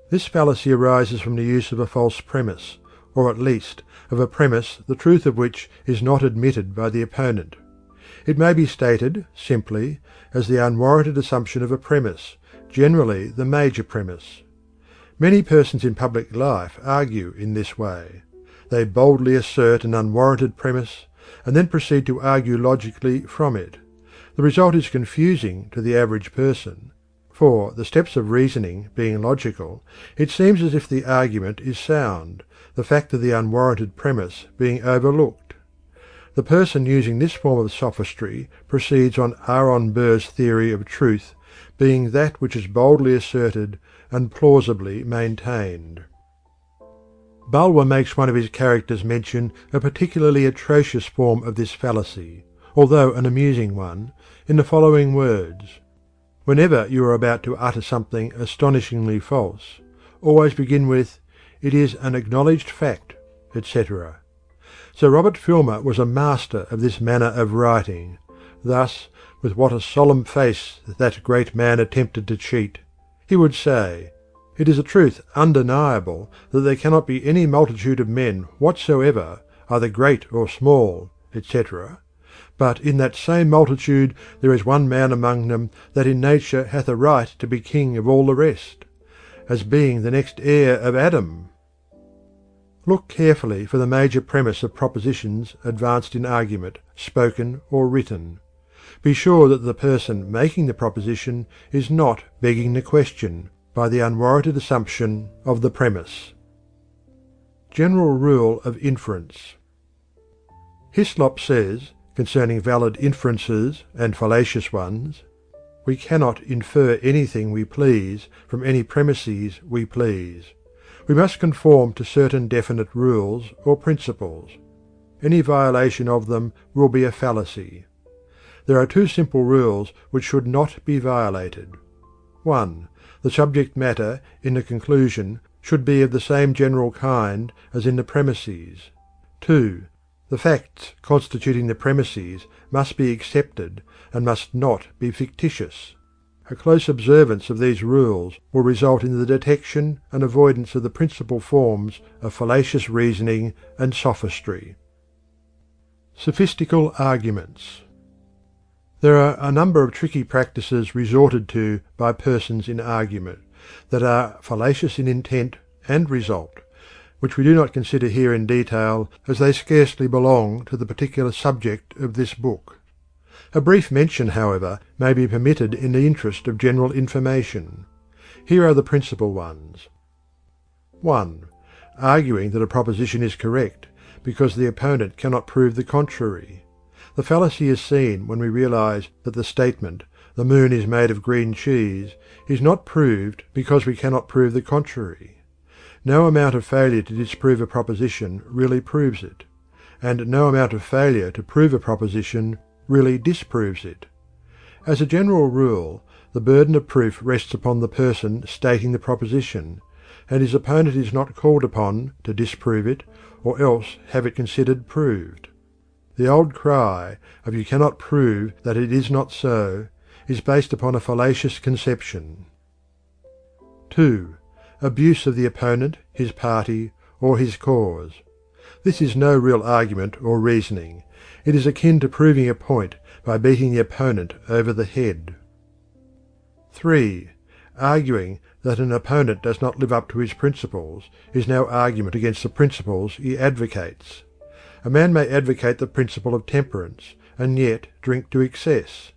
This fallacy arises from the use of a false premise, or at least of a premise the truth of which is not admitted by the opponent. It may be stated, simply, as the unwarranted assumption of a premise, generally the major premise. Many persons in public life argue in this way. They boldly assert an unwarranted premise, and then proceed to argue logically from it. The result is confusing to the average person, for, the steps of reasoning being logical, it seems as if the argument is sound, the fact of the unwarranted premise being overlooked. The person using this form of sophistry proceeds on Aaron Burr's theory of truth being that which is boldly asserted and plausibly maintained. Bulwer makes one of his characters mention a particularly atrocious form of this fallacy, although an amusing one, in the following words: "Whenever you are about to utter something astonishingly false, always begin with 'It is an acknowledged fact,' etc." Sir Robert Filmer was a master of this manner of writing. Thus, with what a solemn face that great man attempted to cheat! He would say, "It is a truth undeniable that there cannot be any multitude of men whatsoever, either great or small," etc. But in that same multitude there is one man among them that in nature hath a right to be king of all the rest, as being the next heir of Adam. Look carefully for the major premise of propositions advanced in argument, spoken or written. Be sure that the person making the proposition is not begging the question by the unwarranted assumption of the premise. General rule of inference. Hislop says, concerning valid inferences and fallacious ones, "We cannot infer anything we please from any premises we please. We must conform to certain definite rules or principles. Any violation of them will be a fallacy. There are two simple rules which should not be violated. 1. The subject matter in the conclusion should be of the same general kind as in the premises. 2. The facts constituting the premises must be accepted and must not be fictitious. A close observance of these rules will result in the detection and avoidance of the principal forms of fallacious reasoning and sophistry." Sophistical arguments. There are a number of tricky practices resorted to by persons in argument, that are fallacious in intent and result, which we do not consider here in detail, as they scarcely belong to the particular subject of this book. A brief mention, however, may be permitted in the interest of general information. Here are the principal ones. 1. Arguing that a proposition is correct because the opponent cannot prove the contrary. The fallacy is seen when we realize that the statement, "The moon is made of green cheese," is not proved because we cannot prove the contrary. No amount of failure to disprove a proposition really proves it, and no amount of failure to prove a proposition really disproves it. As a general rule, the burden of proof rests upon the person stating the proposition, and his opponent is not called upon to disprove it or else have it considered proved. The old cry of "you cannot prove that it is not so" is based upon a fallacious conception. 2. Abuse of the opponent, his party, or his cause. This is no real argument or reasoning. It is akin to proving a point by beating the opponent over the head. 3. Arguing that an opponent does not live up to his principles is no argument against the principles he advocates. A man may advocate the principle of temperance, and yet drink to excess.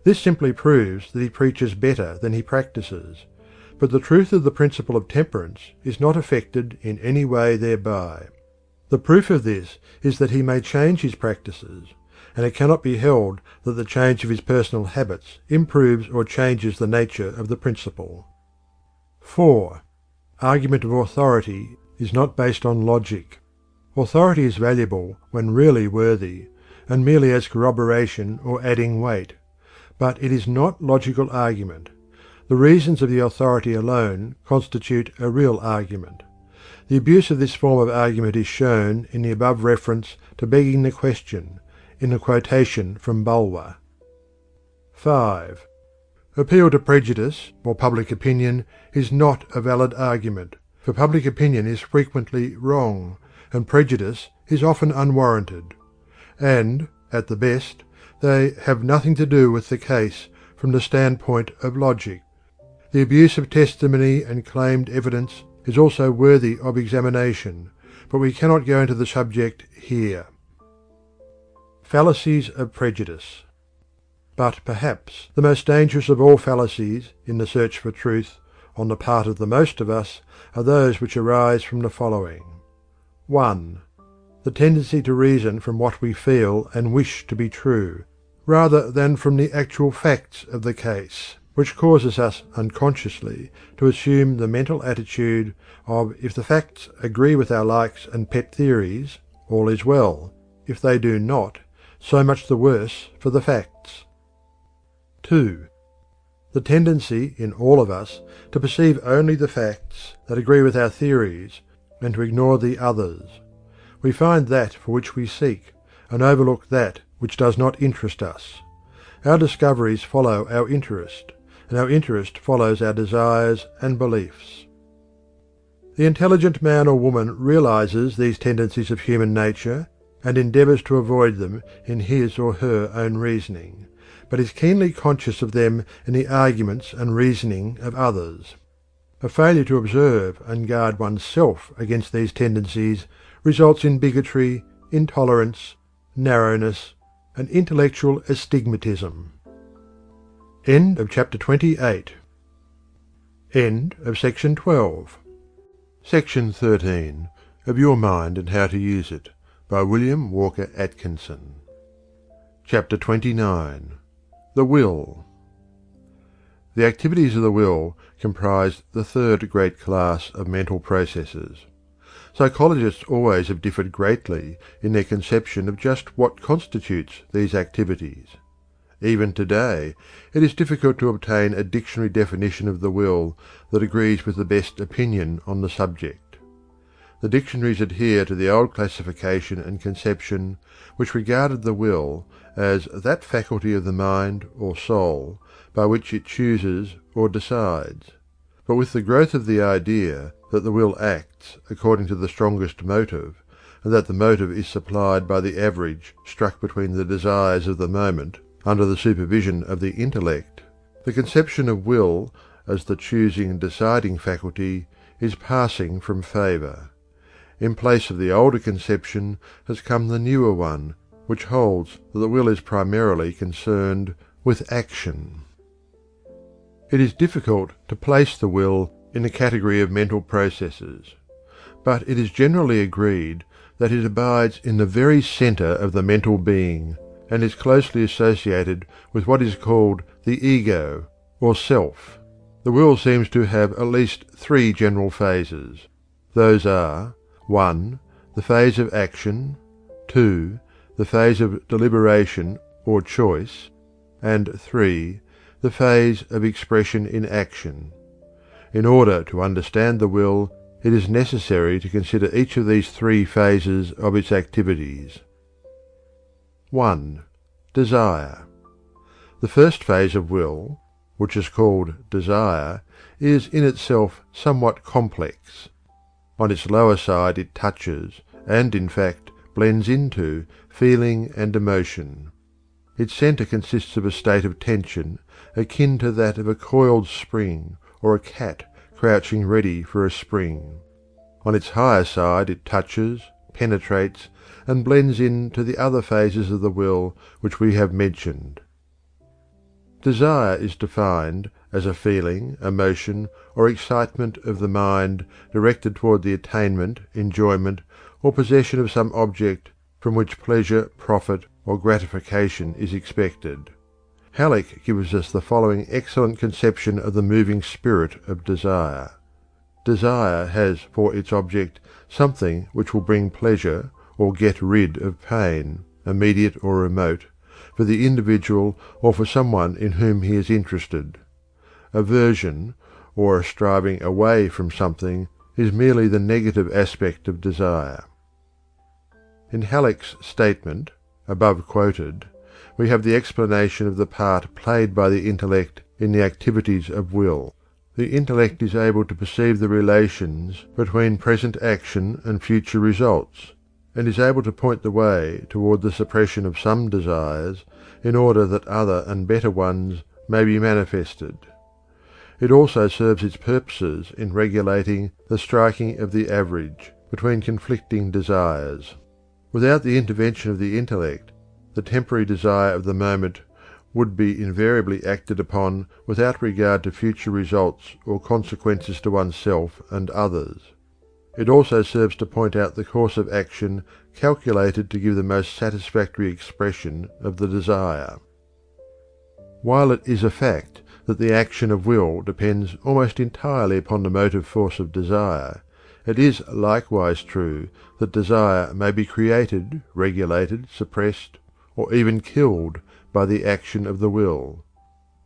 This simply proves that he preaches better than he practices. but the truth of the principle of temperance is not affected in any way thereby. The proof of this is that he may change his practices, and it cannot be held that the change of his personal habits improves or changes the nature of the principle. 4. Argument of authority is not based on logic. Authority is valuable when really worthy, and merely as corroboration or adding weight, but it is not logical argument. The reasons of the authority alone constitute a real argument. The abuse of this form of argument is shown in the above reference to begging the question, in the quotation from Bulwer. 5. Appeal to prejudice or public opinion is not a valid argument, for public opinion is frequently wrong, and prejudice is often unwarranted. And, at the best, they have nothing to do with the case from the standpoint of logic. The abuse of testimony and claimed evidence is also worthy of examination, but we cannot go into the subject here. Fallacies of prejudice. But perhaps the most dangerous of all fallacies in the search for truth on the part of the most of us are those which arise from the following. 1. The tendency to reason from what we feel and wish to be true, rather than from the actual facts of the case, which causes us unconsciously to assume the mental attitude of if the facts agree with our likes and pet theories, all is well; if they do not, so much the worse for the facts. 2. The tendency in all of us to perceive only the facts that agree with our theories and to ignore the others. We find that for which we seek, and overlook that which does not interest us. Our discoveries follow our interest, and our interest follows our desires and beliefs. The intelligent man or woman realizes these tendencies of human nature and endeavors to avoid them in his or her own reasoning, but is keenly conscious of them in the arguments and reasoning of others. A failure to observe and guard one's self against these tendencies results in bigotry, intolerance, narrowness, and intellectual astigmatism. End of chapter 28. End of section 12. Section 13. Of Your Mind and How to Use It, by William Walker Atkinson. Chapter 29. The Will. The activities of the will comprise the third great class of mental processes. Psychologists always have differed greatly in their conception of just what constitutes these activities. Even today it is difficult to obtain a dictionary definition of the will that agrees with the best opinion on the subject. The dictionaries adhere to the old classification and conception which regarded the will as that faculty of the mind or soul by which it chooses or decides. But with the growth of the idea that the will acts according to the strongest motive, and that the motive is supplied by the average struck between the desires of the moment under the supervision of the intellect, the conception of will as the choosing and deciding faculty is passing from favour. In place of the older conception has come the newer one, which holds that the will is primarily concerned with action. It is difficult to place the will in the category of mental processes, but it is generally agreed that it abides in the very centre of the mental being, and is closely associated with what is called the ego, or self. The will seems to have at least three general phases. Those are: 1. The phase of action; 2. The phase of deliberation or choice; and 3. The phase of expression in action. In order to understand the will, it is necessary to consider each of these three phases of its activities. 1. Desire. The first phase of will, which is called desire, is in itself somewhat complex. On its lower side it touches, and in fact blends into, feeling and emotion. Its centre consists of a state of tension akin to that of a coiled spring or a cat crouching ready for a spring. On its higher side it touches, penetrates, and blends into the other phases of the will which we have mentioned. Desire is defined as a feeling, emotion, or excitement of the mind directed toward the attainment, enjoyment, or possession of some object from which pleasure, profit, or gratification is expected. Halleck gives us the following excellent conception of the moving spirit of desire. Desire has for its object something which will bring pleasure or get rid of pain, immediate or remote, for the individual or for someone in whom he is interested. Aversion, or a striving away from something, is merely the negative aspect of desire. In Halleck's statement, above quoted, we have the explanation of the part played by the intellect in the activities of will. The intellect is able to perceive the relations between present action and future results, and is able to point the way toward the suppression of some desires in order that other and better ones may be manifested. It also serves its purposes in regulating the striking of the average between conflicting desires. Without the intervention of the intellect, the temporary desire of the moment would be invariably acted upon without regard to future results or consequences to oneself and others. It also serves to point out the course of action calculated to give the most satisfactory expression of the desire. While it is a fact that the action of will depends almost entirely upon the motive force of desire, it is likewise true that desire may be created, regulated, suppressed, or even killed by the action of the will.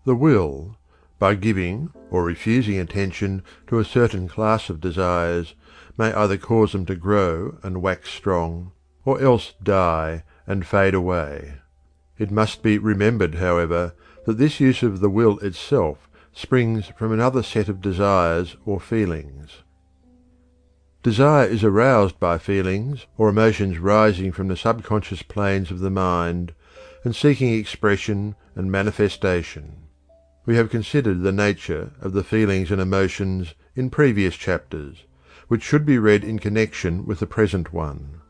The will, by giving or refusing attention to a certain class of desires, may either cause them to grow and wax strong, or else die and fade away. It must be remembered, however, that this use of the will itself springs from another set of desires or feelings. Desire is aroused by feelings or emotions rising from the subconscious planes of the mind and seeking expression and manifestation. We have considered the nature of the feelings and emotions in previous chapters, which should be read in connection with the present one.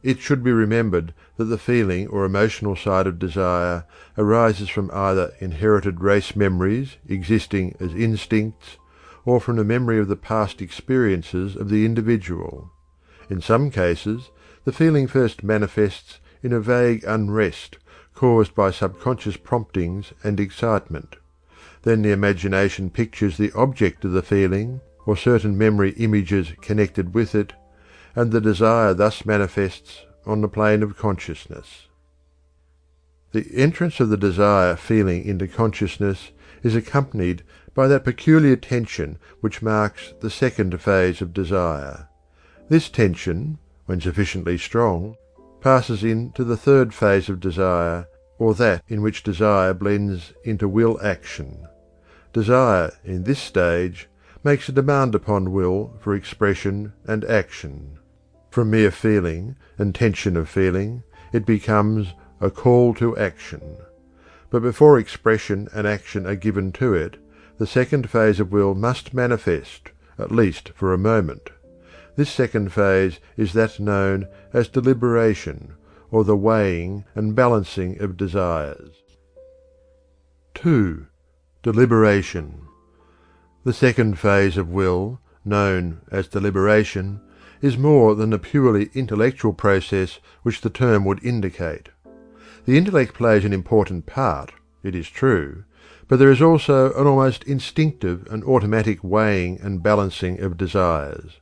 It should be remembered that the feeling or emotional side of desire arises from either inherited race memories existing as instincts, or from the memory of the past experiences of the individual. In some cases, the feeling first manifests in a vague unrest caused by subconscious promptings and excitement. Then the imagination pictures the object of the feeling, or certain memory images connected with it, and the desire thus manifests on the plane of consciousness. The entrance of the desire feeling into consciousness is accompanied by that peculiar tension which marks the second phase of desire. This tension, when sufficiently strong, passes into the third phase of desire, or that in which desire blends into will action. Desire, in this stage, makes a demand upon will for expression and action. From mere feeling and tension of feeling, it becomes a call to action. But before expression and action are given to it, the second phase of will must manifest, at least for a moment. This second phase is that known as deliberation, or the weighing and balancing of desires. 2. Deliberation. The second phase of will, known as deliberation, is more than the purely intellectual process which the term would indicate. The intellect plays an important part, it is true, but there is also an almost instinctive and automatic weighing and balancing of desires.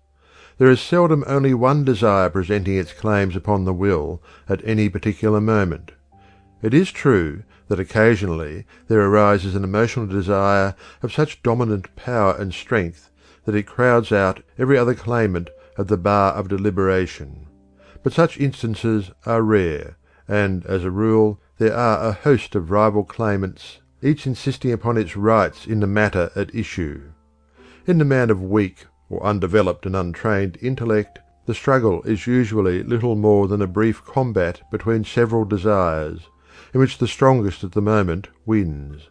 There is seldom only one desire presenting its claims upon the will at any particular moment. It is true that occasionally there arises an emotional desire of such dominant power and strength that it crowds out every other claimant at the bar of deliberation. But such instances are rare, and as a rule there are a host of rival claimants, each insisting upon its rights in the matter at issue. In the man of weak or undeveloped and untrained intellect, the struggle is usually little more than a brief combat between several desires, in which the strongest at the moment wins.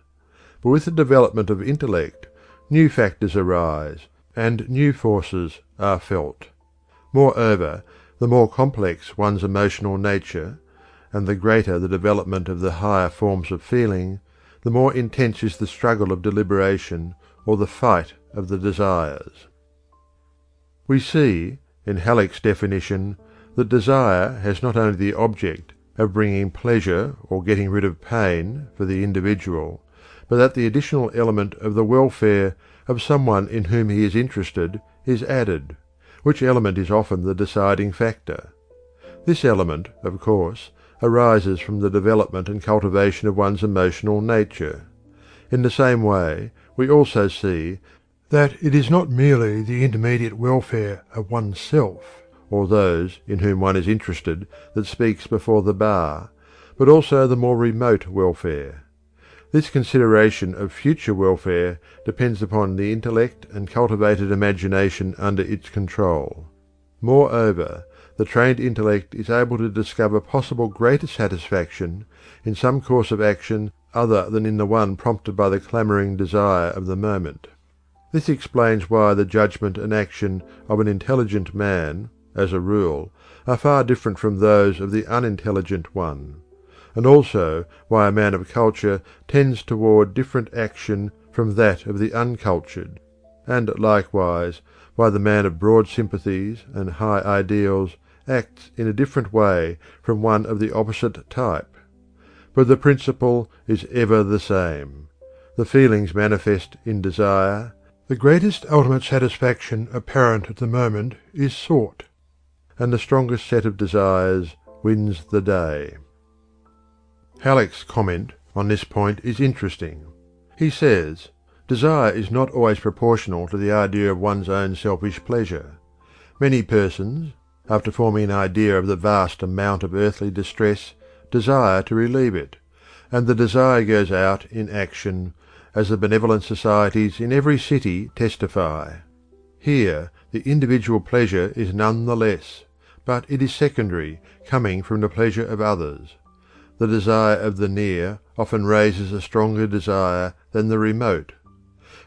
But with the development of intellect, new factors arise, and new forces are felt. Moreover, the more complex one's emotional nature, and the greater the development of the higher forms of feeling, the more intense is the struggle of deliberation or the fight of the desires. We see, in Halleck's definition, that desire has not only the object of bringing pleasure or getting rid of pain for the individual, but that the additional element of the welfare of someone in whom he is interested is added, which element is often the deciding factor. This element, of course, arises from the development and cultivation of one's emotional nature. In the same way, we also see that it is not merely the intermediate welfare of oneself or those in whom one is interested that speaks before the bar, but also the more remote welfare. This consideration of future welfare depends upon the intellect and cultivated imagination under its control. Moreover, the trained intellect is able to discover possible greater satisfaction in some course of action other than in the one prompted by the clamouring desire of the moment. This explains why the judgment and action of an intelligent man, as a rule, are far different from those of the unintelligent one, and also why a man of culture tends toward different action from that of the uncultured, and likewise why the man of broad sympathies and high ideals acts in a different way from one of the opposite type. But the principle is ever the same. The feelings manifest in desire. The greatest ultimate satisfaction apparent at the moment is sought, and the strongest set of desires wins the day. Halleck's comment on this point is interesting. He says, "Desire is not always proportional to the idea of one's own selfish pleasure. Many persons, after forming an idea of the vast amount of earthly distress, desire to relieve it, and the desire goes out in action, as the benevolent societies in every city testify. Here the individual pleasure is none the less, but it is secondary, coming from the pleasure of others. The desire of the near often raises a stronger desire than the remote.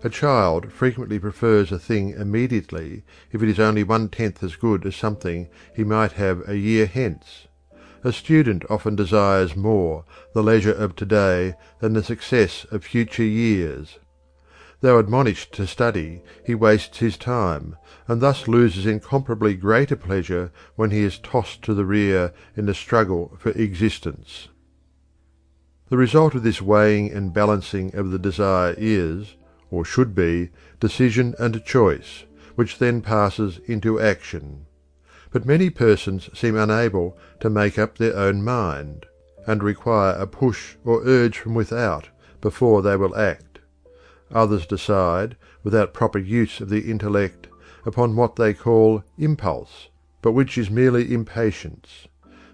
A child frequently prefers a thing immediately if it is only 1/10 as good as something he might have a year hence. A student often desires more the leisure of today than the success of future years. Though admonished to study, he wastes his time, and thus loses incomparably greater pleasure when he is tossed to the rear in the struggle for existence." The result of this weighing and balancing of the desire is, or should be, decision and choice, which then passes into action. But many persons seem unable to make up their own mind, and require a push or urge from without before they will act. Others decide, without proper use of the intellect, upon what they call impulse, but which is merely impatience.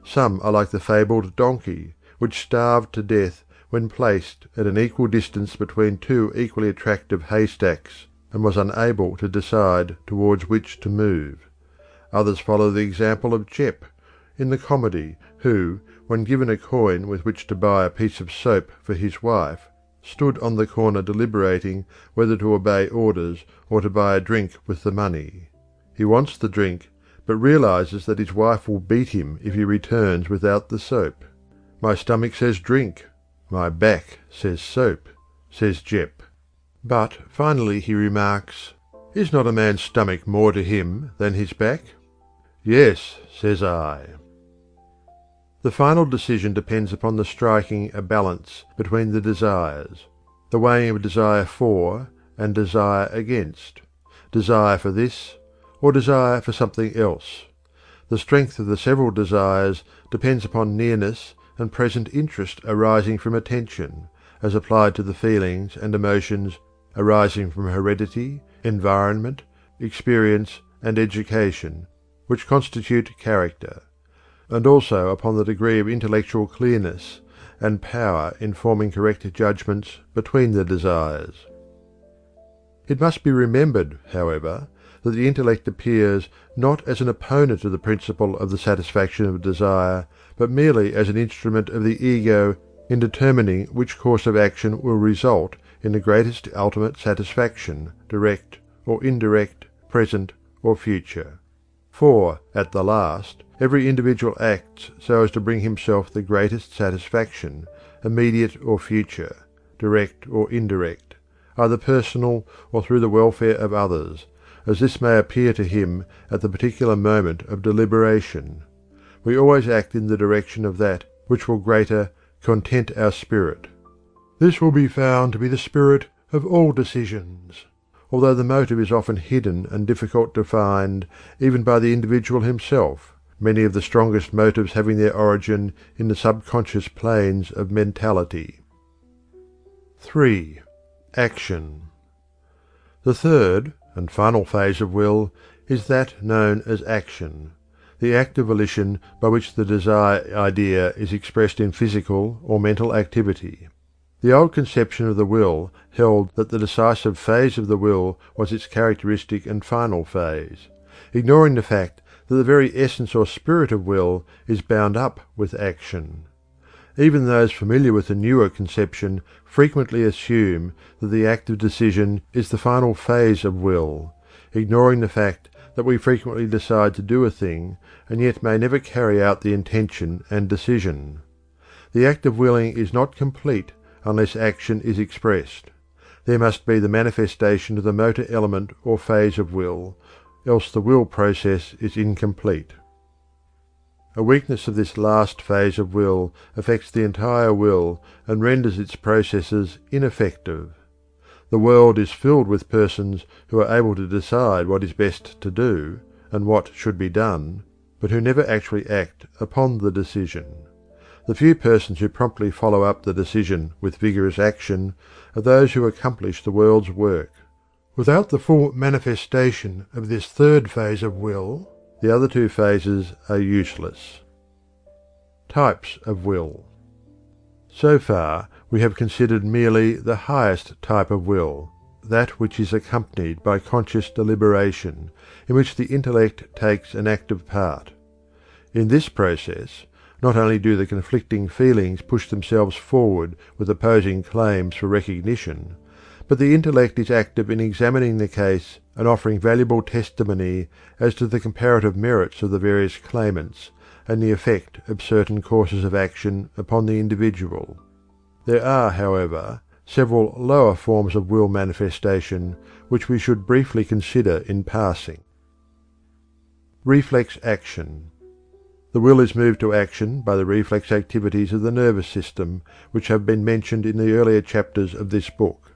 Some are like the fabled donkey, which starved to death when placed at an equal distance between two equally attractive haystacks, and was unable to decide towards which to move. Others follow the example of Jep, in the comedy, who, when given a coin with which to buy a piece of soap for his wife, stood on the corner deliberating whether to obey orders or to buy a drink with the money. He wants the drink, but realizes that his wife will beat him if he returns without the soap. "My stomach says drink, my back says soap," says Jep. But finally he remarks, "Is not a man's stomach more to him than his back?" "Yes," says I. The final decision depends upon the striking a balance between the desires, the weighing of desire for and desire against, desire for this or desire for something else. The strength of the several desires depends upon nearness and present interest arising from attention, as applied to the feelings and emotions arising from heredity, environment, experience, and education, which constitute character, and also upon the degree of intellectual clearness and power in forming correct judgments between the desires. It must be remembered, however, that the intellect appears not as an opponent of the principle of the satisfaction of desire, but merely as an instrument of the ego in determining which course of action will result in the greatest ultimate satisfaction, direct or indirect, present or future. For, at the last, every individual acts so as to bring himself the greatest satisfaction, immediate or future, direct or indirect, either personal or through the welfare of others, as this may appear to him at the particular moment of deliberation. We always act in the direction of that which will greater content our spirit. This will be found to be the spirit of all decisions, although the motive is often hidden and difficult to find even by the individual himself, many of the strongest motives having their origin in the subconscious planes of mentality. 3. Action. The third and final phase of will is that known as action, the act of volition by which the desire idea is expressed in physical or mental activity. The old conception of the will held that the decisive phase of the will was its characteristic and final phase, ignoring the fact that the very essence or spirit of will is bound up with action. Even those familiar with the newer conception frequently assume that the act of decision is the final phase of will, ignoring the fact that we frequently decide to do a thing and yet may never carry out the intention and decision. The act of willing is not complete unless action is expressed. There must be the manifestation of the motor element or phase of will, else the will process is incomplete. A weakness of this last phase of will affects the entire will and renders its processes ineffective. The world is filled with persons who are able to decide what is best to do and what should be done, but who never actually act upon the decision. The few persons who promptly follow up the decision with vigorous action are those who accomplish the world's work. Without the full manifestation of this third phase of will, the other two phases are useless. Types of will. So far we have considered merely the highest type of will, that which is accompanied by conscious deliberation, in which the intellect takes an active part. In this process, not only do the conflicting feelings push themselves forward with opposing claims for recognition, but the intellect is active in examining the case and offering valuable testimony as to the comparative merits of the various claimants and the effect of certain courses of action upon the individual. There are, however, several lower forms of will manifestation which we should briefly consider in passing. Reflex action. The will is moved to action by the reflex activities of the nervous system which have been mentioned in the earlier chapters of this book.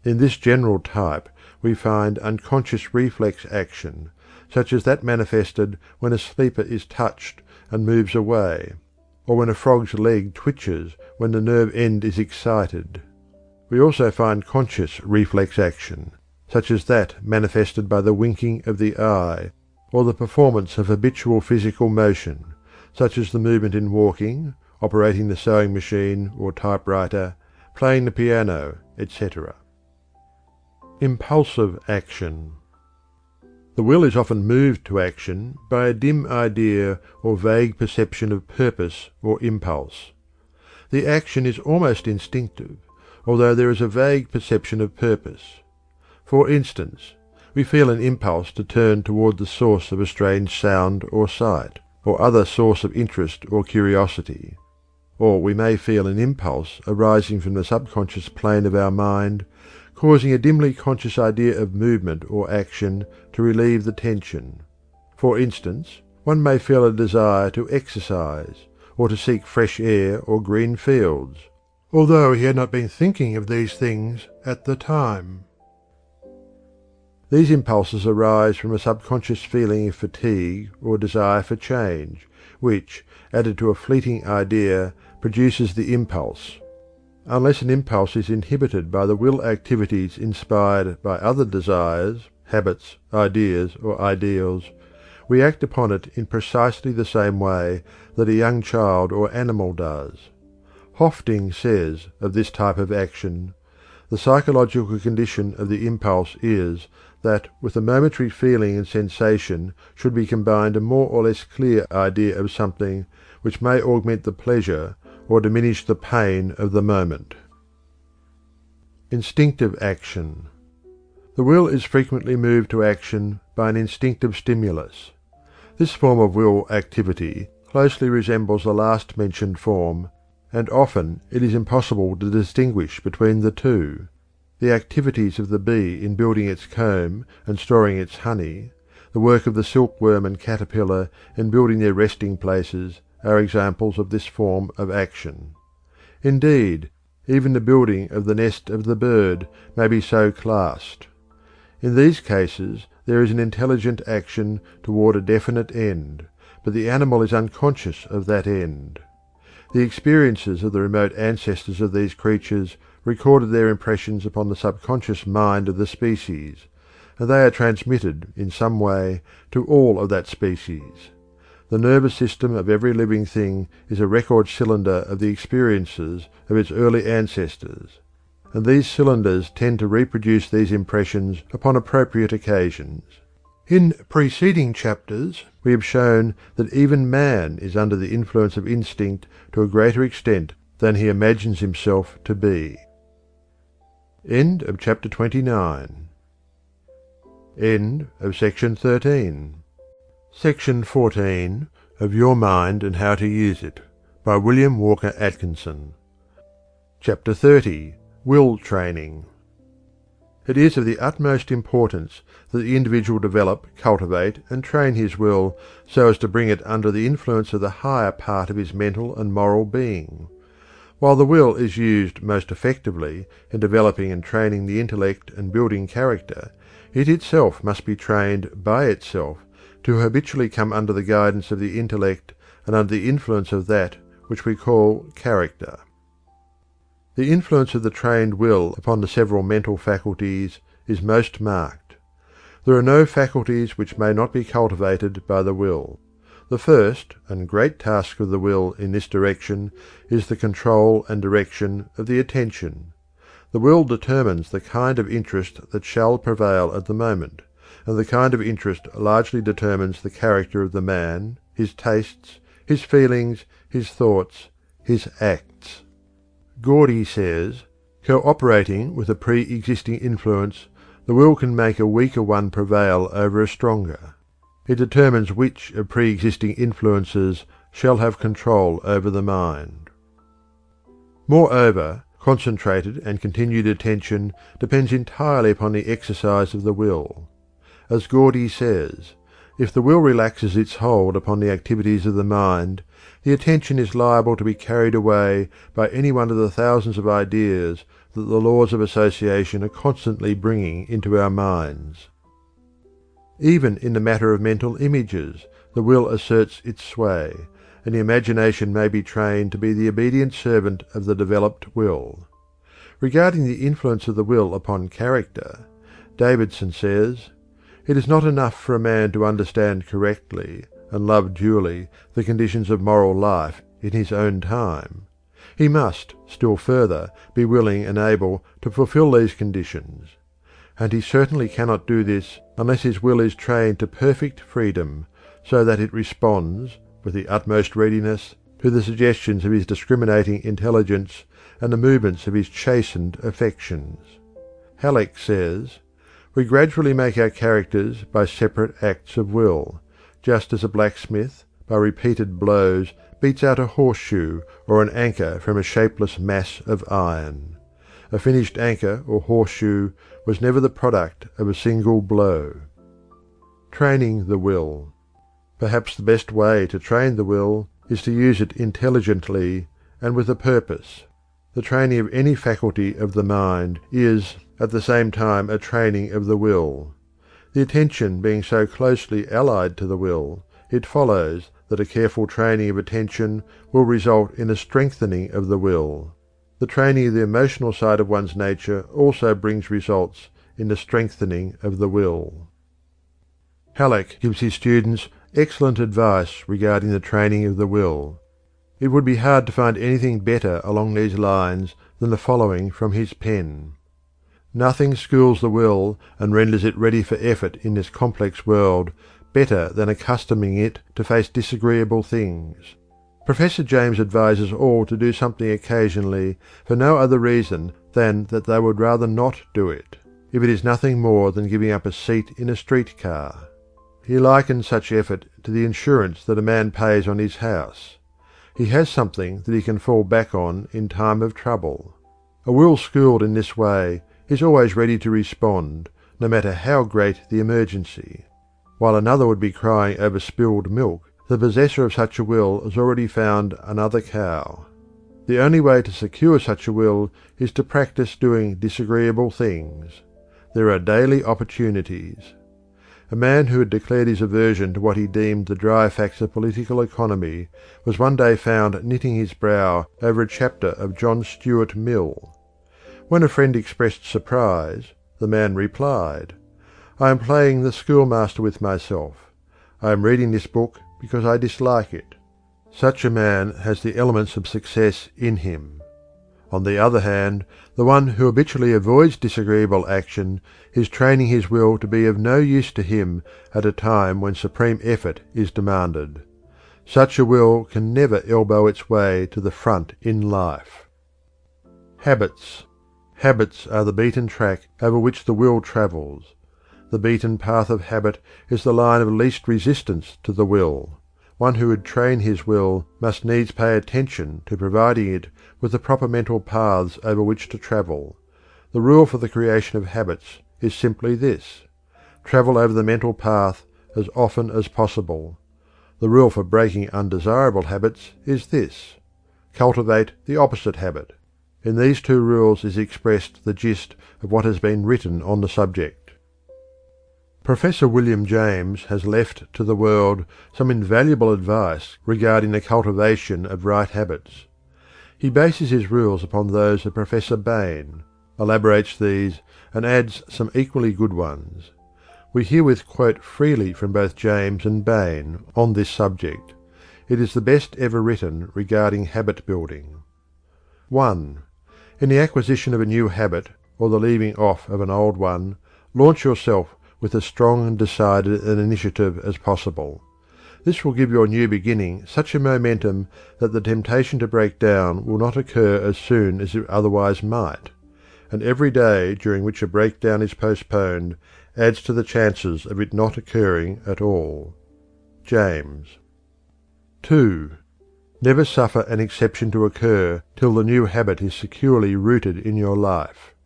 In this general type we find unconscious reflex action, such as that manifested when a sleeper is touched and moves away, or when a frog's leg twitches when the nerve end is excited. We also find conscious reflex action, such as that manifested by the winking of the eye, or the performance of habitual physical motion, such as the movement in walking, operating the sewing machine or typewriter, playing the piano, etc. Impulsive action. The will is often moved to action by a dim idea or vague perception of purpose or impulse. The action is almost instinctive, although there is a vague perception of purpose. For instance, we feel an impulse to turn toward the source of a strange sound or sight, or other source of interest or curiosity. Or we may feel an impulse arising from the subconscious plane of our mind, causing a dimly conscious idea of movement or action to relieve the tension. For instance, one may feel a desire to exercise, or to seek fresh air or green fields, although he had not been thinking of these things at the time. These impulses arise from a subconscious feeling of fatigue or desire for change, which, added to a fleeting idea, produces the impulse. Unless an impulse is inhibited by the will activities inspired by other desires, habits, ideas, or ideals, we act upon it in precisely the same way that a young child or animal does. Hofting says of this type of action, "The psychological condition of the impulse is that with the momentary feeling and sensation should be combined a more or less clear idea of something which may augment the pleasure or diminish the pain of the moment." Instinctive action. The will is frequently moved to action by an instinctive stimulus. This form of will activity closely resembles the last mentioned form, and often it is impossible to distinguish between the two. The activities of the bee in building its comb and storing its honey, the work of the silkworm and caterpillar in building their resting places, are examples of this form of action. Indeed, even the building of the nest of the bird may be so classed. In these cases there is an intelligent action toward a definite end, but the animal is unconscious of that end. The experiences of the remote ancestors of these creatures recorded their impressions upon the subconscious mind of the species, and they are transmitted in some way to all of that species. The nervous system of every living thing is a record cylinder of the experiences of its early ancestors, and these cylinders tend to reproduce these impressions upon appropriate occasions. In preceding chapters we have shown that even man is under the influence of instinct to a greater extent than he imagines himself to be. End of chapter 29. End of section 13. Section 14 of Your Mind and How to Use It by William Walker Atkinson. Chapter 30. Will Training. It is of the utmost importance that the individual develop, cultivate, and train his will so as to bring it under the influence of the higher part of his mental and moral being. While the will is used most effectively in developing and training the intellect and building character, it itself must be trained by itself to habitually come under the guidance of the intellect and under the influence of that which we call character. The influence of the trained will upon the several mental faculties is most marked. There are no faculties which may not be cultivated by the will. The first and great task of the will in this direction is the control and direction of the attention. The will determines the kind of interest that shall prevail at the moment, and the kind of interest largely determines the character of the man, his tastes, his feelings, his thoughts, his acts. Gordy says, "Co-operating with a pre-existing influence, the will can make a weaker one prevail over a stronger. It determines which of pre-existing influences shall have control over the mind." Moreover, concentrated and continued attention depends entirely upon the exercise of the will. As Gordy says, if the will relaxes its hold upon the activities of the mind, the attention is liable to be carried away by any one of the thousands of ideas that the laws of association are constantly bringing into our minds. Even in the matter of mental images, the will asserts its sway, and the imagination may be trained to be the obedient servant of the developed will. Regarding the influence of the will upon character, Davidson says, "It is not enough for a man to understand correctly and love duly the conditions of moral life in his own time. He must, still further, be willing and able to fulfil these conditions. And he certainly cannot do this unless his will is trained to perfect freedom, so that it responds, with the utmost readiness, to the suggestions of his discriminating intelligence and the movements of his chastened affections." Halleck says, "We gradually make our characters by separate acts of will, just as a blacksmith, by repeated blows, beats out a horseshoe or an anchor from a shapeless mass of iron. A finished anchor or horseshoe was never the product of a single blow." Training the will. Perhaps the best way to train the will is to use it intelligently and with a purpose. The training of any faculty of the mind is at the same time a training of the will. The attention being so closely allied to the will, it follows that a careful training of attention will result in a strengthening of the will. The training of the emotional side of one's nature also brings results in the strengthening of the will. Halleck gives his students excellent advice regarding the training of the will. It would be hard to find anything better along these lines than the following from his pen. "Nothing schools the will and renders it ready for effort in this complex world better than accustoming it to face disagreeable things. Professor James advises all to do something occasionally for no other reason than that they would rather not do it, if it is nothing more than giving up a seat in a street car. He likens such effort to the insurance that a man pays on his house. He has something that he can fall back on in time of trouble. A will schooled in this way is always ready to respond, no matter how great the emergency. While another would be crying over spilled milk, the possessor of such a will has already found another cow. The only way to secure such a will is to practice doing disagreeable things. There are daily opportunities. A man who had declared his aversion to what he deemed the dry facts of political economy was one day found knitting his brow over a chapter of John Stuart Mill. When a friend expressed surprise, the man replied, "I am playing the schoolmaster with myself. I am reading this book because I dislike it." Such a man has the elements of success in him. On the other hand, the one who habitually avoids disagreeable action is training his will to be of no use to him at a time when supreme effort is demanded. Such a will can never elbow its way to the front in life. Habits. Habits are the beaten track over which the will travels. The beaten path of habit is the line of least resistance to the will. One who would train his will must needs pay attention to providing it with the proper mental paths over which to travel. The rule for the creation of habits is simply this: travel over the mental path as often as possible. The rule for breaking undesirable habits is this: cultivate the opposite habit. In these two rules is expressed the gist of what has been written on the subject. Professor William James has left to the world some invaluable advice regarding the cultivation of right habits. He bases his rules upon those of Professor Bain, elaborates these, and adds some equally good ones. We herewith quote freely from both James and Bain on this subject. It is the best ever written regarding habit building. 1. In the acquisition of a new habit, or the leaving off of an old one, launch yourself with as strong and decided an initiative as possible. This will give your new beginning such a momentum that the temptation to break down will not occur as soon as it otherwise might, and every day during which a breakdown is postponed adds to the chances of it not occurring at all. James. 2. Never suffer an exception to occur till the new habit is securely rooted in your life.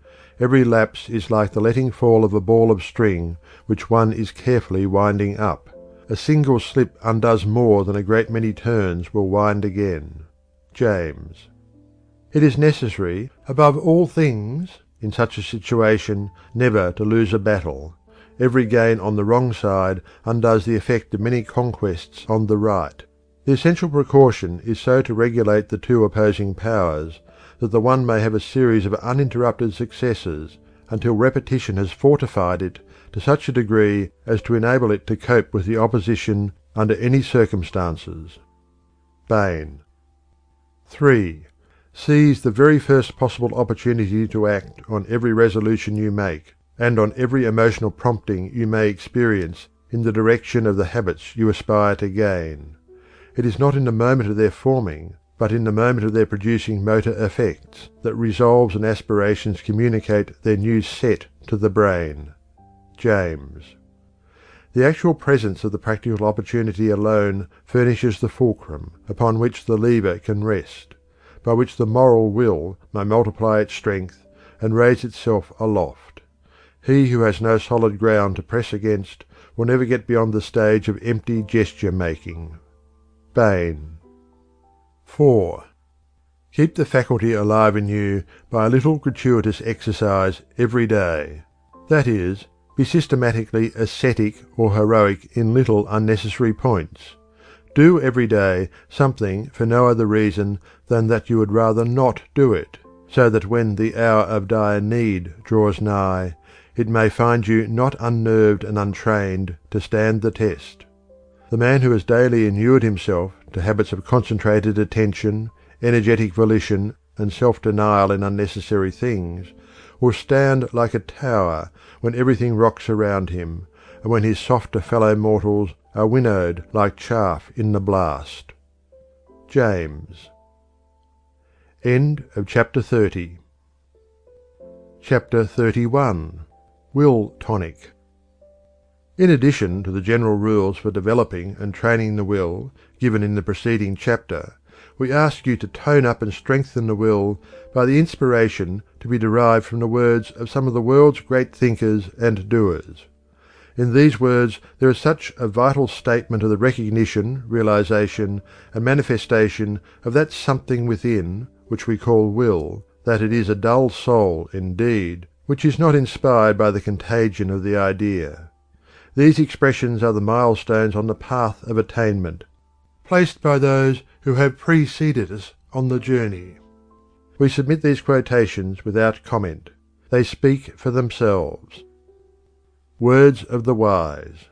Every lapse is like the letting fall of a ball of string which one is carefully winding up. A single slip undoes more than a great many turns will wind again. James. It is necessary, above all things, in such a situation, never to lose a battle. Every gain on the wrong side undoes the effect of many conquests on the right. The essential precaution is so to regulate the two opposing powers that the one may have a series of uninterrupted successes until repetition has fortified it to such a degree as to enable it to cope with the opposition under any circumstances. Bain. 3. Seize the very first possible opportunity to act on every resolution you make, and on every emotional prompting you may experience in the direction of the habits you aspire to gain. It is not in the moment of their forming, but in the moment of their producing motor effects, that resolves and aspirations communicate their new set to the brain. James. The actual presence of the practical opportunity alone furnishes the fulcrum upon which the lever can rest, by which the moral will may multiply its strength and raise itself aloft. He who has no solid ground to press against will never get beyond the stage of empty gesture-making. Bain. 4. Keep the faculty alive in you by a little gratuitous exercise every day. That is, be systematically ascetic or heroic in little unnecessary points. Do every day something for no other reason than that you would rather not do it, so that when the hour of dire need draws nigh, it may find you not unnerved and untrained to stand the test. The man who has daily inured himself to habits of concentrated attention, energetic volition, and self-denial in unnecessary things will stand like a tower when everything rocks around him, and when his softer fellow mortals are winnowed like chaff in the blast. James. End of chapter 30. Chapter 31. Will Tonic. In addition to the general rules for developing and training the will given in the preceding chapter, we ask you to tone up and strengthen the will by the inspiration to be derived from the words of some of the world's great thinkers and doers. In these words there is such a vital statement of the recognition, realization, and manifestation of that something within, which we call will, that it is a dull soul, indeed, which is not inspired by the contagion of the idea. These expressions are the milestones on the path of attainment, placed by those who have preceded us on the journey. We submit these quotations without comment. They speak for themselves. Words of the wise.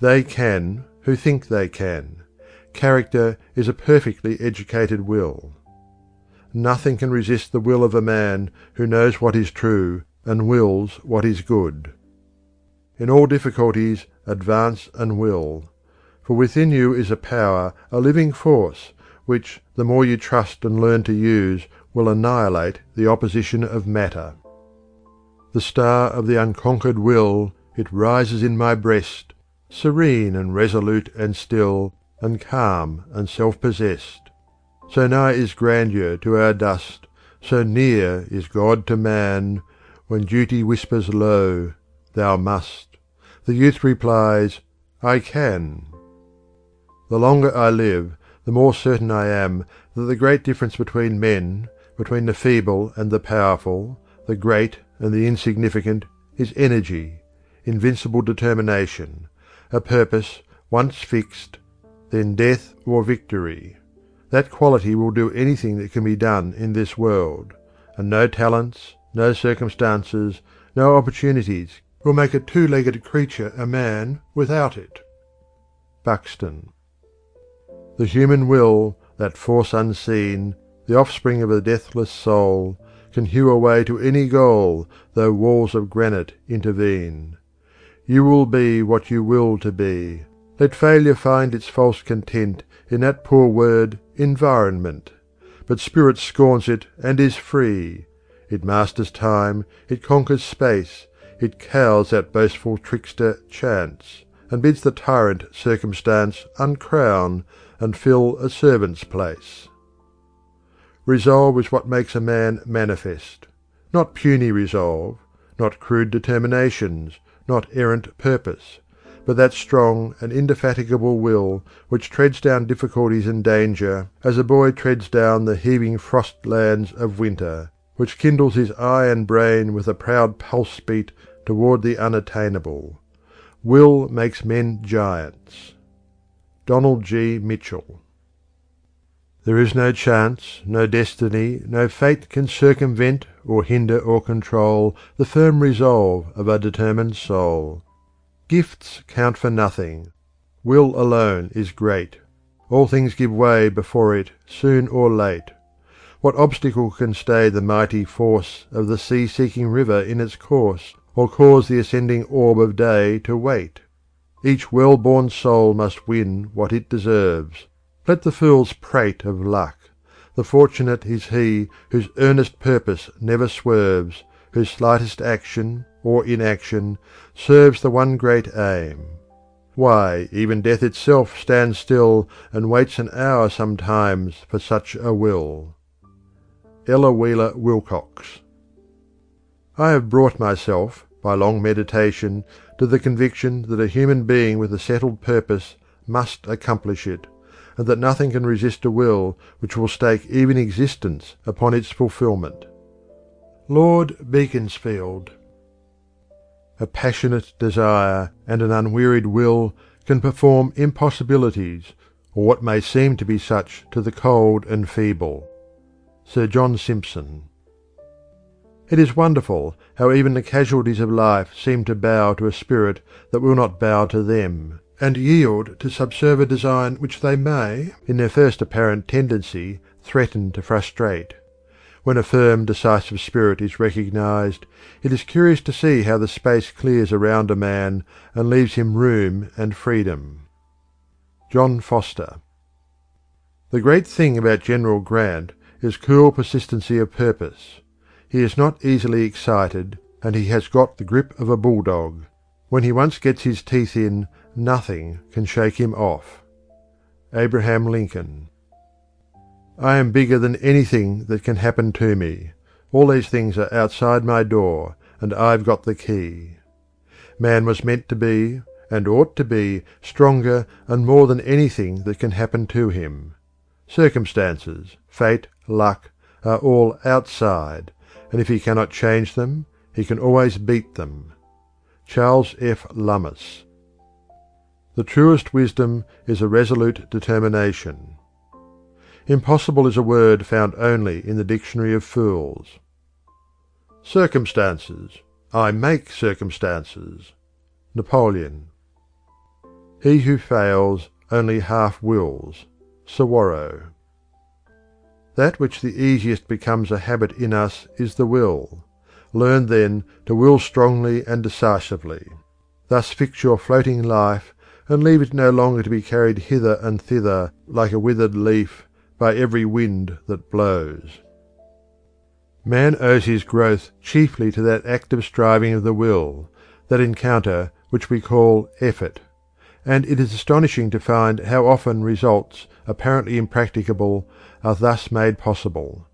They can who think they can. Character is a perfectly educated will. Nothing can resist the will of a man who knows what is true and wills what is good. In all difficulties advance and will, for within you is a power, a living force, which, the more you trust and learn to use, will annihilate the opposition of matter. The star of the unconquered will, it rises in my breast, serene and resolute and still, and calm and self-possessed. So nigh is grandeur to our dust, so near is God to man, when duty whispers low, thou must. The youth replies, I can. The longer I live, the more certain I am that the great difference between men, between the feeble and the powerful, the great and the insignificant, is energy, invincible determination, a purpose once fixed, then death or victory. That quality will do anything that can be done in this world, and no talents, no circumstances, no opportunities will make a two-legged creature a man without it. Buxton. The human will, that force unseen, the offspring of a deathless soul, can hew a way to any goal, though walls of granite intervene. You will be what you will to be. Let failure find its false content in that poor word, environment. But spirit scorns it and is free. It masters time, it conquers space, it cowes that boastful trickster chance, and bids the tyrant circumstance uncrown and fill a servant's place. Resolve is what makes a man manifest. Not puny resolve, not crude determinations, not errant purpose, but that strong and indefatigable will which treads down difficulties and danger as a boy treads down the heaving frostlands of winter, which kindles his eye and brain with a proud pulse beat toward the unattainable. Will makes men giants. Donald G. Mitchell. There is no chance, no destiny, no fate can circumvent or hinder or control the firm resolve of a determined soul. Gifts count for nothing. Will alone is great. All things give way before it, soon or late. What obstacle can stay the mighty force of the sea-seeking river in its course, or cause the ascending orb of day to wait? Each well-born soul must win what it deserves. Let the fools prate of luck. The fortunate is he whose earnest purpose never swerves, whose slightest action, or inaction, serves the one great aim. Why, even death itself stands still and waits an hour sometimes for such a will. Ella Wheeler Wilcox. I have brought myself, by long meditation, to the conviction that a human being with a settled purpose must accomplish it, and that nothing can resist a will which will stake even existence upon its fulfilment. Lord Beaconsfield. A passionate desire and an unwearied will can perform impossibilities, or what may seem to be such to the cold and feeble. Sir John Simpson. It is wonderful how even the casualties of life seem to bow to a spirit that will not bow to them, and yield to subserve a design which they may, in their first apparent tendency, threaten to frustrate. When a firm, decisive spirit is recognized, it is curious to see how the space clears around a man and leaves him room and freedom. John Foster. The great thing about General Grant is cool persistency of purpose. He is not easily excited, and he has got the grip of a bulldog. When he once gets his teeth in, nothing can shake him off. Abraham Lincoln. I am bigger than anything that can happen to me. All these things are outside my door, and I've got the key. Man was meant to be, and ought to be, stronger and more than anything that can happen to him. Circumstances, fate, luck, are all outside, and if he cannot change them, he can always beat them. Charles F. Lummis. The truest wisdom is a resolute determination. Impossible is a word found only in the dictionary of fools. Circumstances. I make circumstances. Napoleon. He who fails only half wills. Saguaro. That which the easiest becomes a habit in us is the will. Learn then to will strongly and decisively. Thus fix your floating life, and leave it no longer to be carried hither and thither like a withered leaf by every wind that blows. Man owes his growth chiefly to that active striving of the will, that encounter which we call effort, and it is astonishing to find how often results apparently impracticable are thus made possible.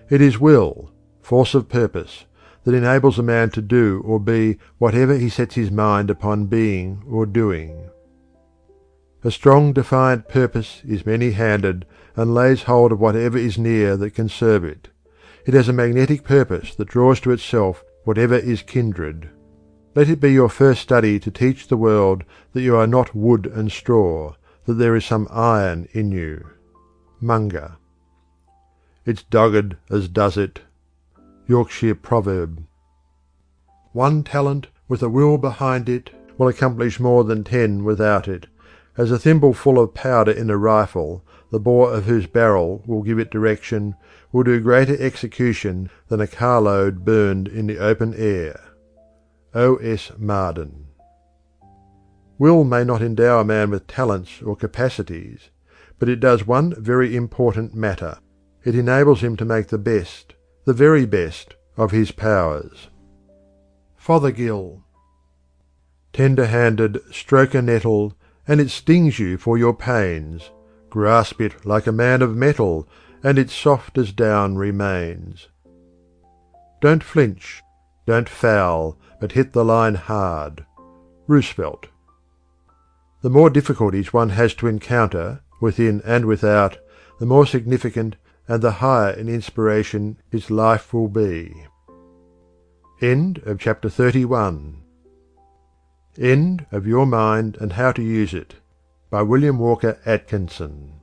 It is will, force of purpose, that enables a man to do or be whatever he sets his mind upon being or doing. A strong defiant purpose is many-handed and lays hold of whatever is near that can serve it. It has a magnetic purpose that draws to itself whatever is kindred. Let it be your first study to teach the world that you are not wood and straw, that there is some iron in you. Munger. It's dogged as does it. Yorkshire proverb. One talent with a will behind it will accomplish more than 10 without it, as a thimbleful of powder in a rifle, the bore of whose barrel will give it direction, will do greater execution than a carload burned in the open air. O. S. Marden. Will may not endow a man with talents or capacities, but it does one very important matter. It enables him to make the best, the very best, of his powers. Fothergill. Tender-handed, stroke a nettle, and it stings you for your pains. Grasp it like a man of metal, and it soft as down remains. Don't flinch, don't foul, but hit the line hard. Roosevelt. The more difficulties one has to encounter, within and without, the more significant and the higher in inspiration his life will be. End of chapter 31. End of Your Mind and How to Use It by William Walker Atkinson.